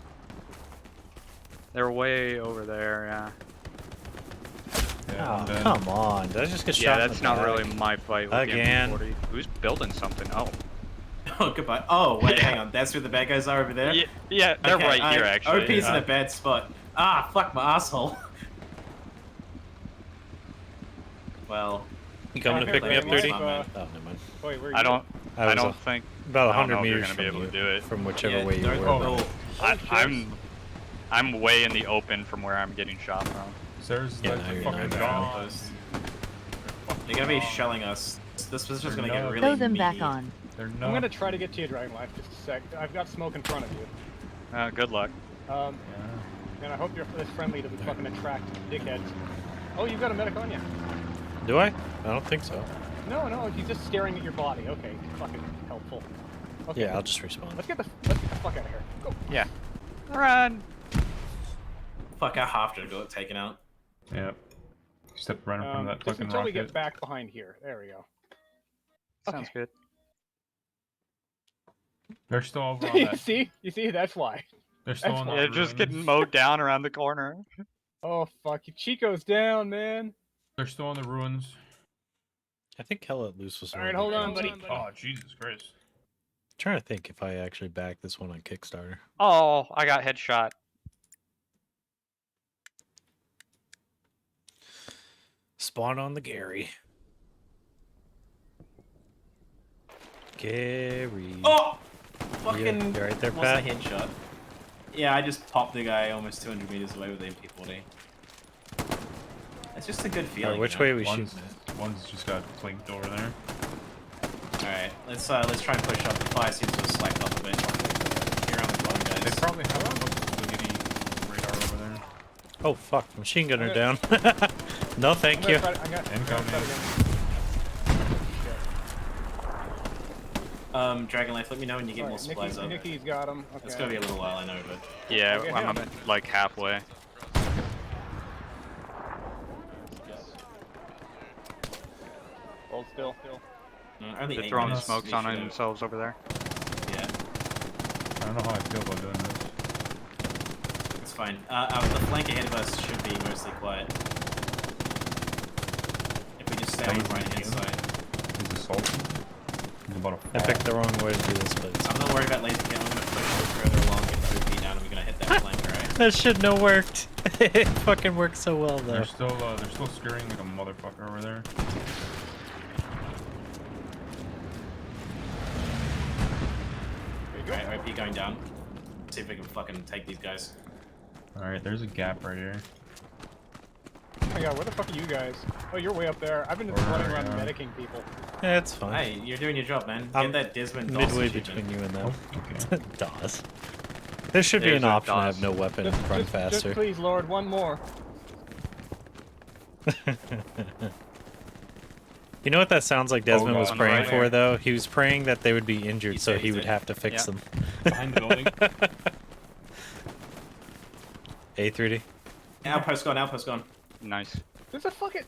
[SPEAKER 15] They're way over there. Yeah.
[SPEAKER 13] Yeah,
[SPEAKER 10] Oh,
[SPEAKER 13] I'm dead.
[SPEAKER 10] come on. Did I just get
[SPEAKER 15] Yeah,
[SPEAKER 10] shot in
[SPEAKER 15] that's
[SPEAKER 10] the
[SPEAKER 15] not
[SPEAKER 10] back?
[SPEAKER 15] really my fight with
[SPEAKER 10] Again.
[SPEAKER 15] the M40. Who's building something? Oh.
[SPEAKER 14] Oh, goodbye. Oh, wait,
[SPEAKER 15] Yeah.
[SPEAKER 14] hang on. That's where the bad guys are over there?
[SPEAKER 15] Yeah, they're
[SPEAKER 14] Okay,
[SPEAKER 15] right here actually.
[SPEAKER 14] OP's in a bad spot. Ah, fuck my asshole. Well.
[SPEAKER 10] You coming to pick me up, 30? Oh, never mind.
[SPEAKER 11] Wait, where are you?
[SPEAKER 15] I don't
[SPEAKER 10] was
[SPEAKER 15] think
[SPEAKER 10] about
[SPEAKER 15] I don't
[SPEAKER 10] 100
[SPEAKER 15] know if you're
[SPEAKER 10] meters
[SPEAKER 15] gonna be
[SPEAKER 10] from
[SPEAKER 15] able
[SPEAKER 10] you,
[SPEAKER 15] to do it
[SPEAKER 10] from whichever
[SPEAKER 14] Yeah,
[SPEAKER 10] way you
[SPEAKER 14] don't-
[SPEAKER 10] were.
[SPEAKER 14] oh.
[SPEAKER 15] I'm way in the open from where I'm getting shot from.
[SPEAKER 13] There's
[SPEAKER 10] Yeah,
[SPEAKER 13] like
[SPEAKER 10] no, you're
[SPEAKER 13] fucking
[SPEAKER 10] not.
[SPEAKER 13] dogs.
[SPEAKER 14] They're gonna be shelling us. This position's gonna get really
[SPEAKER 3] Throw them back
[SPEAKER 14] meaty.
[SPEAKER 3] on.
[SPEAKER 13] They're
[SPEAKER 11] I'm
[SPEAKER 13] not.
[SPEAKER 11] gonna try to get to you, Dragon Life, just a sec. I've got smoke in front of you.
[SPEAKER 15] Good luck.
[SPEAKER 11] And I hope you're this friendly doesn't fucking attract dickheads. Oh, you've got a medic on you.
[SPEAKER 10] Do I? I don't think so.
[SPEAKER 11] No, he's just staring at your body. Okay, fucking helpful. Okay.
[SPEAKER 10] Yeah, I'll just respawn.
[SPEAKER 11] Let's get the fuck out of here. Go.
[SPEAKER 15] Yeah. Run.
[SPEAKER 14] Fuck, I have to go taken out.
[SPEAKER 13] Yep. Step running from that
[SPEAKER 11] Just
[SPEAKER 13] fucking
[SPEAKER 11] until we
[SPEAKER 13] rocket.
[SPEAKER 11] get back behind here. There we go.
[SPEAKER 15] Sounds good.
[SPEAKER 13] They're still over on that.
[SPEAKER 11] You see, that's why.
[SPEAKER 13] They're still
[SPEAKER 11] That's
[SPEAKER 13] on
[SPEAKER 11] why.
[SPEAKER 13] that.
[SPEAKER 15] Yeah, just getting mowed down around the corner.
[SPEAKER 11] Oh fuck, Chico's down, man.
[SPEAKER 13] They're still on the ruins.
[SPEAKER 10] I think Hella Loose was.
[SPEAKER 11] All right, hold on, buddy.
[SPEAKER 13] Oh, Jesus Christ.
[SPEAKER 1] Trying to think if I actually back this one on Kickstarter.
[SPEAKER 15] Oh, I got headshot.
[SPEAKER 1] Spawn on the Gary. Gary.
[SPEAKER 14] Oh! Fucking
[SPEAKER 1] you're right there,
[SPEAKER 14] lost
[SPEAKER 1] Pat.
[SPEAKER 14] a headshot. Yeah, I just popped the guy almost 200 meters away with MP40. It's just a good feeling.
[SPEAKER 1] Which
[SPEAKER 14] you know?
[SPEAKER 1] way are we shooting?
[SPEAKER 18] One's just got clinked over there.
[SPEAKER 14] Alright, let's try and push up. The fire seems to have slacked off a bit. Get around the bottom, guys.
[SPEAKER 18] They probably have a wiggity radar over there.
[SPEAKER 1] Oh fuck! Machine gunner down. No, thank you.
[SPEAKER 11] I got
[SPEAKER 18] incoming.
[SPEAKER 14] Dragonlife, let me know when you get more supplies up.
[SPEAKER 11] Nikki's got him. Okay.
[SPEAKER 14] It's gonna be a little while, I know, but
[SPEAKER 15] Yeah,
[SPEAKER 11] Okay,
[SPEAKER 15] I'm
[SPEAKER 11] him.
[SPEAKER 15] like halfway.
[SPEAKER 11] Hold still.
[SPEAKER 14] only
[SPEAKER 15] They're
[SPEAKER 14] 8
[SPEAKER 15] throwing
[SPEAKER 14] minutes.
[SPEAKER 15] smokes
[SPEAKER 14] We
[SPEAKER 15] on
[SPEAKER 14] should-
[SPEAKER 15] themselves over there.
[SPEAKER 14] Yeah,
[SPEAKER 18] I don't know how I feel about doing this.
[SPEAKER 14] it's fine. The flank ahead of us should be mostly quiet. If we just stay on the right hand side.
[SPEAKER 18] He's assaulting. He's about to
[SPEAKER 1] I
[SPEAKER 18] fall.
[SPEAKER 1] picked the wrong way to do this, but
[SPEAKER 14] I'm not worried about laser cam. I'm gonna push a little further along, get the OP down, and we're gonna hit that flank, alright?
[SPEAKER 1] that shouldn't have worked. It fucking worked so well though.
[SPEAKER 18] They're still scurrying like a motherfucker over there.
[SPEAKER 14] Alright, OP going down. See if we can fucking take these guys.
[SPEAKER 18] Alright, there's a gap right here.
[SPEAKER 11] Oh my god, where the fuck are you guys? Oh, you're way up there. I've been just running around medicing people.
[SPEAKER 1] Yeah, it's fine.
[SPEAKER 14] Hey, you're doing your job, man.
[SPEAKER 1] I'm
[SPEAKER 14] Get that Desmond Doss
[SPEAKER 1] midway
[SPEAKER 14] achievement.
[SPEAKER 1] between you and them.
[SPEAKER 18] Okay.
[SPEAKER 1] DOS. There should be
[SPEAKER 15] There's
[SPEAKER 1] an
[SPEAKER 15] a
[SPEAKER 1] option to
[SPEAKER 15] DOS.
[SPEAKER 1] have no weapon and run
[SPEAKER 11] Just
[SPEAKER 1] faster.
[SPEAKER 11] please, Lord, one more.
[SPEAKER 1] You know what that sounds like Desmond
[SPEAKER 18] God.
[SPEAKER 1] was
[SPEAKER 18] On
[SPEAKER 1] praying
[SPEAKER 18] right
[SPEAKER 1] for
[SPEAKER 18] here.
[SPEAKER 1] though? He was praying that they would be injured so
[SPEAKER 14] said
[SPEAKER 1] he
[SPEAKER 14] he's
[SPEAKER 1] would
[SPEAKER 14] in.
[SPEAKER 1] have to fix
[SPEAKER 15] Yeah.
[SPEAKER 1] them.
[SPEAKER 18] Behind the building.
[SPEAKER 1] A3D.
[SPEAKER 14] Outpost gone, outpost gone.
[SPEAKER 15] Nice.
[SPEAKER 11] There's a fucking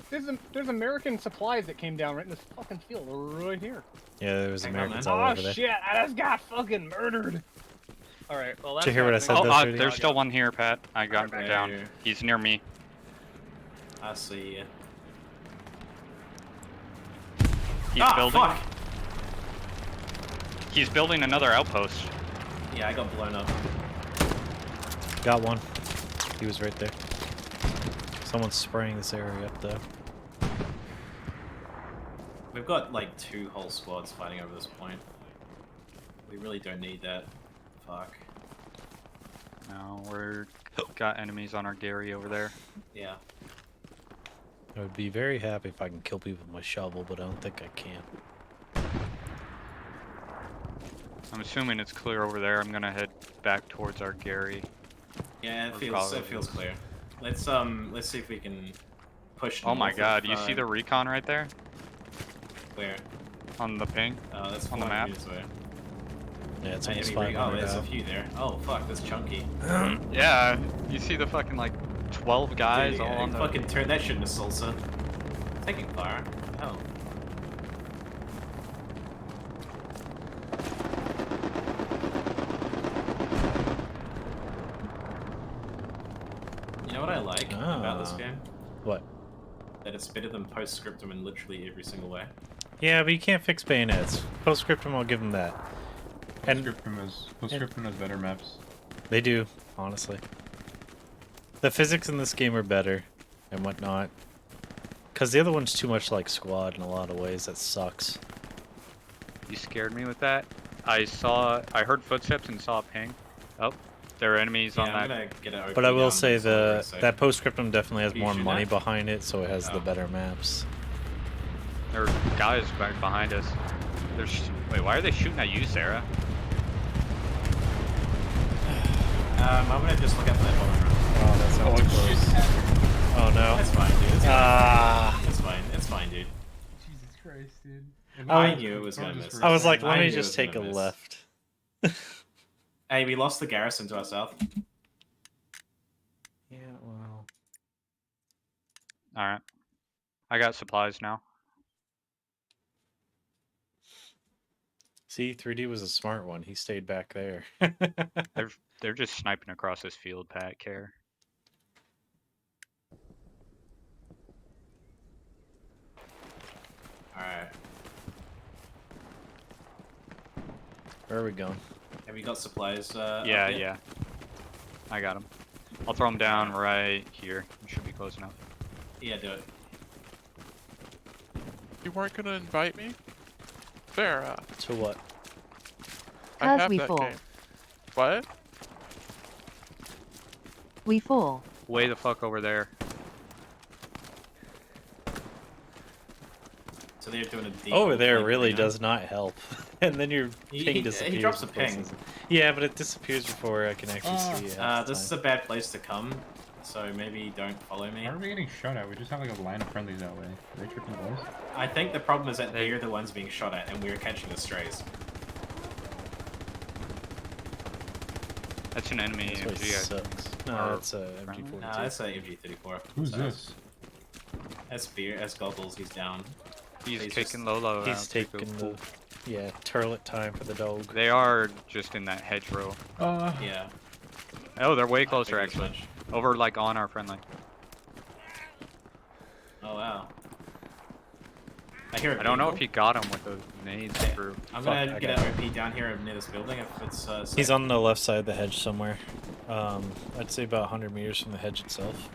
[SPEAKER 11] there's American supplies that came down right in this fucking field right here.
[SPEAKER 1] Yeah, there was
[SPEAKER 14] Hang on,
[SPEAKER 1] Americans
[SPEAKER 14] man.
[SPEAKER 1] all
[SPEAKER 11] Oh
[SPEAKER 1] over there.
[SPEAKER 11] shit! I just got fucking murdered. All right, well that's.
[SPEAKER 1] Did you hear what I
[SPEAKER 11] happening.
[SPEAKER 1] said?
[SPEAKER 15] Oh,
[SPEAKER 1] Those
[SPEAKER 15] there's
[SPEAKER 1] shooting?
[SPEAKER 15] still one here, Pat. I got him
[SPEAKER 14] Right
[SPEAKER 15] down.
[SPEAKER 14] here.
[SPEAKER 15] He's near me.
[SPEAKER 14] I see ya.
[SPEAKER 15] He's building.
[SPEAKER 14] Fuck!
[SPEAKER 15] He's building another outpost.
[SPEAKER 14] Yeah, I got blown up.
[SPEAKER 1] Got one. He was right there. Someone's spraying this area up though.
[SPEAKER 14] We've got like 2 whole squads fighting over this point. We really don't need that. Fuck.
[SPEAKER 15] No, we're got enemies on our Gary over there.
[SPEAKER 14] Yeah.
[SPEAKER 1] I would be very happy if I can kill people with my shovel, but I don't think I can.
[SPEAKER 15] I'm assuming it's clear over there. I'm gonna head back towards our Gary.
[SPEAKER 14] Yeah, it
[SPEAKER 15] Or
[SPEAKER 14] feels
[SPEAKER 15] probably-
[SPEAKER 14] clear. Let's see if we can push.
[SPEAKER 15] Oh my
[SPEAKER 14] north
[SPEAKER 15] god,
[SPEAKER 14] of,
[SPEAKER 15] you see the recon right there?
[SPEAKER 14] where?
[SPEAKER 15] On the ping?
[SPEAKER 14] That's
[SPEAKER 15] on the
[SPEAKER 14] 400
[SPEAKER 15] map?
[SPEAKER 14] meters away.
[SPEAKER 1] Yeah, it's
[SPEAKER 14] Hey,
[SPEAKER 1] almost
[SPEAKER 14] oh,
[SPEAKER 1] 500
[SPEAKER 14] there's a
[SPEAKER 1] now.
[SPEAKER 14] few there. Oh fuck, that's chunky.
[SPEAKER 15] Yeah, you see the fucking like 12 guys
[SPEAKER 14] Dude,
[SPEAKER 15] all on the.
[SPEAKER 14] fucking turn that shit into salsa. Taking fire. Oh. You know what I like about this
[SPEAKER 1] Ah.
[SPEAKER 14] game?
[SPEAKER 1] What?
[SPEAKER 14] That it's better than Postscriptum in literally every single way.
[SPEAKER 1] Yeah, but you can't fix bayonets. Postscriptum, I'll give them that. And
[SPEAKER 18] Postscriptum has better maps.
[SPEAKER 1] they do, honestly. The physics in this game are better and whatnot. Because the other one's too much like Squad in a lot of ways. That sucks.
[SPEAKER 15] You scared me with that. I heard footsteps and saw a ping. Oh, there are enemies on
[SPEAKER 14] I'm
[SPEAKER 15] that.
[SPEAKER 14] gonna get it
[SPEAKER 1] But I
[SPEAKER 14] open
[SPEAKER 1] will
[SPEAKER 14] down
[SPEAKER 1] say
[SPEAKER 14] this one very
[SPEAKER 1] that
[SPEAKER 14] safe.
[SPEAKER 1] Postscriptum definitely has
[SPEAKER 14] You
[SPEAKER 1] more
[SPEAKER 14] shoot
[SPEAKER 1] money
[SPEAKER 14] that?
[SPEAKER 1] behind it, so it has the
[SPEAKER 14] Oh.
[SPEAKER 1] better maps.
[SPEAKER 15] There are guys right behind us. Wait, why are they shooting at you, Sarah?
[SPEAKER 14] I'm gonna just look at that bottom row.
[SPEAKER 1] Oh, that sounds close. Oh no.
[SPEAKER 14] That's fine, dude. It's
[SPEAKER 1] Ah.
[SPEAKER 14] It's fine. It's fine, dude.
[SPEAKER 16] Jesus Christ, dude.
[SPEAKER 14] I knew it was gonna miss.
[SPEAKER 1] I was like, let
[SPEAKER 14] I
[SPEAKER 1] me
[SPEAKER 14] knew it
[SPEAKER 1] just
[SPEAKER 14] was
[SPEAKER 1] take a
[SPEAKER 14] gonna miss.
[SPEAKER 1] left.
[SPEAKER 14] Hey, we lost the garrison to our south.
[SPEAKER 1] Yeah, well.
[SPEAKER 15] Alright. I got supplies now.
[SPEAKER 1] See, 3D was a smart one. He stayed back there.
[SPEAKER 15] They're just sniping across this field, Pat. Care.
[SPEAKER 14] Alright.
[SPEAKER 1] Where are we going?
[SPEAKER 14] Have you got supplies?
[SPEAKER 15] Yeah,
[SPEAKER 14] up yet?
[SPEAKER 15] yeah. I got him. I'll throw him down right here. You should be close enough.
[SPEAKER 14] Yeah, do it.
[SPEAKER 19] You weren't gonna invite me? Sarah.
[SPEAKER 1] To what?
[SPEAKER 19] I
[SPEAKER 3] 'Cause
[SPEAKER 19] have
[SPEAKER 3] we
[SPEAKER 19] that
[SPEAKER 3] full.
[SPEAKER 19] game. What?
[SPEAKER 3] We full.
[SPEAKER 15] Way the fuck over there.
[SPEAKER 14] So they're doing a deep
[SPEAKER 1] Over there
[SPEAKER 14] flank
[SPEAKER 1] really
[SPEAKER 14] right now.
[SPEAKER 1] does not help. And then your ping disappears.
[SPEAKER 14] He drops a
[SPEAKER 1] in
[SPEAKER 14] ping.
[SPEAKER 1] places. Yeah, but it disappears before I can actually see it.
[SPEAKER 14] This is a bad place to come, so maybe don't follow me.
[SPEAKER 18] Why are we getting shot at? We just have like a line of friendlies that way. Are they tripping boys?
[SPEAKER 14] I think the problem is that they're the ones being shot at, and we're catching the strays.
[SPEAKER 15] That's an enemy
[SPEAKER 1] This place
[SPEAKER 15] MG. I
[SPEAKER 1] sucks.
[SPEAKER 15] think.
[SPEAKER 1] No,
[SPEAKER 15] Or
[SPEAKER 1] that's a
[SPEAKER 15] friendly.
[SPEAKER 1] MG42.
[SPEAKER 14] Nah, that's a MG34.
[SPEAKER 18] Who's
[SPEAKER 14] So
[SPEAKER 18] this?
[SPEAKER 14] That's Beer. That's Goggles. He's down.
[SPEAKER 15] He's
[SPEAKER 14] just-
[SPEAKER 15] taking Lolo out.
[SPEAKER 1] He's taking the turlet time for the dog.
[SPEAKER 15] They are just in that hedgerow.
[SPEAKER 14] Yeah.
[SPEAKER 15] Oh, they're way
[SPEAKER 14] I
[SPEAKER 15] closer
[SPEAKER 14] figured as
[SPEAKER 15] actually.
[SPEAKER 14] much.
[SPEAKER 15] Over like on our friendly.
[SPEAKER 14] Oh wow. I hear.
[SPEAKER 15] I don't know if he got him with those nades through.
[SPEAKER 14] I'm
[SPEAKER 1] Fuck,
[SPEAKER 14] gonna
[SPEAKER 1] I
[SPEAKER 14] get
[SPEAKER 1] got
[SPEAKER 14] an OP down here near this building if it's.
[SPEAKER 1] He's
[SPEAKER 14] safe.
[SPEAKER 1] on the left side of the hedge somewhere. I'd say about 100 meters from the hedge itself.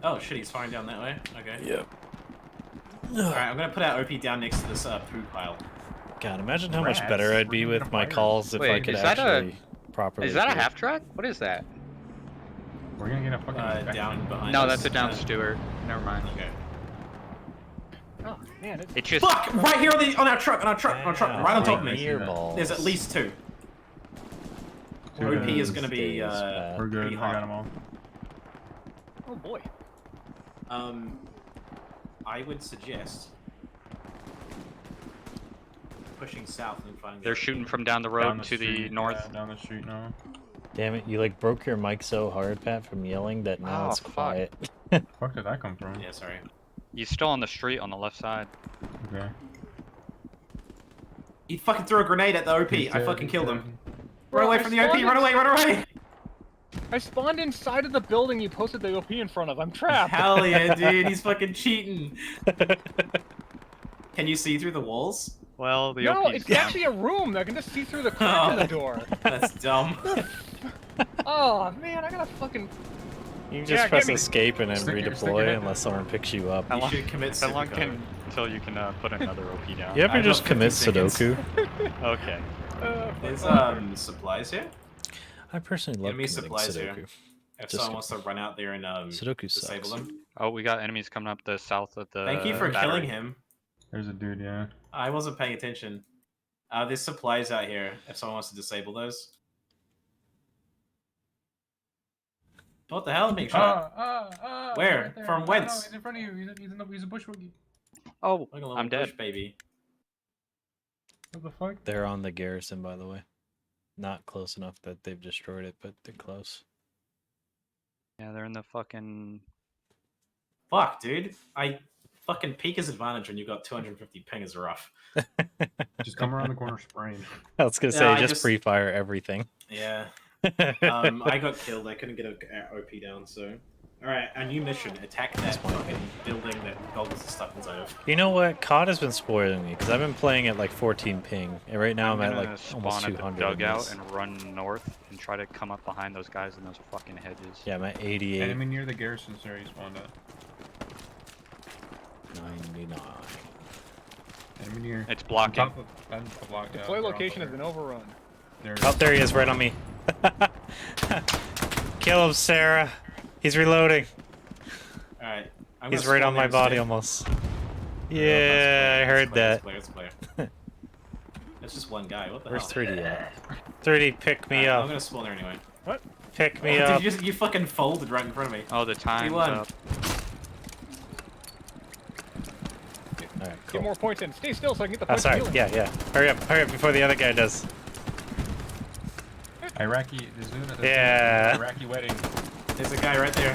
[SPEAKER 14] Oh shit! He's firing down that way. Okay.
[SPEAKER 1] Yep.
[SPEAKER 14] Alright, I'm gonna put our OP down next to this poo pile.
[SPEAKER 1] God, imagine how much
[SPEAKER 14] Rats.
[SPEAKER 1] better I'd be
[SPEAKER 14] We're
[SPEAKER 1] with
[SPEAKER 14] gonna
[SPEAKER 1] my
[SPEAKER 14] fire.
[SPEAKER 1] calls if I
[SPEAKER 8] Wait,
[SPEAKER 1] could
[SPEAKER 8] is that
[SPEAKER 1] actually properly.
[SPEAKER 8] Is that a
[SPEAKER 1] do it.
[SPEAKER 8] half track? What is that?
[SPEAKER 18] We're gonna get a fucking
[SPEAKER 14] down behind
[SPEAKER 15] No,
[SPEAKER 14] us.
[SPEAKER 15] that's a down Stewart. Never mind.
[SPEAKER 14] Okay.
[SPEAKER 11] Oh man,
[SPEAKER 15] It's just
[SPEAKER 14] Fuck! Right here on our truck, right on top of me.
[SPEAKER 1] Earballs.
[SPEAKER 14] There's at least two.
[SPEAKER 18] Dude,
[SPEAKER 14] OP is gonna be
[SPEAKER 18] We're good.
[SPEAKER 14] pretty
[SPEAKER 18] I
[SPEAKER 14] hot.
[SPEAKER 18] got them all.
[SPEAKER 11] Oh boy.
[SPEAKER 14] I would suggest pushing south and finding.
[SPEAKER 15] they're shooting from down the road
[SPEAKER 18] Down the
[SPEAKER 15] to the
[SPEAKER 18] street,
[SPEAKER 15] north.
[SPEAKER 18] yeah, down the street now.
[SPEAKER 1] Damn it! You like broke your mic so hard, Pat, from yelling that now
[SPEAKER 15] Oh,
[SPEAKER 1] it's
[SPEAKER 15] fuck.
[SPEAKER 1] quiet.
[SPEAKER 18] Fuck did that come from?
[SPEAKER 14] Yeah, sorry.
[SPEAKER 15] He's still on the street on the left side.
[SPEAKER 18] Okay.
[SPEAKER 14] He fucking threw a grenade at the OP.
[SPEAKER 18] He's
[SPEAKER 14] I
[SPEAKER 18] dead,
[SPEAKER 14] fucking
[SPEAKER 18] he's
[SPEAKER 14] killed
[SPEAKER 18] dead.
[SPEAKER 14] him.
[SPEAKER 11] Bro,
[SPEAKER 14] Run away
[SPEAKER 11] I
[SPEAKER 14] from the OP!
[SPEAKER 11] spawned
[SPEAKER 14] Run away! Run away!
[SPEAKER 11] I spawned inside of the building you posted the OP in front of. I'm trapped.
[SPEAKER 14] Hell yeah, dude! He's fucking cheating. Can you see through the walls?
[SPEAKER 15] Well, the
[SPEAKER 11] No,
[SPEAKER 15] OP's
[SPEAKER 11] it's
[SPEAKER 15] down.
[SPEAKER 11] actually a room. I can just see through the crack of the door.
[SPEAKER 14] That's dumb.
[SPEAKER 11] Oh man, I gotta fucking.
[SPEAKER 1] You can
[SPEAKER 11] Yeah,
[SPEAKER 1] just
[SPEAKER 11] get
[SPEAKER 1] press
[SPEAKER 11] me.
[SPEAKER 1] escape and then
[SPEAKER 18] Stick your
[SPEAKER 1] redeploy
[SPEAKER 18] head
[SPEAKER 1] unless someone picks you up.
[SPEAKER 15] How long,
[SPEAKER 14] should commit
[SPEAKER 15] how long
[SPEAKER 14] Sudoku.
[SPEAKER 15] until you can put another OP down?
[SPEAKER 1] You ever
[SPEAKER 14] I
[SPEAKER 1] just
[SPEAKER 14] got
[SPEAKER 1] commit
[SPEAKER 14] 50 seconds.
[SPEAKER 1] Sudoku?
[SPEAKER 15] Okay.
[SPEAKER 14] There's supplies here.
[SPEAKER 1] I personally love
[SPEAKER 14] Enemy
[SPEAKER 1] committing
[SPEAKER 14] supplies
[SPEAKER 1] Sudoku.
[SPEAKER 14] here. If
[SPEAKER 1] Just
[SPEAKER 14] someone wants to run out there and
[SPEAKER 1] Sudoku
[SPEAKER 14] disable
[SPEAKER 1] sucks.
[SPEAKER 14] them.
[SPEAKER 15] Oh, we got enemies coming up the south of the.
[SPEAKER 14] Thank you for
[SPEAKER 15] battery.
[SPEAKER 14] killing him.
[SPEAKER 18] There's a dude, yeah.
[SPEAKER 14] I wasn't paying attention. There's supplies out here. If someone wants to disable those. What the hell? I'm being shot. Where?
[SPEAKER 18] Right there.
[SPEAKER 14] From
[SPEAKER 18] No,
[SPEAKER 14] whence?
[SPEAKER 18] No, he's in front of you. He's a bushwoogie.
[SPEAKER 15] Oh,
[SPEAKER 14] Look at a little
[SPEAKER 15] I'm dead.
[SPEAKER 14] bush baby.
[SPEAKER 18] What the fuck?
[SPEAKER 1] They're on the garrison, by the way. Not close enough that they've destroyed it, but they're close.
[SPEAKER 15] Yeah, they're in the fucking.
[SPEAKER 14] Fuck, dude. I fucking Pika's advantage when you got 250 ping is rough.
[SPEAKER 18] Just come around the corner spraying.
[SPEAKER 1] I was gonna say,
[SPEAKER 14] Yeah, I
[SPEAKER 1] just
[SPEAKER 14] just-
[SPEAKER 1] free fire everything.
[SPEAKER 14] Yeah. I got killed. I couldn't get a OP down, so. Alright, our new mission. Attack that fucking building that Goggles is stuck inside of.
[SPEAKER 1] You know what? COD has been spoiling me because I've been playing at like 14 ping, and right now I'm at
[SPEAKER 15] gonna
[SPEAKER 1] like
[SPEAKER 15] spawn
[SPEAKER 1] almost
[SPEAKER 15] at the
[SPEAKER 1] 200. in
[SPEAKER 15] dugout
[SPEAKER 1] this.
[SPEAKER 15] and run north and try to come up behind those guys in those fucking hedges.
[SPEAKER 1] Yeah, I'm at 88.
[SPEAKER 18] Enemy near the garrison, sir. You spawned at.
[SPEAKER 1] 99.
[SPEAKER 18] Enemy near.
[SPEAKER 15] It's blocking.
[SPEAKER 18] On top of the block, yeah,
[SPEAKER 11] Deploy
[SPEAKER 18] they're all
[SPEAKER 11] location has
[SPEAKER 18] there.
[SPEAKER 11] been overrun.
[SPEAKER 1] Oh, there he is, right on me. Kill him, Sarah. He's reloading.
[SPEAKER 14] Alright.
[SPEAKER 1] He's right on my body almost. Yeah, I heard that.
[SPEAKER 14] It's clear. That's just one guy. What the
[SPEAKER 1] Where's
[SPEAKER 14] hell?
[SPEAKER 1] 3D at? 3D, pick me
[SPEAKER 14] Alright,
[SPEAKER 1] up.
[SPEAKER 14] I'm gonna spawn there anyway.
[SPEAKER 11] What?
[SPEAKER 1] Pick me
[SPEAKER 14] Dude,
[SPEAKER 1] up.
[SPEAKER 14] you fucking folded right in front of me.
[SPEAKER 15] Oh, the time's
[SPEAKER 14] T1.
[SPEAKER 15] up.
[SPEAKER 1] Alright,
[SPEAKER 11] Get
[SPEAKER 1] cool.
[SPEAKER 11] more points in. Stay still so I can get the
[SPEAKER 1] Oh,
[SPEAKER 11] points.
[SPEAKER 1] sorry.
[SPEAKER 11] of healing.
[SPEAKER 1] Yeah. Hurry up before the other guy does.
[SPEAKER 18] Iraqi. There's
[SPEAKER 1] Yeah.
[SPEAKER 18] an Iraqi wedding.
[SPEAKER 14] There's a guy right there.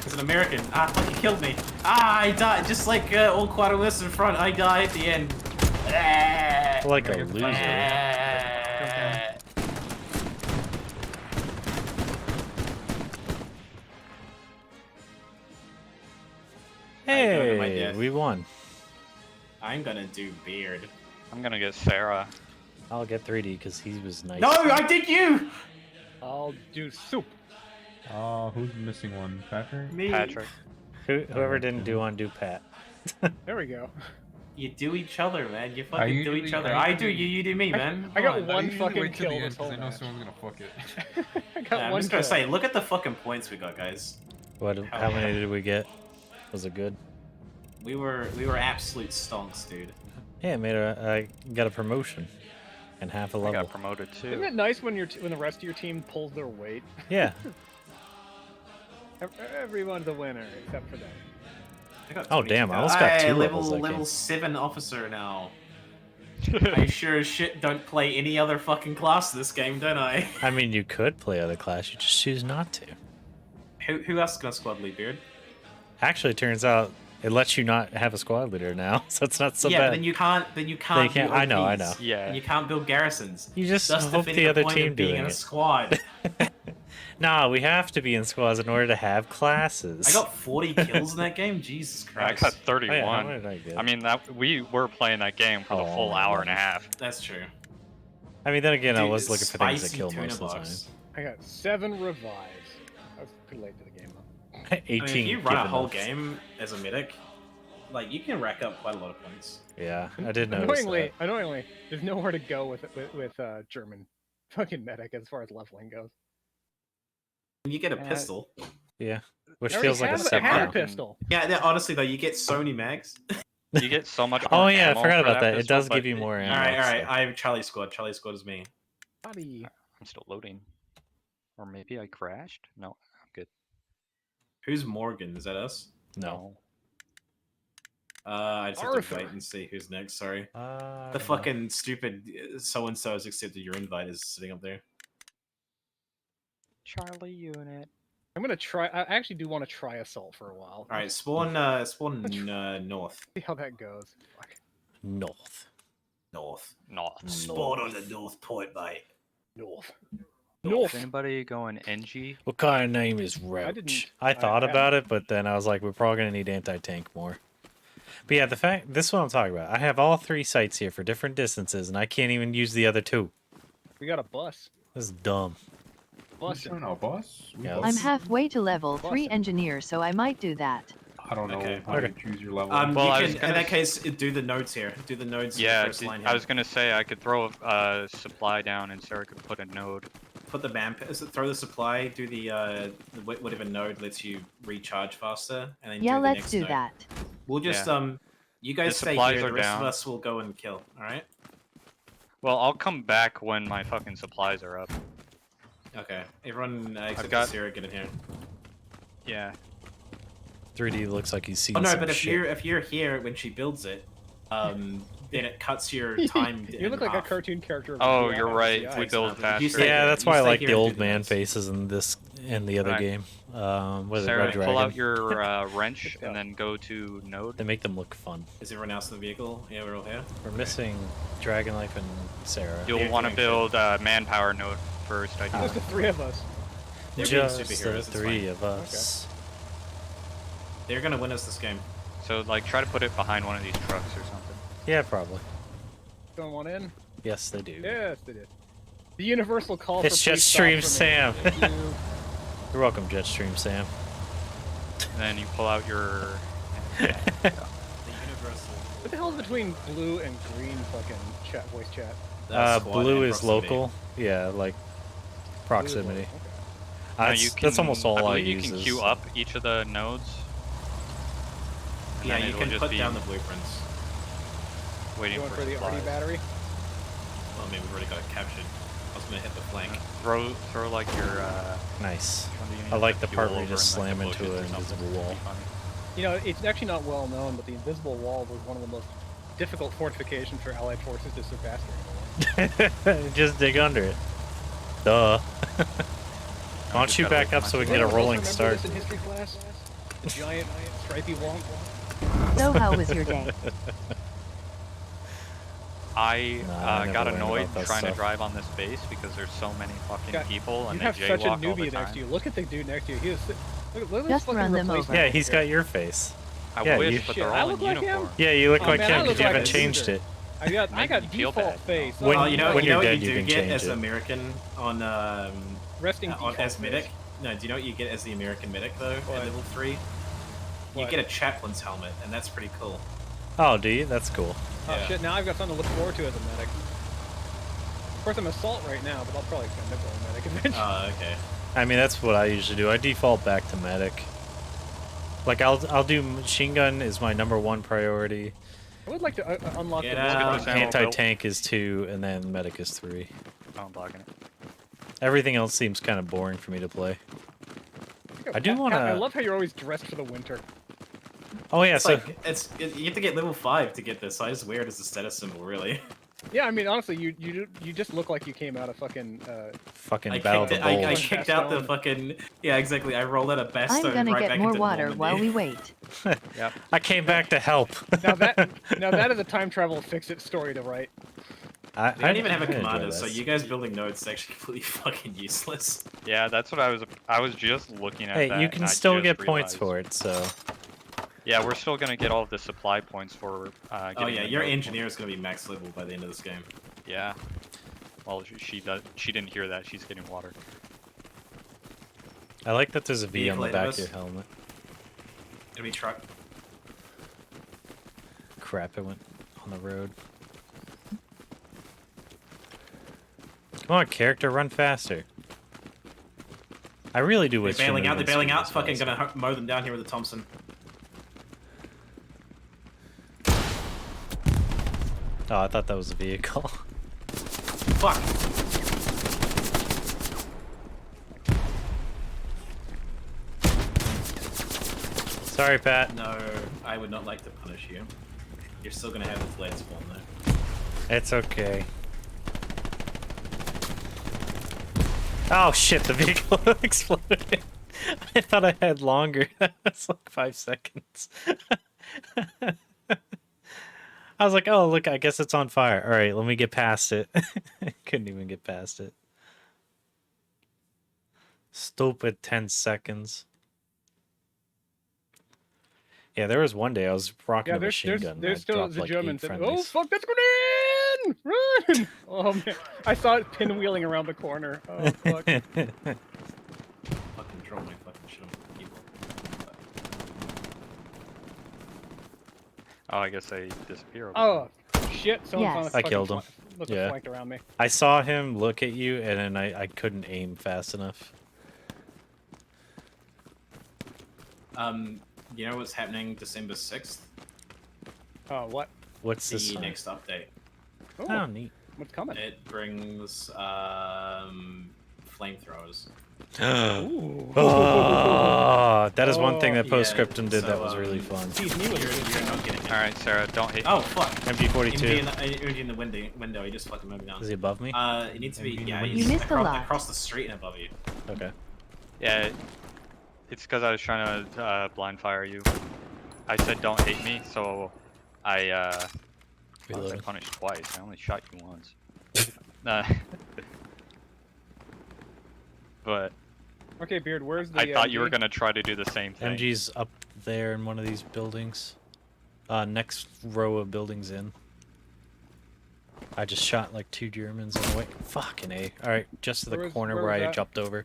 [SPEAKER 14] There's an American. Ah, fuck, he killed me. Ah, I died. Just like old Quaterless in front, I die at the end.
[SPEAKER 1] Like a loser.
[SPEAKER 14] go to my
[SPEAKER 1] Hey,
[SPEAKER 14] death.
[SPEAKER 1] we won.
[SPEAKER 14] I'm gonna do beard.
[SPEAKER 15] I'm gonna get Sarah.
[SPEAKER 1] I'll get 3D because he was nice.
[SPEAKER 14] No, I did you!
[SPEAKER 11] I'll do soup.
[SPEAKER 18] Oh, who's missing one? Patrick?
[SPEAKER 14] Me.
[SPEAKER 15] Patrick.
[SPEAKER 1] Whoever didn't do undo Pat.
[SPEAKER 11] There we go.
[SPEAKER 14] You do each other, man. You
[SPEAKER 18] I
[SPEAKER 14] fucking do
[SPEAKER 18] usually-
[SPEAKER 14] each other.
[SPEAKER 18] I
[SPEAKER 14] I do
[SPEAKER 18] usually-
[SPEAKER 14] you, you do me, man.
[SPEAKER 11] I got
[SPEAKER 14] Come on.
[SPEAKER 11] one
[SPEAKER 18] usually
[SPEAKER 11] fucking
[SPEAKER 18] wait till
[SPEAKER 11] kill
[SPEAKER 18] the end
[SPEAKER 11] this whole
[SPEAKER 18] 'cause I know
[SPEAKER 11] match.
[SPEAKER 18] someone's gonna fuck it.
[SPEAKER 11] I got
[SPEAKER 14] Yeah, I'm
[SPEAKER 11] one
[SPEAKER 14] just gonna
[SPEAKER 11] kill.
[SPEAKER 14] say, look at the fucking points we got, guys.
[SPEAKER 1] What? How many did we get? Was it good?
[SPEAKER 14] We were absolute stonks, dude.
[SPEAKER 1] Yeah, I got a promotion and half a level.
[SPEAKER 15] I got promoted too.
[SPEAKER 11] Isn't it nice when when the rest of your team pulls their weight?
[SPEAKER 1] Yeah.
[SPEAKER 11] Everyone's a winner except for them.
[SPEAKER 14] I got
[SPEAKER 1] Oh,
[SPEAKER 14] 22
[SPEAKER 1] damn, I
[SPEAKER 14] kills.
[SPEAKER 1] almost got
[SPEAKER 14] Hey,
[SPEAKER 1] two
[SPEAKER 14] level
[SPEAKER 1] levels that
[SPEAKER 14] level
[SPEAKER 1] game.
[SPEAKER 14] 7 officer now. I sure as shit don't play any other fucking class this game, don't I?
[SPEAKER 1] I mean, you could play other class, you just choose not to.
[SPEAKER 14] Who else is gonna squad lead, Beard?
[SPEAKER 1] Actually, it turns out it lets you not have a squad leader now, so it's not so
[SPEAKER 14] yeah,
[SPEAKER 1] bad.
[SPEAKER 14] but then you can't.
[SPEAKER 1] can't-
[SPEAKER 14] do
[SPEAKER 1] I know,
[SPEAKER 14] OPs,
[SPEAKER 15] Yeah.
[SPEAKER 14] And you can't build garrisons.
[SPEAKER 1] You just
[SPEAKER 14] Thus
[SPEAKER 1] hope
[SPEAKER 14] defeating
[SPEAKER 1] the other
[SPEAKER 14] point
[SPEAKER 1] team
[SPEAKER 14] of being
[SPEAKER 1] doing
[SPEAKER 14] in a
[SPEAKER 1] it.
[SPEAKER 14] squad.
[SPEAKER 1] Nah, we have to be in squads in order to have classes.
[SPEAKER 14] I got 40 kills in that game. Jesus
[SPEAKER 15] I
[SPEAKER 14] Christ.
[SPEAKER 15] got 31.
[SPEAKER 1] Oh, yeah, how many did I get?
[SPEAKER 15] mean, that we were playing that game for the
[SPEAKER 1] Oh,
[SPEAKER 15] full
[SPEAKER 1] my
[SPEAKER 15] hour and a
[SPEAKER 1] goodness.
[SPEAKER 15] half.
[SPEAKER 14] That's true.
[SPEAKER 1] I mean, then again, I
[SPEAKER 14] Dude,
[SPEAKER 1] was looking for things that
[SPEAKER 14] spicy
[SPEAKER 1] kill
[SPEAKER 14] tuna
[SPEAKER 1] most of the time.
[SPEAKER 14] box.
[SPEAKER 11] I got 7 revives. I was pretty late to the game though.
[SPEAKER 1] 18.
[SPEAKER 14] I mean, if you run a
[SPEAKER 1] given
[SPEAKER 14] whole
[SPEAKER 1] us.
[SPEAKER 14] game as a medic, like you can rack up quite a lot of points.
[SPEAKER 1] Yeah, I did notice
[SPEAKER 11] Annoyingly, there's nowhere to go with German fucking medic as far as leveling goes.
[SPEAKER 14] You get a pistol.
[SPEAKER 1] that. Yeah, which
[SPEAKER 11] I already
[SPEAKER 1] feels like a
[SPEAKER 11] have
[SPEAKER 1] step
[SPEAKER 11] I had a
[SPEAKER 1] up.
[SPEAKER 11] pistol.
[SPEAKER 14] Yeah, honestly though, you get so many mags.
[SPEAKER 15] You get so much.
[SPEAKER 1] Oh
[SPEAKER 15] more
[SPEAKER 1] yeah, I
[SPEAKER 15] ammo
[SPEAKER 1] forgot
[SPEAKER 15] for
[SPEAKER 1] about that. It
[SPEAKER 15] pistol,
[SPEAKER 1] does
[SPEAKER 15] but
[SPEAKER 1] give you more ammo.
[SPEAKER 14] Alright,
[SPEAKER 1] so-
[SPEAKER 14] I have Charlie Squad. Charlie Squad is me.
[SPEAKER 11] Buddy.
[SPEAKER 15] I'm still loading. Or maybe I crashed? No, I'm good.
[SPEAKER 14] Who's Morgan? Is that us?
[SPEAKER 1] No.
[SPEAKER 14] I just have
[SPEAKER 11] Arthur.
[SPEAKER 14] to wait and see who's next. Sorry.
[SPEAKER 1] I
[SPEAKER 14] The
[SPEAKER 1] don't know.
[SPEAKER 14] fucking stupid so and so has accepted your invite is sitting up there.
[SPEAKER 15] Charlie unit.
[SPEAKER 11] I'm gonna try. I actually do want to try assault for a while.
[SPEAKER 14] All right, spawn north.
[SPEAKER 11] See how that goes. Fuck.
[SPEAKER 1] North.
[SPEAKER 14] North.
[SPEAKER 15] North.
[SPEAKER 14] Spawn on the north point, mate.
[SPEAKER 11] North.
[SPEAKER 15] Is anybody going NG?
[SPEAKER 1] What kind of name is Roach? I thought about it, but then I was like, we're probably gonna need anti-tank more. But yeah, this is what I'm talking about. I have all 3 sites here for different distances, and I can't even use the other 2.
[SPEAKER 11] We got a bus.
[SPEAKER 1] This is dumb.
[SPEAKER 11] Bus.
[SPEAKER 18] No, boss.
[SPEAKER 1] Yeah,
[SPEAKER 3] I'm
[SPEAKER 1] let's-
[SPEAKER 3] halfway to level 3 engineer, so I might do that.
[SPEAKER 18] I don't know
[SPEAKER 14] Okay.
[SPEAKER 18] how to choose your level.
[SPEAKER 15] Well, I
[SPEAKER 14] you
[SPEAKER 15] was
[SPEAKER 14] can,
[SPEAKER 15] gonna
[SPEAKER 14] in that case, do the nodes here. Do the nodes in the
[SPEAKER 15] Yeah,
[SPEAKER 14] first line here.
[SPEAKER 15] I was gonna say I could throw a supply down and Sarah could put a node.
[SPEAKER 14] Put the throw the supply, do the whatever node lets you recharge faster, and then
[SPEAKER 3] Yeah,
[SPEAKER 14] do the
[SPEAKER 3] let's
[SPEAKER 14] next
[SPEAKER 3] do
[SPEAKER 14] node.
[SPEAKER 3] that.
[SPEAKER 14] We'll just
[SPEAKER 15] Yeah.
[SPEAKER 14] you guys
[SPEAKER 15] The
[SPEAKER 14] stay
[SPEAKER 15] supplies
[SPEAKER 14] here.
[SPEAKER 15] are
[SPEAKER 14] The rest
[SPEAKER 15] down.
[SPEAKER 14] of us will go and kill. All right?
[SPEAKER 15] Well, I'll come back when my fucking supplies are up.
[SPEAKER 14] Okay. Everyone except
[SPEAKER 15] got-
[SPEAKER 14] Sarah, get in here.
[SPEAKER 15] Yeah.
[SPEAKER 1] 3D looks like he's seen
[SPEAKER 14] Oh no,
[SPEAKER 1] some
[SPEAKER 14] but
[SPEAKER 1] shit.
[SPEAKER 14] if you're here when she builds it, then it cuts your time.
[SPEAKER 11] You look like a cartoon character. of
[SPEAKER 15] Oh,
[SPEAKER 11] the
[SPEAKER 15] you're
[SPEAKER 11] Ice
[SPEAKER 15] right.
[SPEAKER 11] Ice.
[SPEAKER 15] We build faster.
[SPEAKER 1] Yeah, that's why I
[SPEAKER 14] stay
[SPEAKER 1] like
[SPEAKER 14] here
[SPEAKER 1] the
[SPEAKER 14] and
[SPEAKER 1] old
[SPEAKER 14] do
[SPEAKER 1] man
[SPEAKER 14] this.
[SPEAKER 1] faces in this and the other
[SPEAKER 15] Right.
[SPEAKER 1] game. With
[SPEAKER 15] Sarah,
[SPEAKER 1] Red
[SPEAKER 15] pull
[SPEAKER 1] Dragon.
[SPEAKER 15] out your wrench and then go to node.
[SPEAKER 1] They make them look fun.
[SPEAKER 14] Is everyone else in the vehicle? Yeah, we're all here.
[SPEAKER 1] We're missing Dragon Life and Sarah.
[SPEAKER 15] You'll want to build a manpower node first, I
[SPEAKER 11] Just the
[SPEAKER 15] think.
[SPEAKER 11] 3 of us.
[SPEAKER 14] They're being
[SPEAKER 1] Just
[SPEAKER 14] superheroes,
[SPEAKER 1] the
[SPEAKER 14] it's
[SPEAKER 1] 3
[SPEAKER 14] fine.
[SPEAKER 1] of us.
[SPEAKER 14] They're gonna win us this game.
[SPEAKER 15] So, like, try to put it behind one of these trucks or something.
[SPEAKER 1] Yeah, probably.
[SPEAKER 11] Going one in.
[SPEAKER 1] Yes, they do.
[SPEAKER 11] Yes, they did. The universal call
[SPEAKER 1] It's
[SPEAKER 11] for please stop
[SPEAKER 1] Jetstream
[SPEAKER 11] for me.
[SPEAKER 1] Sam.
[SPEAKER 11] Thank you.
[SPEAKER 1] You're welcome, Jetstream Sam.
[SPEAKER 15] And then you pull out your.
[SPEAKER 14] The universal.
[SPEAKER 11] What the hell is between blue and green fucking chat voice chat?
[SPEAKER 1] Blue is local. Yeah, like proximity.
[SPEAKER 15] No,
[SPEAKER 1] That's,
[SPEAKER 15] you
[SPEAKER 1] that's
[SPEAKER 15] can-
[SPEAKER 1] almost all I
[SPEAKER 15] believe
[SPEAKER 1] use.
[SPEAKER 15] You can
[SPEAKER 1] is-
[SPEAKER 15] queue up each of the nodes. and
[SPEAKER 14] Yeah,
[SPEAKER 15] then
[SPEAKER 14] you
[SPEAKER 15] it'll
[SPEAKER 14] can
[SPEAKER 15] just
[SPEAKER 14] put
[SPEAKER 15] be
[SPEAKER 14] down the blueprints.
[SPEAKER 15] waiting
[SPEAKER 11] Going
[SPEAKER 15] for
[SPEAKER 11] for the
[SPEAKER 15] supplies.
[SPEAKER 11] RD battery.
[SPEAKER 14] Well, I mean, we've already got it captured. I was gonna hit the flank.
[SPEAKER 15] Throw like your.
[SPEAKER 1] Nice.
[SPEAKER 15] When you
[SPEAKER 1] I
[SPEAKER 15] need
[SPEAKER 1] like
[SPEAKER 15] to
[SPEAKER 1] the part
[SPEAKER 15] fuel
[SPEAKER 1] where you
[SPEAKER 15] over
[SPEAKER 1] just
[SPEAKER 15] in, like,
[SPEAKER 1] slam
[SPEAKER 15] the
[SPEAKER 1] into
[SPEAKER 15] bushes
[SPEAKER 1] an
[SPEAKER 15] or something.
[SPEAKER 1] invisible
[SPEAKER 15] It'd be
[SPEAKER 1] wall.
[SPEAKER 15] funny.
[SPEAKER 11] You know, it's actually not well known, but the invisible wall was one of the most difficult fortifications for Allied forces to surpass during the war.
[SPEAKER 1] Just dig under it. Duh. Why don't you back up so we can get a
[SPEAKER 11] Anyone else
[SPEAKER 1] rolling
[SPEAKER 11] remember
[SPEAKER 1] start?
[SPEAKER 11] this in history class? The giant stripy wall.
[SPEAKER 3] So how was your day?
[SPEAKER 15] I
[SPEAKER 1] Nah, I never
[SPEAKER 15] got
[SPEAKER 1] learned
[SPEAKER 15] annoyed
[SPEAKER 1] about that
[SPEAKER 15] trying to
[SPEAKER 1] stuff.
[SPEAKER 15] drive on this base because there's so many fucking
[SPEAKER 11] God,
[SPEAKER 15] people and
[SPEAKER 11] You
[SPEAKER 15] they
[SPEAKER 11] have such a
[SPEAKER 15] jaywalk all the
[SPEAKER 11] newbie
[SPEAKER 15] time.
[SPEAKER 11] next to you. Look at the dude next to you. He is. Look at
[SPEAKER 3] Just
[SPEAKER 11] this
[SPEAKER 3] run
[SPEAKER 11] fucking
[SPEAKER 3] them
[SPEAKER 11] replacement.
[SPEAKER 1] Yeah,
[SPEAKER 11] right
[SPEAKER 1] he's
[SPEAKER 11] there.
[SPEAKER 1] got your face.
[SPEAKER 15] I
[SPEAKER 1] Yeah,
[SPEAKER 15] wish,
[SPEAKER 1] you-
[SPEAKER 15] but
[SPEAKER 11] Shit,
[SPEAKER 15] they're
[SPEAKER 11] I
[SPEAKER 15] all in
[SPEAKER 11] look like him?
[SPEAKER 15] uniform.
[SPEAKER 1] Yeah, you look
[SPEAKER 11] Oh,
[SPEAKER 1] like
[SPEAKER 11] man, I
[SPEAKER 1] him
[SPEAKER 11] look
[SPEAKER 1] because you
[SPEAKER 11] like
[SPEAKER 1] haven't
[SPEAKER 11] a
[SPEAKER 1] changed
[SPEAKER 11] loser.
[SPEAKER 1] it.
[SPEAKER 11] I got
[SPEAKER 15] me feel
[SPEAKER 11] default
[SPEAKER 15] bad.
[SPEAKER 11] face.
[SPEAKER 1] When-
[SPEAKER 14] Oh, you know,
[SPEAKER 1] when
[SPEAKER 14] you know
[SPEAKER 1] you're
[SPEAKER 14] what
[SPEAKER 1] dead,
[SPEAKER 14] you
[SPEAKER 1] you
[SPEAKER 14] do
[SPEAKER 1] can
[SPEAKER 14] get
[SPEAKER 1] change
[SPEAKER 14] as
[SPEAKER 1] it.
[SPEAKER 14] American on
[SPEAKER 11] Resting
[SPEAKER 14] on,
[SPEAKER 11] default
[SPEAKER 14] as medic?
[SPEAKER 11] face.
[SPEAKER 14] No, do you know what you get as the American medic though?
[SPEAKER 11] What?
[SPEAKER 14] At level 3? You
[SPEAKER 11] What?
[SPEAKER 14] get a chaplain's helmet, and that's pretty cool.
[SPEAKER 1] Oh, do you? That's cool.
[SPEAKER 11] Oh
[SPEAKER 14] Yeah.
[SPEAKER 11] shit! Now I've got something to look forward to as a medic. Of course, I'm assault right now, but I'll probably end up going medic eventually.
[SPEAKER 14] Oh, okay.
[SPEAKER 1] I mean, that's what I usually do. I default back to medic. Like, I'll do machine gun is my #1 priority.
[SPEAKER 11] I would like to unlock
[SPEAKER 14] Get
[SPEAKER 11] the
[SPEAKER 14] out.
[SPEAKER 1] Anti-tank is 2, and then medic is 3.
[SPEAKER 15] Oh, I'm blocking it.
[SPEAKER 1] Everything else seems kind of boring for me to play. I do want
[SPEAKER 11] I
[SPEAKER 1] to...
[SPEAKER 11] love how you're always dressed for the winter.
[SPEAKER 1] Oh yeah,
[SPEAKER 14] It's
[SPEAKER 1] so...
[SPEAKER 14] like, you have to get level 5 to get this, so I just wear it as a status symbol, really.
[SPEAKER 11] Yeah, I mean, honestly, you just look like you came out of fucking.
[SPEAKER 1] Fucking
[SPEAKER 14] I
[SPEAKER 1] Battle of
[SPEAKER 14] kicked,
[SPEAKER 1] the
[SPEAKER 14] I
[SPEAKER 1] Bulge.
[SPEAKER 14] kicked out the fucking... Yeah, exactly. I rolled out a best
[SPEAKER 3] I'm gonna
[SPEAKER 14] right
[SPEAKER 3] get
[SPEAKER 14] back
[SPEAKER 3] more
[SPEAKER 14] into
[SPEAKER 3] water while we
[SPEAKER 14] Normandy.
[SPEAKER 3] wait.
[SPEAKER 15] Yep.
[SPEAKER 1] I came back to help.
[SPEAKER 11] Now that is a time travel fix-it story to write.
[SPEAKER 14] We don't even have a
[SPEAKER 1] I enjoy
[SPEAKER 14] commander, so
[SPEAKER 1] this.
[SPEAKER 14] you guys building nodes is actually completely fucking useless.
[SPEAKER 15] Yeah, that's what I was just looking at
[SPEAKER 1] Hey,
[SPEAKER 15] that.
[SPEAKER 1] you
[SPEAKER 15] and
[SPEAKER 1] can
[SPEAKER 15] I
[SPEAKER 1] still
[SPEAKER 15] just
[SPEAKER 1] get points
[SPEAKER 15] realized.
[SPEAKER 1] for it, so...
[SPEAKER 15] Yeah, we're still gonna get all of the supply points for
[SPEAKER 14] Oh
[SPEAKER 15] getting
[SPEAKER 14] yeah,
[SPEAKER 15] the
[SPEAKER 14] your
[SPEAKER 15] node
[SPEAKER 14] engineer is gonna be max level by the end of this game.
[SPEAKER 15] points. Yeah. Well, she didn't hear that. She's getting water.
[SPEAKER 1] I like that there's a V on the
[SPEAKER 14] Vehicle
[SPEAKER 1] back
[SPEAKER 14] ahead
[SPEAKER 1] of
[SPEAKER 14] of
[SPEAKER 1] your
[SPEAKER 14] us.
[SPEAKER 1] helmet.
[SPEAKER 14] Enemy truck.
[SPEAKER 1] Crap, it went on the road. Come on, character, run faster. I really do
[SPEAKER 14] They're
[SPEAKER 1] wish...
[SPEAKER 14] bailing out, they're
[SPEAKER 1] human
[SPEAKER 14] bailing out.
[SPEAKER 1] speed was
[SPEAKER 14] Fucking
[SPEAKER 1] faster.
[SPEAKER 14] gonna mow them down here with a Thompson.
[SPEAKER 1] Oh, I thought that was a vehicle.
[SPEAKER 14] Fuck!
[SPEAKER 1] Sorry, Pat.
[SPEAKER 14] No, I would not like to punish you. You're still gonna have this lead spawn though.
[SPEAKER 1] It's okay. Oh shit, the vehicle exploded. I thought I had longer. That's like 5 seconds. I was like, oh, look, I guess it's on fire. All right, let me get past it. Couldn't even get past it. Stupid 10 seconds. Yeah, there was one day I was rocking
[SPEAKER 11] Yeah,
[SPEAKER 1] a machine gun. and I
[SPEAKER 11] there's still
[SPEAKER 1] dropped,
[SPEAKER 11] the
[SPEAKER 1] like,
[SPEAKER 11] Germans.
[SPEAKER 1] 8
[SPEAKER 11] Oh
[SPEAKER 1] friendlies.
[SPEAKER 11] fuck, that's grenade! Run! Oh man, I saw it pinwheeling around the corner. Oh fuck.
[SPEAKER 14] Fucking drop my fucking shit on the keyboard.
[SPEAKER 15] Oh, I guess they disappear. Over
[SPEAKER 11] Oh shit! Someone's on a
[SPEAKER 3] Yes.
[SPEAKER 1] I
[SPEAKER 11] fucking
[SPEAKER 1] killed him.
[SPEAKER 11] must have
[SPEAKER 1] Yeah.
[SPEAKER 11] flanked around me.
[SPEAKER 1] I saw him look at you, and then I couldn't aim fast enough.
[SPEAKER 14] You know what's happening December 6th?
[SPEAKER 11] Oh what?
[SPEAKER 1] What's
[SPEAKER 14] The
[SPEAKER 1] this?
[SPEAKER 14] next update.
[SPEAKER 1] Oh, neat.
[SPEAKER 11] What's coming?
[SPEAKER 14] It brings flamethrowers.
[SPEAKER 1] Oh, that is one thing that
[SPEAKER 14] Yeah,
[SPEAKER 1] Postscriptum did that
[SPEAKER 14] so,
[SPEAKER 1] was really fun.
[SPEAKER 11] Tease me with
[SPEAKER 14] You're
[SPEAKER 11] it.
[SPEAKER 14] not getting it.
[SPEAKER 15] All right, Sarah, don't hit.
[SPEAKER 14] Oh fuck!
[SPEAKER 1] MG42.
[SPEAKER 14] MG in the window. He just fucking moved down.
[SPEAKER 1] Is he above me?
[SPEAKER 14] It needs to be
[SPEAKER 1] MG in the
[SPEAKER 14] yeah.
[SPEAKER 1] window.
[SPEAKER 14] He's
[SPEAKER 3] You missed a lot.
[SPEAKER 14] across the street and above you.
[SPEAKER 1] Okay.
[SPEAKER 15] Yeah, it's because I was trying to blind fire you. I said don't hate me, so I well, I
[SPEAKER 1] Reloading.
[SPEAKER 15] punished twice. I only shot you once. But
[SPEAKER 11] Okay, Beard, where's the?
[SPEAKER 15] I thought you were
[SPEAKER 11] MG?
[SPEAKER 15] gonna try to do the same thing.
[SPEAKER 1] MG's up there in one of these buildings. Next row of buildings in. I just shot like 2 Germans on the way. Fucking A. Alright, just to the
[SPEAKER 11] Where was-
[SPEAKER 1] corner
[SPEAKER 11] where
[SPEAKER 1] where
[SPEAKER 11] was
[SPEAKER 1] I
[SPEAKER 11] that?
[SPEAKER 1] jumped over.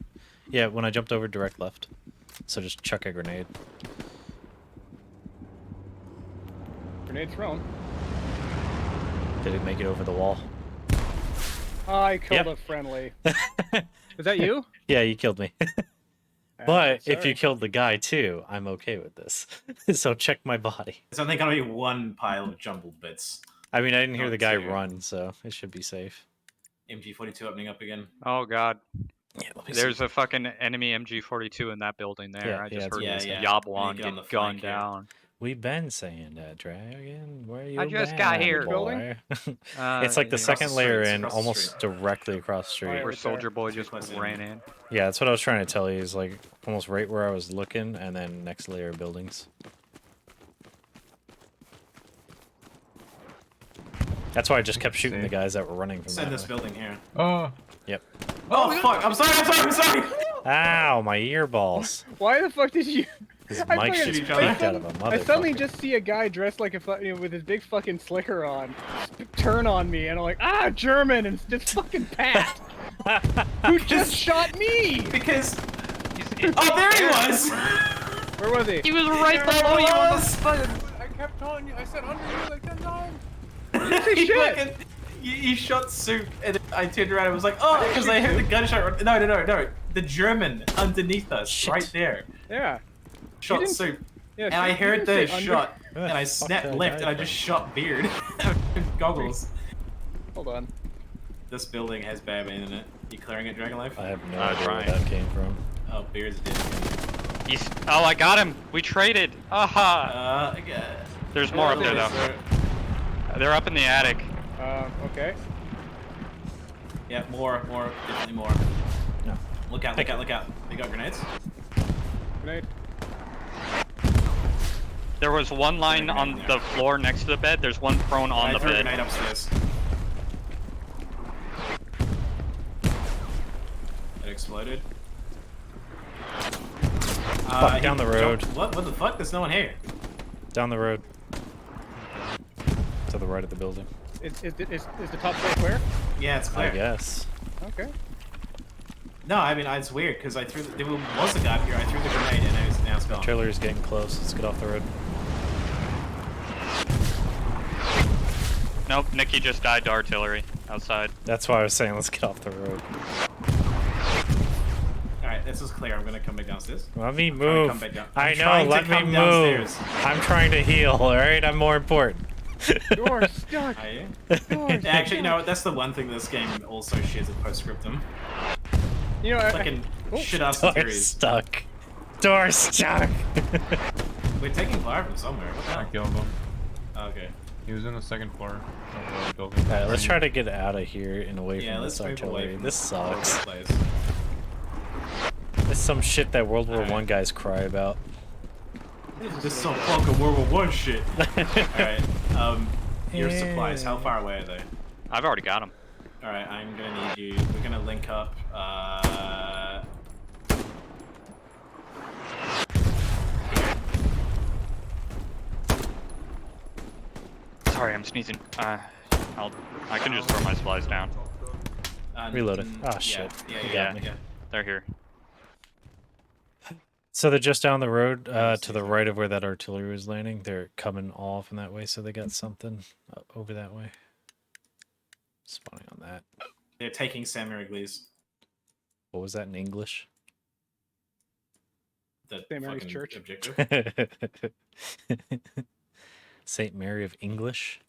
[SPEAKER 1] Yeah, when I jumped over, direct left. So just chuck a grenade.
[SPEAKER 11] Grenade thrown.
[SPEAKER 1] Did it make it over the wall?
[SPEAKER 11] I killed
[SPEAKER 1] Yep.
[SPEAKER 11] a friendly. Is that you?
[SPEAKER 1] Yeah, you killed me. But if
[SPEAKER 11] sorry.
[SPEAKER 1] you killed the guy too, I'm okay with this. So check my body.
[SPEAKER 14] It's only gonna be one pile of jumbled bits.
[SPEAKER 1] I mean, I didn't hear
[SPEAKER 14] Not
[SPEAKER 1] the guy
[SPEAKER 14] 2.
[SPEAKER 1] run, so it should be safe.
[SPEAKER 14] MG42 opening up again.
[SPEAKER 15] Oh god.
[SPEAKER 1] Yeah, let me
[SPEAKER 15] There's
[SPEAKER 1] see.
[SPEAKER 15] a fucking enemy MG42 in that building there.
[SPEAKER 1] Yeah,
[SPEAKER 15] I just heard
[SPEAKER 14] yeah,
[SPEAKER 15] this
[SPEAKER 14] yeah.
[SPEAKER 15] Yablon
[SPEAKER 14] Make it on
[SPEAKER 15] get
[SPEAKER 14] the
[SPEAKER 15] gunned
[SPEAKER 14] flank here.
[SPEAKER 15] down.
[SPEAKER 1] We've been saying that, Dragon. Where you
[SPEAKER 15] I just got
[SPEAKER 1] been,
[SPEAKER 15] here.
[SPEAKER 1] boy?
[SPEAKER 15] Uh,
[SPEAKER 1] It's like the
[SPEAKER 15] across
[SPEAKER 1] second
[SPEAKER 14] the
[SPEAKER 1] layer
[SPEAKER 14] street,
[SPEAKER 1] in,
[SPEAKER 14] across the
[SPEAKER 1] almost
[SPEAKER 14] street.
[SPEAKER 1] directly across the street.
[SPEAKER 11] Alright.
[SPEAKER 15] Where
[SPEAKER 11] right there.
[SPEAKER 15] Soldier Boy
[SPEAKER 14] Too
[SPEAKER 15] just
[SPEAKER 14] close in.
[SPEAKER 15] ran in.
[SPEAKER 1] Yeah, that's what I was trying to tell you. Is like almost right where I was looking, and then next layer of buildings. That's why I just kept shooting the guys that were running from
[SPEAKER 14] Send
[SPEAKER 1] that
[SPEAKER 14] this
[SPEAKER 1] way.
[SPEAKER 14] building here.
[SPEAKER 16] Oh.
[SPEAKER 1] Yep.
[SPEAKER 14] Oh fuck! I'm sorry!
[SPEAKER 1] Ow, my ear balls.
[SPEAKER 11] Why the fuck did you?
[SPEAKER 1] His
[SPEAKER 11] I
[SPEAKER 1] mic
[SPEAKER 11] fucking-
[SPEAKER 1] just
[SPEAKER 11] I
[SPEAKER 1] peaked out of a
[SPEAKER 11] I suddenly
[SPEAKER 1] motherfucker.
[SPEAKER 11] just see a guy dressed like with his big fucking slicker on, turn on me, and I'm like, ah, German, and it's just fucking Pat, who just shot me.
[SPEAKER 14] Because. Oh, there he was.
[SPEAKER 11] Where was he?
[SPEAKER 8] He was right below you on the
[SPEAKER 19] I kept telling you. I said under you like 10 times.
[SPEAKER 14] He fucking- he shot Soup, and I turned around and was like, oh, because I heard the gunshot. No. The German underneath us, right there.
[SPEAKER 11] Yeah.
[SPEAKER 14] Shot
[SPEAKER 11] didn't-
[SPEAKER 14] Soup.
[SPEAKER 11] Yeah,
[SPEAKER 14] And I
[SPEAKER 11] you
[SPEAKER 14] heard
[SPEAKER 11] didn't
[SPEAKER 14] the
[SPEAKER 11] say under-
[SPEAKER 14] shot,
[SPEAKER 1] Where
[SPEAKER 14] and
[SPEAKER 1] the
[SPEAKER 14] I
[SPEAKER 1] fuck
[SPEAKER 14] snapped
[SPEAKER 1] did I
[SPEAKER 14] left,
[SPEAKER 1] die
[SPEAKER 14] and I
[SPEAKER 1] from?
[SPEAKER 14] just shot Beard. Goggles.
[SPEAKER 11] Hold on.
[SPEAKER 14] This building has bad internet. You clearing it, Dragonlife?
[SPEAKER 1] I have no idea where that came from.
[SPEAKER 14] Oh, Beard's dead.
[SPEAKER 15] Oh, I got him. We traded. Aha.
[SPEAKER 14] Okay.
[SPEAKER 15] There's more up there though. They're up in the attic.
[SPEAKER 11] Okay.
[SPEAKER 14] Yeah, more, definitely more.
[SPEAKER 1] No.
[SPEAKER 14] Look out! They got grenades.
[SPEAKER 11] Grenade.
[SPEAKER 15] There was one line on the floor next to the bed. There's one prone on the
[SPEAKER 14] threw a
[SPEAKER 15] bed.
[SPEAKER 14] grenade upstairs. It exploded.
[SPEAKER 1] Fuck, down the road.
[SPEAKER 14] What the fuck? There's no one here.
[SPEAKER 1] Down the road. To the right of the building.
[SPEAKER 11] Is the top floor clear?
[SPEAKER 14] Yeah, it's clear.
[SPEAKER 1] I guess.
[SPEAKER 11] Okay.
[SPEAKER 14] No, I mean, it's weird, because I threw there was a guy up here, I threw the grenade, and now it's gone.
[SPEAKER 1] Artillery's getting close. Let's get off the road.
[SPEAKER 15] Nope, Nikki just died to artillery outside.
[SPEAKER 1] That's why I was saying let's get off the road.
[SPEAKER 14] Alright, this is clear. I'm gonna come back downstairs.
[SPEAKER 1] Let me
[SPEAKER 14] I'm trying to
[SPEAKER 1] move.
[SPEAKER 14] come back down.
[SPEAKER 1] I
[SPEAKER 14] I'm
[SPEAKER 1] know,
[SPEAKER 14] trying to
[SPEAKER 1] let me
[SPEAKER 14] come
[SPEAKER 1] move.
[SPEAKER 14] downstairs.
[SPEAKER 1] I'm trying to heal, alright? I'm more important.
[SPEAKER 11] You're stuck.
[SPEAKER 14] Are you? Actually, no, that's the one thing this game also shares a postscriptum.
[SPEAKER 11] You know,
[SPEAKER 14] Fucking shit ass
[SPEAKER 1] Door
[SPEAKER 14] theories.
[SPEAKER 1] stuck. Door stuck.
[SPEAKER 14] We're taking fire from somewhere. What the
[SPEAKER 18] I
[SPEAKER 14] hell?
[SPEAKER 18] killed him.
[SPEAKER 14] Okay.
[SPEAKER 18] He was in the second floor of the building.
[SPEAKER 1] Alright, let's try to get out of here and away
[SPEAKER 14] Yeah,
[SPEAKER 1] from
[SPEAKER 14] let's
[SPEAKER 1] this
[SPEAKER 14] move away
[SPEAKER 1] artillery.
[SPEAKER 14] from
[SPEAKER 1] This
[SPEAKER 14] all over
[SPEAKER 1] sucks.
[SPEAKER 14] the place.
[SPEAKER 1] It's some shit that World War I guys cry about.
[SPEAKER 14] This is some fucking World War I shit. Alright, your supplies, how far away are they?
[SPEAKER 15] I've already got them.
[SPEAKER 14] Alright, I'm gonna need you. We're gonna link up.
[SPEAKER 15] Sorry, I'm sneezing. I can just throw my supplies down.
[SPEAKER 1] Reloaded. Oh
[SPEAKER 14] yeah,
[SPEAKER 1] shit.
[SPEAKER 14] Yeah,
[SPEAKER 1] You
[SPEAKER 14] yeah,
[SPEAKER 1] got me.
[SPEAKER 14] yeah.
[SPEAKER 15] They're here.
[SPEAKER 1] So they're just down the road, to the right of where that artillery was landing. They're coming all from that way, so they got something over that way. Spawning on that.
[SPEAKER 14] They're taking Sam Wrigley's.
[SPEAKER 1] What was that in English?
[SPEAKER 14] The
[SPEAKER 11] St. Mary's
[SPEAKER 14] fucking
[SPEAKER 11] Church.
[SPEAKER 14] objective.
[SPEAKER 1] St. Mary of English?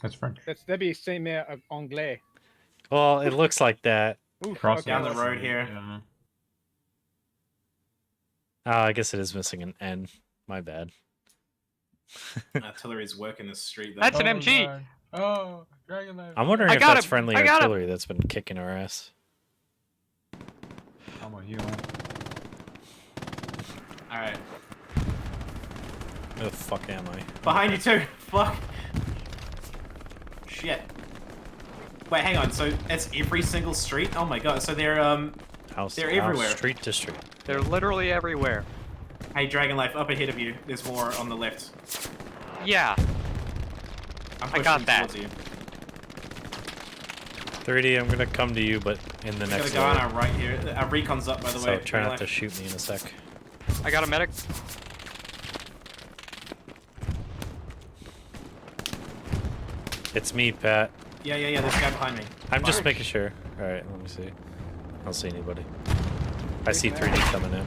[SPEAKER 18] That's French.
[SPEAKER 11] That'd be Saint Mère of Anglais.
[SPEAKER 1] Well, it looks like that.
[SPEAKER 11] Ooh,
[SPEAKER 18] Cross
[SPEAKER 14] Down the road here.
[SPEAKER 18] Yeah.
[SPEAKER 1] I guess it is missing an N. My bad.
[SPEAKER 14] Artillery's working the street.
[SPEAKER 15] That's an
[SPEAKER 18] Oh,
[SPEAKER 15] MG.
[SPEAKER 18] God. Oh, Dragon Knife.
[SPEAKER 1] I'm wondering
[SPEAKER 15] I
[SPEAKER 1] if
[SPEAKER 15] got
[SPEAKER 1] that's
[SPEAKER 15] him.
[SPEAKER 1] friendly
[SPEAKER 15] I got him.
[SPEAKER 1] artillery that's been kicking our ass.
[SPEAKER 18] I'm a heal.
[SPEAKER 14] Alright.
[SPEAKER 1] Where the fuck am I?
[SPEAKER 14] Behind you too. Fuck. Shit. Wait, hang on. So it's every single street? Oh my god. So they're
[SPEAKER 1] House,
[SPEAKER 14] they're
[SPEAKER 1] house,
[SPEAKER 14] everywhere.
[SPEAKER 1] street to street.
[SPEAKER 15] They're literally everywhere.
[SPEAKER 14] Hey, Dragon Life, up ahead of you. There's more on the left.
[SPEAKER 15] Yeah.
[SPEAKER 14] I'm
[SPEAKER 15] I got
[SPEAKER 14] pushing
[SPEAKER 15] that.
[SPEAKER 14] towards you.
[SPEAKER 1] 3D, I'm gonna come to you, but in the
[SPEAKER 14] Got
[SPEAKER 1] next
[SPEAKER 14] a guy on
[SPEAKER 1] level.
[SPEAKER 14] our right here. Our recon's up, by the
[SPEAKER 1] So
[SPEAKER 14] way.
[SPEAKER 1] try
[SPEAKER 14] Dragon
[SPEAKER 1] not to
[SPEAKER 14] Life.
[SPEAKER 1] shoot me in a sec.
[SPEAKER 15] I got a medic.
[SPEAKER 1] It's me, Pat.
[SPEAKER 14] Yeah, there's a guy behind me.
[SPEAKER 1] I'm just
[SPEAKER 14] Fuck.
[SPEAKER 1] making sure. Alright, let me see. I don't see anybody. I see 3D coming in.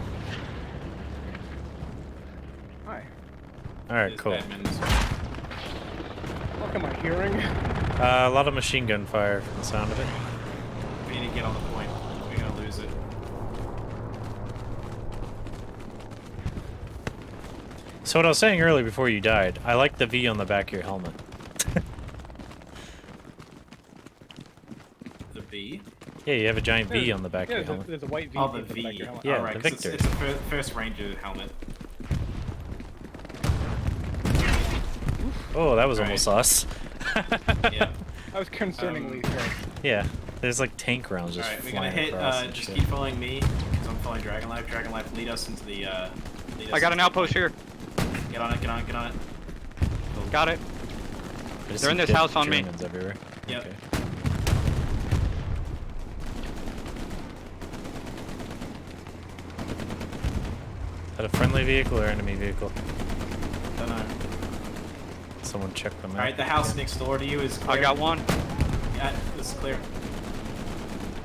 [SPEAKER 11] Hi.
[SPEAKER 1] Alright,
[SPEAKER 14] There's
[SPEAKER 1] cool.
[SPEAKER 14] Batman this way.
[SPEAKER 11] What am I hearing?
[SPEAKER 1] A lot of machine gun fire from the sound of it.
[SPEAKER 14] We need to get on the point. We're gonna lose it.
[SPEAKER 1] So what I was saying earlier before you died, I like the V on the back of your helmet.
[SPEAKER 14] The V?
[SPEAKER 1] Yeah, you have a giant V on the back
[SPEAKER 11] Yeah,
[SPEAKER 1] of your helmet.
[SPEAKER 11] there's a white V.
[SPEAKER 14] Oh, the
[SPEAKER 11] on
[SPEAKER 14] V.
[SPEAKER 11] back of your helmet.
[SPEAKER 1] Yeah,
[SPEAKER 14] Alright,
[SPEAKER 1] the
[SPEAKER 14] 'cause
[SPEAKER 1] Victor.
[SPEAKER 14] it's a first ranger helmet.
[SPEAKER 1] Oh, that was
[SPEAKER 14] Alright.
[SPEAKER 1] almost us.
[SPEAKER 14] Yeah.
[SPEAKER 11] That was concerningly fair.
[SPEAKER 1] Yeah, there's like tank rounds just
[SPEAKER 14] Alright, we're
[SPEAKER 1] flying
[SPEAKER 14] gonna hit,
[SPEAKER 1] across and
[SPEAKER 14] just
[SPEAKER 1] shit.
[SPEAKER 14] keep following me, because I'm following Dragon Life. Dragon Life, lead us into the.
[SPEAKER 15] I got an outpost here.
[SPEAKER 14] Get on it. Get on it. Get on it. Cool.
[SPEAKER 15] Got it.
[SPEAKER 1] I just
[SPEAKER 15] They're in
[SPEAKER 1] see
[SPEAKER 15] this
[SPEAKER 1] dead
[SPEAKER 15] house on me.
[SPEAKER 1] Germans everywhere.
[SPEAKER 14] Yep.
[SPEAKER 1] Okay. Is that a friendly vehicle or enemy vehicle?
[SPEAKER 14] Don't know.
[SPEAKER 1] Someone check them out.
[SPEAKER 14] All right, the house next door to you is clear.
[SPEAKER 15] I got one.
[SPEAKER 14] Yeah, it's clear.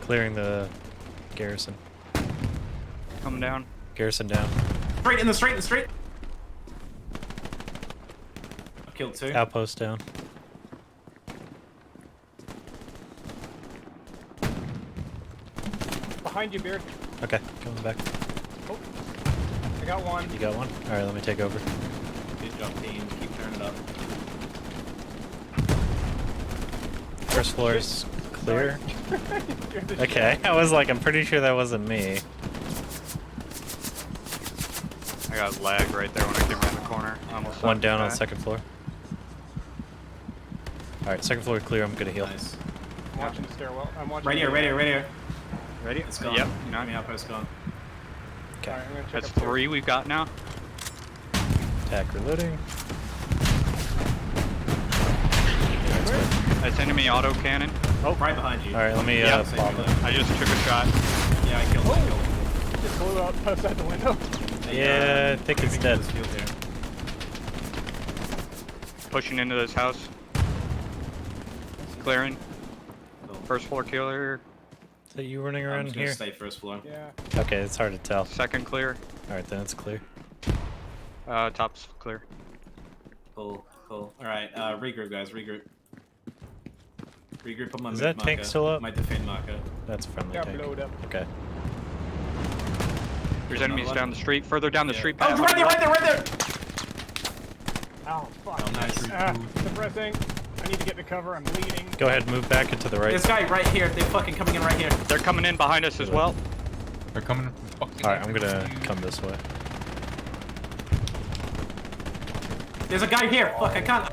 [SPEAKER 1] Clearing the garrison.
[SPEAKER 15] Coming down.
[SPEAKER 1] Garrison down.
[SPEAKER 14] Straight in the street. In the street. I killed 2.
[SPEAKER 1] Outpost down.
[SPEAKER 11] Behind you, Beard.
[SPEAKER 1] Okay, coming back.
[SPEAKER 11] Oh, I got one.
[SPEAKER 1] You got one? Alright, let me take over.
[SPEAKER 14] Good job, team. Keep turning up.
[SPEAKER 1] First floor is clear.
[SPEAKER 11] You're the
[SPEAKER 1] Okay, I was like, I'm pretty sure that wasn't me.
[SPEAKER 15] I got lag right there when I came around the corner. I almost
[SPEAKER 1] One
[SPEAKER 15] saw
[SPEAKER 1] down
[SPEAKER 15] the
[SPEAKER 1] on
[SPEAKER 15] guy.
[SPEAKER 1] second floor. Alright, second floor clear, I'm gonna heal.
[SPEAKER 14] Nice.
[SPEAKER 11] I'm watching the stairwell. I'm watching.
[SPEAKER 14] Right here. Right here. Right here.
[SPEAKER 15] Ready?
[SPEAKER 14] It's gone.
[SPEAKER 15] Yep. You know,
[SPEAKER 14] Enemy outpost gone.
[SPEAKER 1] Okay.
[SPEAKER 11] Alright, I'm gonna check
[SPEAKER 15] that's
[SPEAKER 11] up here.
[SPEAKER 15] 3 we've got now.
[SPEAKER 1] Attack reloading.
[SPEAKER 15] That's enemy auto cannon.
[SPEAKER 14] Oh, right behind you.
[SPEAKER 1] Alright, let me
[SPEAKER 15] Yep.
[SPEAKER 1] plop it.
[SPEAKER 15] I just took a shot.
[SPEAKER 14] Yeah, I killed him.
[SPEAKER 11] Just blew out outside the window.
[SPEAKER 1] Yeah, I think it's dead.
[SPEAKER 15] Pushing into this house. Clearing. First floor killer.
[SPEAKER 1] Is that you running
[SPEAKER 14] I'm
[SPEAKER 1] around
[SPEAKER 14] just gonna
[SPEAKER 1] here?
[SPEAKER 14] stay first floor.
[SPEAKER 11] Yeah.
[SPEAKER 1] Okay, it's hard to tell.
[SPEAKER 15] Second clear.
[SPEAKER 1] Alright, then it's clear.
[SPEAKER 15] Top's clear.
[SPEAKER 14] Cool. Cool. All right. Regroup, guys. Regroup. Regroup on my
[SPEAKER 1] Is
[SPEAKER 14] move
[SPEAKER 1] that
[SPEAKER 14] marker.
[SPEAKER 1] tank still up?
[SPEAKER 14] My defend marker.
[SPEAKER 1] That's a friendly
[SPEAKER 11] Got
[SPEAKER 1] tank.
[SPEAKER 11] blowed up.
[SPEAKER 1] Okay.
[SPEAKER 15] There's
[SPEAKER 14] Another
[SPEAKER 15] enemies
[SPEAKER 14] one?
[SPEAKER 15] down the street. Further down the street.
[SPEAKER 14] Oh,
[SPEAKER 15] Pat.
[SPEAKER 14] right there! Right there! Right there!
[SPEAKER 11] Oh, fuck.
[SPEAKER 14] Oh, nice.
[SPEAKER 11] Suppressing. I need to get to cover. I'm bleeding.
[SPEAKER 1] Go ahead, move back into the right.
[SPEAKER 14] This guy right here. They're fucking coming in right here.
[SPEAKER 15] They're coming in behind us as well.
[SPEAKER 18] They're coming from fucking
[SPEAKER 1] Alright, I'm gonna
[SPEAKER 18] everywhere.
[SPEAKER 1] come this way.
[SPEAKER 14] There's a guy here. Fuck, I can't.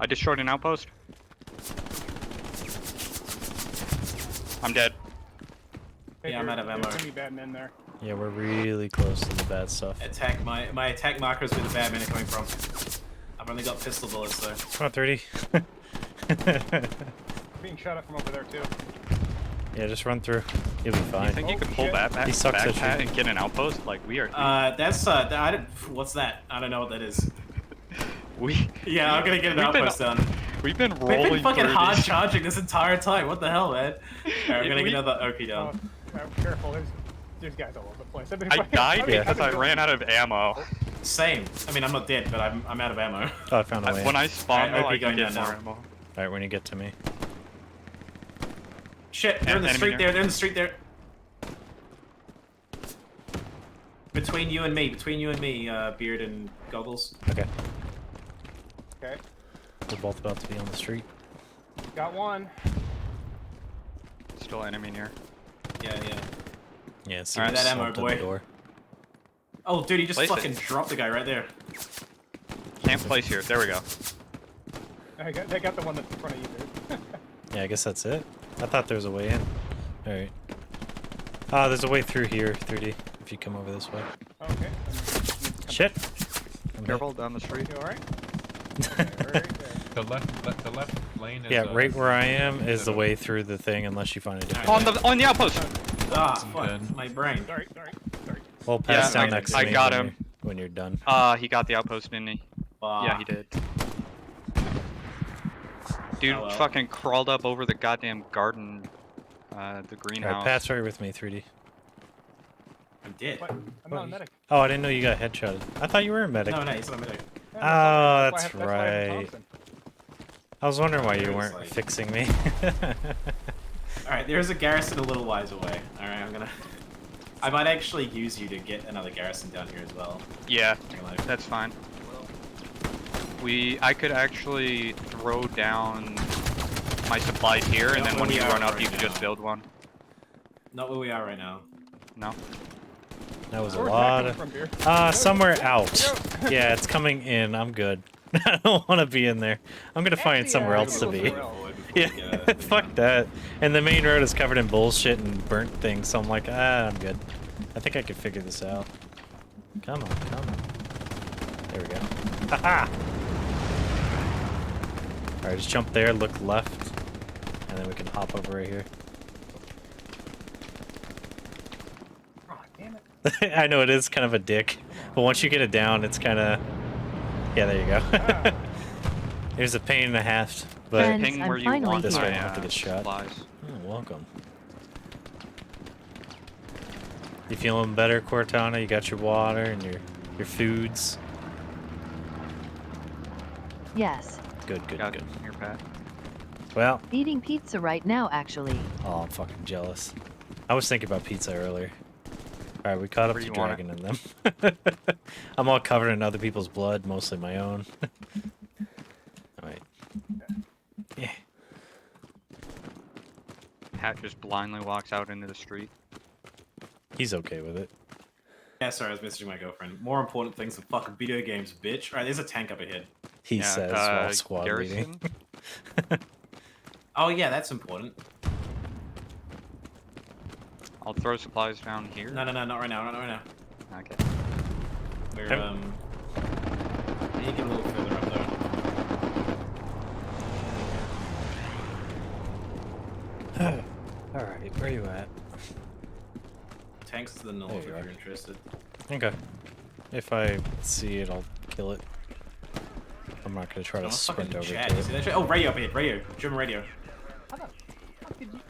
[SPEAKER 15] I destroyed an outpost. I'm dead.
[SPEAKER 14] Yeah, I'm out of ammo.
[SPEAKER 11] There's gonna be bad men there.
[SPEAKER 1] Yeah, we're really close to the bad stuff.
[SPEAKER 14] Attack my attack marker is where the bad men are coming from. I've only got pistol bullets though.
[SPEAKER 1] Come on, 30.
[SPEAKER 11] Being shot at from over there too.
[SPEAKER 1] Yeah, just run through. You'll be fine.
[SPEAKER 15] You think you could pull that back,
[SPEAKER 1] He sucks
[SPEAKER 15] back
[SPEAKER 1] at
[SPEAKER 15] Pat
[SPEAKER 1] shooting.
[SPEAKER 15] and get an outpost? Like we are.
[SPEAKER 14] That's I didn't. What's that? I don't know what that is.
[SPEAKER 15] We.
[SPEAKER 14] Yeah, I'm gonna get an
[SPEAKER 15] we've been-
[SPEAKER 14] outpost done.
[SPEAKER 15] We've been
[SPEAKER 14] We've
[SPEAKER 15] rolling
[SPEAKER 14] been fucking
[SPEAKER 15] through
[SPEAKER 14] hard
[SPEAKER 15] these.
[SPEAKER 14] charging this entire time. What the hell, man? Alright, I'm gonna get another OP down.
[SPEAKER 11] Careful. There's guys all over the place. I've been
[SPEAKER 15] I
[SPEAKER 11] fucking-
[SPEAKER 15] died
[SPEAKER 11] I've been-
[SPEAKER 15] because I ran out of ammo.
[SPEAKER 14] Same. I mean, I'm not dead, but I'm out of ammo.
[SPEAKER 1] Oh, I found a way.
[SPEAKER 15] When I spawned,
[SPEAKER 14] Alright,
[SPEAKER 15] though, I
[SPEAKER 14] OP going
[SPEAKER 15] can get
[SPEAKER 14] down
[SPEAKER 15] more
[SPEAKER 14] now.
[SPEAKER 15] ammo.
[SPEAKER 1] Alright, when you get to me.
[SPEAKER 14] Shit, they're in the
[SPEAKER 15] Enemy
[SPEAKER 14] street
[SPEAKER 15] near.
[SPEAKER 14] there. They're in the street there. Between you and me, Beard and Goggles.
[SPEAKER 1] Okay.
[SPEAKER 11] Okay.
[SPEAKER 1] We're both about to be on the street.
[SPEAKER 11] Got one.
[SPEAKER 15] Still enemy near.
[SPEAKER 14] Yeah, yeah.
[SPEAKER 1] Yeah, it's
[SPEAKER 14] Alright, that ammo,
[SPEAKER 1] slumped at
[SPEAKER 14] boy.
[SPEAKER 1] the door.
[SPEAKER 14] Oh, dude, he just
[SPEAKER 15] Place it.
[SPEAKER 14] fucking dropped the guy right there.
[SPEAKER 15] Can't place here. There we go.
[SPEAKER 11] They got the one that's in front of you, dude.
[SPEAKER 1] Yeah, I guess that's it. I thought there was a way in. Alright. Ah, there's a way through here, 3D, if you come over this way.
[SPEAKER 11] Okay.
[SPEAKER 1] Shit! I'm
[SPEAKER 15] Careful down the street.
[SPEAKER 11] You alright?
[SPEAKER 18] The left lane is.
[SPEAKER 1] Yeah, right where I am is the way through the thing, unless you find a different
[SPEAKER 15] On the outpost.
[SPEAKER 14] Ah, fuck, my brain.
[SPEAKER 11] Sorry.
[SPEAKER 1] Well, pass
[SPEAKER 15] Yeah,
[SPEAKER 1] down
[SPEAKER 15] I-
[SPEAKER 1] next to
[SPEAKER 15] I
[SPEAKER 1] me
[SPEAKER 15] got
[SPEAKER 1] when
[SPEAKER 15] him.
[SPEAKER 1] when you're done.
[SPEAKER 15] He got the outpost, didn't he? Yeah, he did. Dude,
[SPEAKER 14] Oh, well.
[SPEAKER 15] fucking crawled up over the goddamn garden, the
[SPEAKER 1] Alright,
[SPEAKER 15] greenhouse.
[SPEAKER 1] Pat's right with me, 3D.
[SPEAKER 14] I'm dead.
[SPEAKER 11] What? I'm not a medic.
[SPEAKER 1] Oh, I didn't know you got headshotted. I thought you were a medic.
[SPEAKER 14] No, he's not a medic.
[SPEAKER 1] Oh, that's
[SPEAKER 11] That's why I have
[SPEAKER 1] right.
[SPEAKER 11] Thompson.
[SPEAKER 1] I was wondering why
[SPEAKER 14] It
[SPEAKER 1] you
[SPEAKER 14] was
[SPEAKER 1] weren't
[SPEAKER 14] like-
[SPEAKER 1] fixing me.
[SPEAKER 14] Alright, there's a garrison a little wise away. Alright, I might actually use you to get another garrison down here as well.
[SPEAKER 15] Yeah,
[SPEAKER 14] Like-
[SPEAKER 15] that's fine. I could actually throw down my supplies here, and then when you run up, you can just build one.
[SPEAKER 14] Not where we are right now.
[SPEAKER 15] No?
[SPEAKER 1] That was a
[SPEAKER 11] Where's that
[SPEAKER 1] lot
[SPEAKER 11] coming
[SPEAKER 1] of...
[SPEAKER 11] from, Beer?
[SPEAKER 1] Somewhere out. Yeah, it's coming in. I'm good. I don't want to be in there. I'm gonna find somewhere else to be. Yeah, fuck that. And the main road is covered in bullshit and burnt things, so I'm like, I'm good. I think I could figure this out. Come on, come on. There we go. Haha! Alright, just jump there, look left, and then we can hop over right here.
[SPEAKER 11] Oh, damn it.
[SPEAKER 1] I know it is kind of a dick, but once you get it down, it's kind of... Yeah, there you go. It was a pain and a half, but
[SPEAKER 3] Friends,
[SPEAKER 15] Ping
[SPEAKER 3] I'm
[SPEAKER 15] where you
[SPEAKER 3] finally
[SPEAKER 15] want
[SPEAKER 1] this
[SPEAKER 3] here.
[SPEAKER 1] way I
[SPEAKER 15] my,
[SPEAKER 1] don't have to get shot.
[SPEAKER 15] supplies.
[SPEAKER 1] Oh, welcome. You feeling better, Cortana? You got your water and your foods?
[SPEAKER 3] Yes.
[SPEAKER 1] Good, good,
[SPEAKER 15] Got
[SPEAKER 1] good.
[SPEAKER 15] your Pat.
[SPEAKER 1] Well,
[SPEAKER 3] Eating pizza right now, actually.
[SPEAKER 1] oh, I'm fucking jealous. I was thinking about pizza earlier. Alright, we caught up
[SPEAKER 15] Where
[SPEAKER 1] to
[SPEAKER 15] you want
[SPEAKER 1] Dragon and them. I'm all covered in other people's blood, mostly my own. Alright. Yeah.
[SPEAKER 15] Pat just blindly walks out into the street.
[SPEAKER 1] He's okay with it.
[SPEAKER 14] Yeah, sorry, I was messaging my girlfriend. More important things than fucking video games, bitch. Alright, there's a tank up ahead.
[SPEAKER 1] He says while squad
[SPEAKER 15] Garrison?
[SPEAKER 1] leading.
[SPEAKER 14] Oh yeah, that's important.
[SPEAKER 15] I'll throw supplies down here.
[SPEAKER 14] No, not right now, not right now.
[SPEAKER 15] Okay.
[SPEAKER 14] We're, I need to get a little further up though.
[SPEAKER 1] Alright, where are you at?
[SPEAKER 14] Tanks to the north if you're interested.
[SPEAKER 1] Okay. If I see it, I'll kill it. I'm not gonna try to sprint over
[SPEAKER 14] Chat.
[SPEAKER 1] to
[SPEAKER 14] You see
[SPEAKER 1] it.
[SPEAKER 14] that shit? Oh, radio up ahead, radio. German radio.
[SPEAKER 11] How the fuck did you...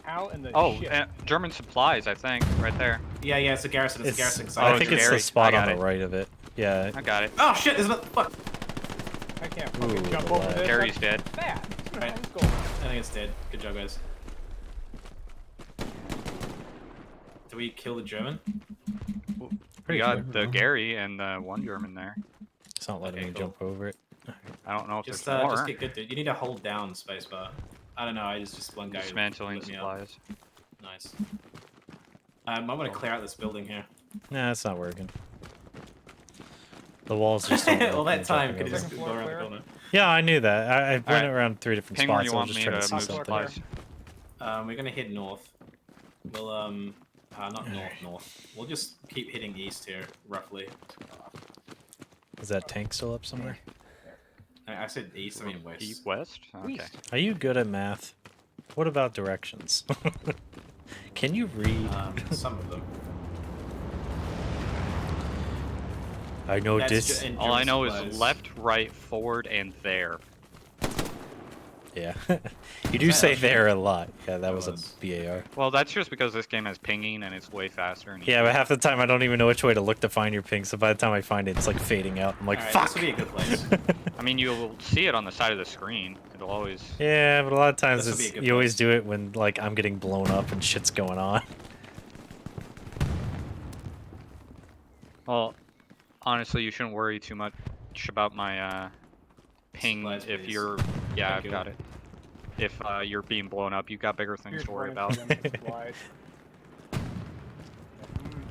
[SPEAKER 11] How in the
[SPEAKER 15] Oh,
[SPEAKER 11] shit?
[SPEAKER 15] German supplies, I think, right there.
[SPEAKER 14] Yeah, it's a garrison. It's a garrison.
[SPEAKER 1] I think it's the
[SPEAKER 15] Gary.
[SPEAKER 1] spot
[SPEAKER 15] I
[SPEAKER 1] on
[SPEAKER 15] got
[SPEAKER 1] the
[SPEAKER 15] it.
[SPEAKER 1] right of it. Yeah.
[SPEAKER 15] I got it.
[SPEAKER 14] Oh shit, there's not. Fuck.
[SPEAKER 11] I can't fucking
[SPEAKER 1] Ooh,
[SPEAKER 11] jump over
[SPEAKER 1] lag.
[SPEAKER 11] this.
[SPEAKER 15] Gary's dead.
[SPEAKER 11] Bad.
[SPEAKER 14] Right.
[SPEAKER 11] Let's go.
[SPEAKER 14] I think it's dead. Good job, guys. Do we kill the German?
[SPEAKER 15] We
[SPEAKER 1] Pretty
[SPEAKER 15] got
[SPEAKER 1] clear.
[SPEAKER 15] the Gary and the one German there.
[SPEAKER 1] It's not letting
[SPEAKER 14] Okay,
[SPEAKER 1] me
[SPEAKER 14] cool.
[SPEAKER 1] jump over it.
[SPEAKER 15] I don't know if
[SPEAKER 14] Just
[SPEAKER 15] there's more.
[SPEAKER 14] just get good, dude. You need to hold down spacebar. I don't know. I just one guy.
[SPEAKER 15] Dismantling
[SPEAKER 14] lit me up.
[SPEAKER 15] supplies.
[SPEAKER 14] Nice. I'm gonna clear out this building here.
[SPEAKER 1] Nah, it's not working. The walls just don't
[SPEAKER 14] All
[SPEAKER 1] work
[SPEAKER 14] that time
[SPEAKER 1] when
[SPEAKER 14] could
[SPEAKER 1] you
[SPEAKER 14] just
[SPEAKER 1] jump
[SPEAKER 14] go
[SPEAKER 1] over.
[SPEAKER 14] around the corner.
[SPEAKER 1] Yeah, I knew that. I went
[SPEAKER 15] Alright.
[SPEAKER 1] around 3 different
[SPEAKER 15] Ping where
[SPEAKER 1] spots.
[SPEAKER 15] you
[SPEAKER 1] I was
[SPEAKER 15] want
[SPEAKER 1] just
[SPEAKER 15] me
[SPEAKER 1] trying
[SPEAKER 15] to
[SPEAKER 1] to see
[SPEAKER 15] move
[SPEAKER 1] something.
[SPEAKER 15] supplies.
[SPEAKER 14] We're gonna head north. We'll not north. We'll just keep hitting east here, roughly.
[SPEAKER 1] Is that tank still up somewhere?
[SPEAKER 14] I said east. I mean west.
[SPEAKER 15] East, west? Okay.
[SPEAKER 1] Are you good at math? What about directions? Can you read?
[SPEAKER 14] Some of them.
[SPEAKER 1] I know
[SPEAKER 14] That's
[SPEAKER 1] this.
[SPEAKER 14] in
[SPEAKER 15] All I
[SPEAKER 14] German
[SPEAKER 15] know
[SPEAKER 14] supplies.
[SPEAKER 15] is left, right, forward, and there.
[SPEAKER 1] Yeah. You do say there a lot. Yeah, that was a BAR.
[SPEAKER 15] Well, that's just because this game has pinging and it's way faster. And
[SPEAKER 1] Yeah, but half the time I don't even know which way to look to find your ping, so by the time I find it, it's like fading out. I'm like,
[SPEAKER 14] Alright,
[SPEAKER 1] fuck!
[SPEAKER 14] this would be a good place.
[SPEAKER 15] I mean, you'll see it on the side of the screen. It'll always.
[SPEAKER 1] Yeah, but a lot of times
[SPEAKER 14] This would be
[SPEAKER 1] it's,
[SPEAKER 14] a good
[SPEAKER 1] you always
[SPEAKER 14] place.
[SPEAKER 1] do it when like I'm getting blown up and shit's going on.
[SPEAKER 15] Well, honestly, you shouldn't worry too much about my ping
[SPEAKER 14] Supplies,
[SPEAKER 15] if
[SPEAKER 14] please.
[SPEAKER 15] you're. Yeah,
[SPEAKER 14] Thank
[SPEAKER 15] I've
[SPEAKER 14] you.
[SPEAKER 15] got it. If you're being blown up, you've got bigger things
[SPEAKER 11] Here's
[SPEAKER 15] to worry
[SPEAKER 11] one
[SPEAKER 15] about.
[SPEAKER 11] of them supplies.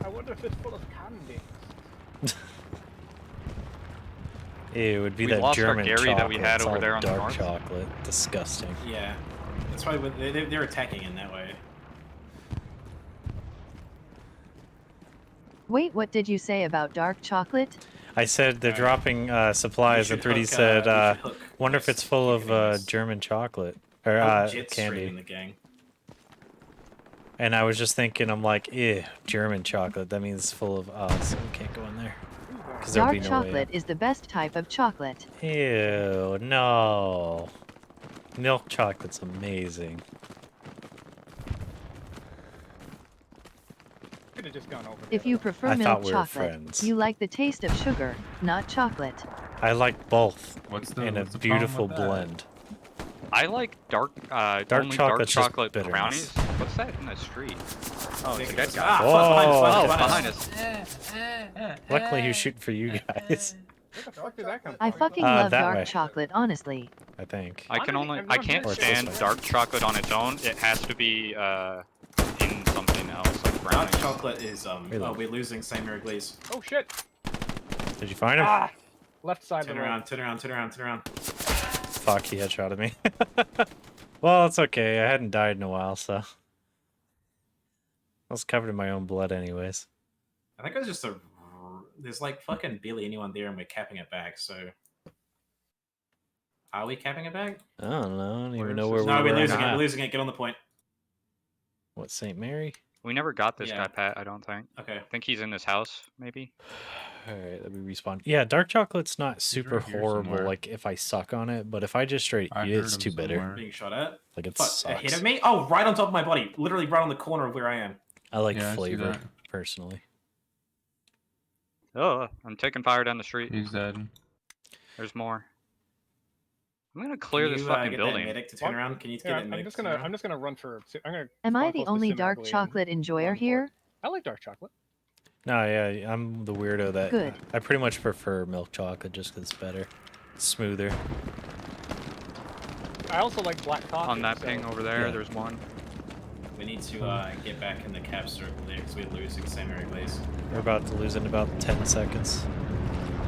[SPEAKER 11] I wonder if it's full of candy.
[SPEAKER 1] It would be
[SPEAKER 15] We
[SPEAKER 1] that
[SPEAKER 15] lost our
[SPEAKER 1] German
[SPEAKER 15] Gary
[SPEAKER 1] chocolate.
[SPEAKER 15] that we had
[SPEAKER 1] It's
[SPEAKER 15] over
[SPEAKER 1] all
[SPEAKER 15] there on the
[SPEAKER 1] dark
[SPEAKER 15] north.
[SPEAKER 1] chocolate. Disgusting.
[SPEAKER 14] Yeah, that's why they're attacking in that way.
[SPEAKER 3] Wait, what did you say about dark chocolate?
[SPEAKER 1] I said they're dropping supplies, and
[SPEAKER 14] should
[SPEAKER 1] 3D
[SPEAKER 14] hook,
[SPEAKER 1] said,
[SPEAKER 14] you should hook
[SPEAKER 1] "Wonder if it's full of German chocolate or
[SPEAKER 14] Jet Stream in the
[SPEAKER 1] candy."
[SPEAKER 14] gang.
[SPEAKER 1] And I was just thinking, I'm like, ew, German chocolate. That means it's full of. Oh, so we can't go in there. 'Cause there'll
[SPEAKER 3] Dark
[SPEAKER 1] be no way
[SPEAKER 3] chocolate is the best type of chocolate.
[SPEAKER 1] out. Ew, no. Milk chocolate's amazing.
[SPEAKER 11] Could have just gone over.
[SPEAKER 3] If you prefer
[SPEAKER 1] I thought
[SPEAKER 3] milk
[SPEAKER 1] we were
[SPEAKER 3] chocolate,
[SPEAKER 1] friends.
[SPEAKER 3] you like the taste of sugar, not chocolate.
[SPEAKER 1] I like both
[SPEAKER 18] What's
[SPEAKER 1] in a
[SPEAKER 18] what's the problem
[SPEAKER 1] beautiful
[SPEAKER 18] with that?
[SPEAKER 1] blend.
[SPEAKER 15] I like dark, only dark
[SPEAKER 1] chocolate's just
[SPEAKER 15] chocolate
[SPEAKER 1] bitterness.
[SPEAKER 15] brownies. What's that in the street? Oh, it's a dead guy.
[SPEAKER 14] Ah,
[SPEAKER 1] Whoa.
[SPEAKER 14] behind us.
[SPEAKER 1] Luckily, he was shooting for you guys.
[SPEAKER 11] Where the fuck did that come
[SPEAKER 3] I
[SPEAKER 11] from?
[SPEAKER 3] fucking love
[SPEAKER 1] that
[SPEAKER 3] dark
[SPEAKER 1] way.
[SPEAKER 3] chocolate, honestly.
[SPEAKER 1] I think.
[SPEAKER 15] I can't
[SPEAKER 1] Or it's this
[SPEAKER 15] stand
[SPEAKER 1] way.
[SPEAKER 15] dark chocolate on its own. It has to be in something else, like
[SPEAKER 14] Dark
[SPEAKER 15] brownies.
[SPEAKER 14] chocolate is
[SPEAKER 1] Really?
[SPEAKER 14] Oh, we're losing St. Mary Glaze.
[SPEAKER 11] Oh shit!
[SPEAKER 1] Did you find him?
[SPEAKER 11] Ah! Left side
[SPEAKER 14] Turn
[SPEAKER 11] of the road.
[SPEAKER 14] around.
[SPEAKER 1] Fuck.
[SPEAKER 10] fuck, he headshotted me. Well, it's okay. I hadn't died in a while, so I was covered in my own blood, anyways.
[SPEAKER 14] I think it was just a. There's like fucking barely anyone there, and we're capping it back. So, are we capping it back?
[SPEAKER 10] I don't know. I don't even
[SPEAKER 14] Where
[SPEAKER 10] know
[SPEAKER 14] is
[SPEAKER 10] where
[SPEAKER 14] this? No,
[SPEAKER 10] we
[SPEAKER 14] we're
[SPEAKER 10] were.
[SPEAKER 14] losing it. We're losing it. Get on the point.
[SPEAKER 10] What, St. Mary?
[SPEAKER 15] We never got this
[SPEAKER 14] Yeah.
[SPEAKER 15] guy, Pat, I don't think.
[SPEAKER 14] Okay.
[SPEAKER 15] I think he's in this house, maybe.
[SPEAKER 10] Alright, let me respawn. Yeah, dark chocolate's not super
[SPEAKER 16] right here
[SPEAKER 10] horrible,
[SPEAKER 16] somewhere.
[SPEAKER 10] like, if I suck on it, but if I just straight
[SPEAKER 16] I
[SPEAKER 10] eat it,
[SPEAKER 16] heard
[SPEAKER 10] it's
[SPEAKER 16] him
[SPEAKER 10] too bitter.
[SPEAKER 16] somewhere.
[SPEAKER 14] Being shot at.
[SPEAKER 10] Like, it
[SPEAKER 14] Fuck,
[SPEAKER 10] sucks.
[SPEAKER 14] ahead of me? Oh, right on top of my body. Literally right on the corner of where I am.
[SPEAKER 10] I like
[SPEAKER 16] Yeah, I see
[SPEAKER 10] flavor,
[SPEAKER 16] that.
[SPEAKER 10] personally.
[SPEAKER 15] Oh, I'm taking fire down the street.
[SPEAKER 16] He's dead.
[SPEAKER 15] There's more. I'm gonna clear
[SPEAKER 14] Can
[SPEAKER 15] this
[SPEAKER 14] you,
[SPEAKER 15] fucking
[SPEAKER 14] get
[SPEAKER 15] building.
[SPEAKER 14] That medic to turn around? Can you
[SPEAKER 11] Yeah,
[SPEAKER 14] get that medic to turn around?
[SPEAKER 11] I'm just gonna run for. I'm gonna.
[SPEAKER 3] Am I
[SPEAKER 11] spawn
[SPEAKER 3] the
[SPEAKER 11] close to
[SPEAKER 3] only
[SPEAKER 11] Sim
[SPEAKER 3] dark
[SPEAKER 11] Ugly and
[SPEAKER 3] chocolate enjoyer
[SPEAKER 11] run for it.
[SPEAKER 3] here?
[SPEAKER 11] I like dark chocolate.
[SPEAKER 10] No, yeah, I'm the weirdo that...
[SPEAKER 3] Good.
[SPEAKER 10] I pretty much prefer milk chocolate just because it's better. It's smoother.
[SPEAKER 11] I also like black coffee.
[SPEAKER 15] On that
[SPEAKER 11] so-
[SPEAKER 15] ping over there,
[SPEAKER 10] Yeah.
[SPEAKER 15] there's one.
[SPEAKER 14] We need to get back in the cap circle there because we're losing St. Mary Place.
[SPEAKER 10] We're about to lose in about 10 seconds.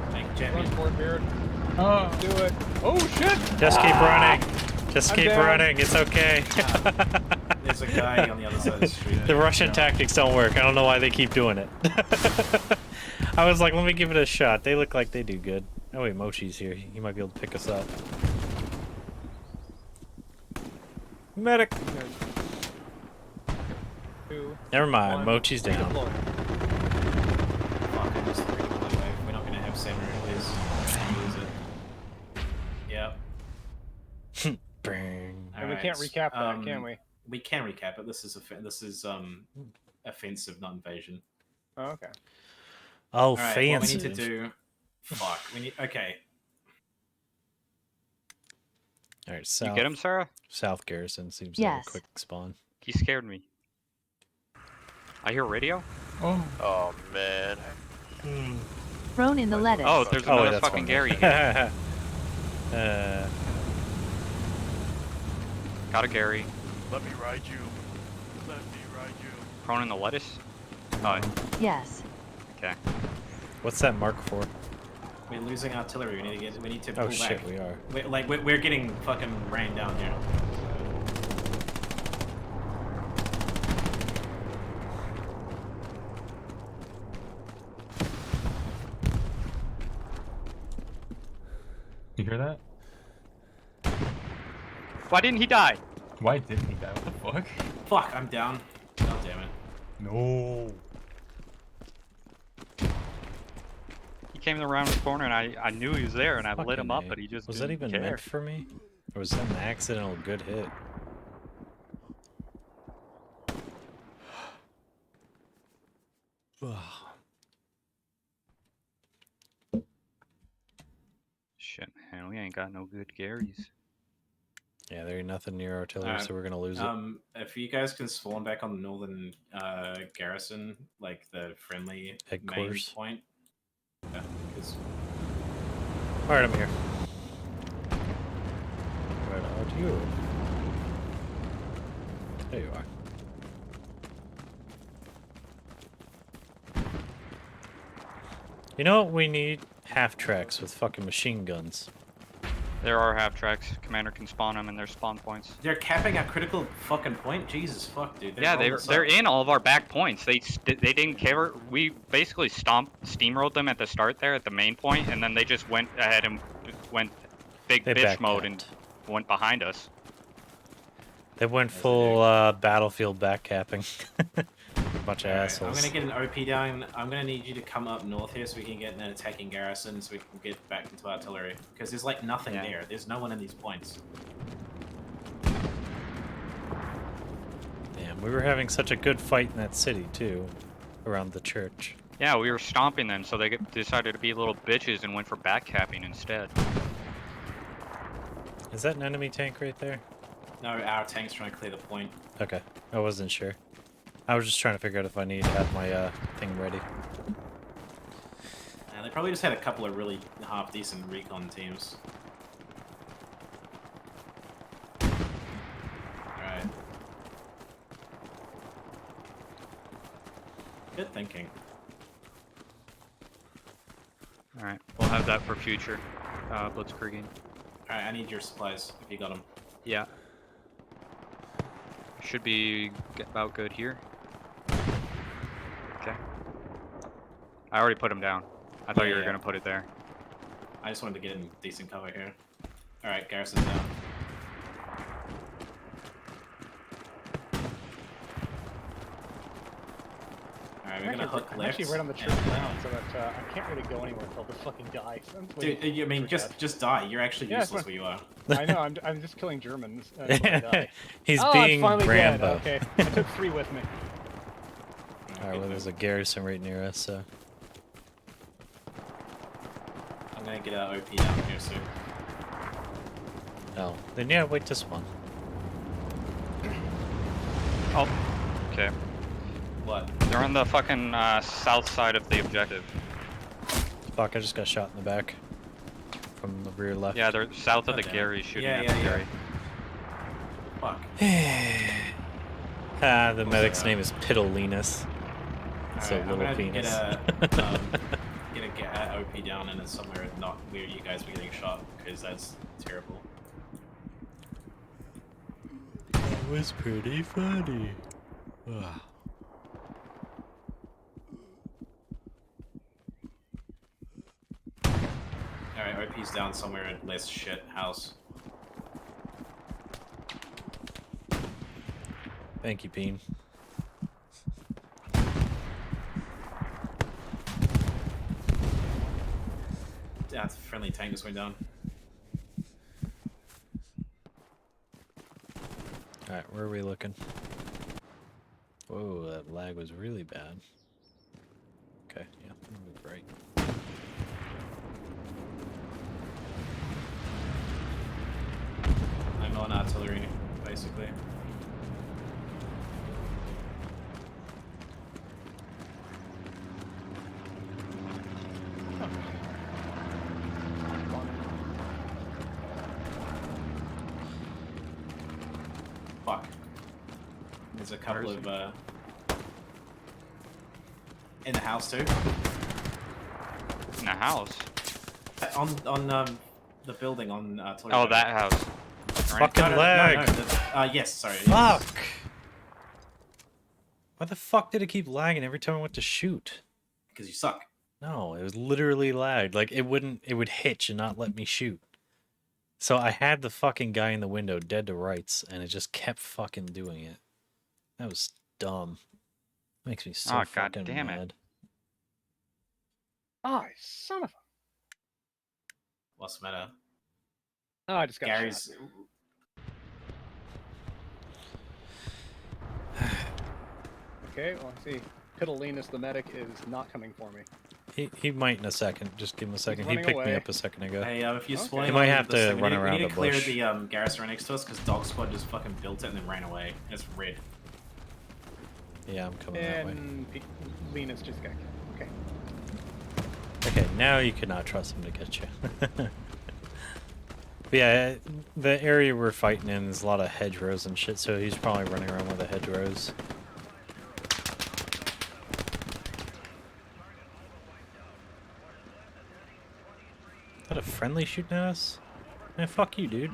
[SPEAKER 14] Thank you,
[SPEAKER 11] Run
[SPEAKER 14] champion.
[SPEAKER 11] for it, Beard. Oh, do it. Oh shit!
[SPEAKER 10] Just keep running! Just
[SPEAKER 11] I'm
[SPEAKER 10] keep
[SPEAKER 11] down.
[SPEAKER 10] running, it's okay.
[SPEAKER 14] There's a guy on the other side of the street.
[SPEAKER 10] The Russian tactics don't work. I don't know why they keep doing it. I was like, let me give it a shot. They look like they do good. Oh wait, Mochi's here. He might be able to pick us up. Medic!
[SPEAKER 11] Two.
[SPEAKER 10] Never mind,
[SPEAKER 11] One.
[SPEAKER 10] Mochi's down.
[SPEAKER 11] Redeploy.
[SPEAKER 14] Fuck, I'm just three my way. We're not gonna have St. Mary Place. Lose it. Yep.
[SPEAKER 10] Bang.
[SPEAKER 11] And we can't recap that, can we?
[SPEAKER 14] We can recap it. This is offensive, not invasion.
[SPEAKER 11] Oh, okay.
[SPEAKER 10] Oh,
[SPEAKER 14] All right,
[SPEAKER 10] fancy.
[SPEAKER 14] what we need to do. Fuck. We need. Okay.
[SPEAKER 10] Alright, south.
[SPEAKER 15] You get him, Sarah?
[SPEAKER 10] South Garrison seems
[SPEAKER 3] Yes.
[SPEAKER 10] like a quick spawn.
[SPEAKER 15] He scared me. I hear radio?
[SPEAKER 16] Oh.
[SPEAKER 19] Oh man.
[SPEAKER 3] Thrown in the lettuce.
[SPEAKER 15] Oh, there's
[SPEAKER 10] Oh, wait,
[SPEAKER 15] another
[SPEAKER 10] that's
[SPEAKER 15] fucking
[SPEAKER 10] one.
[SPEAKER 15] Gary here.
[SPEAKER 10] uh,
[SPEAKER 15] Got a Gary.
[SPEAKER 19] Let me ride you. Let me ride you.
[SPEAKER 15] Prone in the lettuce? Oh,
[SPEAKER 3] Yes.
[SPEAKER 15] okay.
[SPEAKER 10] what's that mark for?
[SPEAKER 14] We're losing artillery. We need to
[SPEAKER 10] Oh
[SPEAKER 14] pull
[SPEAKER 10] shit,
[SPEAKER 14] back.
[SPEAKER 10] we are.
[SPEAKER 14] We're getting fucking rained down here.
[SPEAKER 16] You hear that?
[SPEAKER 15] Why didn't he die?
[SPEAKER 16] Why didn't he die? What the fuck?
[SPEAKER 14] Fuck, I'm down. God damn it.
[SPEAKER 16] No.
[SPEAKER 15] He came around the corner and I knew he was there and I lit him up,
[SPEAKER 10] Fucking A.
[SPEAKER 15] but he just
[SPEAKER 10] Was that
[SPEAKER 15] didn't
[SPEAKER 10] even
[SPEAKER 15] care.
[SPEAKER 10] meant for me? Or was that an accidental good hit?
[SPEAKER 15] Shit, man, we ain't got no good Garys.
[SPEAKER 10] Yeah, there ain't nothing near artillery,
[SPEAKER 14] Alright,
[SPEAKER 10] so we're gonna lose it.
[SPEAKER 14] If you guys can spawn back on the northern garrison, like the friendly
[SPEAKER 10] Headquarters.
[SPEAKER 14] main point. Yeah, 'cause-
[SPEAKER 10] Alright, I'm here. Where are you? There you are. You know what we need? Half tracks with fucking machine guns.
[SPEAKER 15] There are half tracks. Commander can spawn them in their spawn points.
[SPEAKER 14] They're capping a critical fucking point? Jesus fuck, dude.
[SPEAKER 15] Yeah, they're in all of our back points. They didn't care. We basically steamrolled them at the start there at the main point, and then they just went ahead and went big
[SPEAKER 10] They
[SPEAKER 15] bitch mode
[SPEAKER 10] backcapped.
[SPEAKER 15] and went behind us.
[SPEAKER 10] They went full battlefield backcapping. Bunch of
[SPEAKER 14] I'm
[SPEAKER 10] assholes.
[SPEAKER 14] gonna get an OP down. I'm gonna need you to come up north here so we can get an attacking garrison so we can get back into artillery. Because there's like nothing
[SPEAKER 15] Yeah.
[SPEAKER 14] there. There's no one in these points.
[SPEAKER 10] Damn, we were having such a good fight in that city too, around the church.
[SPEAKER 15] Yeah, we were stomping them, so they decided to be little bitches and went for backcapping instead.
[SPEAKER 10] Is that an enemy tank right there?
[SPEAKER 14] No, our tank's trying to clear the point.
[SPEAKER 10] Okay, I wasn't sure. I was just trying to figure out if I need to have my thing ready.
[SPEAKER 14] They probably just had a couple of really half-decent recon teams. Alright. Good thinking.
[SPEAKER 15] Alright, we'll have that for future blitzkrieging.
[SPEAKER 14] Alright, I need your supplies if you got them.
[SPEAKER 15] Yeah. Should be about good here. Okay. I already put him down. I thought you were gonna put it there.
[SPEAKER 14] I just wanted to get in decent cover here. Alright, Garrison's down. Alright, we're gonna hook
[SPEAKER 11] I'm
[SPEAKER 14] left.
[SPEAKER 11] actually right on the church ground, so that I can't really go anywhere until this fucking dies.
[SPEAKER 14] Dude, I mean, just die. You're actually useless where you are.
[SPEAKER 11] I know, I'm just killing Germans. When I die.
[SPEAKER 1] He's
[SPEAKER 11] oh,
[SPEAKER 1] being
[SPEAKER 11] I'm finally
[SPEAKER 1] Rambo.
[SPEAKER 11] Dead. Okay, I took 3 with me.
[SPEAKER 1] Alright, well, there's a garrison right near us, so.
[SPEAKER 14] I'm gonna get an OP down here soon.
[SPEAKER 1] Oh, then yeah, wait just one.
[SPEAKER 15] Oh, okay.
[SPEAKER 14] What?
[SPEAKER 15] They're on the fucking south side of the objective.
[SPEAKER 1] Fuck, I just got shot in the back. From the rear left.
[SPEAKER 15] Yeah, they're south of the Gary, shooting at the Gary.
[SPEAKER 14] Fuck.
[SPEAKER 1] Ah, the medic's name is Piddlelinus. It's a
[SPEAKER 14] I'm
[SPEAKER 1] little
[SPEAKER 14] gonna
[SPEAKER 1] penis.
[SPEAKER 14] get a OP down and it's somewhere not where you guys were getting shot, because that's terrible.
[SPEAKER 1] That was pretty funny. Ugh.
[SPEAKER 14] Alright, OP's down somewhere in less shit house.
[SPEAKER 1] Thank you, Bean.
[SPEAKER 14] Yeah, friendly tank just went down.
[SPEAKER 1] Alright, where are we looking? Whoa, that lag was really bad. Okay, yeah, move right.
[SPEAKER 14] I'm on artillery, basically. Fuck. There's a couple of in the house too.
[SPEAKER 15] In the house?
[SPEAKER 14] On the building on artillery.
[SPEAKER 15] Oh, that house.
[SPEAKER 1] Fucking lag!
[SPEAKER 14] Yes, sorry.
[SPEAKER 1] Fuck! Why the fuck did it keep lagging every time I went to shoot?
[SPEAKER 14] Because you suck.
[SPEAKER 1] No, it was literally lagged. Like, it would hitch and not let me shoot. So I had the fucking guy in the window dead to rights, and it just kept fucking doing it. That was dumb. Makes me so fucking
[SPEAKER 15] damn
[SPEAKER 1] mad.
[SPEAKER 15] it.
[SPEAKER 11] Ah, son of a...
[SPEAKER 14] What's the matter?
[SPEAKER 11] Oh, I just got
[SPEAKER 14] Gary's.
[SPEAKER 11] shot. Okay, well, I see. Piddlelinus the medic is not coming for me.
[SPEAKER 1] He might in a second. Just give him a second. He
[SPEAKER 11] running
[SPEAKER 1] picked me
[SPEAKER 11] away.
[SPEAKER 1] up a second ago.
[SPEAKER 14] Hey, if you're spawning,
[SPEAKER 1] He might
[SPEAKER 14] on
[SPEAKER 1] have
[SPEAKER 14] this
[SPEAKER 1] to
[SPEAKER 14] thing,
[SPEAKER 1] run
[SPEAKER 14] we
[SPEAKER 1] around
[SPEAKER 14] need
[SPEAKER 1] the
[SPEAKER 14] to clear
[SPEAKER 1] bush.
[SPEAKER 14] the garrison right next to us because Dog Squad just fucking built it and then ran away. It's red.
[SPEAKER 1] Yeah, I'm coming that way.
[SPEAKER 11] And Linus just got killed. Okay.
[SPEAKER 1] Okay, now you cannot trust him to get you. But yeah, the area we're fighting in is a lot of hedgerows and shit, so he's probably running around with the hedgerows. Is that a friendly shooting at us? Man, fuck you, dude.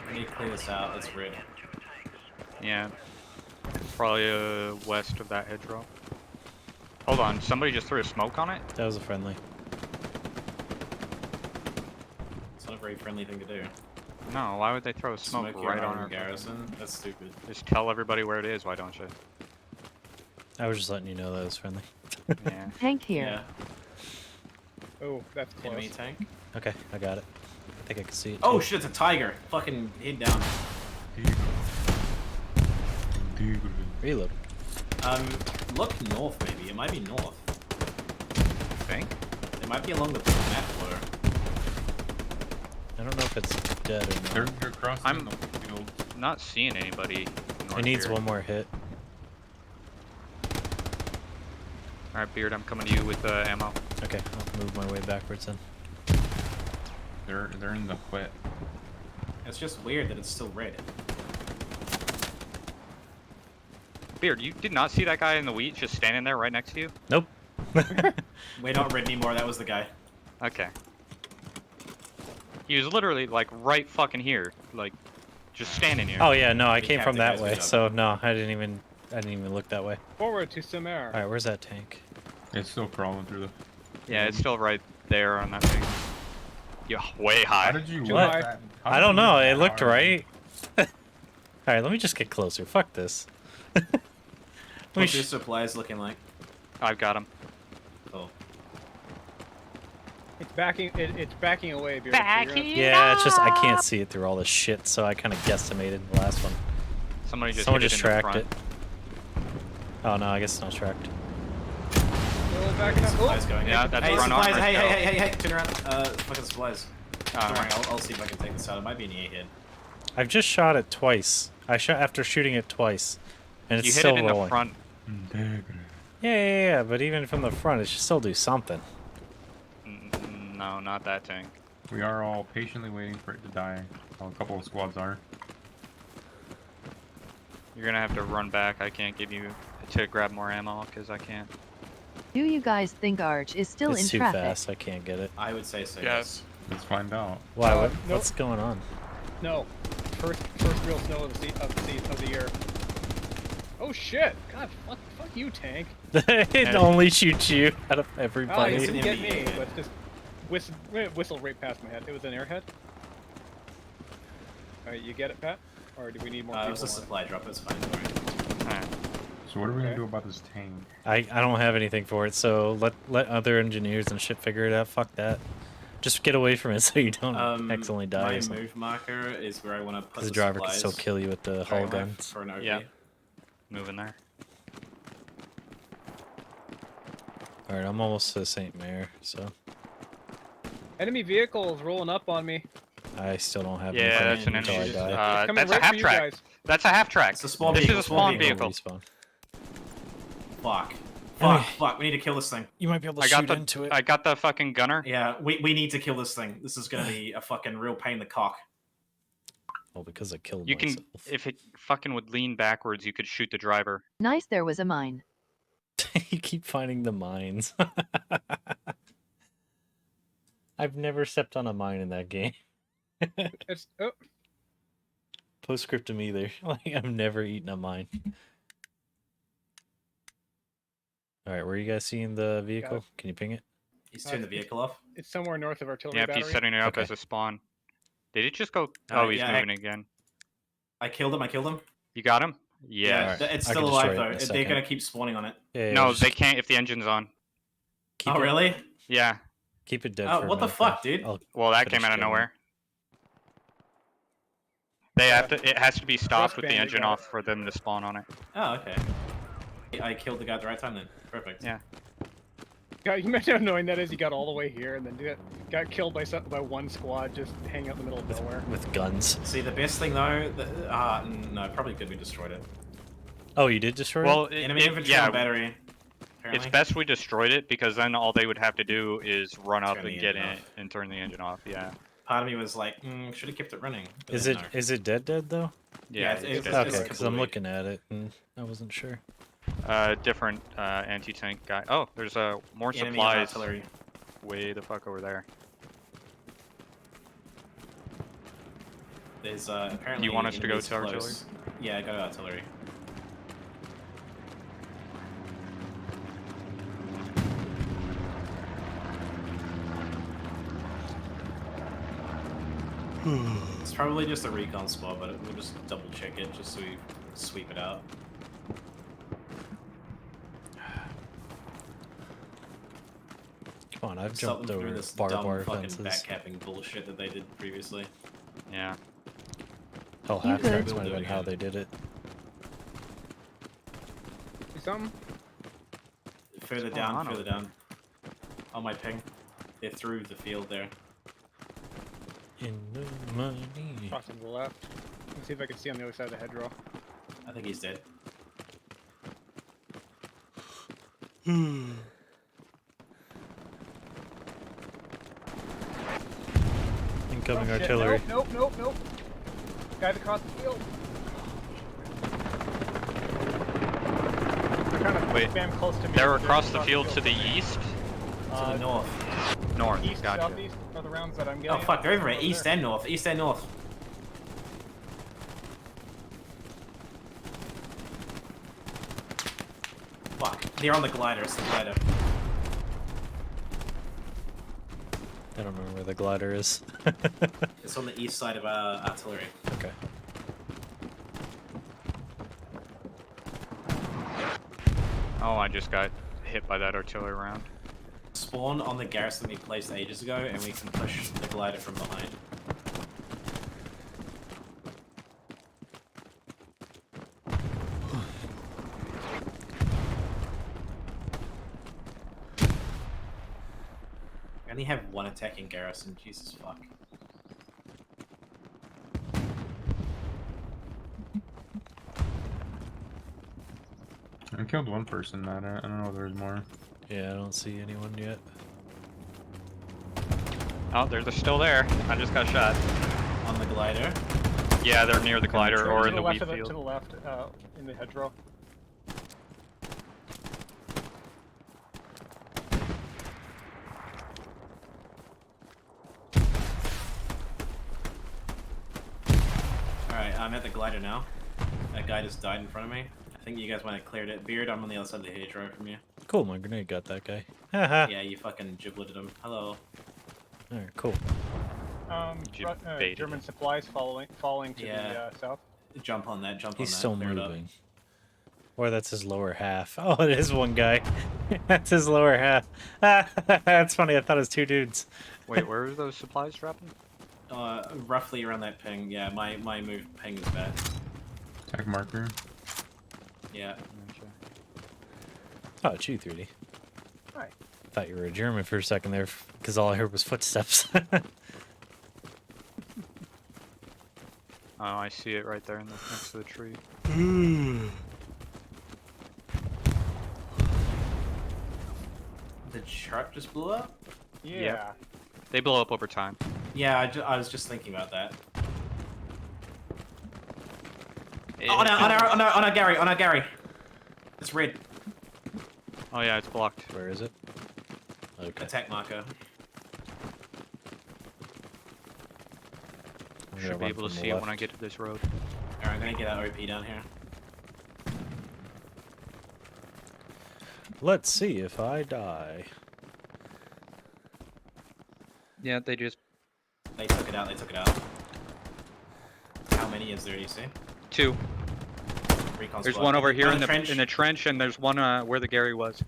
[SPEAKER 14] We need to clear this out. It's red.
[SPEAKER 15] Yeah. Probably west of that hedgerow. Hold on, somebody just threw a smoke on it?
[SPEAKER 1] That was a friendly.
[SPEAKER 14] It's not a very friendly thing to do.
[SPEAKER 15] No, why would they throw a smoke
[SPEAKER 14] Smoke
[SPEAKER 15] right
[SPEAKER 14] your
[SPEAKER 15] on
[SPEAKER 14] own
[SPEAKER 15] our
[SPEAKER 14] garrison? That's stupid.
[SPEAKER 15] Just tell everybody where it is, why don't you?
[SPEAKER 1] I was just letting you know that was friendly.
[SPEAKER 15] Yeah.
[SPEAKER 3] Tank here.
[SPEAKER 14] Yeah.
[SPEAKER 11] Oh, that's close.
[SPEAKER 14] Enemy tank.
[SPEAKER 1] Okay, I got it. I think I can see it.
[SPEAKER 14] Oh
[SPEAKER 1] too.
[SPEAKER 14] shit, it's a tiger. Fucking head down.
[SPEAKER 1] Reload.
[SPEAKER 14] Look north maybe. It might be north.
[SPEAKER 15] Think?
[SPEAKER 14] It might be along the map border.
[SPEAKER 1] I don't know if it's dead or not.
[SPEAKER 13] They're crossing
[SPEAKER 15] I'm
[SPEAKER 13] the field.
[SPEAKER 15] not seeing anybody.
[SPEAKER 1] It
[SPEAKER 15] north
[SPEAKER 1] needs
[SPEAKER 15] here.
[SPEAKER 1] one more hit.
[SPEAKER 15] Alright, Beard, I'm coming to you with ammo.
[SPEAKER 1] Okay, I'll move my way backwards then.
[SPEAKER 13] They're in the wet.
[SPEAKER 14] It's just weird that it's still red.
[SPEAKER 15] Beard, you did not see that guy in the wheat just standing there right next to you?
[SPEAKER 1] Nope.
[SPEAKER 14] We're not red anymore. That was the guy.
[SPEAKER 15] Okay. He was literally like right fucking here, like just standing here.
[SPEAKER 10] Oh yeah, no, I
[SPEAKER 14] He
[SPEAKER 10] came
[SPEAKER 14] capped
[SPEAKER 10] from
[SPEAKER 14] the
[SPEAKER 10] that
[SPEAKER 14] guy's
[SPEAKER 10] way,
[SPEAKER 14] window.
[SPEAKER 10] so no, I didn't even look that way.
[SPEAKER 11] Forward to some air.
[SPEAKER 10] All right, where's that tank?
[SPEAKER 18] It's still crawling through the.
[SPEAKER 15] Yeah, it's still right there on that thing. Yeah, way high.
[SPEAKER 18] How did you?
[SPEAKER 10] What?
[SPEAKER 18] that? How
[SPEAKER 10] I
[SPEAKER 18] did
[SPEAKER 10] don't
[SPEAKER 18] you
[SPEAKER 10] know.
[SPEAKER 18] get
[SPEAKER 10] It
[SPEAKER 18] that
[SPEAKER 10] looked
[SPEAKER 18] hard?
[SPEAKER 10] right. All right, let me just get closer. Fuck this. Let me
[SPEAKER 14] What's your supplies looking like?
[SPEAKER 15] I've got him.
[SPEAKER 14] Cool.
[SPEAKER 11] It's backing. It's backing away. Beard,
[SPEAKER 10] Yeah, it's just I can't see it through all this shit, so I kind of guesstimated the last one.
[SPEAKER 15] Somebody just
[SPEAKER 10] Someone
[SPEAKER 15] hit
[SPEAKER 10] just
[SPEAKER 15] it in the
[SPEAKER 10] tracked it.
[SPEAKER 15] front.
[SPEAKER 10] Oh no, I guess it's not tracked.
[SPEAKER 14] Supplies going.
[SPEAKER 15] Yeah,
[SPEAKER 14] in.
[SPEAKER 15] that's
[SPEAKER 14] hey,
[SPEAKER 15] run
[SPEAKER 14] supplies.
[SPEAKER 15] armor
[SPEAKER 14] Hey,
[SPEAKER 15] still.
[SPEAKER 14] hey, turn around. Fucking supplies. Don't worry, I'll see if I can take this out. It might be an E hit.
[SPEAKER 10] I've just shot it twice. I shot after shooting it twice, and it's
[SPEAKER 15] You hit
[SPEAKER 10] still
[SPEAKER 15] it in
[SPEAKER 10] rolling.
[SPEAKER 15] the front.
[SPEAKER 10] Yeah, but even from the front, it should still do something.
[SPEAKER 15] No, not that tank.
[SPEAKER 18] We are all patiently waiting for it to die. Well, a couple of squads are.
[SPEAKER 15] You're gonna have to run back. I can't give you to grab more ammo because I can't.
[SPEAKER 3] Do you guys think Arch is still
[SPEAKER 10] It's
[SPEAKER 3] in
[SPEAKER 10] too
[SPEAKER 3] traffic?
[SPEAKER 10] fast. I can't get it.
[SPEAKER 14] I would say so.
[SPEAKER 19] Yes.
[SPEAKER 18] Let's find out.
[SPEAKER 10] Why?
[SPEAKER 11] Nope.
[SPEAKER 10] What's going on?
[SPEAKER 11] No. First real snow of the year. Oh shit! God, fuck you, tank.
[SPEAKER 10] It only shoots you out of
[SPEAKER 11] Oh,
[SPEAKER 10] everybody.
[SPEAKER 11] it didn't get me, but just whistle right past my head. It was an airhead. Alright, you get it, Pat? Or do we need more
[SPEAKER 14] It
[SPEAKER 11] people?
[SPEAKER 14] was a supply drop. It's fine.
[SPEAKER 18] So what are we gonna do about this tank?
[SPEAKER 10] I don't have anything for it, so let other engineers and shit figure it out. Fuck that. Just get away from it so you don't accidentally die.
[SPEAKER 14] My
[SPEAKER 10] or something.
[SPEAKER 14] move marker is where I want to put
[SPEAKER 10] The
[SPEAKER 14] the
[SPEAKER 10] driver can
[SPEAKER 14] supplies.
[SPEAKER 10] still kill you with the hull
[SPEAKER 14] Very high
[SPEAKER 10] guns.
[SPEAKER 14] For an OP.
[SPEAKER 15] Yeah. Moving there.
[SPEAKER 10] All right, I'm almost to St. Mare, so
[SPEAKER 11] Enemy vehicles rolling up on me.
[SPEAKER 10] I still don't have
[SPEAKER 15] Yeah, that's
[SPEAKER 10] anything
[SPEAKER 15] an
[SPEAKER 10] until I
[SPEAKER 15] enemy.
[SPEAKER 10] die.
[SPEAKER 11] coming
[SPEAKER 15] That's
[SPEAKER 11] right
[SPEAKER 15] a half
[SPEAKER 11] for you
[SPEAKER 15] track.
[SPEAKER 11] guys.
[SPEAKER 15] That's a half track.
[SPEAKER 14] It's a spawn
[SPEAKER 15] This
[SPEAKER 14] vehicle,
[SPEAKER 15] is a spawn
[SPEAKER 14] vehicle.
[SPEAKER 15] vehicle.
[SPEAKER 10] Respawn.
[SPEAKER 14] Fuck.
[SPEAKER 10] Anyway.
[SPEAKER 14] Fuck. We need to kill this thing.
[SPEAKER 10] You might be able to
[SPEAKER 15] I got
[SPEAKER 10] shoot
[SPEAKER 15] the
[SPEAKER 10] into it.
[SPEAKER 15] I got the fucking gunner.
[SPEAKER 14] Yeah, we need to kill this thing. This is gonna be a fucking real pain in the cock.
[SPEAKER 10] Well, because I killed
[SPEAKER 15] You
[SPEAKER 10] myself.
[SPEAKER 15] can, if it fucking would lean backwards, you could shoot the driver.
[SPEAKER 3] Nice, there was a mine.
[SPEAKER 10] You keep finding the mines. I've never stepped on a mine in that game.
[SPEAKER 11] It's oh.
[SPEAKER 10] Postscriptum either. Like I've never eaten a mine. All right, where are you guys seeing the vehicle? Can you ping it?
[SPEAKER 14] He's turned the vehicle off.
[SPEAKER 11] It's somewhere north of artillery
[SPEAKER 15] Yeah, if
[SPEAKER 11] battery.
[SPEAKER 15] he's setting it up
[SPEAKER 10] Okay.
[SPEAKER 15] as a spawn. Did it just go? Oh, he's
[SPEAKER 14] yeah,
[SPEAKER 15] moving again.
[SPEAKER 14] I killed him.
[SPEAKER 15] You got him? Yeah.
[SPEAKER 10] Alright,
[SPEAKER 14] It's
[SPEAKER 10] I
[SPEAKER 14] still
[SPEAKER 10] can
[SPEAKER 14] alive
[SPEAKER 10] destroy it in
[SPEAKER 14] though.
[SPEAKER 10] a
[SPEAKER 14] They're
[SPEAKER 10] second.
[SPEAKER 14] gonna keep spawning on it.
[SPEAKER 10] Yeah,
[SPEAKER 15] No,
[SPEAKER 10] just
[SPEAKER 15] they can't if the engine's on.
[SPEAKER 10] keep
[SPEAKER 14] Oh
[SPEAKER 10] it-
[SPEAKER 14] really?
[SPEAKER 15] Yeah.
[SPEAKER 10] Keep it dead.
[SPEAKER 14] Oh,
[SPEAKER 10] for a
[SPEAKER 14] what the
[SPEAKER 10] minute,
[SPEAKER 14] fuck,
[SPEAKER 10] though.
[SPEAKER 14] dude?
[SPEAKER 10] I'll
[SPEAKER 15] Well, that
[SPEAKER 10] finish
[SPEAKER 15] came out of
[SPEAKER 10] killing
[SPEAKER 15] nowhere. They have to. It has to be stopped with the
[SPEAKER 11] bandit
[SPEAKER 15] engine
[SPEAKER 11] got it.
[SPEAKER 15] off for them to spawn on it.
[SPEAKER 14] Oh, okay. I killed the guy at the right time then. Perfect.
[SPEAKER 15] Yeah.
[SPEAKER 11] God, you imagine how annoying that is. He got all the way here and then got killed by one squad just hanging out in the middle of nowhere.
[SPEAKER 10] with guns.
[SPEAKER 14] See, the best thing though, no, probably good we destroyed it.
[SPEAKER 10] Oh, you did destroy
[SPEAKER 15] Well,
[SPEAKER 10] it?
[SPEAKER 14] Enemy infantry on battery.
[SPEAKER 15] It's
[SPEAKER 14] Apparently.
[SPEAKER 15] best we destroyed it because then all they would have to do is run up
[SPEAKER 14] Turn the
[SPEAKER 15] and get in
[SPEAKER 14] engine off.
[SPEAKER 15] and turn the engine off. Yeah.
[SPEAKER 14] Part of me was like, should have kept it running. But
[SPEAKER 10] Is
[SPEAKER 14] then
[SPEAKER 10] it
[SPEAKER 14] no.
[SPEAKER 10] dead though?
[SPEAKER 15] Yeah.
[SPEAKER 14] it's
[SPEAKER 15] it's
[SPEAKER 14] dead.
[SPEAKER 15] dead.
[SPEAKER 10] Okay, because I'm
[SPEAKER 14] completely-
[SPEAKER 10] looking at it and I wasn't sure.
[SPEAKER 15] Different anti-tank guy. Oh, there's more
[SPEAKER 14] Enemy
[SPEAKER 15] supplies
[SPEAKER 14] artillery.
[SPEAKER 15] way the fuck over there.
[SPEAKER 14] There's apparently.
[SPEAKER 15] You want us to go
[SPEAKER 14] enemies
[SPEAKER 15] to artillery?
[SPEAKER 14] close. Yeah, go to artillery. It's probably just a recon squad, but we'll just double check it just so we sweep it out.
[SPEAKER 10] Come on, I've
[SPEAKER 14] Stop
[SPEAKER 10] jumped
[SPEAKER 14] them doing
[SPEAKER 10] over
[SPEAKER 14] this
[SPEAKER 10] barbed
[SPEAKER 14] dumb
[SPEAKER 10] wire
[SPEAKER 14] fucking
[SPEAKER 10] fences.
[SPEAKER 14] backcapping bullshit that they did previously.
[SPEAKER 15] Yeah.
[SPEAKER 10] Hell,
[SPEAKER 3] You
[SPEAKER 10] half
[SPEAKER 3] could-
[SPEAKER 10] tracks
[SPEAKER 14] We'll
[SPEAKER 10] might have
[SPEAKER 14] do it
[SPEAKER 10] been how
[SPEAKER 14] again.
[SPEAKER 10] they did it.
[SPEAKER 11] See something?
[SPEAKER 14] Further
[SPEAKER 15] going
[SPEAKER 14] down,
[SPEAKER 15] on
[SPEAKER 14] further
[SPEAKER 15] over
[SPEAKER 14] down. On my ping. They're through the field there.
[SPEAKER 10] In the money.
[SPEAKER 11] Crossing to the left. Let's see if I can see on the other side of the hedgerow.
[SPEAKER 14] I think he's dead.
[SPEAKER 10] Incoming
[SPEAKER 11] Oh, shit.
[SPEAKER 10] artillery.
[SPEAKER 11] Nope. Guys across the field. They're kind of
[SPEAKER 15] Wait,
[SPEAKER 11] spam close to me.
[SPEAKER 15] They're across the field to the east.
[SPEAKER 14] To the north.
[SPEAKER 15] North.
[SPEAKER 11] East,
[SPEAKER 15] Gotcha.
[SPEAKER 11] southeast are the rounds that I'm getting.
[SPEAKER 14] Oh fuck, they're everywhere.
[SPEAKER 11] Over
[SPEAKER 14] East
[SPEAKER 11] there.
[SPEAKER 14] and north. East and north. Fuck. They're on the glider. It's the glider.
[SPEAKER 10] I don't know where the glider is.
[SPEAKER 14] It's on the east side of artillery.
[SPEAKER 10] Okay.
[SPEAKER 15] Oh, I just got hit by that artillery round.
[SPEAKER 14] Spawn on the garrison we placed ages ago, and we can push the glider from behind. I only have one attacking garrison, Jesus fuck.
[SPEAKER 18] I killed one person, Matt. I don't know if there's more.
[SPEAKER 10] Yeah, I don't see anyone yet.
[SPEAKER 15] Oh, they're still there. I just got shot.
[SPEAKER 14] On the glider?
[SPEAKER 15] Yeah, they're near the glider or in the wheat
[SPEAKER 11] To the
[SPEAKER 15] field.
[SPEAKER 11] left, in the hedgerow.
[SPEAKER 14] Alright, I'm at the glider now. That guy just died in front of me. I think you guys might have cleared it. Beard, I'm on the other side of the hedgerow from you.
[SPEAKER 10] Cool, my grenade got that guy. Haha.
[SPEAKER 14] Yeah, you fucking gibleted him. Hello.
[SPEAKER 10] Alright, cool.
[SPEAKER 15] baited
[SPEAKER 11] German supplies falling to
[SPEAKER 14] Yeah.
[SPEAKER 11] the south.
[SPEAKER 14] Jump on that, jump
[SPEAKER 10] He's
[SPEAKER 14] on that.
[SPEAKER 10] still
[SPEAKER 14] clear it up.
[SPEAKER 10] moving. Or that's his lower half. Oh, it is one guy. That's his lower half. That's funny, I thought it was two dudes.
[SPEAKER 15] Wait, where are those supplies dropping?
[SPEAKER 14] Roughly around that ping. Yeah, my move ping is bad.
[SPEAKER 18] Tag marker.
[SPEAKER 14] Yeah.
[SPEAKER 10] Oh, it's you, 3D.
[SPEAKER 11] Hi.
[SPEAKER 10] Thought you were a German for a second there, because all I heard was footsteps.
[SPEAKER 15] Oh, I see it right there in the, next to the tree.
[SPEAKER 14] The truck just blew up?
[SPEAKER 11] Yeah.
[SPEAKER 15] Yep. They blow up over time.
[SPEAKER 14] Yeah, I was just thinking about that.
[SPEAKER 15] It-
[SPEAKER 14] Oh, on our Gary. It's red.
[SPEAKER 15] Oh yeah, it's blocked.
[SPEAKER 10] Where is it? Okay.
[SPEAKER 14] Attack marker.
[SPEAKER 10] I'm
[SPEAKER 15] Should
[SPEAKER 10] gonna
[SPEAKER 15] be
[SPEAKER 10] run
[SPEAKER 15] able to
[SPEAKER 10] from the
[SPEAKER 15] see it when
[SPEAKER 10] left.
[SPEAKER 15] I get to this road.
[SPEAKER 14] Alright, I'm gonna get our OP down here.
[SPEAKER 10] Let's see if I die.
[SPEAKER 15] Yeah, they just...
[SPEAKER 14] They took it out, How many is there, you see?
[SPEAKER 15] 2.
[SPEAKER 14] Recon
[SPEAKER 15] There's
[SPEAKER 14] squad.
[SPEAKER 15] one over here
[SPEAKER 14] Go
[SPEAKER 15] in the
[SPEAKER 14] trench.
[SPEAKER 15] trench, and there's one where the Gary was.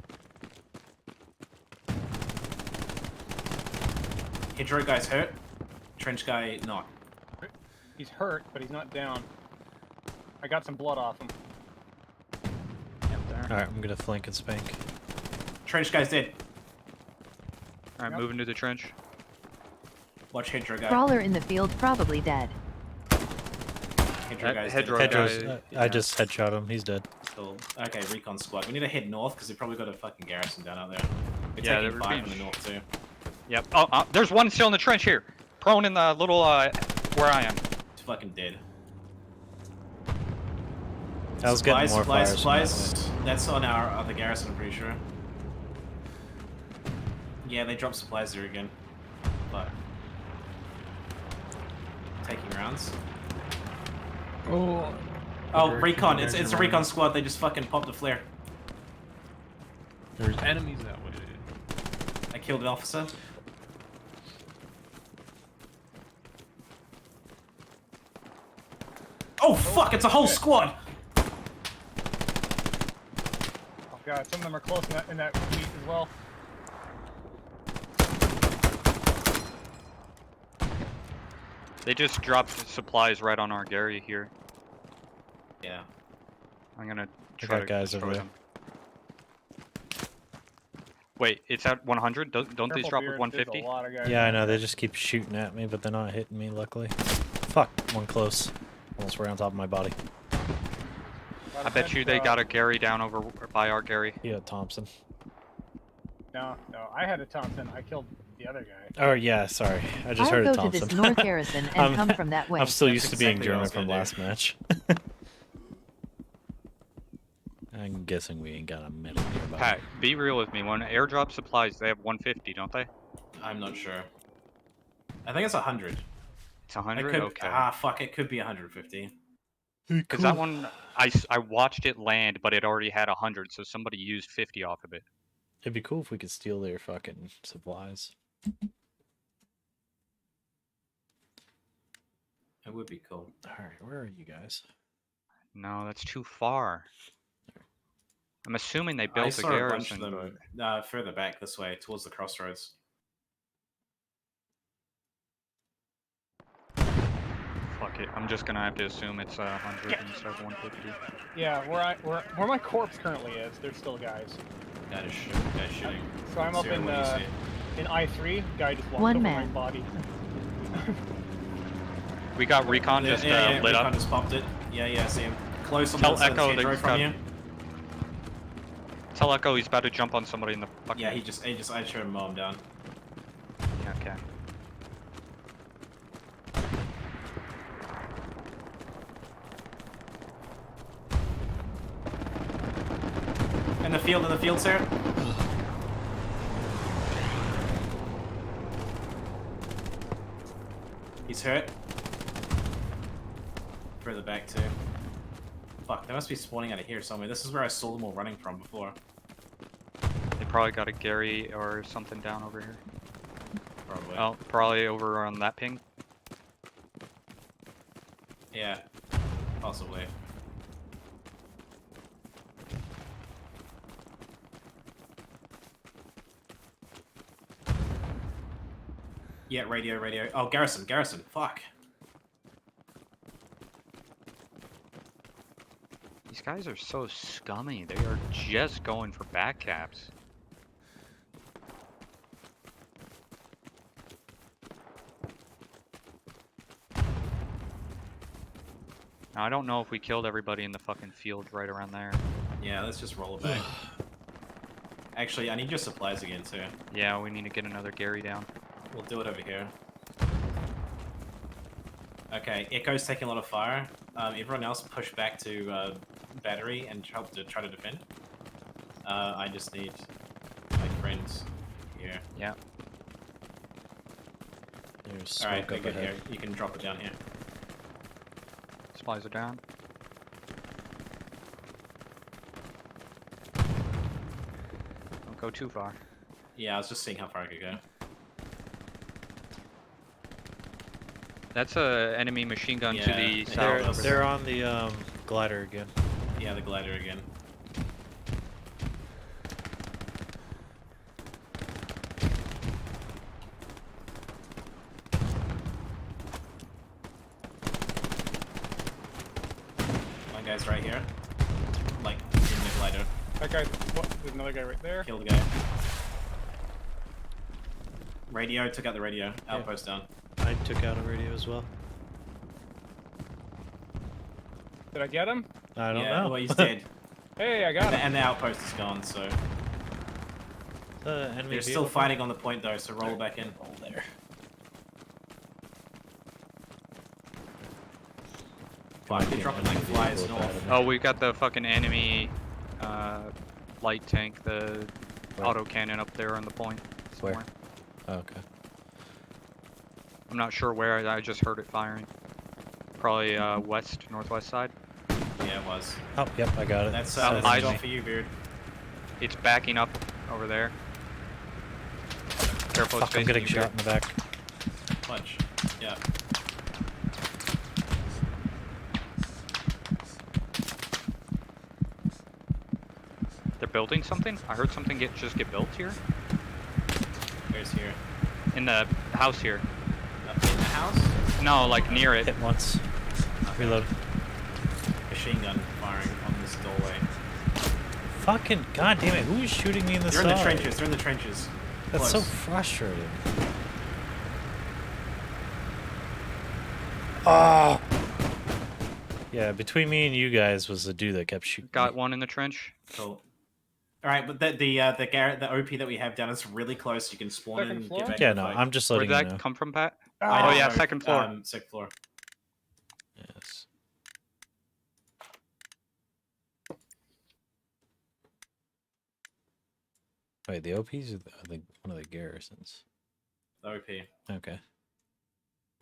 [SPEAKER 14] Hedgerow guy's hurt. Trench guy not.
[SPEAKER 11] He's hurt, but he's not down. I got some blood off him.
[SPEAKER 10] Alright, I'm gonna flank and spank.
[SPEAKER 14] Trench guy's dead.
[SPEAKER 15] Alright, moving to the trench.
[SPEAKER 14] Watch Hedgerow guy.
[SPEAKER 3] Crawler in the field, probably dead.
[SPEAKER 14] Hedgerow guy's
[SPEAKER 15] Hedgerow
[SPEAKER 14] dead.
[SPEAKER 10] Hedgerow's, I just headshot him, he's dead.
[SPEAKER 14] Cool. Okay, recon squad. We need to head north because they've probably got a fucking garrison down out there. We're
[SPEAKER 15] Yeah,
[SPEAKER 14] taking
[SPEAKER 15] they're
[SPEAKER 14] 5
[SPEAKER 15] being
[SPEAKER 14] from the north too.
[SPEAKER 15] Yep. Oh, there's one still in the trench here. Prone in the little, where I am.
[SPEAKER 14] It's fucking dead.
[SPEAKER 10] I was getting more fires from that
[SPEAKER 14] supplies. That's on our other garrison, I'm pretty sure. Yeah, they dropped supplies there again. But taking rounds.
[SPEAKER 18] Oh.
[SPEAKER 14] Oh,
[SPEAKER 18] They're
[SPEAKER 14] recon!
[SPEAKER 18] actually
[SPEAKER 14] It's a recon squad. They just fucking popped a flare.
[SPEAKER 18] There's enemies that way, dude.
[SPEAKER 14] I killed an officer. Oh fuck! It's a whole squad.
[SPEAKER 11] Oh god, some of them are close in that wheat as well.
[SPEAKER 15] They just dropped supplies right on our Gary here.
[SPEAKER 14] Yeah.
[SPEAKER 15] I'm gonna
[SPEAKER 10] I
[SPEAKER 15] try
[SPEAKER 10] got
[SPEAKER 15] to
[SPEAKER 10] guys
[SPEAKER 15] destroy
[SPEAKER 10] over there.
[SPEAKER 15] them. Wait, it's at 100? Don't these
[SPEAKER 11] Careful,
[SPEAKER 15] drop
[SPEAKER 11] Beard,
[SPEAKER 15] with
[SPEAKER 11] there's a
[SPEAKER 15] 150?
[SPEAKER 11] lot of guys
[SPEAKER 10] Yeah, I
[SPEAKER 11] down
[SPEAKER 10] know,
[SPEAKER 11] there.
[SPEAKER 10] they just keep shooting at me, but they're not hitting me, luckily. Fuck, one close. Almost right on top of my body.
[SPEAKER 15] I bet you they got a Gary down over by our Gary.
[SPEAKER 10] Yeah, Thompson.
[SPEAKER 11] No, I had a Thompson. I killed the other guy.
[SPEAKER 10] Oh, yeah, sorry. I just
[SPEAKER 3] I'll
[SPEAKER 10] heard
[SPEAKER 3] go
[SPEAKER 10] a
[SPEAKER 3] to
[SPEAKER 10] Thompson.
[SPEAKER 3] this North Garrison and
[SPEAKER 10] I'm-
[SPEAKER 3] come from that way.
[SPEAKER 10] I'm still
[SPEAKER 14] That's
[SPEAKER 10] used to being
[SPEAKER 14] exactly what I
[SPEAKER 10] German
[SPEAKER 14] was
[SPEAKER 10] from
[SPEAKER 14] gonna
[SPEAKER 10] last match. I'm guessing we ain't got a medic nearby.
[SPEAKER 15] Pat, be real with me. When airdrop supplies, they have 150, don't they?
[SPEAKER 14] I'm not sure. I think it's 100.
[SPEAKER 15] It's 100?
[SPEAKER 14] It could,
[SPEAKER 15] Okay.
[SPEAKER 14] Fuck, it could be 150.
[SPEAKER 15] Because that one, I watched it land, but it already had 100, so somebody used 50 off of it.
[SPEAKER 1] It'd be cool if we could steal their fucking supplies.
[SPEAKER 14] It would be cool.
[SPEAKER 1] Alright, where are you guys?
[SPEAKER 15] No, that's too far. I'm assuming they
[SPEAKER 14] I
[SPEAKER 15] built a
[SPEAKER 14] saw a bunch of
[SPEAKER 15] garrison,
[SPEAKER 14] them further back this way, towards the crossroads.
[SPEAKER 15] fuck it. I'm just gonna have to assume it's 100 instead of 150.
[SPEAKER 11] Yeah, where my corpse currently is, there's still guys.
[SPEAKER 14] That is shooting.
[SPEAKER 11] So I'm up
[SPEAKER 14] Zero,
[SPEAKER 11] in
[SPEAKER 14] what do you see?
[SPEAKER 11] I3. Guy just walked
[SPEAKER 3] One
[SPEAKER 11] over
[SPEAKER 3] man.
[SPEAKER 11] my body.
[SPEAKER 15] We got recon just lit
[SPEAKER 14] recon
[SPEAKER 15] up.
[SPEAKER 14] just popped it. Yeah, I see him. Close on
[SPEAKER 15] Tell
[SPEAKER 14] the
[SPEAKER 15] Echo that
[SPEAKER 14] drove
[SPEAKER 15] he's
[SPEAKER 14] from
[SPEAKER 15] got-
[SPEAKER 14] you.
[SPEAKER 15] Tell Echo he's about to jump on somebody in the fucking...
[SPEAKER 14] Yeah, I showed him mow him down.
[SPEAKER 15] Yeah, okay.
[SPEAKER 14] In the field, sir. He's hurt. Further back too. Fuck, they must be spawning out of here somewhere. This is where I saw them all running from before.
[SPEAKER 15] They probably got a Gary or something down over here.
[SPEAKER 14] Probably.
[SPEAKER 15] Oh, probably over on that ping.
[SPEAKER 14] Yeah, possibly. Yeah, radio. Oh, Garrison, fuck.
[SPEAKER 15] These guys are so scummy. They are just going for back caps. Now, I don't know if we killed everybody in the fucking field right around there.
[SPEAKER 14] Yeah, let's just roll it back. Actually, I need your supplies again, too.
[SPEAKER 15] Yeah, we need to get another Gary down.
[SPEAKER 14] We'll do it over here. Okay, Echo's taking a lot of fire. Everyone else push back to battery and help to try to defend. I just need my friends here.
[SPEAKER 15] Yeah.
[SPEAKER 1] There's
[SPEAKER 14] Alright,
[SPEAKER 1] smoke up
[SPEAKER 14] good here.
[SPEAKER 1] ahead.
[SPEAKER 14] You can drop it down here.
[SPEAKER 15] Supplies are down. Don't go too far.
[SPEAKER 14] Yeah, I was just seeing how far I could go.
[SPEAKER 15] That's a enemy machine gun to the south.
[SPEAKER 1] They're on the glider again.
[SPEAKER 14] Yeah, the glider again. One guy's right here. Like, in the glider.
[SPEAKER 11] That guy, what? There's another guy right there.
[SPEAKER 14] Killed the guy. Radio, took out the radio. Outpost down.
[SPEAKER 1] I took out a radio as well.
[SPEAKER 11] Did I get him?
[SPEAKER 1] I don't
[SPEAKER 14] Yeah,
[SPEAKER 1] know.
[SPEAKER 14] well, he's dead.
[SPEAKER 11] Hey, I got him.
[SPEAKER 14] And the outpost is gone, so...
[SPEAKER 1] Enemy
[SPEAKER 14] They're still
[SPEAKER 1] vehicle?
[SPEAKER 14] fighting on the point, though, so roll back in.
[SPEAKER 1] Roll there.
[SPEAKER 14] Fuck, they're dropping like flies north.
[SPEAKER 15] Oh, we got the fucking enemy light tank, the auto cannon up there on the point.
[SPEAKER 1] Where?
[SPEAKER 15] Somewhere.
[SPEAKER 1] Oh, okay.
[SPEAKER 15] I'm not sure where. I just heard it firing. Probably northwest side.
[SPEAKER 14] Yeah, it was.
[SPEAKER 1] Oh, yep, I got it.
[SPEAKER 14] That's
[SPEAKER 15] eyes
[SPEAKER 14] a job
[SPEAKER 15] me.
[SPEAKER 14] for you, Beard.
[SPEAKER 15] It's backing up over there. Careful, it's
[SPEAKER 1] Fuck, I'm getting
[SPEAKER 15] facing you,
[SPEAKER 1] shot in the back.
[SPEAKER 14] Punch. Yeah.
[SPEAKER 15] They're building something? I heard something just get built here.
[SPEAKER 14] Where's here?
[SPEAKER 15] In the house here.
[SPEAKER 14] Up in the house?
[SPEAKER 15] No, like near it.
[SPEAKER 1] Hit once. Reload.
[SPEAKER 14] Machine gun firing on this doorway.
[SPEAKER 1] Fucking goddamn it! Who is shooting me in the
[SPEAKER 14] They're
[SPEAKER 1] side?
[SPEAKER 14] in the trenches. They're in the trenches.
[SPEAKER 1] That's so
[SPEAKER 14] Close.
[SPEAKER 1] frustrating. Oh. Yeah, between me and you guys was the dude that kept shooting.
[SPEAKER 15] Got one in the trench.
[SPEAKER 14] Cool. All right, but the OP that we have down is really close. You can spawn in and get back.
[SPEAKER 1] Yeah,
[SPEAKER 14] in the
[SPEAKER 1] no,
[SPEAKER 14] fight.
[SPEAKER 1] I'm just
[SPEAKER 15] Where
[SPEAKER 1] letting
[SPEAKER 15] did
[SPEAKER 1] you
[SPEAKER 15] that
[SPEAKER 1] know.
[SPEAKER 15] come from, Pat?
[SPEAKER 14] I
[SPEAKER 15] Oh
[SPEAKER 14] don't
[SPEAKER 15] yeah,
[SPEAKER 14] know.
[SPEAKER 15] second floor.
[SPEAKER 14] Second floor.
[SPEAKER 1] Yes. Wait, the OPs are one of the garrisons.
[SPEAKER 14] OP.
[SPEAKER 10] Okay.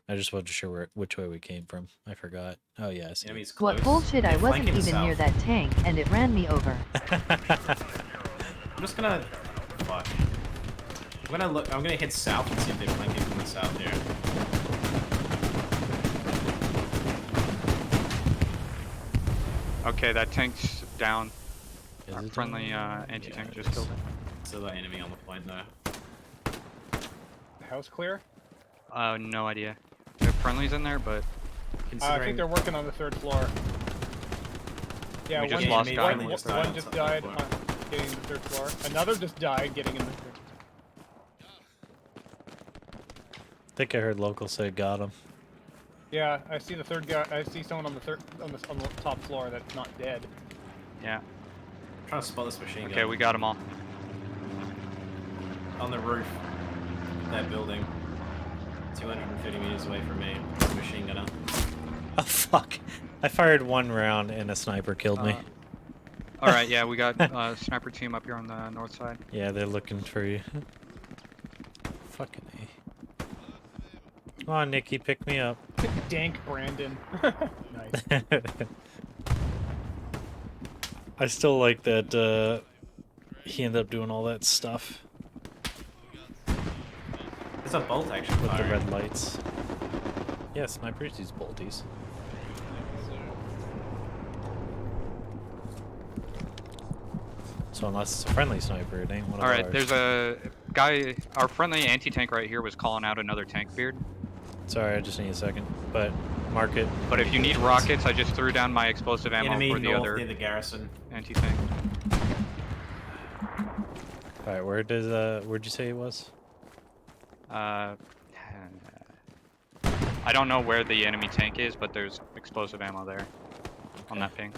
[SPEAKER 10] I just wasn't sure which way we came from. I forgot. Oh yeah, I see.
[SPEAKER 14] Enemies close.
[SPEAKER 3] What bullshit, I
[SPEAKER 14] They're
[SPEAKER 3] wasn't
[SPEAKER 14] flanking
[SPEAKER 3] even near
[SPEAKER 14] south.
[SPEAKER 3] that tank, and it ran me over.
[SPEAKER 14] I'm just gonna... Fuck. I'm gonna hit south and see if they're flanking from the south here.
[SPEAKER 15] Okay, that tank's down.
[SPEAKER 10] Is
[SPEAKER 15] Our
[SPEAKER 10] it
[SPEAKER 15] friendly
[SPEAKER 10] down?
[SPEAKER 15] anti-tank
[SPEAKER 10] Yeah,
[SPEAKER 15] just
[SPEAKER 10] it
[SPEAKER 15] killed it.
[SPEAKER 14] Still got enemy on the point though.
[SPEAKER 11] The house clear?
[SPEAKER 15] No idea. There are friendlies in there, but
[SPEAKER 11] I think they're working on the 3rd floor. Yeah,
[SPEAKER 15] We just
[SPEAKER 11] one,
[SPEAKER 15] lost
[SPEAKER 11] one,
[SPEAKER 15] guy.
[SPEAKER 11] one
[SPEAKER 14] Just died on
[SPEAKER 11] just
[SPEAKER 14] top of the
[SPEAKER 11] died
[SPEAKER 14] floor.
[SPEAKER 11] on getting the 3rd floor. Another just died getting in the 3rd.
[SPEAKER 10] I think I heard local say got him.
[SPEAKER 11] Yeah, I see the 3rd guy. I see someone on the on the top floor that's not dead.
[SPEAKER 15] yeah.
[SPEAKER 14] I'm trying to spot this machine gun.
[SPEAKER 15] Okay, we got them all.
[SPEAKER 14] On the roof of that building. 250 meters away from me. Machine gunner.
[SPEAKER 10] Oh fuck! I fired one round and a sniper killed me.
[SPEAKER 15] All right, yeah, we got sniper team up here on the north side.
[SPEAKER 10] Yeah, they're looking for you. Fucking A. Come on, Nikki, pick me up.
[SPEAKER 11] Dank Brandon. Nice.
[SPEAKER 10] I still like that he ended up doing all that stuff
[SPEAKER 14] There's a bolt actually
[SPEAKER 10] with the
[SPEAKER 14] firing.
[SPEAKER 10] red lights. Yeah, snipers use bolties. So unless it's a friendly sniper, it ain't one of
[SPEAKER 15] All right,
[SPEAKER 10] ours.
[SPEAKER 15] there's a guy. Our friendly anti-tank right here was calling out another tank beard.
[SPEAKER 10] Sorry, I just need a second. But mark it.
[SPEAKER 15] But if you need rockets, I just threw down my explosive ammo
[SPEAKER 14] Enemy
[SPEAKER 15] for the
[SPEAKER 14] north
[SPEAKER 15] other
[SPEAKER 14] near the garrison.
[SPEAKER 15] anti-tank.
[SPEAKER 10] All right, where'd you say it was?
[SPEAKER 15] I don't know where the enemy tank is, but there's explosive ammo there on that ping.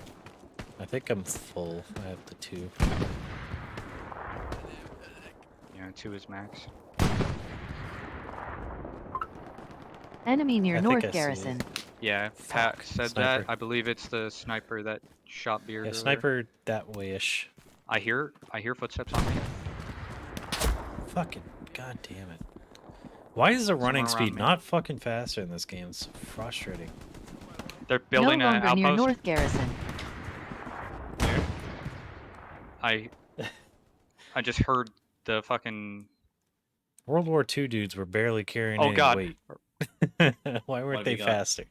[SPEAKER 10] I think I'm full. I have the 2.
[SPEAKER 15] Yeah, 2 is max.
[SPEAKER 3] Enemy near
[SPEAKER 10] I think I
[SPEAKER 3] North
[SPEAKER 10] see
[SPEAKER 3] Garrison.
[SPEAKER 15] Yeah, Pat said
[SPEAKER 10] Sniper.
[SPEAKER 15] that. I believe it's the sniper that shot beard.
[SPEAKER 10] Yeah,
[SPEAKER 15] earlier.
[SPEAKER 10] sniper that way-ish.
[SPEAKER 15] I hear footsteps on me.
[SPEAKER 10] Fucking god damn it. Why is the running
[SPEAKER 15] Somewhere around
[SPEAKER 10] speed
[SPEAKER 15] me.
[SPEAKER 10] not fucking faster in this game? It's frustrating.
[SPEAKER 15] They're building
[SPEAKER 3] no
[SPEAKER 15] an
[SPEAKER 3] longer near
[SPEAKER 15] outpost.
[SPEAKER 3] North Garrison.
[SPEAKER 15] I just heard the fucking.
[SPEAKER 10] World War II dudes were barely carrying
[SPEAKER 15] Oh
[SPEAKER 10] any
[SPEAKER 15] God.
[SPEAKER 10] weight. Why weren't
[SPEAKER 14] What
[SPEAKER 10] they
[SPEAKER 14] have you got?
[SPEAKER 10] faster?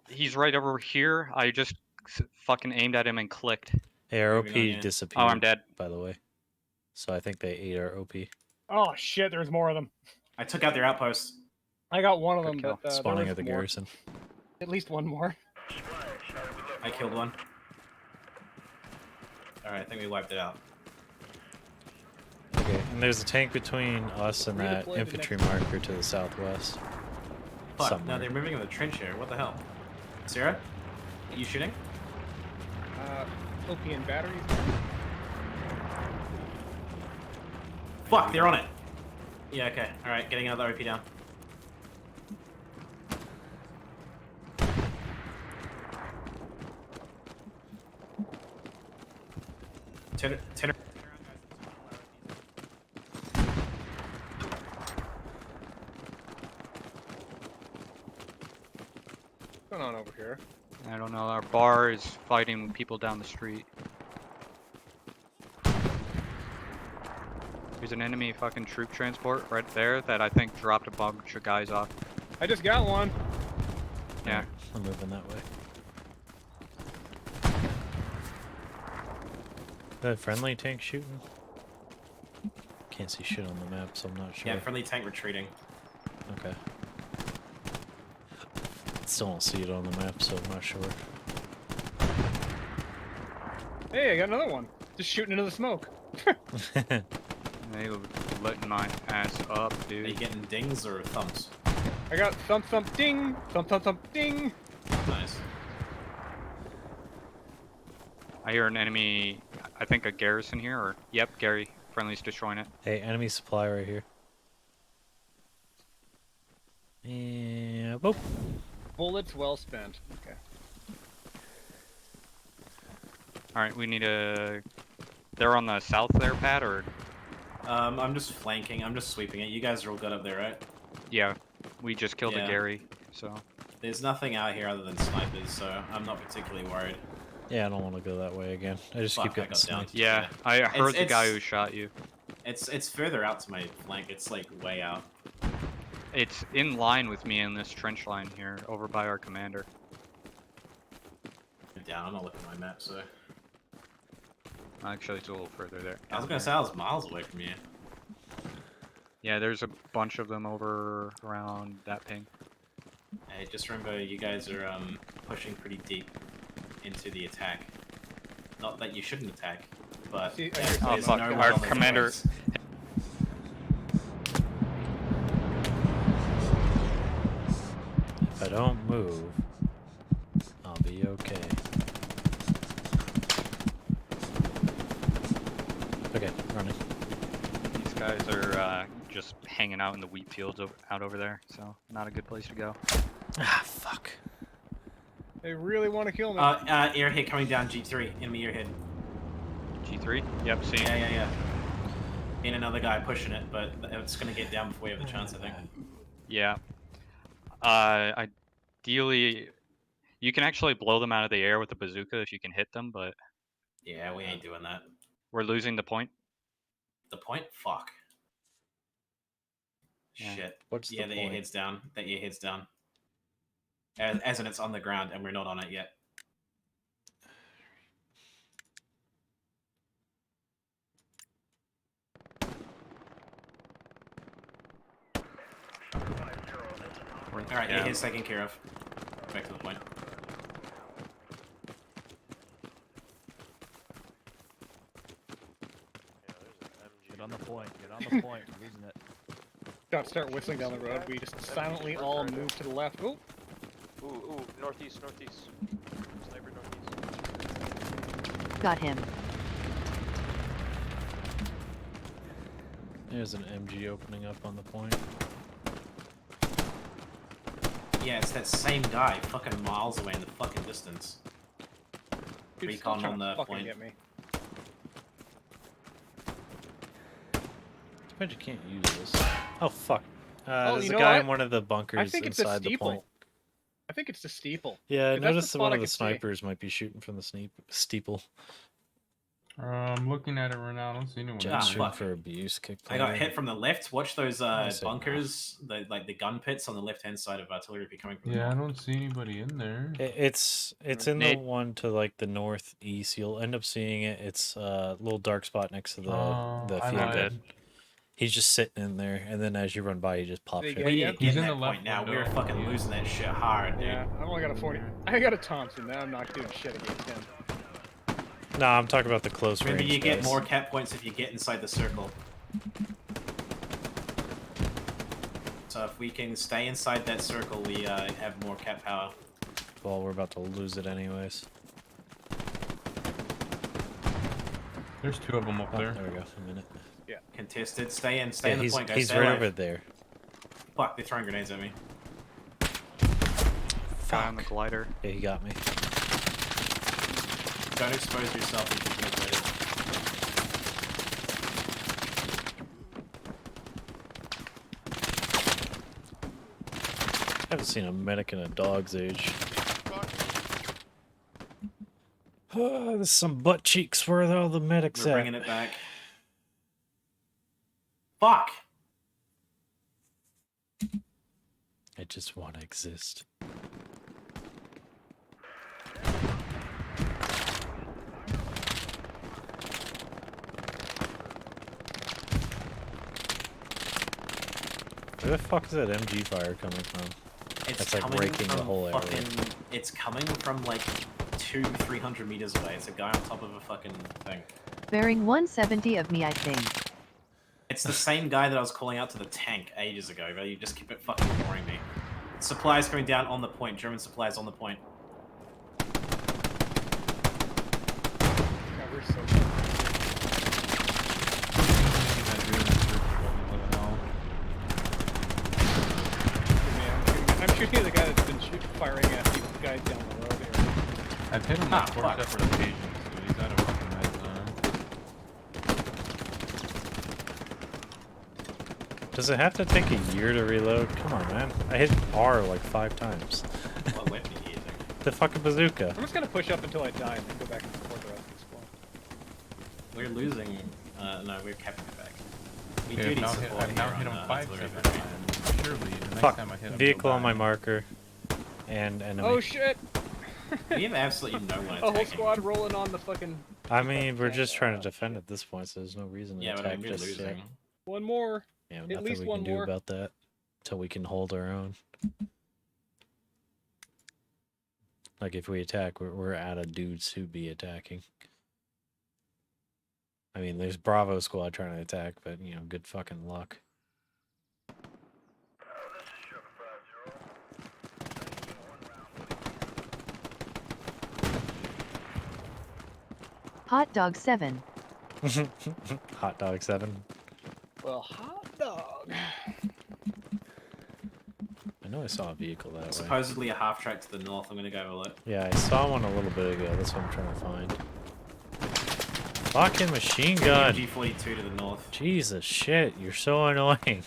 [SPEAKER 15] He's right over here. I just fucking aimed at him and clicked.
[SPEAKER 10] Hey, our OP
[SPEAKER 14] Moving on, yeah.
[SPEAKER 10] disappeared.
[SPEAKER 15] Oh, I'm dead.
[SPEAKER 10] By the way. So I think they ate our OP.
[SPEAKER 11] Oh shit, there's more of them.
[SPEAKER 14] I took out their outpost.
[SPEAKER 11] I got one of
[SPEAKER 15] Good
[SPEAKER 11] them,
[SPEAKER 15] kill.
[SPEAKER 11] but
[SPEAKER 10] Spawning
[SPEAKER 11] there
[SPEAKER 10] at the
[SPEAKER 11] was more.
[SPEAKER 10] garrison.
[SPEAKER 11] At least one more.
[SPEAKER 14] I killed one. Alright, I think we wiped it out.
[SPEAKER 10] Okay, and there's a tank between us and that
[SPEAKER 11] Redeploy the
[SPEAKER 10] infantry
[SPEAKER 11] next-
[SPEAKER 10] marker to the southwest.
[SPEAKER 14] Fuck,
[SPEAKER 10] Somewhere.
[SPEAKER 14] no, they're moving in the trench here. What the hell? Sarah? Are you shooting?
[SPEAKER 11] OP and batteries.
[SPEAKER 14] Fuck, they're on it! Yeah, okay. Alright, getting another OP down. Turn
[SPEAKER 11] What's going on over here?
[SPEAKER 15] I don't know. Our bar is fighting people down the street. There's an enemy fucking troop transport right there that I think dropped a bunch of guys off.
[SPEAKER 11] I just got one.
[SPEAKER 15] Yeah.
[SPEAKER 10] I'm moving that way. The friendly tank shooting? Can't see shit on the map, so I'm not sure.
[SPEAKER 14] Yeah, friendly tank retreating.
[SPEAKER 10] Okay. Still don't see it on the map, so I'm not sure.
[SPEAKER 11] Hey, I got another one. Just shooting into the smoke.
[SPEAKER 15] They letting my ass up,
[SPEAKER 14] Are you
[SPEAKER 15] dude.
[SPEAKER 14] getting dings or thumps?
[SPEAKER 11] I got thump thump ding, thump thump thump ding.
[SPEAKER 14] Nice.
[SPEAKER 15] I hear an enemy, I think a garrison here, or yep, Gary. Friendly's destroying it.
[SPEAKER 10] Hey, enemy supply right here. Yeah, boop.
[SPEAKER 11] Bullets well spent. Okay.
[SPEAKER 15] Alright, we need a... They're on the south there, Pat, or...
[SPEAKER 14] I'm just flanking. I'm just sweeping it. You guys are all good up there, right?
[SPEAKER 15] Yeah, we just killed
[SPEAKER 14] Yeah.
[SPEAKER 15] a Gary, so.
[SPEAKER 14] There's nothing out here other than snipers, so I'm not particularly worried.
[SPEAKER 1] Yeah, I don't want to go that way again. I just keep
[SPEAKER 14] Fuck, I
[SPEAKER 1] getting
[SPEAKER 14] got down.
[SPEAKER 1] sniped.
[SPEAKER 15] Yeah, I heard the guy who shot you.
[SPEAKER 14] It's further out to my flank. It's like way out.
[SPEAKER 15] It's in line with me in this trench line here, over by our commander.
[SPEAKER 14] Down. I'm not looking at my map, so.
[SPEAKER 15] Actually, it's a little further there.
[SPEAKER 14] I was gonna say I was miles away from you.
[SPEAKER 15] Yeah, there's a bunch of them over around that ping.
[SPEAKER 14] Hey, just remember, you guys are pushing pretty deep into the attack. Not that you shouldn't attack, but
[SPEAKER 11] See,
[SPEAKER 14] there's
[SPEAKER 15] oh, fuck,
[SPEAKER 14] no
[SPEAKER 15] our
[SPEAKER 14] one on the
[SPEAKER 15] commander.
[SPEAKER 14] roads.
[SPEAKER 1] If I don't move, I'll be okay. Okay, running.
[SPEAKER 15] These guys are just hanging out in the wheat fields out over there, so not a good place to go.
[SPEAKER 1] Ah, fuck.
[SPEAKER 11] They really want to kill me.
[SPEAKER 14] Airhead coming down G3. Enemy airhead.
[SPEAKER 15] G3? Yep, see.
[SPEAKER 14] Yeah. And another guy pushing it, but it's gonna get down before we have the chance, I think.
[SPEAKER 15] Yeah. Ideally, you can actually blow them out of the air with a bazooka if you can hit them, but...
[SPEAKER 14] Yeah, we ain't doing that.
[SPEAKER 15] We're losing the point.
[SPEAKER 14] The point? Fuck.
[SPEAKER 15] Yeah.
[SPEAKER 14] Shit.
[SPEAKER 1] What's
[SPEAKER 14] the
[SPEAKER 1] point?
[SPEAKER 14] airhead's down. The airhead's down. As in it's on the ground and we're not on it yet. Alright,
[SPEAKER 15] Yeah.
[SPEAKER 14] airhead's taken care of. Back to the point.
[SPEAKER 20] Get on the point. Get on the point. We're losing it.
[SPEAKER 11] Don't start whistling down the road. We just silently all move to the left. Ooh.
[SPEAKER 6] Ooh, northeast. Sniper northeast.
[SPEAKER 3] Got him.
[SPEAKER 1] There's an MG opening up on the point.
[SPEAKER 14] Yeah, it's that same guy, fucking miles away in the fucking distance.
[SPEAKER 11] Dude's still
[SPEAKER 14] Recon
[SPEAKER 11] trying
[SPEAKER 14] on
[SPEAKER 11] to
[SPEAKER 14] the
[SPEAKER 11] fucking
[SPEAKER 14] point.
[SPEAKER 11] get me.
[SPEAKER 1] I bet you can't use this. Oh, fuck.
[SPEAKER 11] Oh,
[SPEAKER 1] There's
[SPEAKER 11] you
[SPEAKER 1] a
[SPEAKER 11] know
[SPEAKER 1] guy
[SPEAKER 11] what?
[SPEAKER 1] in one of the bunkers
[SPEAKER 11] I think it's a
[SPEAKER 1] inside the
[SPEAKER 11] steeple.
[SPEAKER 1] point.
[SPEAKER 11] I think it's the steeple.
[SPEAKER 1] Yeah, I
[SPEAKER 11] 'Cause that's
[SPEAKER 1] noticed
[SPEAKER 11] the
[SPEAKER 1] that one
[SPEAKER 11] spot I
[SPEAKER 1] of the
[SPEAKER 11] could see.
[SPEAKER 1] snipers might be shooting from the steeple.
[SPEAKER 16] I'm looking at it right now. I don't see anyone.
[SPEAKER 1] Just
[SPEAKER 14] Ah,
[SPEAKER 1] shooting
[SPEAKER 14] fuck.
[SPEAKER 1] for abuse. Kick
[SPEAKER 14] I got
[SPEAKER 1] player.
[SPEAKER 14] hit from the left. Watch those
[SPEAKER 1] say
[SPEAKER 14] bunkers, like the gun pits on the left-hand side of artillery if you're coming from the
[SPEAKER 16] Yeah, I
[SPEAKER 14] north.
[SPEAKER 16] don't see anybody in there.
[SPEAKER 1] It's in the
[SPEAKER 15] Nate?
[SPEAKER 1] one to like the northeast. You'll end up seeing it. It's a little dark spot next to the
[SPEAKER 16] I
[SPEAKER 1] field.
[SPEAKER 16] lied.
[SPEAKER 1] bed. He's just sitting in there, and then as you run by, he just pops
[SPEAKER 11] They
[SPEAKER 1] shit.
[SPEAKER 11] get
[SPEAKER 14] We
[SPEAKER 11] you?
[SPEAKER 14] need to
[SPEAKER 16] He's
[SPEAKER 14] get
[SPEAKER 16] in
[SPEAKER 14] that
[SPEAKER 16] the left
[SPEAKER 14] point now.
[SPEAKER 16] window.
[SPEAKER 14] We're fucking
[SPEAKER 16] Yeah.
[SPEAKER 14] losing that shit hard, dude.
[SPEAKER 11] Yeah, I've only got a 40. I got a Thompson. Now I'm not doing shit against him.
[SPEAKER 1] No, I'm talking about the close
[SPEAKER 14] Remember,
[SPEAKER 1] range
[SPEAKER 14] you get
[SPEAKER 1] guys.
[SPEAKER 14] more cap points if you get inside the circle. So if we can stay inside that circle, we have more cap power.
[SPEAKER 1] Well, we're about to lose it anyways.
[SPEAKER 16] There's two of them up
[SPEAKER 1] Oh,
[SPEAKER 16] there.
[SPEAKER 1] there we go. A minute.
[SPEAKER 11] Yeah.
[SPEAKER 14] Contested. Stay in. Stay
[SPEAKER 1] Yeah,
[SPEAKER 14] in the
[SPEAKER 1] he's
[SPEAKER 14] point, guys.
[SPEAKER 1] he's
[SPEAKER 14] Stay
[SPEAKER 1] right
[SPEAKER 14] alive.
[SPEAKER 1] over there.
[SPEAKER 14] Fuck, they're throwing grenades at me.
[SPEAKER 15] Guy on the glider.
[SPEAKER 1] Yeah, he got me.
[SPEAKER 14] Don't expose yourself if you can avoid it.
[SPEAKER 1] I haven't seen a medic in a dog's age. Oh, there's some butt cheeks where all the medics
[SPEAKER 14] We're
[SPEAKER 1] at.
[SPEAKER 14] bringing it back. Fuck!
[SPEAKER 1] I just want to exist. Where the fuck is that MG fire coming from? That's like
[SPEAKER 14] coming
[SPEAKER 1] raking the
[SPEAKER 14] from
[SPEAKER 1] whole area.
[SPEAKER 14] It's coming from like 200-300 meters away. It's a guy on top of a fucking thing.
[SPEAKER 3] Bearing 170 of me, I think.
[SPEAKER 14] It's the same guy that I was calling out to the tank ages ago, but you just keep it fucking ignoring me. Supplies going down on the point. German supplies on the point.
[SPEAKER 11] God, we're so I'm shooting at the guy that's been firing at these guys down the road here.
[SPEAKER 16] I've hit him
[SPEAKER 14] Ah,
[SPEAKER 16] on 4
[SPEAKER 14] fuck.
[SPEAKER 16] separate occasions, so he's out of fucking red zone.
[SPEAKER 1] Does it have to take a year to reload? Come on, man. I hit R like 5 times.
[SPEAKER 14] What weapon are you using?
[SPEAKER 1] The fucking bazooka.
[SPEAKER 11] I'm just gonna push up until I die and then go back and support the rest of the squad.
[SPEAKER 14] We're losing. No, we're capturing it back. We
[SPEAKER 18] Yeah,
[SPEAKER 14] do need
[SPEAKER 18] now
[SPEAKER 14] support
[SPEAKER 18] I've now
[SPEAKER 14] here
[SPEAKER 18] hit
[SPEAKER 14] on,
[SPEAKER 18] him 5
[SPEAKER 14] artillery
[SPEAKER 18] separate
[SPEAKER 14] battery.
[SPEAKER 18] times. Surely, the next
[SPEAKER 1] Fuck.
[SPEAKER 18] time I hit him,
[SPEAKER 1] Vehicle
[SPEAKER 18] he'll
[SPEAKER 1] on my
[SPEAKER 18] die.
[SPEAKER 1] marker. And enemy.
[SPEAKER 11] Oh shit!
[SPEAKER 14] We have absolutely no one
[SPEAKER 11] A whole
[SPEAKER 14] attacking.
[SPEAKER 11] squad rolling on the fucking.
[SPEAKER 1] I mean, we're just trying to defend at this point, so there's no reason to
[SPEAKER 14] Yeah, but I
[SPEAKER 1] attack
[SPEAKER 14] mean, we're
[SPEAKER 1] just
[SPEAKER 14] losing.
[SPEAKER 1] yet.
[SPEAKER 11] One more.
[SPEAKER 1] Yeah,
[SPEAKER 11] At
[SPEAKER 1] nothing
[SPEAKER 11] least
[SPEAKER 1] we
[SPEAKER 11] one
[SPEAKER 1] can do
[SPEAKER 11] more.
[SPEAKER 1] about that until we can hold our own. Like if we attack, we're out of dudes who'd be attacking. I mean, there's Bravo squad trying to attack, but you know, good fucking luck.
[SPEAKER 3] Hot dog 7.
[SPEAKER 1] Hot dog 7.
[SPEAKER 11] Well, hot dog.
[SPEAKER 1] I know I saw a vehicle that way.
[SPEAKER 14] Supposedly a half track to the north. I'm gonna go have a look.
[SPEAKER 1] Yeah, I saw one a little bit ago. That's what I'm trying to find. Fucking machine gun.
[SPEAKER 14] G42 to the north.
[SPEAKER 1] Jesus shit, you're so annoying.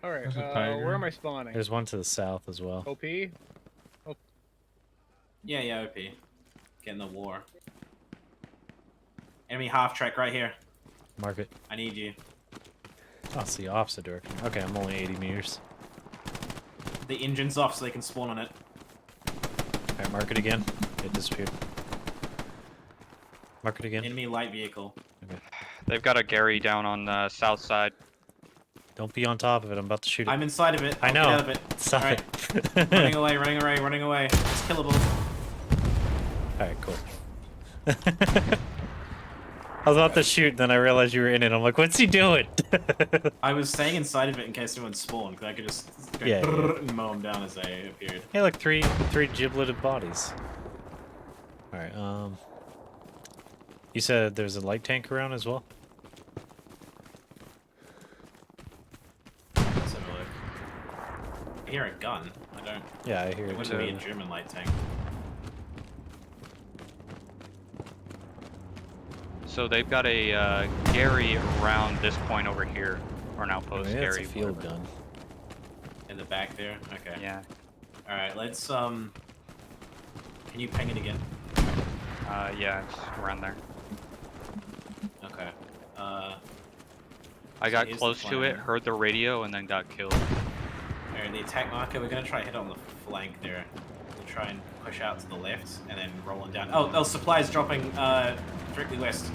[SPEAKER 11] Alright,
[SPEAKER 18] There's a tiger.
[SPEAKER 11] where am I spawning?
[SPEAKER 1] There's one to the south as well.
[SPEAKER 11] OP? Oh,
[SPEAKER 14] Yeah, OP. Getting the war. Enemy half track right here.
[SPEAKER 1] Mark it.
[SPEAKER 14] I need you.
[SPEAKER 1] Oh, it's the opposite direction. Okay, I'm only 80 meters.
[SPEAKER 14] The engine's off so they can spawn on it.
[SPEAKER 1] Alright, mark it again. It disappeared. Mark it again.
[SPEAKER 14] Enemy light vehicle.
[SPEAKER 1] Okay.
[SPEAKER 15] They've got a Gary down on the south side.
[SPEAKER 1] Don't be on top of it. I'm about to shoot it.
[SPEAKER 14] I'm inside of it.
[SPEAKER 1] I
[SPEAKER 14] I'll
[SPEAKER 1] know.
[SPEAKER 14] Get out of it.
[SPEAKER 1] Stop
[SPEAKER 14] Alright.
[SPEAKER 1] it.
[SPEAKER 14] Running away, running away, running away. It's killable.
[SPEAKER 1] Alright, cool. I was about to shoot, then I realized you were in it. I'm like, what's he doing?
[SPEAKER 14] I was staying inside of it in case anyone spawned, because I could just go
[SPEAKER 1] Yeah, yeah.
[SPEAKER 14] and mow them down as they appeared.
[SPEAKER 1] Hey, look, three gibleted bodies. Alright, you said there's a light tank around as well?
[SPEAKER 14] Let's have a look. I hear a gun. I don't...
[SPEAKER 1] Yeah, I hear
[SPEAKER 14] it
[SPEAKER 1] it
[SPEAKER 14] wouldn't be a
[SPEAKER 1] too.
[SPEAKER 14] German light tank.
[SPEAKER 15] So they've got a Gary around this point over here, or an outpost
[SPEAKER 1] yeah, it's
[SPEAKER 15] Gary.
[SPEAKER 1] a field
[SPEAKER 15] whatever.
[SPEAKER 1] gun.
[SPEAKER 14] In the back there? Okay.
[SPEAKER 15] Yeah.
[SPEAKER 14] Alright, let's, Can you ping it again?
[SPEAKER 15] Yeah, it's around there.
[SPEAKER 14] Okay.
[SPEAKER 15] I
[SPEAKER 14] so
[SPEAKER 15] got
[SPEAKER 14] here's the
[SPEAKER 15] close to it,
[SPEAKER 14] plan.
[SPEAKER 15] heard the radio, and then got killed.
[SPEAKER 14] Alright, the attack marker, we're gonna try to hit on the flank there. We'll try and push out to the left, and then rolling down. Oh, supplies dropping, directly west.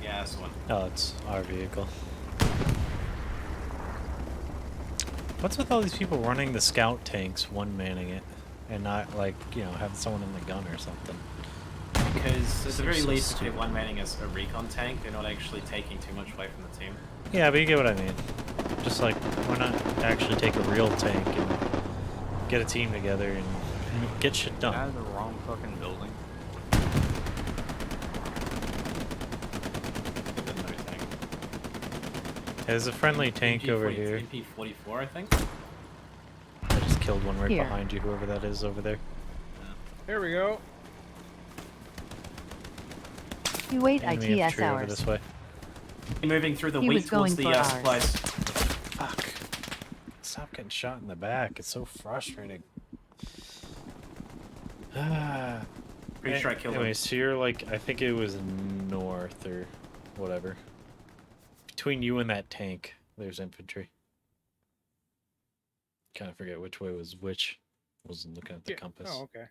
[SPEAKER 14] Yeah, that's the one.
[SPEAKER 1] Oh, it's our vehicle. What's with all these people running the scout tanks, one-manning it, and not, like, you know, having someone in the gun or something?
[SPEAKER 14] Because at the very
[SPEAKER 1] So
[SPEAKER 14] least, if
[SPEAKER 1] stupid.
[SPEAKER 14] they're one-manning as a recon tank, they're not actually taking too much away from the team.
[SPEAKER 1] Yeah, but you get what I mean. Just like, why not actually take a real tank and get a team together and get shit done?
[SPEAKER 8] Out of the wrong fucking building.
[SPEAKER 1] There's a friendly tank over here.
[SPEAKER 14] MP44, I think?
[SPEAKER 1] I just killed one right
[SPEAKER 3] Here.
[SPEAKER 1] behind you, whoever that is over there.
[SPEAKER 11] There we go.
[SPEAKER 3] You wait
[SPEAKER 1] Enemy
[SPEAKER 3] ITS
[SPEAKER 1] infantry over
[SPEAKER 3] hours.
[SPEAKER 1] this way.
[SPEAKER 14] Moving through the
[SPEAKER 3] He
[SPEAKER 14] wheat
[SPEAKER 3] was
[SPEAKER 14] towards
[SPEAKER 3] going
[SPEAKER 14] the
[SPEAKER 3] for ours.
[SPEAKER 14] supplies.
[SPEAKER 1] Fuck. Stop getting shot in the back. It's so frustrating.
[SPEAKER 14] Pretty sure I killed him.
[SPEAKER 1] Anyway, so you're like, I think it was north or whatever. Between you and that tank, there's infantry. Kind of forget which way was which. Wasn't looking at the compass.
[SPEAKER 11] Oh, okay.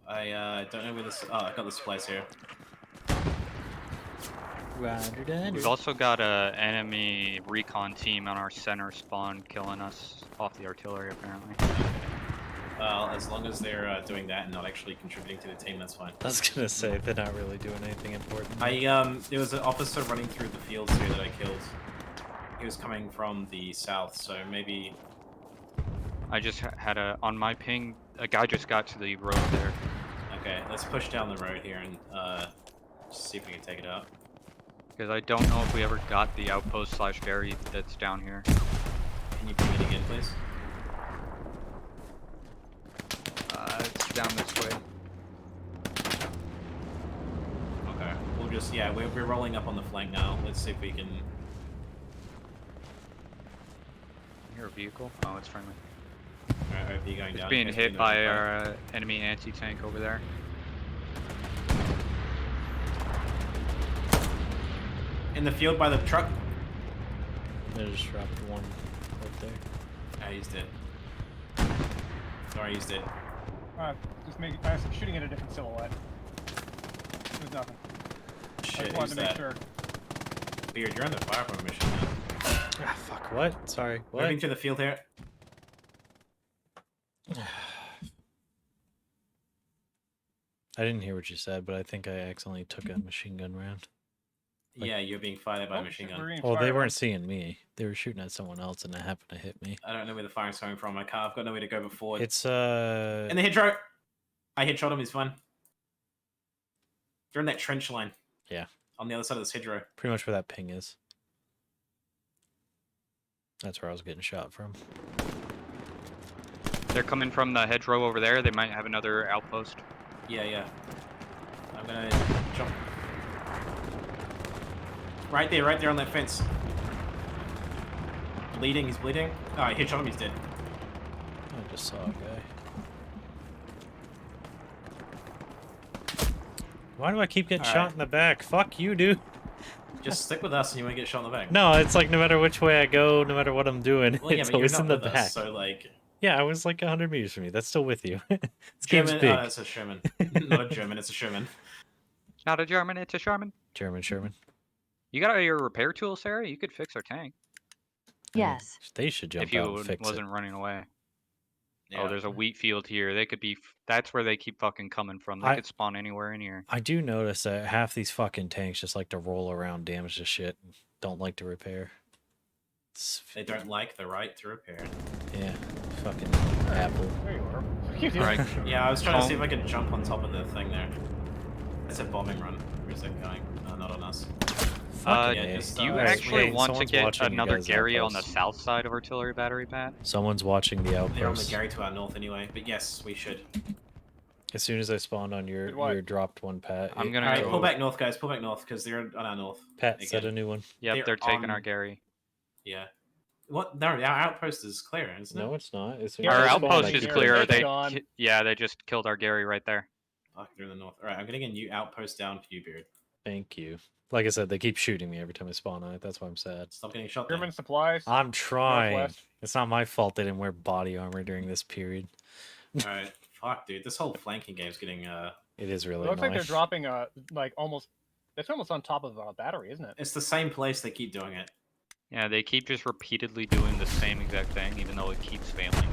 [SPEAKER 14] I don't know where this. Oh, I got the supplies here.
[SPEAKER 15] We've also got a enemy recon team on our center spawn, killing us off the artillery apparently.
[SPEAKER 14] Well, as long as they're doing that and not actually contributing to the team, that's fine.
[SPEAKER 1] I was gonna say they're not really doing anything important.
[SPEAKER 14] There was an officer running through the fields here that I killed. He was coming from the south, so maybe.
[SPEAKER 15] I just had on my ping, a guy just got to the road there.
[SPEAKER 14] Okay, let's push down the road here and Just see if we can take it out.
[SPEAKER 15] Because I don't know if we ever got the outpost / Gary that's down here.
[SPEAKER 14] Can you bring it again, please?
[SPEAKER 15] It's down this way.
[SPEAKER 14] Okay. We'll just, yeah, we're rolling up on the flank now. Let's see if we can...
[SPEAKER 15] Hear a vehicle? Oh, it's friendly.
[SPEAKER 14] Alright, OP going
[SPEAKER 15] It's
[SPEAKER 14] down.
[SPEAKER 15] being
[SPEAKER 14] It's
[SPEAKER 15] hit
[SPEAKER 14] being
[SPEAKER 15] by
[SPEAKER 14] notified.
[SPEAKER 15] our enemy anti-tank over there.
[SPEAKER 14] In the field by the truck.
[SPEAKER 1] I just dropped one right there.
[SPEAKER 14] Ah, he's dead. Sorry, he's dead.
[SPEAKER 11] Just I was shooting at a different silhouette. There's nothing. I
[SPEAKER 14] Shit,
[SPEAKER 11] just wanted
[SPEAKER 14] who's
[SPEAKER 11] to make
[SPEAKER 14] that?
[SPEAKER 11] sure.
[SPEAKER 14] Beard, you're on the fire from mission now.
[SPEAKER 1] Ah, fuck, what? Sorry, what?
[SPEAKER 14] Moving through the field here.
[SPEAKER 1] I didn't hear what you said, but I think I accidentally took a machine gun round. Like-
[SPEAKER 14] Yeah, you're being fired at by a machine gun.
[SPEAKER 1] Oh, they weren't seeing me. They were shooting at someone else, and it happened to hit me.
[SPEAKER 14] I don't know where the firing's coming from. I've got nowhere to go but forward.
[SPEAKER 1] It's
[SPEAKER 14] In the hedgerow! I headshot him, he's fine. They're in that trench line.
[SPEAKER 1] Yeah.
[SPEAKER 14] On the other side of this hedgerow.
[SPEAKER 1] pretty much where that ping is. That's where I was getting shot from.
[SPEAKER 15] They're coming from the hedgerow over there. They might have another outpost.
[SPEAKER 14] Yeah, yeah. I'm gonna jump. Right there on that fence. Bleeding, he's bleeding. Oh, I headshot him, he's dead.
[SPEAKER 1] I just saw a guy. Why do I keep getting shot in the back? Fuck you, dude.
[SPEAKER 14] Just stick with us and you won't get shot in the back.
[SPEAKER 1] No, it's like no matter which way I go, no matter what I'm doing,
[SPEAKER 14] Well, yeah,
[SPEAKER 1] it's
[SPEAKER 14] but you're
[SPEAKER 1] always
[SPEAKER 14] not
[SPEAKER 1] in the
[SPEAKER 14] with us,
[SPEAKER 1] back.
[SPEAKER 14] so like...
[SPEAKER 1] Yeah, I was like 100 meters from you. That's still with you. This game's
[SPEAKER 14] German,
[SPEAKER 1] big.
[SPEAKER 14] oh, it's a Sherman. Not a German, it's a Sherman.
[SPEAKER 15] Not a German, it's a Sherman.
[SPEAKER 1] Sherman.
[SPEAKER 15] You got your repair tool, Sarah? You could fix our tank.
[SPEAKER 3] Yes.
[SPEAKER 1] They should jump
[SPEAKER 15] If you
[SPEAKER 1] out and fix
[SPEAKER 15] wasn't running away.
[SPEAKER 14] Yeah.
[SPEAKER 15] Oh, there's a wheat field here. They could be... That's where they keep fucking coming from. They
[SPEAKER 1] I-
[SPEAKER 15] could spawn anywhere in here.
[SPEAKER 1] I do notice that half these fucking tanks just like to roll around, damage the shit, and don't like to repair.
[SPEAKER 14] They don't like the right to repair.
[SPEAKER 1] Yeah, fucking Apple.
[SPEAKER 11] There you are.
[SPEAKER 15] Alright.
[SPEAKER 14] Yeah, I was trying to see if I could jump on top of the thing there. It's a bombing run. Where's that going? Not on us.
[SPEAKER 1] Yeah,
[SPEAKER 15] Do you
[SPEAKER 1] Alright,
[SPEAKER 15] actually
[SPEAKER 1] wait,
[SPEAKER 15] want to
[SPEAKER 1] someone's
[SPEAKER 15] get
[SPEAKER 1] watching you
[SPEAKER 15] another
[SPEAKER 1] guys'
[SPEAKER 15] Gary on the
[SPEAKER 1] outpost.
[SPEAKER 15] south side of Artillery Battery, Pat?
[SPEAKER 1] Someone's watching the
[SPEAKER 14] They're on the
[SPEAKER 1] outpost.
[SPEAKER 14] Gary to our north anyway, but yes, we should.
[SPEAKER 1] As soon as I spawned on your dropped one, Pat.
[SPEAKER 15] I'm gonna
[SPEAKER 14] Alright,
[SPEAKER 15] go...
[SPEAKER 14] pull back north, guys. Pull back north, because they're on our north.
[SPEAKER 1] Pat,
[SPEAKER 14] again.
[SPEAKER 1] set a new one.
[SPEAKER 15] Yep, they're taking
[SPEAKER 14] on-
[SPEAKER 15] our Gary.
[SPEAKER 14] Yeah. What? No, our outpost is clear, isn't it?
[SPEAKER 1] No, it's not. It's
[SPEAKER 15] Our outpost
[SPEAKER 11] like
[SPEAKER 15] is
[SPEAKER 11] here.
[SPEAKER 15] clear.
[SPEAKER 11] It's
[SPEAKER 15] They,
[SPEAKER 11] gone.
[SPEAKER 15] yeah, they just killed our Gary right there.
[SPEAKER 14] Fuck, they're in the north. Alright, I'm getting a new outpost down for you, Beard.
[SPEAKER 1] Thank you. Like I said, they keep shooting me every time I spawn on it. That's why I'm sad.
[SPEAKER 14] Stop getting shot. Then.
[SPEAKER 11] German supplies.
[SPEAKER 1] I'm trying.
[SPEAKER 11] Northwest.
[SPEAKER 1] It's not my fault they didn't wear body armor during this period.
[SPEAKER 14] Alright, fuck, dude. This whole flanking game's getting,
[SPEAKER 1] It is really
[SPEAKER 11] It looks like
[SPEAKER 1] annoying.
[SPEAKER 11] they're dropping like almost. It's almost on top of a battery, isn't it?
[SPEAKER 14] It's the same place, they keep doing it.
[SPEAKER 15] Yeah, they keep just repeatedly doing the same exact thing, even though it keeps failing.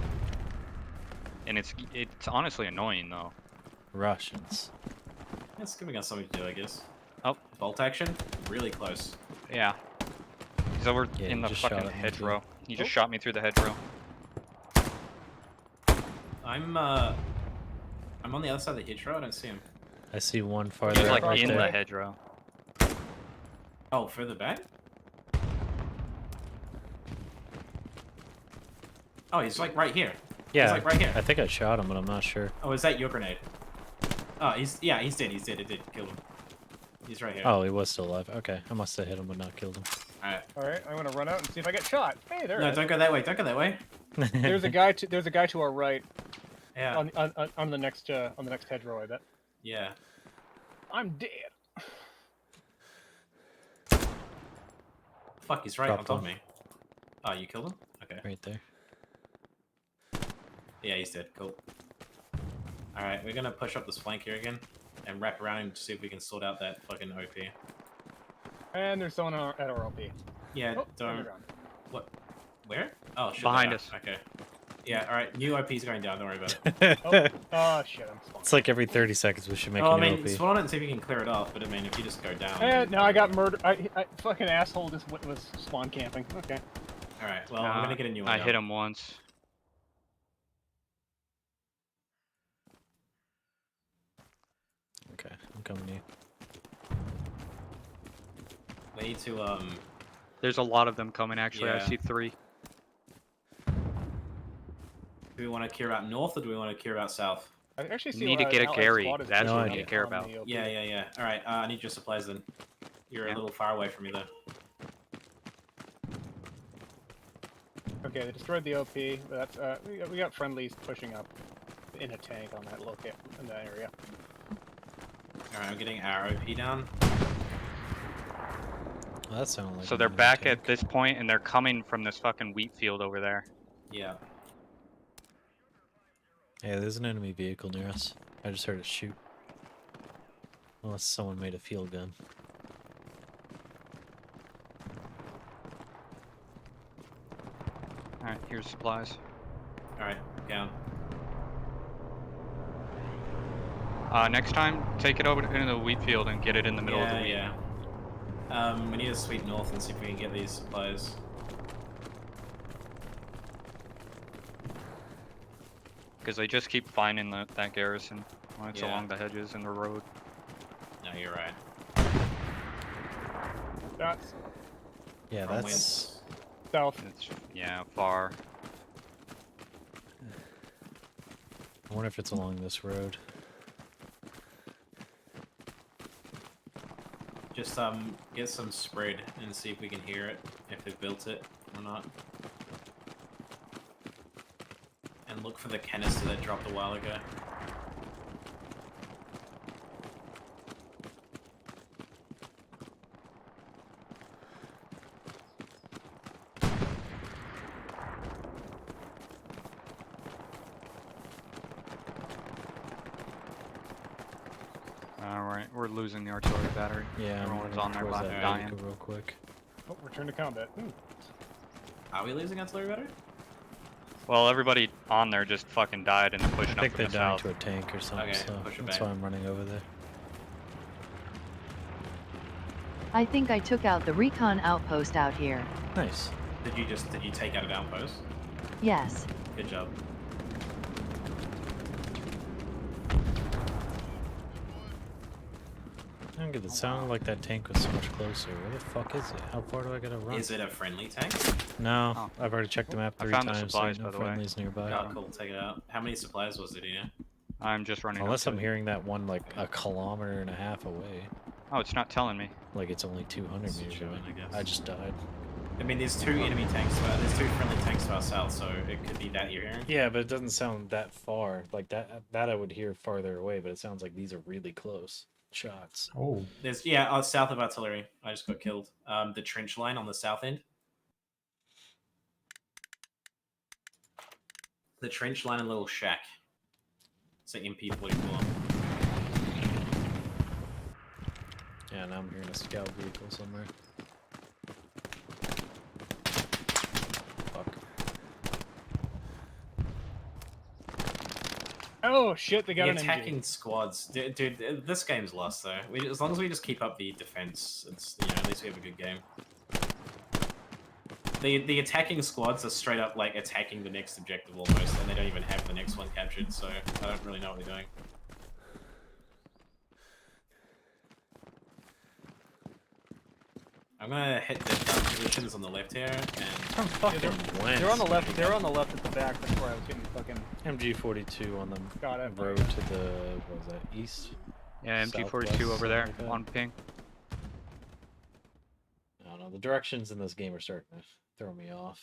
[SPEAKER 15] And it's honestly annoying, though.
[SPEAKER 1] Russians.
[SPEAKER 14] It's giving us something to do, I guess.
[SPEAKER 15] Oh.
[SPEAKER 14] Bolt action? Really close.
[SPEAKER 15] Yeah. He's over
[SPEAKER 1] Yeah,
[SPEAKER 15] in
[SPEAKER 1] you
[SPEAKER 15] the
[SPEAKER 1] just shot
[SPEAKER 15] fucking
[SPEAKER 1] at me, too.
[SPEAKER 15] hedgerow. He just shot me through the hedgerow.
[SPEAKER 14] I'm on the other side of the hedgerow, I don't see him.
[SPEAKER 1] I see one farther
[SPEAKER 15] He's
[SPEAKER 1] out
[SPEAKER 15] like
[SPEAKER 1] right
[SPEAKER 15] in
[SPEAKER 1] there.
[SPEAKER 15] the hedgerow.
[SPEAKER 14] Oh, further back? Oh, he's like right here.
[SPEAKER 1] Yeah,
[SPEAKER 14] He's like right here.
[SPEAKER 1] I think I shot him, but I'm not sure.
[SPEAKER 14] Oh, is that your grenade? Oh, he's dead, It did kill him. He's right here.
[SPEAKER 1] Oh, he was still alive. Okay, I must have hit him but not killed him.
[SPEAKER 14] Alright.
[SPEAKER 11] All right, I'm gonna run out and see if I get shot. Hey, there.
[SPEAKER 14] No,
[SPEAKER 11] it is.
[SPEAKER 14] don't go that way, don't go that way.
[SPEAKER 11] There's a guy. There's a guy to our right.
[SPEAKER 14] Yeah.
[SPEAKER 11] On the next hedgerow, I bet.
[SPEAKER 14] Yeah.
[SPEAKER 11] I'm dead.
[SPEAKER 14] Fuck, he's right
[SPEAKER 1] Drop
[SPEAKER 14] on top of
[SPEAKER 1] one.
[SPEAKER 14] me. Oh, you killed him? Okay.
[SPEAKER 1] Right there.
[SPEAKER 14] Yeah, he's dead. Cool. Alright, we're gonna push up this flank here again and wrap around and see if we can sort out that fucking OP.
[SPEAKER 11] And there's someone at our LP.
[SPEAKER 14] Yeah,
[SPEAKER 11] Oh,
[SPEAKER 14] don't.
[SPEAKER 11] underground.
[SPEAKER 14] What? Where? Oh, shit.
[SPEAKER 15] Behind
[SPEAKER 14] there.
[SPEAKER 15] us.
[SPEAKER 14] Okay. Yeah, alright. New OP's going down, don't worry about it.
[SPEAKER 11] Oh shit, I'm spawned.
[SPEAKER 1] It's like every 30 seconds we should make
[SPEAKER 14] Oh,
[SPEAKER 1] a
[SPEAKER 14] I
[SPEAKER 1] new
[SPEAKER 14] mean,
[SPEAKER 1] OP.
[SPEAKER 14] spawn it and see if you can clear it off, but I mean, if you just go down.
[SPEAKER 11] And now I got murdered. I fucking asshole just was spawn camping. Okay.
[SPEAKER 14] Alright, well, I'm gonna get a new one.
[SPEAKER 15] I
[SPEAKER 14] down.
[SPEAKER 15] hit him once.
[SPEAKER 1] Okay, I'm coming to you.
[SPEAKER 14] We need to
[SPEAKER 15] There's a lot of them coming. Actually, I
[SPEAKER 14] Yeah.
[SPEAKER 15] see 3.
[SPEAKER 14] Do we want to cure out north or do we want to cure out south?
[SPEAKER 11] I actually
[SPEAKER 15] You
[SPEAKER 11] see
[SPEAKER 15] need to get a
[SPEAKER 11] Allied
[SPEAKER 15] Gary.
[SPEAKER 11] squad is
[SPEAKER 15] That's
[SPEAKER 11] pushing
[SPEAKER 15] what
[SPEAKER 11] up
[SPEAKER 15] we need to care
[SPEAKER 11] on
[SPEAKER 15] about.
[SPEAKER 11] the OP.
[SPEAKER 14] Yeah. All right. I need your supplies then. You're a little far away from me though.
[SPEAKER 11] Okay, they destroyed the OP. But that's we got friendlies pushing up in a tank on that in that area.
[SPEAKER 14] All right, I'm getting our OP down.
[SPEAKER 1] Well, that sounded like.
[SPEAKER 15] So they're back at this point, and they're coming from this fucking wheat field over there.
[SPEAKER 14] Yeah.
[SPEAKER 1] Yeah, there's an enemy vehicle near us. I just heard it shoot. Unless someone made a field gun.
[SPEAKER 15] All right, here's supplies.
[SPEAKER 14] All right, down.
[SPEAKER 15] Next time, take it over into the wheat field and get it in the middle of the wheat.
[SPEAKER 14] Yeah. We need to sweep north and see if we can get these supplies.
[SPEAKER 15] Because they just keep finding that garrison when it's
[SPEAKER 14] Yeah.
[SPEAKER 15] along the hedges and the road.
[SPEAKER 14] No, you're right.
[SPEAKER 11] That's
[SPEAKER 1] Yeah,
[SPEAKER 14] From
[SPEAKER 1] that's.
[SPEAKER 11] south.
[SPEAKER 15] It's, yeah, far.
[SPEAKER 1] I wonder if it's along this road.
[SPEAKER 14] Just get some spread and see if we can hear it, if they've built it or not. And look for the canister that dropped a while ago.
[SPEAKER 15] Alright, we're losing the artillery battery.
[SPEAKER 1] Yeah, I'm
[SPEAKER 15] everyone's
[SPEAKER 1] running
[SPEAKER 15] on there
[SPEAKER 1] towards that
[SPEAKER 15] dying.
[SPEAKER 1] vehicle real quick.
[SPEAKER 11] Oh, return to combat. Ooh.
[SPEAKER 14] Are we losing artillery battery?
[SPEAKER 15] Well, everybody on there just fucking died and pushing
[SPEAKER 1] I think
[SPEAKER 15] up
[SPEAKER 1] they're
[SPEAKER 15] from the
[SPEAKER 1] dying
[SPEAKER 15] south.
[SPEAKER 1] to a tank or something,
[SPEAKER 14] Okay,
[SPEAKER 1] so
[SPEAKER 14] push it
[SPEAKER 1] that's
[SPEAKER 14] back.
[SPEAKER 1] why I'm running over there.
[SPEAKER 3] I think I took out the recon outpost out here.
[SPEAKER 1] Nice.
[SPEAKER 14] Did you take out an outpost?
[SPEAKER 3] Yes.
[SPEAKER 14] Good job.
[SPEAKER 1] I don't get it. Sounded like that tank was so much closer. Where the fuck is it? How far do I gotta run?
[SPEAKER 14] Is it a friendly tank?
[SPEAKER 1] No,
[SPEAKER 15] Oh.
[SPEAKER 1] I've already checked the map
[SPEAKER 15] I
[SPEAKER 1] 3
[SPEAKER 15] found the
[SPEAKER 1] times.
[SPEAKER 15] supplies,
[SPEAKER 1] no
[SPEAKER 15] by the way.
[SPEAKER 1] friendlies nearby.
[SPEAKER 14] Oh, cool. Take it out. How many supplies was it, do you know?
[SPEAKER 15] I'm just running
[SPEAKER 1] Unless
[SPEAKER 15] up
[SPEAKER 1] I'm
[SPEAKER 15] to it.
[SPEAKER 1] hearing that one like a kilometer and a half away.
[SPEAKER 15] Oh, it's not telling me.
[SPEAKER 1] Like it's only 200
[SPEAKER 14] It's
[SPEAKER 1] meters
[SPEAKER 14] showing,
[SPEAKER 1] away.
[SPEAKER 14] I guess.
[SPEAKER 1] I just died.
[SPEAKER 14] I mean, there's two enemy tanks. There's two friendly tanks to our south, so it could be that you're hearing.
[SPEAKER 1] Yeah, but it doesn't sound that far. Like that I would hear farther away, but it sounds like these are really close shots.
[SPEAKER 16] Oh.
[SPEAKER 14] There's south of artillery. I just got killed. The trench line on the south end. The trench line and little shack. It's an MP44.
[SPEAKER 1] Yeah, now I'm hearing a scout vehicle somewhere. Fuck.
[SPEAKER 11] Oh shit! They got
[SPEAKER 14] The
[SPEAKER 11] an
[SPEAKER 14] attacking
[SPEAKER 11] MG.
[SPEAKER 14] squads, dude. This game's lost though. As long as we just keep up the defense, it's at least we have a good game. The attacking squads are straight up like attacking the next objective almost, and they don't even have the next one captured. So I don't really know what they're doing. I'm gonna hit the positions on the left here, and
[SPEAKER 11] They're on the left. They're on the left at the back. That's where I was getting fucking.
[SPEAKER 1] MG42 on the
[SPEAKER 11] Got it.
[SPEAKER 1] road to the what was that, east?
[SPEAKER 15] Yeah, MG42
[SPEAKER 1] Southwest,
[SPEAKER 15] over there
[SPEAKER 1] something like that.
[SPEAKER 15] on ping.
[SPEAKER 1] I don't know. The directions in this game are starting to throw me off.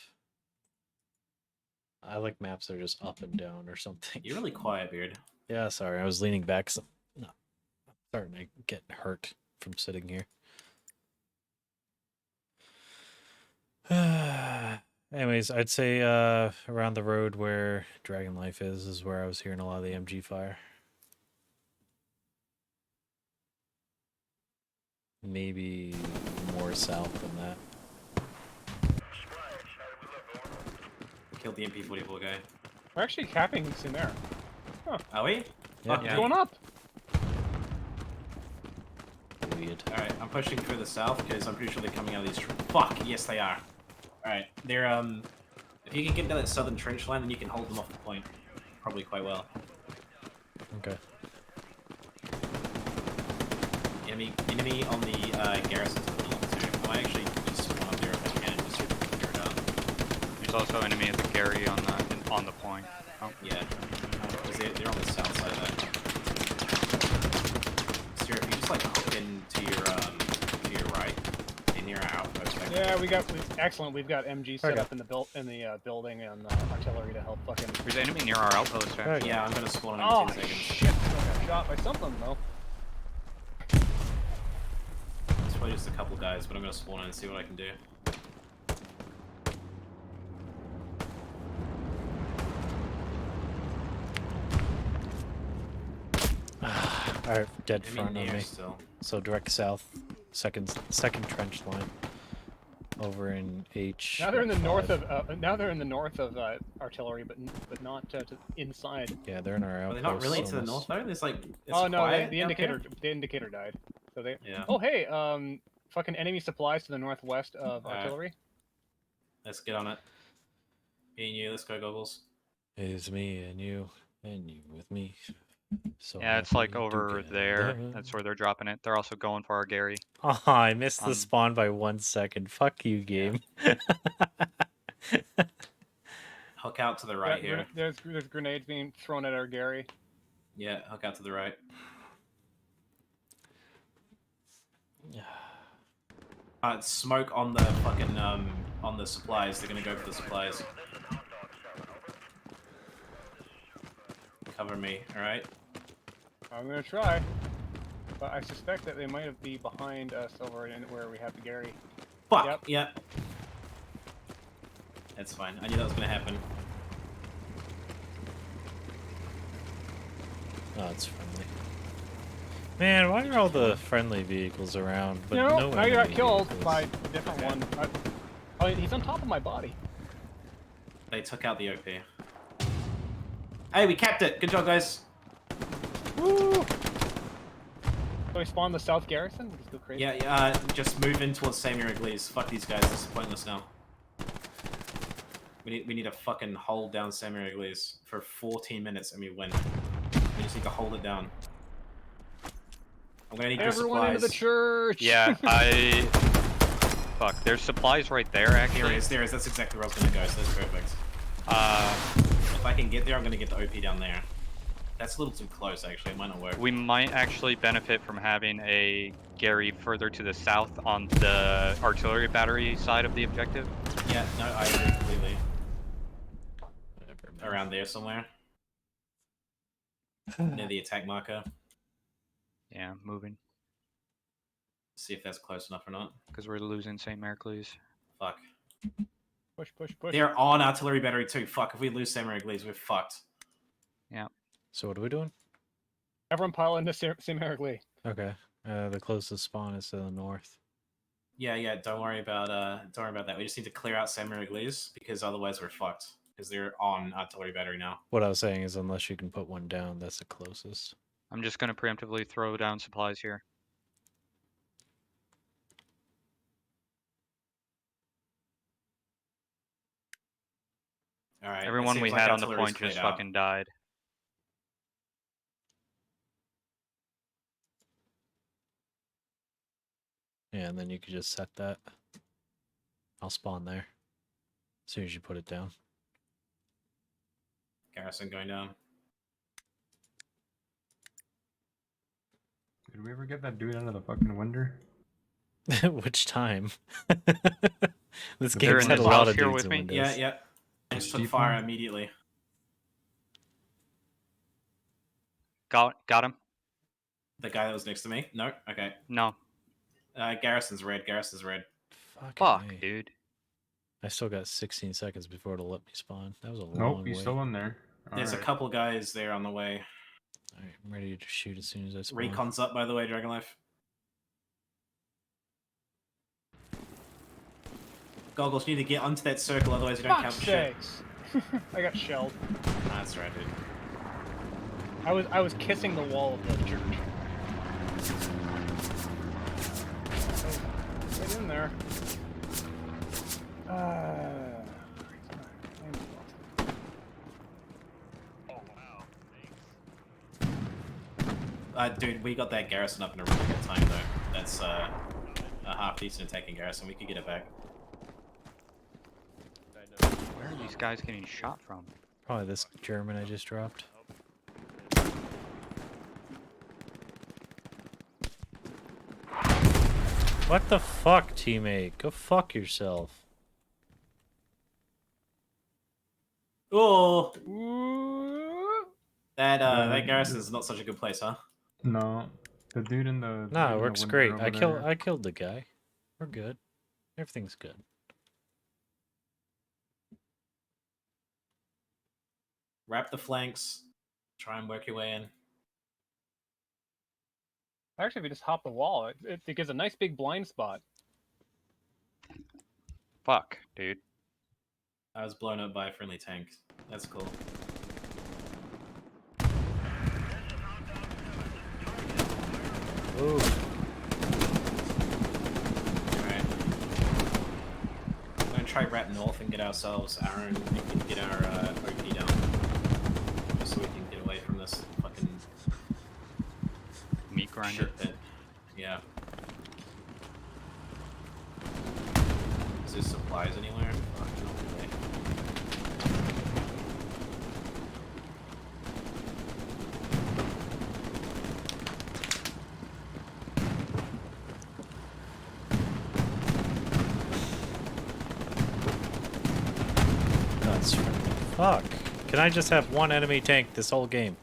[SPEAKER 1] I like maps that are just up and down or something.
[SPEAKER 14] you're really quiet, Beard.
[SPEAKER 1] Yeah, sorry. I was leaning back. So, no, I'm starting to get hurt from sitting here. Anyways, I'd say around the road where Dragon Life is where I was hearing a lot of the MG fire. Maybe more south than that.
[SPEAKER 14] Killed the MP44 guy.
[SPEAKER 11] We're actually capping these in there. Huh.
[SPEAKER 14] Are we?
[SPEAKER 1] Yeah.
[SPEAKER 11] What's going up?
[SPEAKER 1] Weird.
[SPEAKER 14] Alright, I'm pushing further south because I'm pretty sure they're coming out of these. Fuck, yes they are. Alright, they're if you can get to that southern trench line, then you can hold them off the point probably quite well.
[SPEAKER 1] Okay.
[SPEAKER 14] Enemy on the garrison to the north too. might actually just spawn up there if I can and just figure it out.
[SPEAKER 15] There's also enemy at the Gary on the point.
[SPEAKER 14] Oh, yeah. Because they're on the south side of that. So if you just like hook in to your right, in your outpost.
[SPEAKER 11] Yeah, excellent. We've got MG set up in the building and artillery to help fucking.
[SPEAKER 15] There's enemy near our outpost. Actually.
[SPEAKER 14] Yeah, I'm gonna spawn in
[SPEAKER 11] Oh
[SPEAKER 14] 2 seconds.
[SPEAKER 11] shit! I got shot by something though.
[SPEAKER 14] It's probably just a couple guys, but I'm gonna spawn in and see what I can do.
[SPEAKER 1] Alright, dead
[SPEAKER 14] I'm in
[SPEAKER 1] front of
[SPEAKER 14] here
[SPEAKER 1] me.
[SPEAKER 14] still.
[SPEAKER 1] So direct south, second trench line, over in H.
[SPEAKER 11] Now they're in the north of artillery, but not to inside.
[SPEAKER 1] Yeah, they're in our outpost.
[SPEAKER 14] Are they not really to the
[SPEAKER 1] almost.
[SPEAKER 14] north though? There's like. It's
[SPEAKER 11] Oh no,
[SPEAKER 14] quiet
[SPEAKER 11] the
[SPEAKER 14] out
[SPEAKER 11] indicator
[SPEAKER 14] there?
[SPEAKER 11] died. So they.
[SPEAKER 14] Yeah.
[SPEAKER 11] Oh hey, fucking enemy supplies to the northwest of
[SPEAKER 14] Alright.
[SPEAKER 11] artillery.
[SPEAKER 14] Let's get on it. Me and you, let's go, Goggles.
[SPEAKER 1] It's me and you with me. So
[SPEAKER 15] Yeah, it's like over there. That's where they're dropping it. They're also going for our Gary.
[SPEAKER 1] Oh, I missed the spawn by 1 second. Fuck you, game.
[SPEAKER 14] Hook out to the right here.
[SPEAKER 11] There's grenades being thrown at our Gary.
[SPEAKER 14] Yeah, hook out to the right. Smoke on the fucking on the supplies. They're gonna go for the supplies. Cover me, alright?
[SPEAKER 11] I'm gonna try, but I suspect that they might be behind us over in where we have the Gary.
[SPEAKER 14] Fuck!
[SPEAKER 11] Yep.
[SPEAKER 14] Yeah. That's fine. I knew that was gonna happen.
[SPEAKER 1] Oh, it's friendly. Man, why are all the friendly vehicles around? But no
[SPEAKER 11] now you got
[SPEAKER 1] enemy
[SPEAKER 11] killed
[SPEAKER 1] vehicles?
[SPEAKER 11] by a different one. Oh, he's on top of my body.
[SPEAKER 14] They took out the OP. Hey, we capped it! Good job, guys!
[SPEAKER 11] Woo! So we spawned the South Garrison? Just go crazy.
[SPEAKER 14] Yeah, just move in towards Samuel Iglesias. Fuck these guys, this is pointless now. We need to fucking hold down Samuel Iglesias for 14 minutes and we win. We just need to hold it down. I'm gonna need your
[SPEAKER 11] Everyone
[SPEAKER 14] supplies.
[SPEAKER 11] into the church!
[SPEAKER 15] Yeah, Fuck, there's supplies right there, actually.
[SPEAKER 14] There is. That's exactly where I was gonna go, so that's perfect. If I can get there, I'm gonna get the OP down there. That's a little too close, actually. It might not work.
[SPEAKER 15] We might actually benefit from having a Gary further to the south on the artillery battery side of the objective.
[SPEAKER 14] Yeah, no, I agree completely. Around there somewhere. Near the attack marker.
[SPEAKER 15] Yeah, moving.
[SPEAKER 14] See if that's close enough or not.
[SPEAKER 15] Because we're losing St. Marclus.
[SPEAKER 14] Fuck.
[SPEAKER 11] Push.
[SPEAKER 14] They're on artillery battery too. Fuck, if we lose St. Marclus, we're fucked.
[SPEAKER 15] Yeah.
[SPEAKER 1] So what are we doing?
[SPEAKER 11] Everyone pile into St. Lee.
[SPEAKER 1] Okay. The closest spawn is to the north.
[SPEAKER 14] Yeah, don't worry about that. We just need to clear out St. Marclus because otherwise we're fucked. Because they're on artillery battery now.
[SPEAKER 1] What I was saying is unless you can put one down, that's the closest.
[SPEAKER 15] I'm just going to preemptively throw down supplies here.
[SPEAKER 14] Alright.
[SPEAKER 15] Everyone we had on the point just fucking died.
[SPEAKER 1] Yeah, and then you could just set that. I'll spawn there. As soon as you put it down.
[SPEAKER 14] Garrison going down.
[SPEAKER 16] Did we ever get that dude out of the fucking window?
[SPEAKER 1] Which time? This
[SPEAKER 15] They're
[SPEAKER 1] game's
[SPEAKER 15] in
[SPEAKER 1] had a
[SPEAKER 15] this
[SPEAKER 1] lot
[SPEAKER 15] house
[SPEAKER 1] of
[SPEAKER 15] here
[SPEAKER 1] dudes
[SPEAKER 15] with
[SPEAKER 1] in
[SPEAKER 15] me.
[SPEAKER 1] windows.
[SPEAKER 14] Yeah. I just took fire immediately.
[SPEAKER 15] Got him.
[SPEAKER 14] The guy that was next to me? No? Okay.
[SPEAKER 15] No.
[SPEAKER 14] Garrison's red. Garrison's red.
[SPEAKER 15] Fuck, dude.
[SPEAKER 1] I still got 16 seconds before it'll let me spawn. That was a long
[SPEAKER 16] Nope,
[SPEAKER 1] way.
[SPEAKER 16] he's still in there.
[SPEAKER 14] There's a couple guys there on the way.
[SPEAKER 1] Alright, I'm ready to shoot as soon as I spawn.
[SPEAKER 14] Recon's up, by the way, Dragonlife. Goggles, you need to get onto that circle, otherwise you don't count
[SPEAKER 11] Fuck's
[SPEAKER 14] shit.
[SPEAKER 11] sakes. I got shelled.
[SPEAKER 14] That's right, dude.
[SPEAKER 11] I was kissing the wall of the church. Get in there.
[SPEAKER 14] Dude, we got that garrison up in a really good time, though. That's half decent at taking garrison. We could get it back.
[SPEAKER 15] Where are these guys getting shot from?
[SPEAKER 1] Probably this German I just dropped. What the fuck, teammate? Go fuck yourself.
[SPEAKER 14] Oh. That garrison's not such a good place, huh?
[SPEAKER 18] No, the dude in the.
[SPEAKER 1] No,
[SPEAKER 18] in
[SPEAKER 1] it
[SPEAKER 18] the
[SPEAKER 1] works
[SPEAKER 18] window
[SPEAKER 1] great.
[SPEAKER 18] over
[SPEAKER 1] I
[SPEAKER 18] there.
[SPEAKER 1] killed the guy. We're good. Everything's good.
[SPEAKER 14] Wrap the flanks. Try and work your way in.
[SPEAKER 11] Actually, if you just hop the wall, it gives a nice big blind spot.
[SPEAKER 15] Fuck, dude.
[SPEAKER 14] I was blown up by a friendly tank. That's cool.
[SPEAKER 1] Ooh.
[SPEAKER 14] Alright. I'm gonna try wrap north and get ourselves Aaron and get our OP down. Just so we can get away from this fucking
[SPEAKER 15] meat grinder.
[SPEAKER 14] shit pit. Yeah. Is there supplies anywhere? Fuck, not really.
[SPEAKER 1] That's fuck. Can I just have one enemy tank this whole game?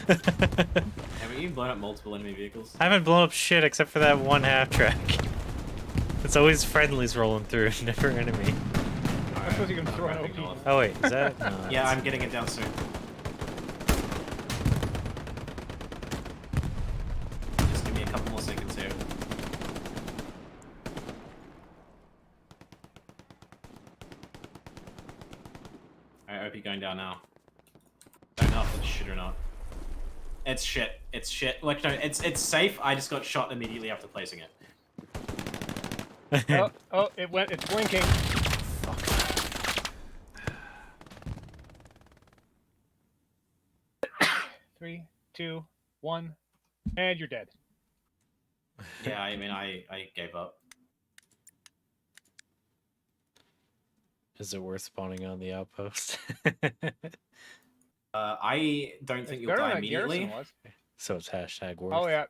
[SPEAKER 14] Have you blown up multiple enemy vehicles?
[SPEAKER 1] I haven't blown up shit except for that one half track. It's always friendlies rolling through, never enemy.
[SPEAKER 11] I suppose you can throw an OP.
[SPEAKER 1] Oh wait, is that? No,
[SPEAKER 14] Yeah,
[SPEAKER 1] that's-
[SPEAKER 14] I'm getting it down soon. Just give me a couple more seconds here. Alright, OP going down now. Don't know if it's shit or not. It's shit. It's shit. Like, no, it's safe. I just got shot immediately after placing it.
[SPEAKER 11] Oh, it's blinking. 3, 2, 1, and you're dead.
[SPEAKER 14] Yeah, I mean, I gave up.
[SPEAKER 1] Is it worth spawning on the outpost?
[SPEAKER 14] I don't think you'll
[SPEAKER 11] better
[SPEAKER 14] die
[SPEAKER 11] than
[SPEAKER 14] immediately.
[SPEAKER 11] Garrison was.
[SPEAKER 1] So it's hashtag worth.
[SPEAKER 11] Oh yeah,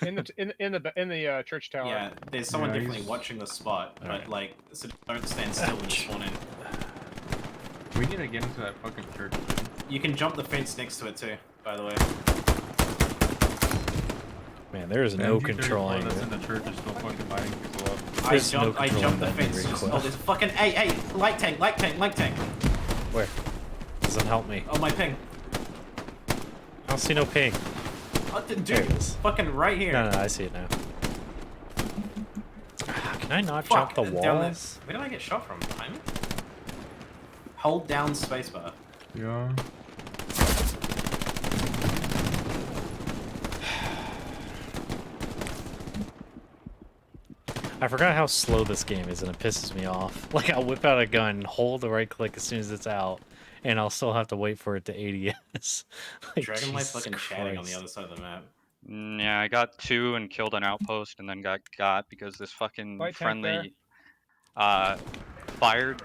[SPEAKER 11] in the church tower.
[SPEAKER 14] Yeah, there's someone
[SPEAKER 18] Yeah,
[SPEAKER 14] definitely
[SPEAKER 18] he's-
[SPEAKER 14] watching the spot, but
[SPEAKER 1] Alright.
[SPEAKER 14] like, so don't stand still when you spawn in.
[SPEAKER 18] We need to get into that fucking church. Dude.
[SPEAKER 14] You can jump the fence next to it too, by the way.
[SPEAKER 1] Man, there is
[SPEAKER 18] The
[SPEAKER 1] no
[SPEAKER 18] MG34
[SPEAKER 1] controlling.
[SPEAKER 18] That's in the church is still fucking lighting people up.
[SPEAKER 14] I
[SPEAKER 1] There's no
[SPEAKER 14] jumped the
[SPEAKER 1] controlling that
[SPEAKER 14] fence.
[SPEAKER 1] degree
[SPEAKER 14] Just,
[SPEAKER 1] quill.
[SPEAKER 14] oh, there's fucking hey, light tank.
[SPEAKER 1] Where? Doesn't help me.
[SPEAKER 14] Oh, my ping.
[SPEAKER 1] I don't see no ping.
[SPEAKER 14] Oh,
[SPEAKER 1] There
[SPEAKER 14] dude,
[SPEAKER 1] it is.
[SPEAKER 14] fucking right here.
[SPEAKER 1] No, I see it now. Can I not
[SPEAKER 14] Fuck,
[SPEAKER 1] jump the
[SPEAKER 14] down there.
[SPEAKER 1] walls?
[SPEAKER 14] Where did I get shot from? Behind me? Hold down spacebar.
[SPEAKER 18] Yeah.
[SPEAKER 1] I forgot how slow this game is, and it pisses me off. Like, I'll whip out a gun, hold the right click as soon as it's out, and I'll still have to wait for it to ADS. Like,
[SPEAKER 14] Dragonlight
[SPEAKER 1] Jesus
[SPEAKER 14] fucking chatting on the
[SPEAKER 1] Christ.
[SPEAKER 14] other side of the map.
[SPEAKER 15] Yeah, I got 2 and killed an outpost, and then got because this fucking
[SPEAKER 11] White tank there.
[SPEAKER 15] friendly fired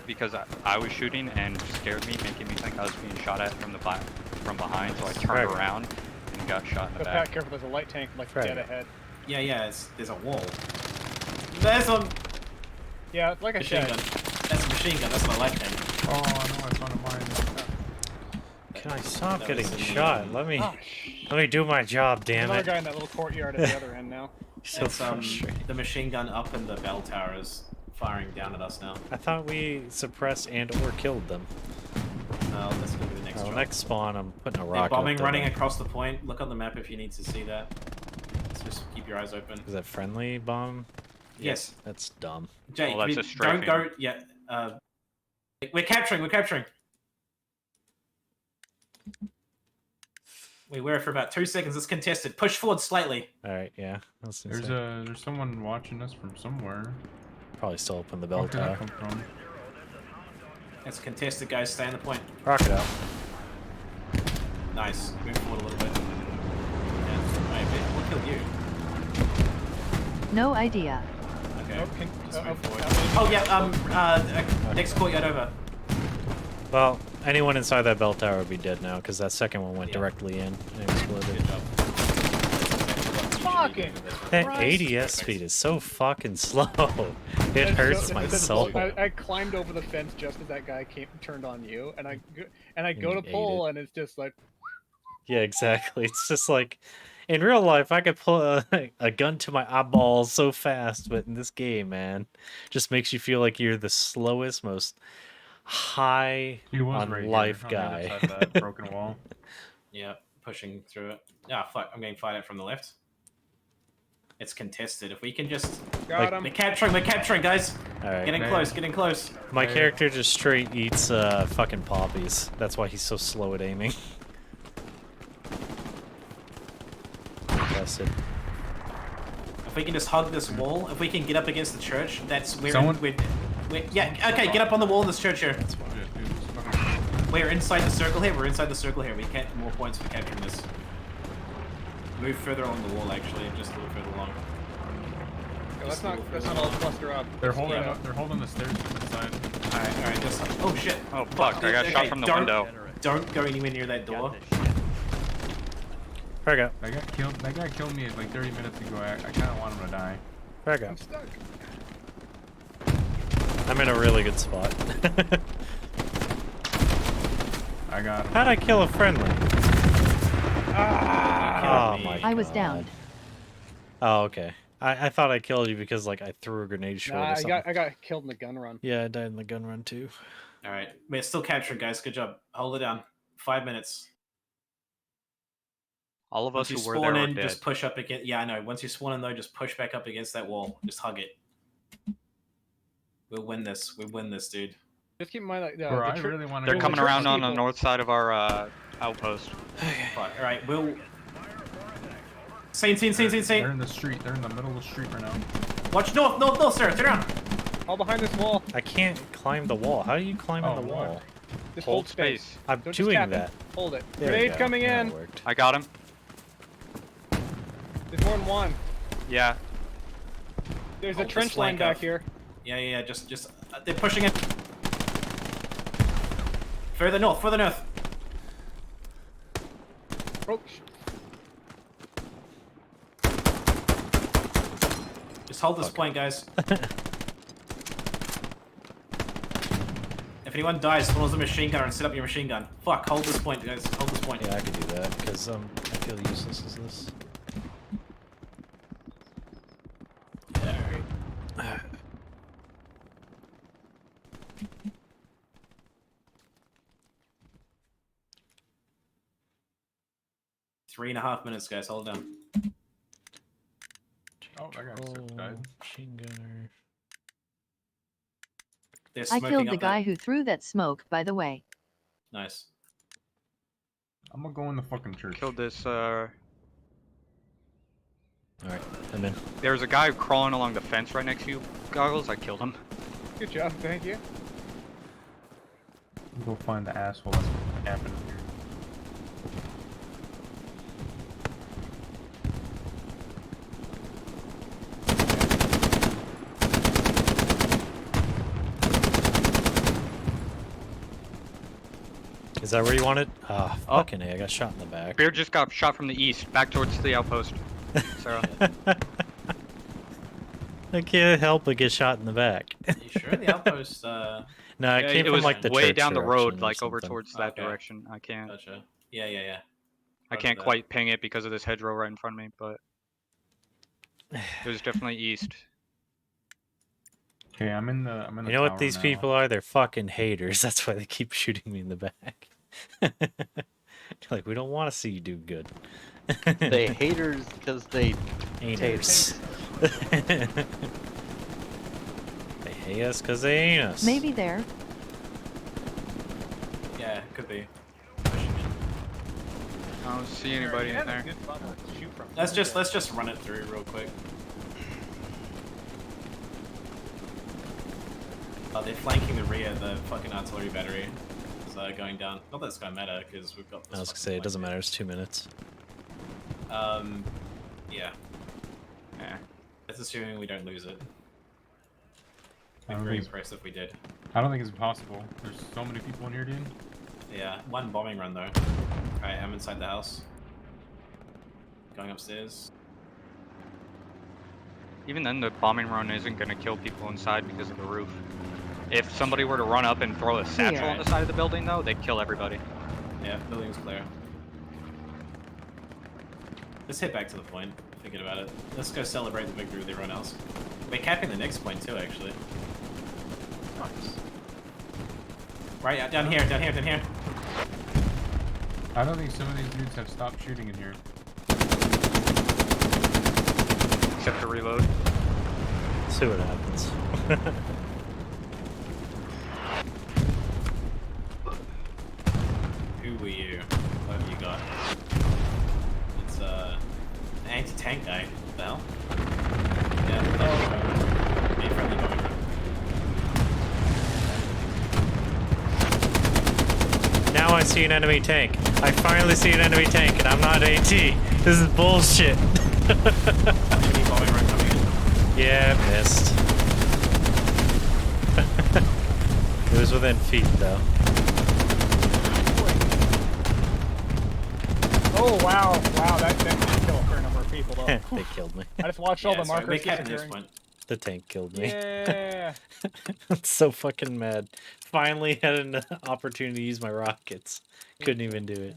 [SPEAKER 15] because I was shooting and scared me, making me think I was being shot at from behind. So I turned
[SPEAKER 1] Frag.
[SPEAKER 15] around and got shot in the
[SPEAKER 11] But
[SPEAKER 15] back.
[SPEAKER 11] Pat, careful, there's a light tank like
[SPEAKER 1] Right.
[SPEAKER 11] dead ahead.
[SPEAKER 14] Yeah, there's a wall. There's a
[SPEAKER 11] Yeah, like I
[SPEAKER 14] machine
[SPEAKER 11] said.
[SPEAKER 14] gun. That's a machine gun, that's my light tank.
[SPEAKER 18] Oh no, it's one of mine.
[SPEAKER 1] Can I stop
[SPEAKER 14] That
[SPEAKER 1] getting
[SPEAKER 14] was in the,
[SPEAKER 1] shot? Let me
[SPEAKER 11] Ah,
[SPEAKER 1] do my job,
[SPEAKER 11] There's
[SPEAKER 1] damn
[SPEAKER 11] another
[SPEAKER 1] it.
[SPEAKER 11] guy in that little courtyard at the other end now.
[SPEAKER 1] So
[SPEAKER 14] It's
[SPEAKER 1] frustrating.
[SPEAKER 14] the machine gun up in the bell tower is firing down at us now.
[SPEAKER 1] I thought we suppressed and or killed them.
[SPEAKER 14] That's gonna be the next
[SPEAKER 1] Well,
[SPEAKER 14] job.
[SPEAKER 1] next spawn, I'm putting a
[SPEAKER 14] They're
[SPEAKER 1] rocket.
[SPEAKER 14] bombing
[SPEAKER 1] up there.
[SPEAKER 14] running across the point. Look on the map if you need to see that. So just keep your eyes open.
[SPEAKER 1] Is that friendly bomb?
[SPEAKER 14] Yes.
[SPEAKER 1] That's dumb.
[SPEAKER 14] Jake,
[SPEAKER 15] Well, that's a
[SPEAKER 14] don't
[SPEAKER 15] strafing.
[SPEAKER 14] go yet. We're capturing. We were for about 2 seconds. It's contested. Push forward slightly.
[SPEAKER 1] All right, yeah. That's
[SPEAKER 18] There's
[SPEAKER 1] insane.
[SPEAKER 18] there's someone watching us from somewhere.
[SPEAKER 1] Probably still up in the bell
[SPEAKER 18] Where did that
[SPEAKER 1] tower.
[SPEAKER 18] come from?
[SPEAKER 14] It's contested, guys. Stay on the point.
[SPEAKER 1] Rocket out.
[SPEAKER 14] Nice. Move forward a little bit. Yeah. Wait, what killed you?
[SPEAKER 3] No idea.
[SPEAKER 14] Oh yeah, next courtyard over.
[SPEAKER 1] Well, anyone inside that bell tower would be dead now because that second one went directly in and exploded.
[SPEAKER 11] Fucking
[SPEAKER 1] That
[SPEAKER 11] Christ.
[SPEAKER 1] ADS speed is so fucking slow. It hurts my soul.
[SPEAKER 11] I climbed over the fence just as that guy turned on you, and I go to
[SPEAKER 1] you
[SPEAKER 11] pull, and it's just like.
[SPEAKER 1] Yeah, exactly. It's just like in real life, I could pull a gun to my eyeball so fast, but in this game, man, just makes you feel like you're the slowest, most high
[SPEAKER 16] He was
[SPEAKER 1] on
[SPEAKER 16] right here,
[SPEAKER 1] life
[SPEAKER 16] on the other
[SPEAKER 1] guy.
[SPEAKER 16] side of that broken wall.
[SPEAKER 14] Yeah, pushing through it. Ah, fuck! I'm getting fired at from the left. It's contested. If we can just
[SPEAKER 11] Got him.
[SPEAKER 14] We're capturing, guys.
[SPEAKER 1] All right.
[SPEAKER 14] Getting close.
[SPEAKER 1] My character just straight eats fucking poppies. That's why he's so slow at aiming. That's it.
[SPEAKER 14] If we can just hug this wall, if we can get up against the church, that's where we're yeah. Okay, get up on the wall in this church here. We're inside the circle here. We get more points for capturing this. Move further along the wall, actually, just a little further along.
[SPEAKER 11] Yeah, let's not all cluster up.
[SPEAKER 16] They're holding the stairs to the side.
[SPEAKER 14] Alright, just. Oh shit!
[SPEAKER 15] Oh fuck! I got shot from the window.
[SPEAKER 14] Don't go anywhere near that door.
[SPEAKER 1] Fargo.
[SPEAKER 16] That guy killed me like 30 minutes ago. I kind of want him to die.
[SPEAKER 1] Fargo. I'm in a really good spot.
[SPEAKER 16] I got him.
[SPEAKER 1] How'd I kill a friendly? Oh my god.
[SPEAKER 3] I was downed.
[SPEAKER 1] Oh, okay. I thought I killed you because like I threw a grenade short or something.
[SPEAKER 11] I got killed in the gun run.
[SPEAKER 1] Yeah, I died in the gun run too.
[SPEAKER 14] Alright, we're still capturing, guys. Good job. Hold it down. 5 minutes.
[SPEAKER 15] All of us
[SPEAKER 14] Once
[SPEAKER 15] who
[SPEAKER 14] you
[SPEAKER 15] were there
[SPEAKER 14] spawn
[SPEAKER 15] are
[SPEAKER 14] in,
[SPEAKER 15] dead.
[SPEAKER 14] just push up against. Yeah, I know. Once you spawn in, though, just push back up against that wall. Just hug it. We'll win this. We win this, dude.
[SPEAKER 11] Just keep in mind, like,
[SPEAKER 16] Bro, I really want to.
[SPEAKER 15] They're coming around on the north side of our outpost.
[SPEAKER 14] All right, we'll. Seen.
[SPEAKER 16] They're in the street. They're in the middle of the street right now.
[SPEAKER 14] Watch north, sir. Turn around.
[SPEAKER 11] All behind this wall.
[SPEAKER 1] I can't climb the wall. How do you climb in the wall?
[SPEAKER 11] Just
[SPEAKER 15] Hold space.
[SPEAKER 1] I'm
[SPEAKER 11] Don't just
[SPEAKER 1] doing
[SPEAKER 11] tap it.
[SPEAKER 1] that.
[SPEAKER 11] Hold it.
[SPEAKER 1] There we
[SPEAKER 11] Grenades
[SPEAKER 1] go.
[SPEAKER 11] coming
[SPEAKER 1] That
[SPEAKER 11] in.
[SPEAKER 1] worked.
[SPEAKER 15] I got him.
[SPEAKER 11] There's more than one.
[SPEAKER 15] Yeah.
[SPEAKER 11] There's a
[SPEAKER 14] Hold
[SPEAKER 11] trench
[SPEAKER 14] this
[SPEAKER 11] line
[SPEAKER 14] flank
[SPEAKER 11] back
[SPEAKER 14] up.
[SPEAKER 11] here.
[SPEAKER 14] Yeah. Just. They're pushing in. Further north.
[SPEAKER 11] Oh,
[SPEAKER 14] Just hold this point, guys. If anyone dies, spawn as a machine gunner and set up your machine gun. Fuck, hold this point, guys. Hold this point.
[SPEAKER 1] Yeah, I could do that because I feel useless as this. Alright.
[SPEAKER 14] 3.5 minutes, guys. Hold down.
[SPEAKER 16] Oh, I got six died.
[SPEAKER 1] Machine gunner.
[SPEAKER 14] They're
[SPEAKER 3] I
[SPEAKER 14] smoking
[SPEAKER 3] killed the
[SPEAKER 14] up
[SPEAKER 3] guy who threw that smoke, by the way.
[SPEAKER 14] Nice.
[SPEAKER 16] I'm gonna go in the fucking church.
[SPEAKER 15] Killed this.
[SPEAKER 1] Alright, I'm in.
[SPEAKER 15] There was a guy crawling along the fence right next to you, Goggles. I killed him.
[SPEAKER 11] good job. Thank you.
[SPEAKER 16] Go find the asshole that's happening here.
[SPEAKER 1] Is that where you wanted? Ah, fucking A, I got shot in the back.
[SPEAKER 15] Beard just got shot from the east, back towards the outpost. Sarah.
[SPEAKER 1] I can't help but get shot in the back.
[SPEAKER 14] You sure the outpost?
[SPEAKER 1] No, it
[SPEAKER 15] Yeah,
[SPEAKER 1] came
[SPEAKER 15] it
[SPEAKER 1] from
[SPEAKER 15] was
[SPEAKER 1] like the
[SPEAKER 15] way
[SPEAKER 1] church
[SPEAKER 15] down the road,
[SPEAKER 1] direction or
[SPEAKER 15] like over
[SPEAKER 1] something.
[SPEAKER 15] towards that
[SPEAKER 14] Okay.
[SPEAKER 15] direction. I can't.
[SPEAKER 14] Gotcha. Yeah.
[SPEAKER 15] I can't quite ping it because of this hedgerow right in front of me, but it was definitely east.
[SPEAKER 16] Okay, I'm in the.
[SPEAKER 1] You know what
[SPEAKER 16] tower
[SPEAKER 1] these
[SPEAKER 16] now.
[SPEAKER 1] people are? They're fucking haters. That's why they keep shooting me in the back. Like, we don't want to see you do good.
[SPEAKER 20] They haters because they
[SPEAKER 1] haters. They hate us because they ain't us.
[SPEAKER 3] Maybe there.
[SPEAKER 14] Yeah, could be.
[SPEAKER 15] I don't see anybody in there.
[SPEAKER 14] Let's just run it through real quick. Oh, they're flanking the rear. The fucking artillery battery is going down. Not that it's gonna matter because we've got. This
[SPEAKER 1] I was gonna say it doesn't matter. It's 2 minutes.
[SPEAKER 14] Yeah. That's assuming we don't lose it. I'd be very impressed if we did.
[SPEAKER 18] I don't think it's possible. There's so many people in here, dude.
[SPEAKER 14] Yeah, one bombing run though. Alright, I'm inside the house. Going upstairs.
[SPEAKER 15] Even then, the bombing run isn't going to kill people inside because of the roof. If somebody were to run up and throw a satchel on the side of the building, though, they'd kill everybody.
[SPEAKER 14] Yeah, building's clear. Let's head back to the point, thinking about it. Let's go celebrate the victory with everyone else. We're capping the next point too, actually. Nice. Right, down here, down here, down here.
[SPEAKER 18] I don't think some of these dudes have stopped shooting in here.
[SPEAKER 15] Except to reload.
[SPEAKER 1] See what happens.
[SPEAKER 14] Who were you? What have you got? It's an anti-tank guy. What the hell? Yeah, be friendly bombing run.
[SPEAKER 1] Now I see an enemy tank. I finally see an enemy tank, and I'm not AT. This is bullshit.
[SPEAKER 14] Enemy bombing run coming in.
[SPEAKER 1] Yeah, missed. It was within feet, though.
[SPEAKER 11] Oh wow, wow, that did kill a fair number of people though.
[SPEAKER 1] They killed me.
[SPEAKER 11] I just watched all the markers
[SPEAKER 14] this
[SPEAKER 11] disappearing.
[SPEAKER 14] one.
[SPEAKER 1] The tank killed me.
[SPEAKER 11] Yeah.
[SPEAKER 1] I'm so fucking mad. Finally had an opportunity to use my rockets. Couldn't even do it.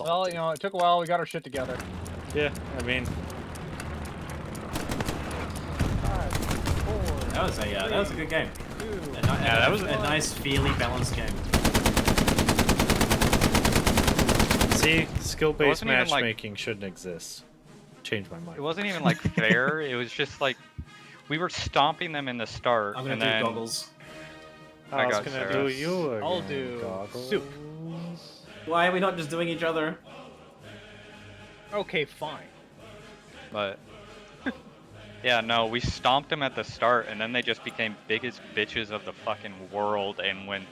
[SPEAKER 11] Well, you know, it took a while. We got our shit together.
[SPEAKER 1] Yeah, I mean,
[SPEAKER 14] That was a good game.
[SPEAKER 15] Yeah, that was
[SPEAKER 14] a nice, fairly balanced game.
[SPEAKER 1] see, skill-based
[SPEAKER 15] wasn't even, like-
[SPEAKER 1] matchmaking shouldn't exist. Change my mind.
[SPEAKER 15] It wasn't even like fair. It was just like we were stomping them in the start,
[SPEAKER 14] I'm gonna
[SPEAKER 15] and
[SPEAKER 14] do
[SPEAKER 15] then
[SPEAKER 14] goggles.
[SPEAKER 1] I was
[SPEAKER 15] got
[SPEAKER 1] gonna
[SPEAKER 15] Sarah.
[SPEAKER 1] do you again.
[SPEAKER 11] I'll do
[SPEAKER 1] Goggles.
[SPEAKER 11] soup.
[SPEAKER 14] Why are we not just doing each other?
[SPEAKER 11] Okay, fine.
[SPEAKER 15] But yeah, no, we stomped them at the start, and then they just became biggest bitches of the fucking world and went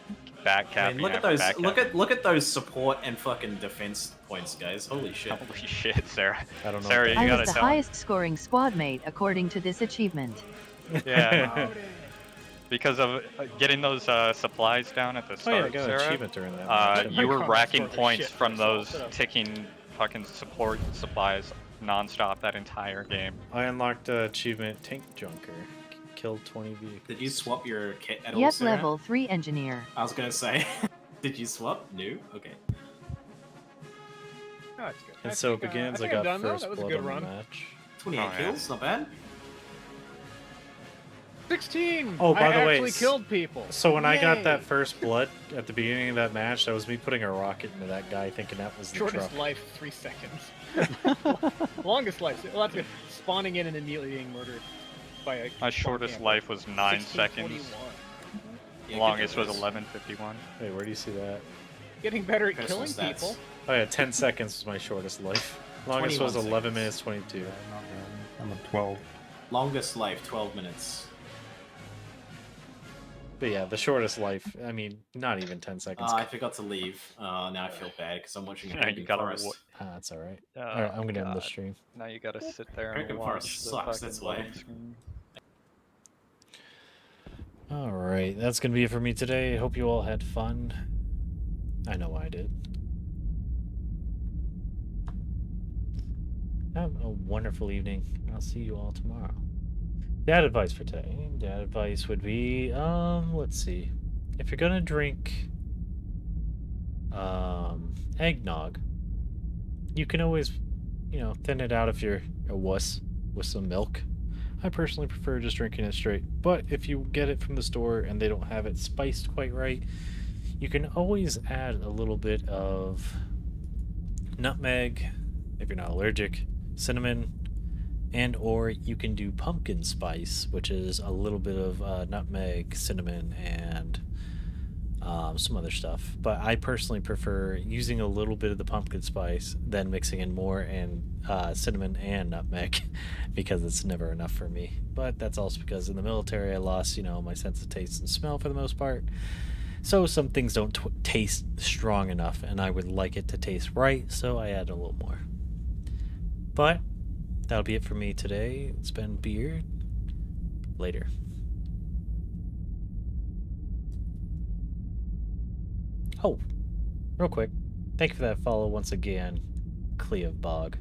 [SPEAKER 15] back
[SPEAKER 14] I
[SPEAKER 15] capping
[SPEAKER 14] mean, look at
[SPEAKER 15] after
[SPEAKER 14] those.
[SPEAKER 15] back
[SPEAKER 14] Look at those support and fucking defense points, guys. Holy shit!
[SPEAKER 15] Holy shit, Sarah.
[SPEAKER 1] I don't know.
[SPEAKER 15] Sarah, you
[SPEAKER 3] I
[SPEAKER 15] gotta
[SPEAKER 3] was the
[SPEAKER 15] tell 'em.
[SPEAKER 3] highest scoring squad mate according to this achievement.
[SPEAKER 15] Yeah. Because of getting those supplies down at the
[SPEAKER 1] Oh
[SPEAKER 15] start,
[SPEAKER 1] yeah, I got an
[SPEAKER 15] Sarah,
[SPEAKER 1] achievement during that. match.
[SPEAKER 15] you were
[SPEAKER 11] can't
[SPEAKER 15] racking
[SPEAKER 11] score for
[SPEAKER 15] points
[SPEAKER 11] shit,
[SPEAKER 15] from
[SPEAKER 11] so
[SPEAKER 15] those
[SPEAKER 11] shut up.
[SPEAKER 15] ticking fucking support supplies non-stop that entire game.
[SPEAKER 1] I unlocked the achievement Tank Junker. Killed 20 vehicles.
[SPEAKER 14] Did you swap your kit at all,
[SPEAKER 3] Yep,
[SPEAKER 14] Sarah?
[SPEAKER 3] level 3 engineer.
[SPEAKER 14] I was gonna say. Did you swap? No. Okay.
[SPEAKER 11] Oh, that's good.
[SPEAKER 1] And so it begins. I
[SPEAKER 11] think
[SPEAKER 1] got
[SPEAKER 11] I'm done, though.
[SPEAKER 1] first
[SPEAKER 11] That was a
[SPEAKER 1] blood
[SPEAKER 11] good
[SPEAKER 1] on
[SPEAKER 11] run.
[SPEAKER 1] the match.
[SPEAKER 14] 28 kills, not bad.
[SPEAKER 11] 16.
[SPEAKER 1] Oh, by
[SPEAKER 11] I
[SPEAKER 1] the way,
[SPEAKER 11] actually killed people.
[SPEAKER 1] So when I got
[SPEAKER 11] Yay.
[SPEAKER 1] that first blood at the beginning of that match, that was me putting a rocket into that guy, thinking that was the
[SPEAKER 11] Shortest
[SPEAKER 1] truck.
[SPEAKER 11] life, 3 seconds. Longest life. Well, that's good. Spawning in and immediately being murdered by a.
[SPEAKER 15] My shortest life was 9 seconds.
[SPEAKER 11] 16:21.
[SPEAKER 15] Longest was 11:51.
[SPEAKER 1] Hey, where do you see that?
[SPEAKER 11] Getting better at
[SPEAKER 14] Personal
[SPEAKER 11] killing
[SPEAKER 14] stats.
[SPEAKER 11] people.
[SPEAKER 1] Oh yeah, 10 seconds was my shortest life. Longest was
[SPEAKER 14] 21
[SPEAKER 1] 11
[SPEAKER 14] seconds.
[SPEAKER 1] minutes 22.
[SPEAKER 18] I'm a 12.
[SPEAKER 14] Longest life, 12 minutes.
[SPEAKER 1] But yeah, the shortest life, I mean, not even 10 seconds.
[SPEAKER 14] I forgot to leave. Now I feel bad because I'm watching a
[SPEAKER 15] Yeah, you
[SPEAKER 14] Drinking
[SPEAKER 15] gotta
[SPEAKER 14] Forest.
[SPEAKER 1] That's alright.
[SPEAKER 15] Oh,
[SPEAKER 1] Alright, I'm gonna end the
[SPEAKER 15] God.
[SPEAKER 1] stream.
[SPEAKER 15] Now you gotta sit there and
[SPEAKER 14] Drinking
[SPEAKER 15] watch
[SPEAKER 14] Forest
[SPEAKER 15] the
[SPEAKER 14] sucks,
[SPEAKER 15] fucking
[SPEAKER 14] that's why.
[SPEAKER 15] loading screen.
[SPEAKER 1] Alright, that's gonna be it for me today. Hope you all had fun. I know I did. Have a wonderful evening. I'll see you all tomorrow. Dad advice for today. Dad advice would be, let's see. If you're gonna drink eggnog, you can always, thin it out if you're a wuss with some milk. I personally prefer just drinking it straight, but if you get it from the store and they don't have it spiced quite right, you can always add a little bit of nutmeg, if you're not allergic, cinnamon, and or you can do pumpkin spice, which is a little bit of nutmeg, cinnamon, and some other stuff. But I personally prefer using a little bit of the pumpkin spice, then mixing in more and cinnamon and nutmeg, because it's never enough for me. But that's also because in the military I lost, my sense of taste and smell for the most part. So some things don't taste strong enough, and I would like it to taste right, so I add a little more. But
[SPEAKER 10] That'll be it for me today. It's been Beard. Later. Oh, real quick. Thank you for that follow once again, Cleo Bog.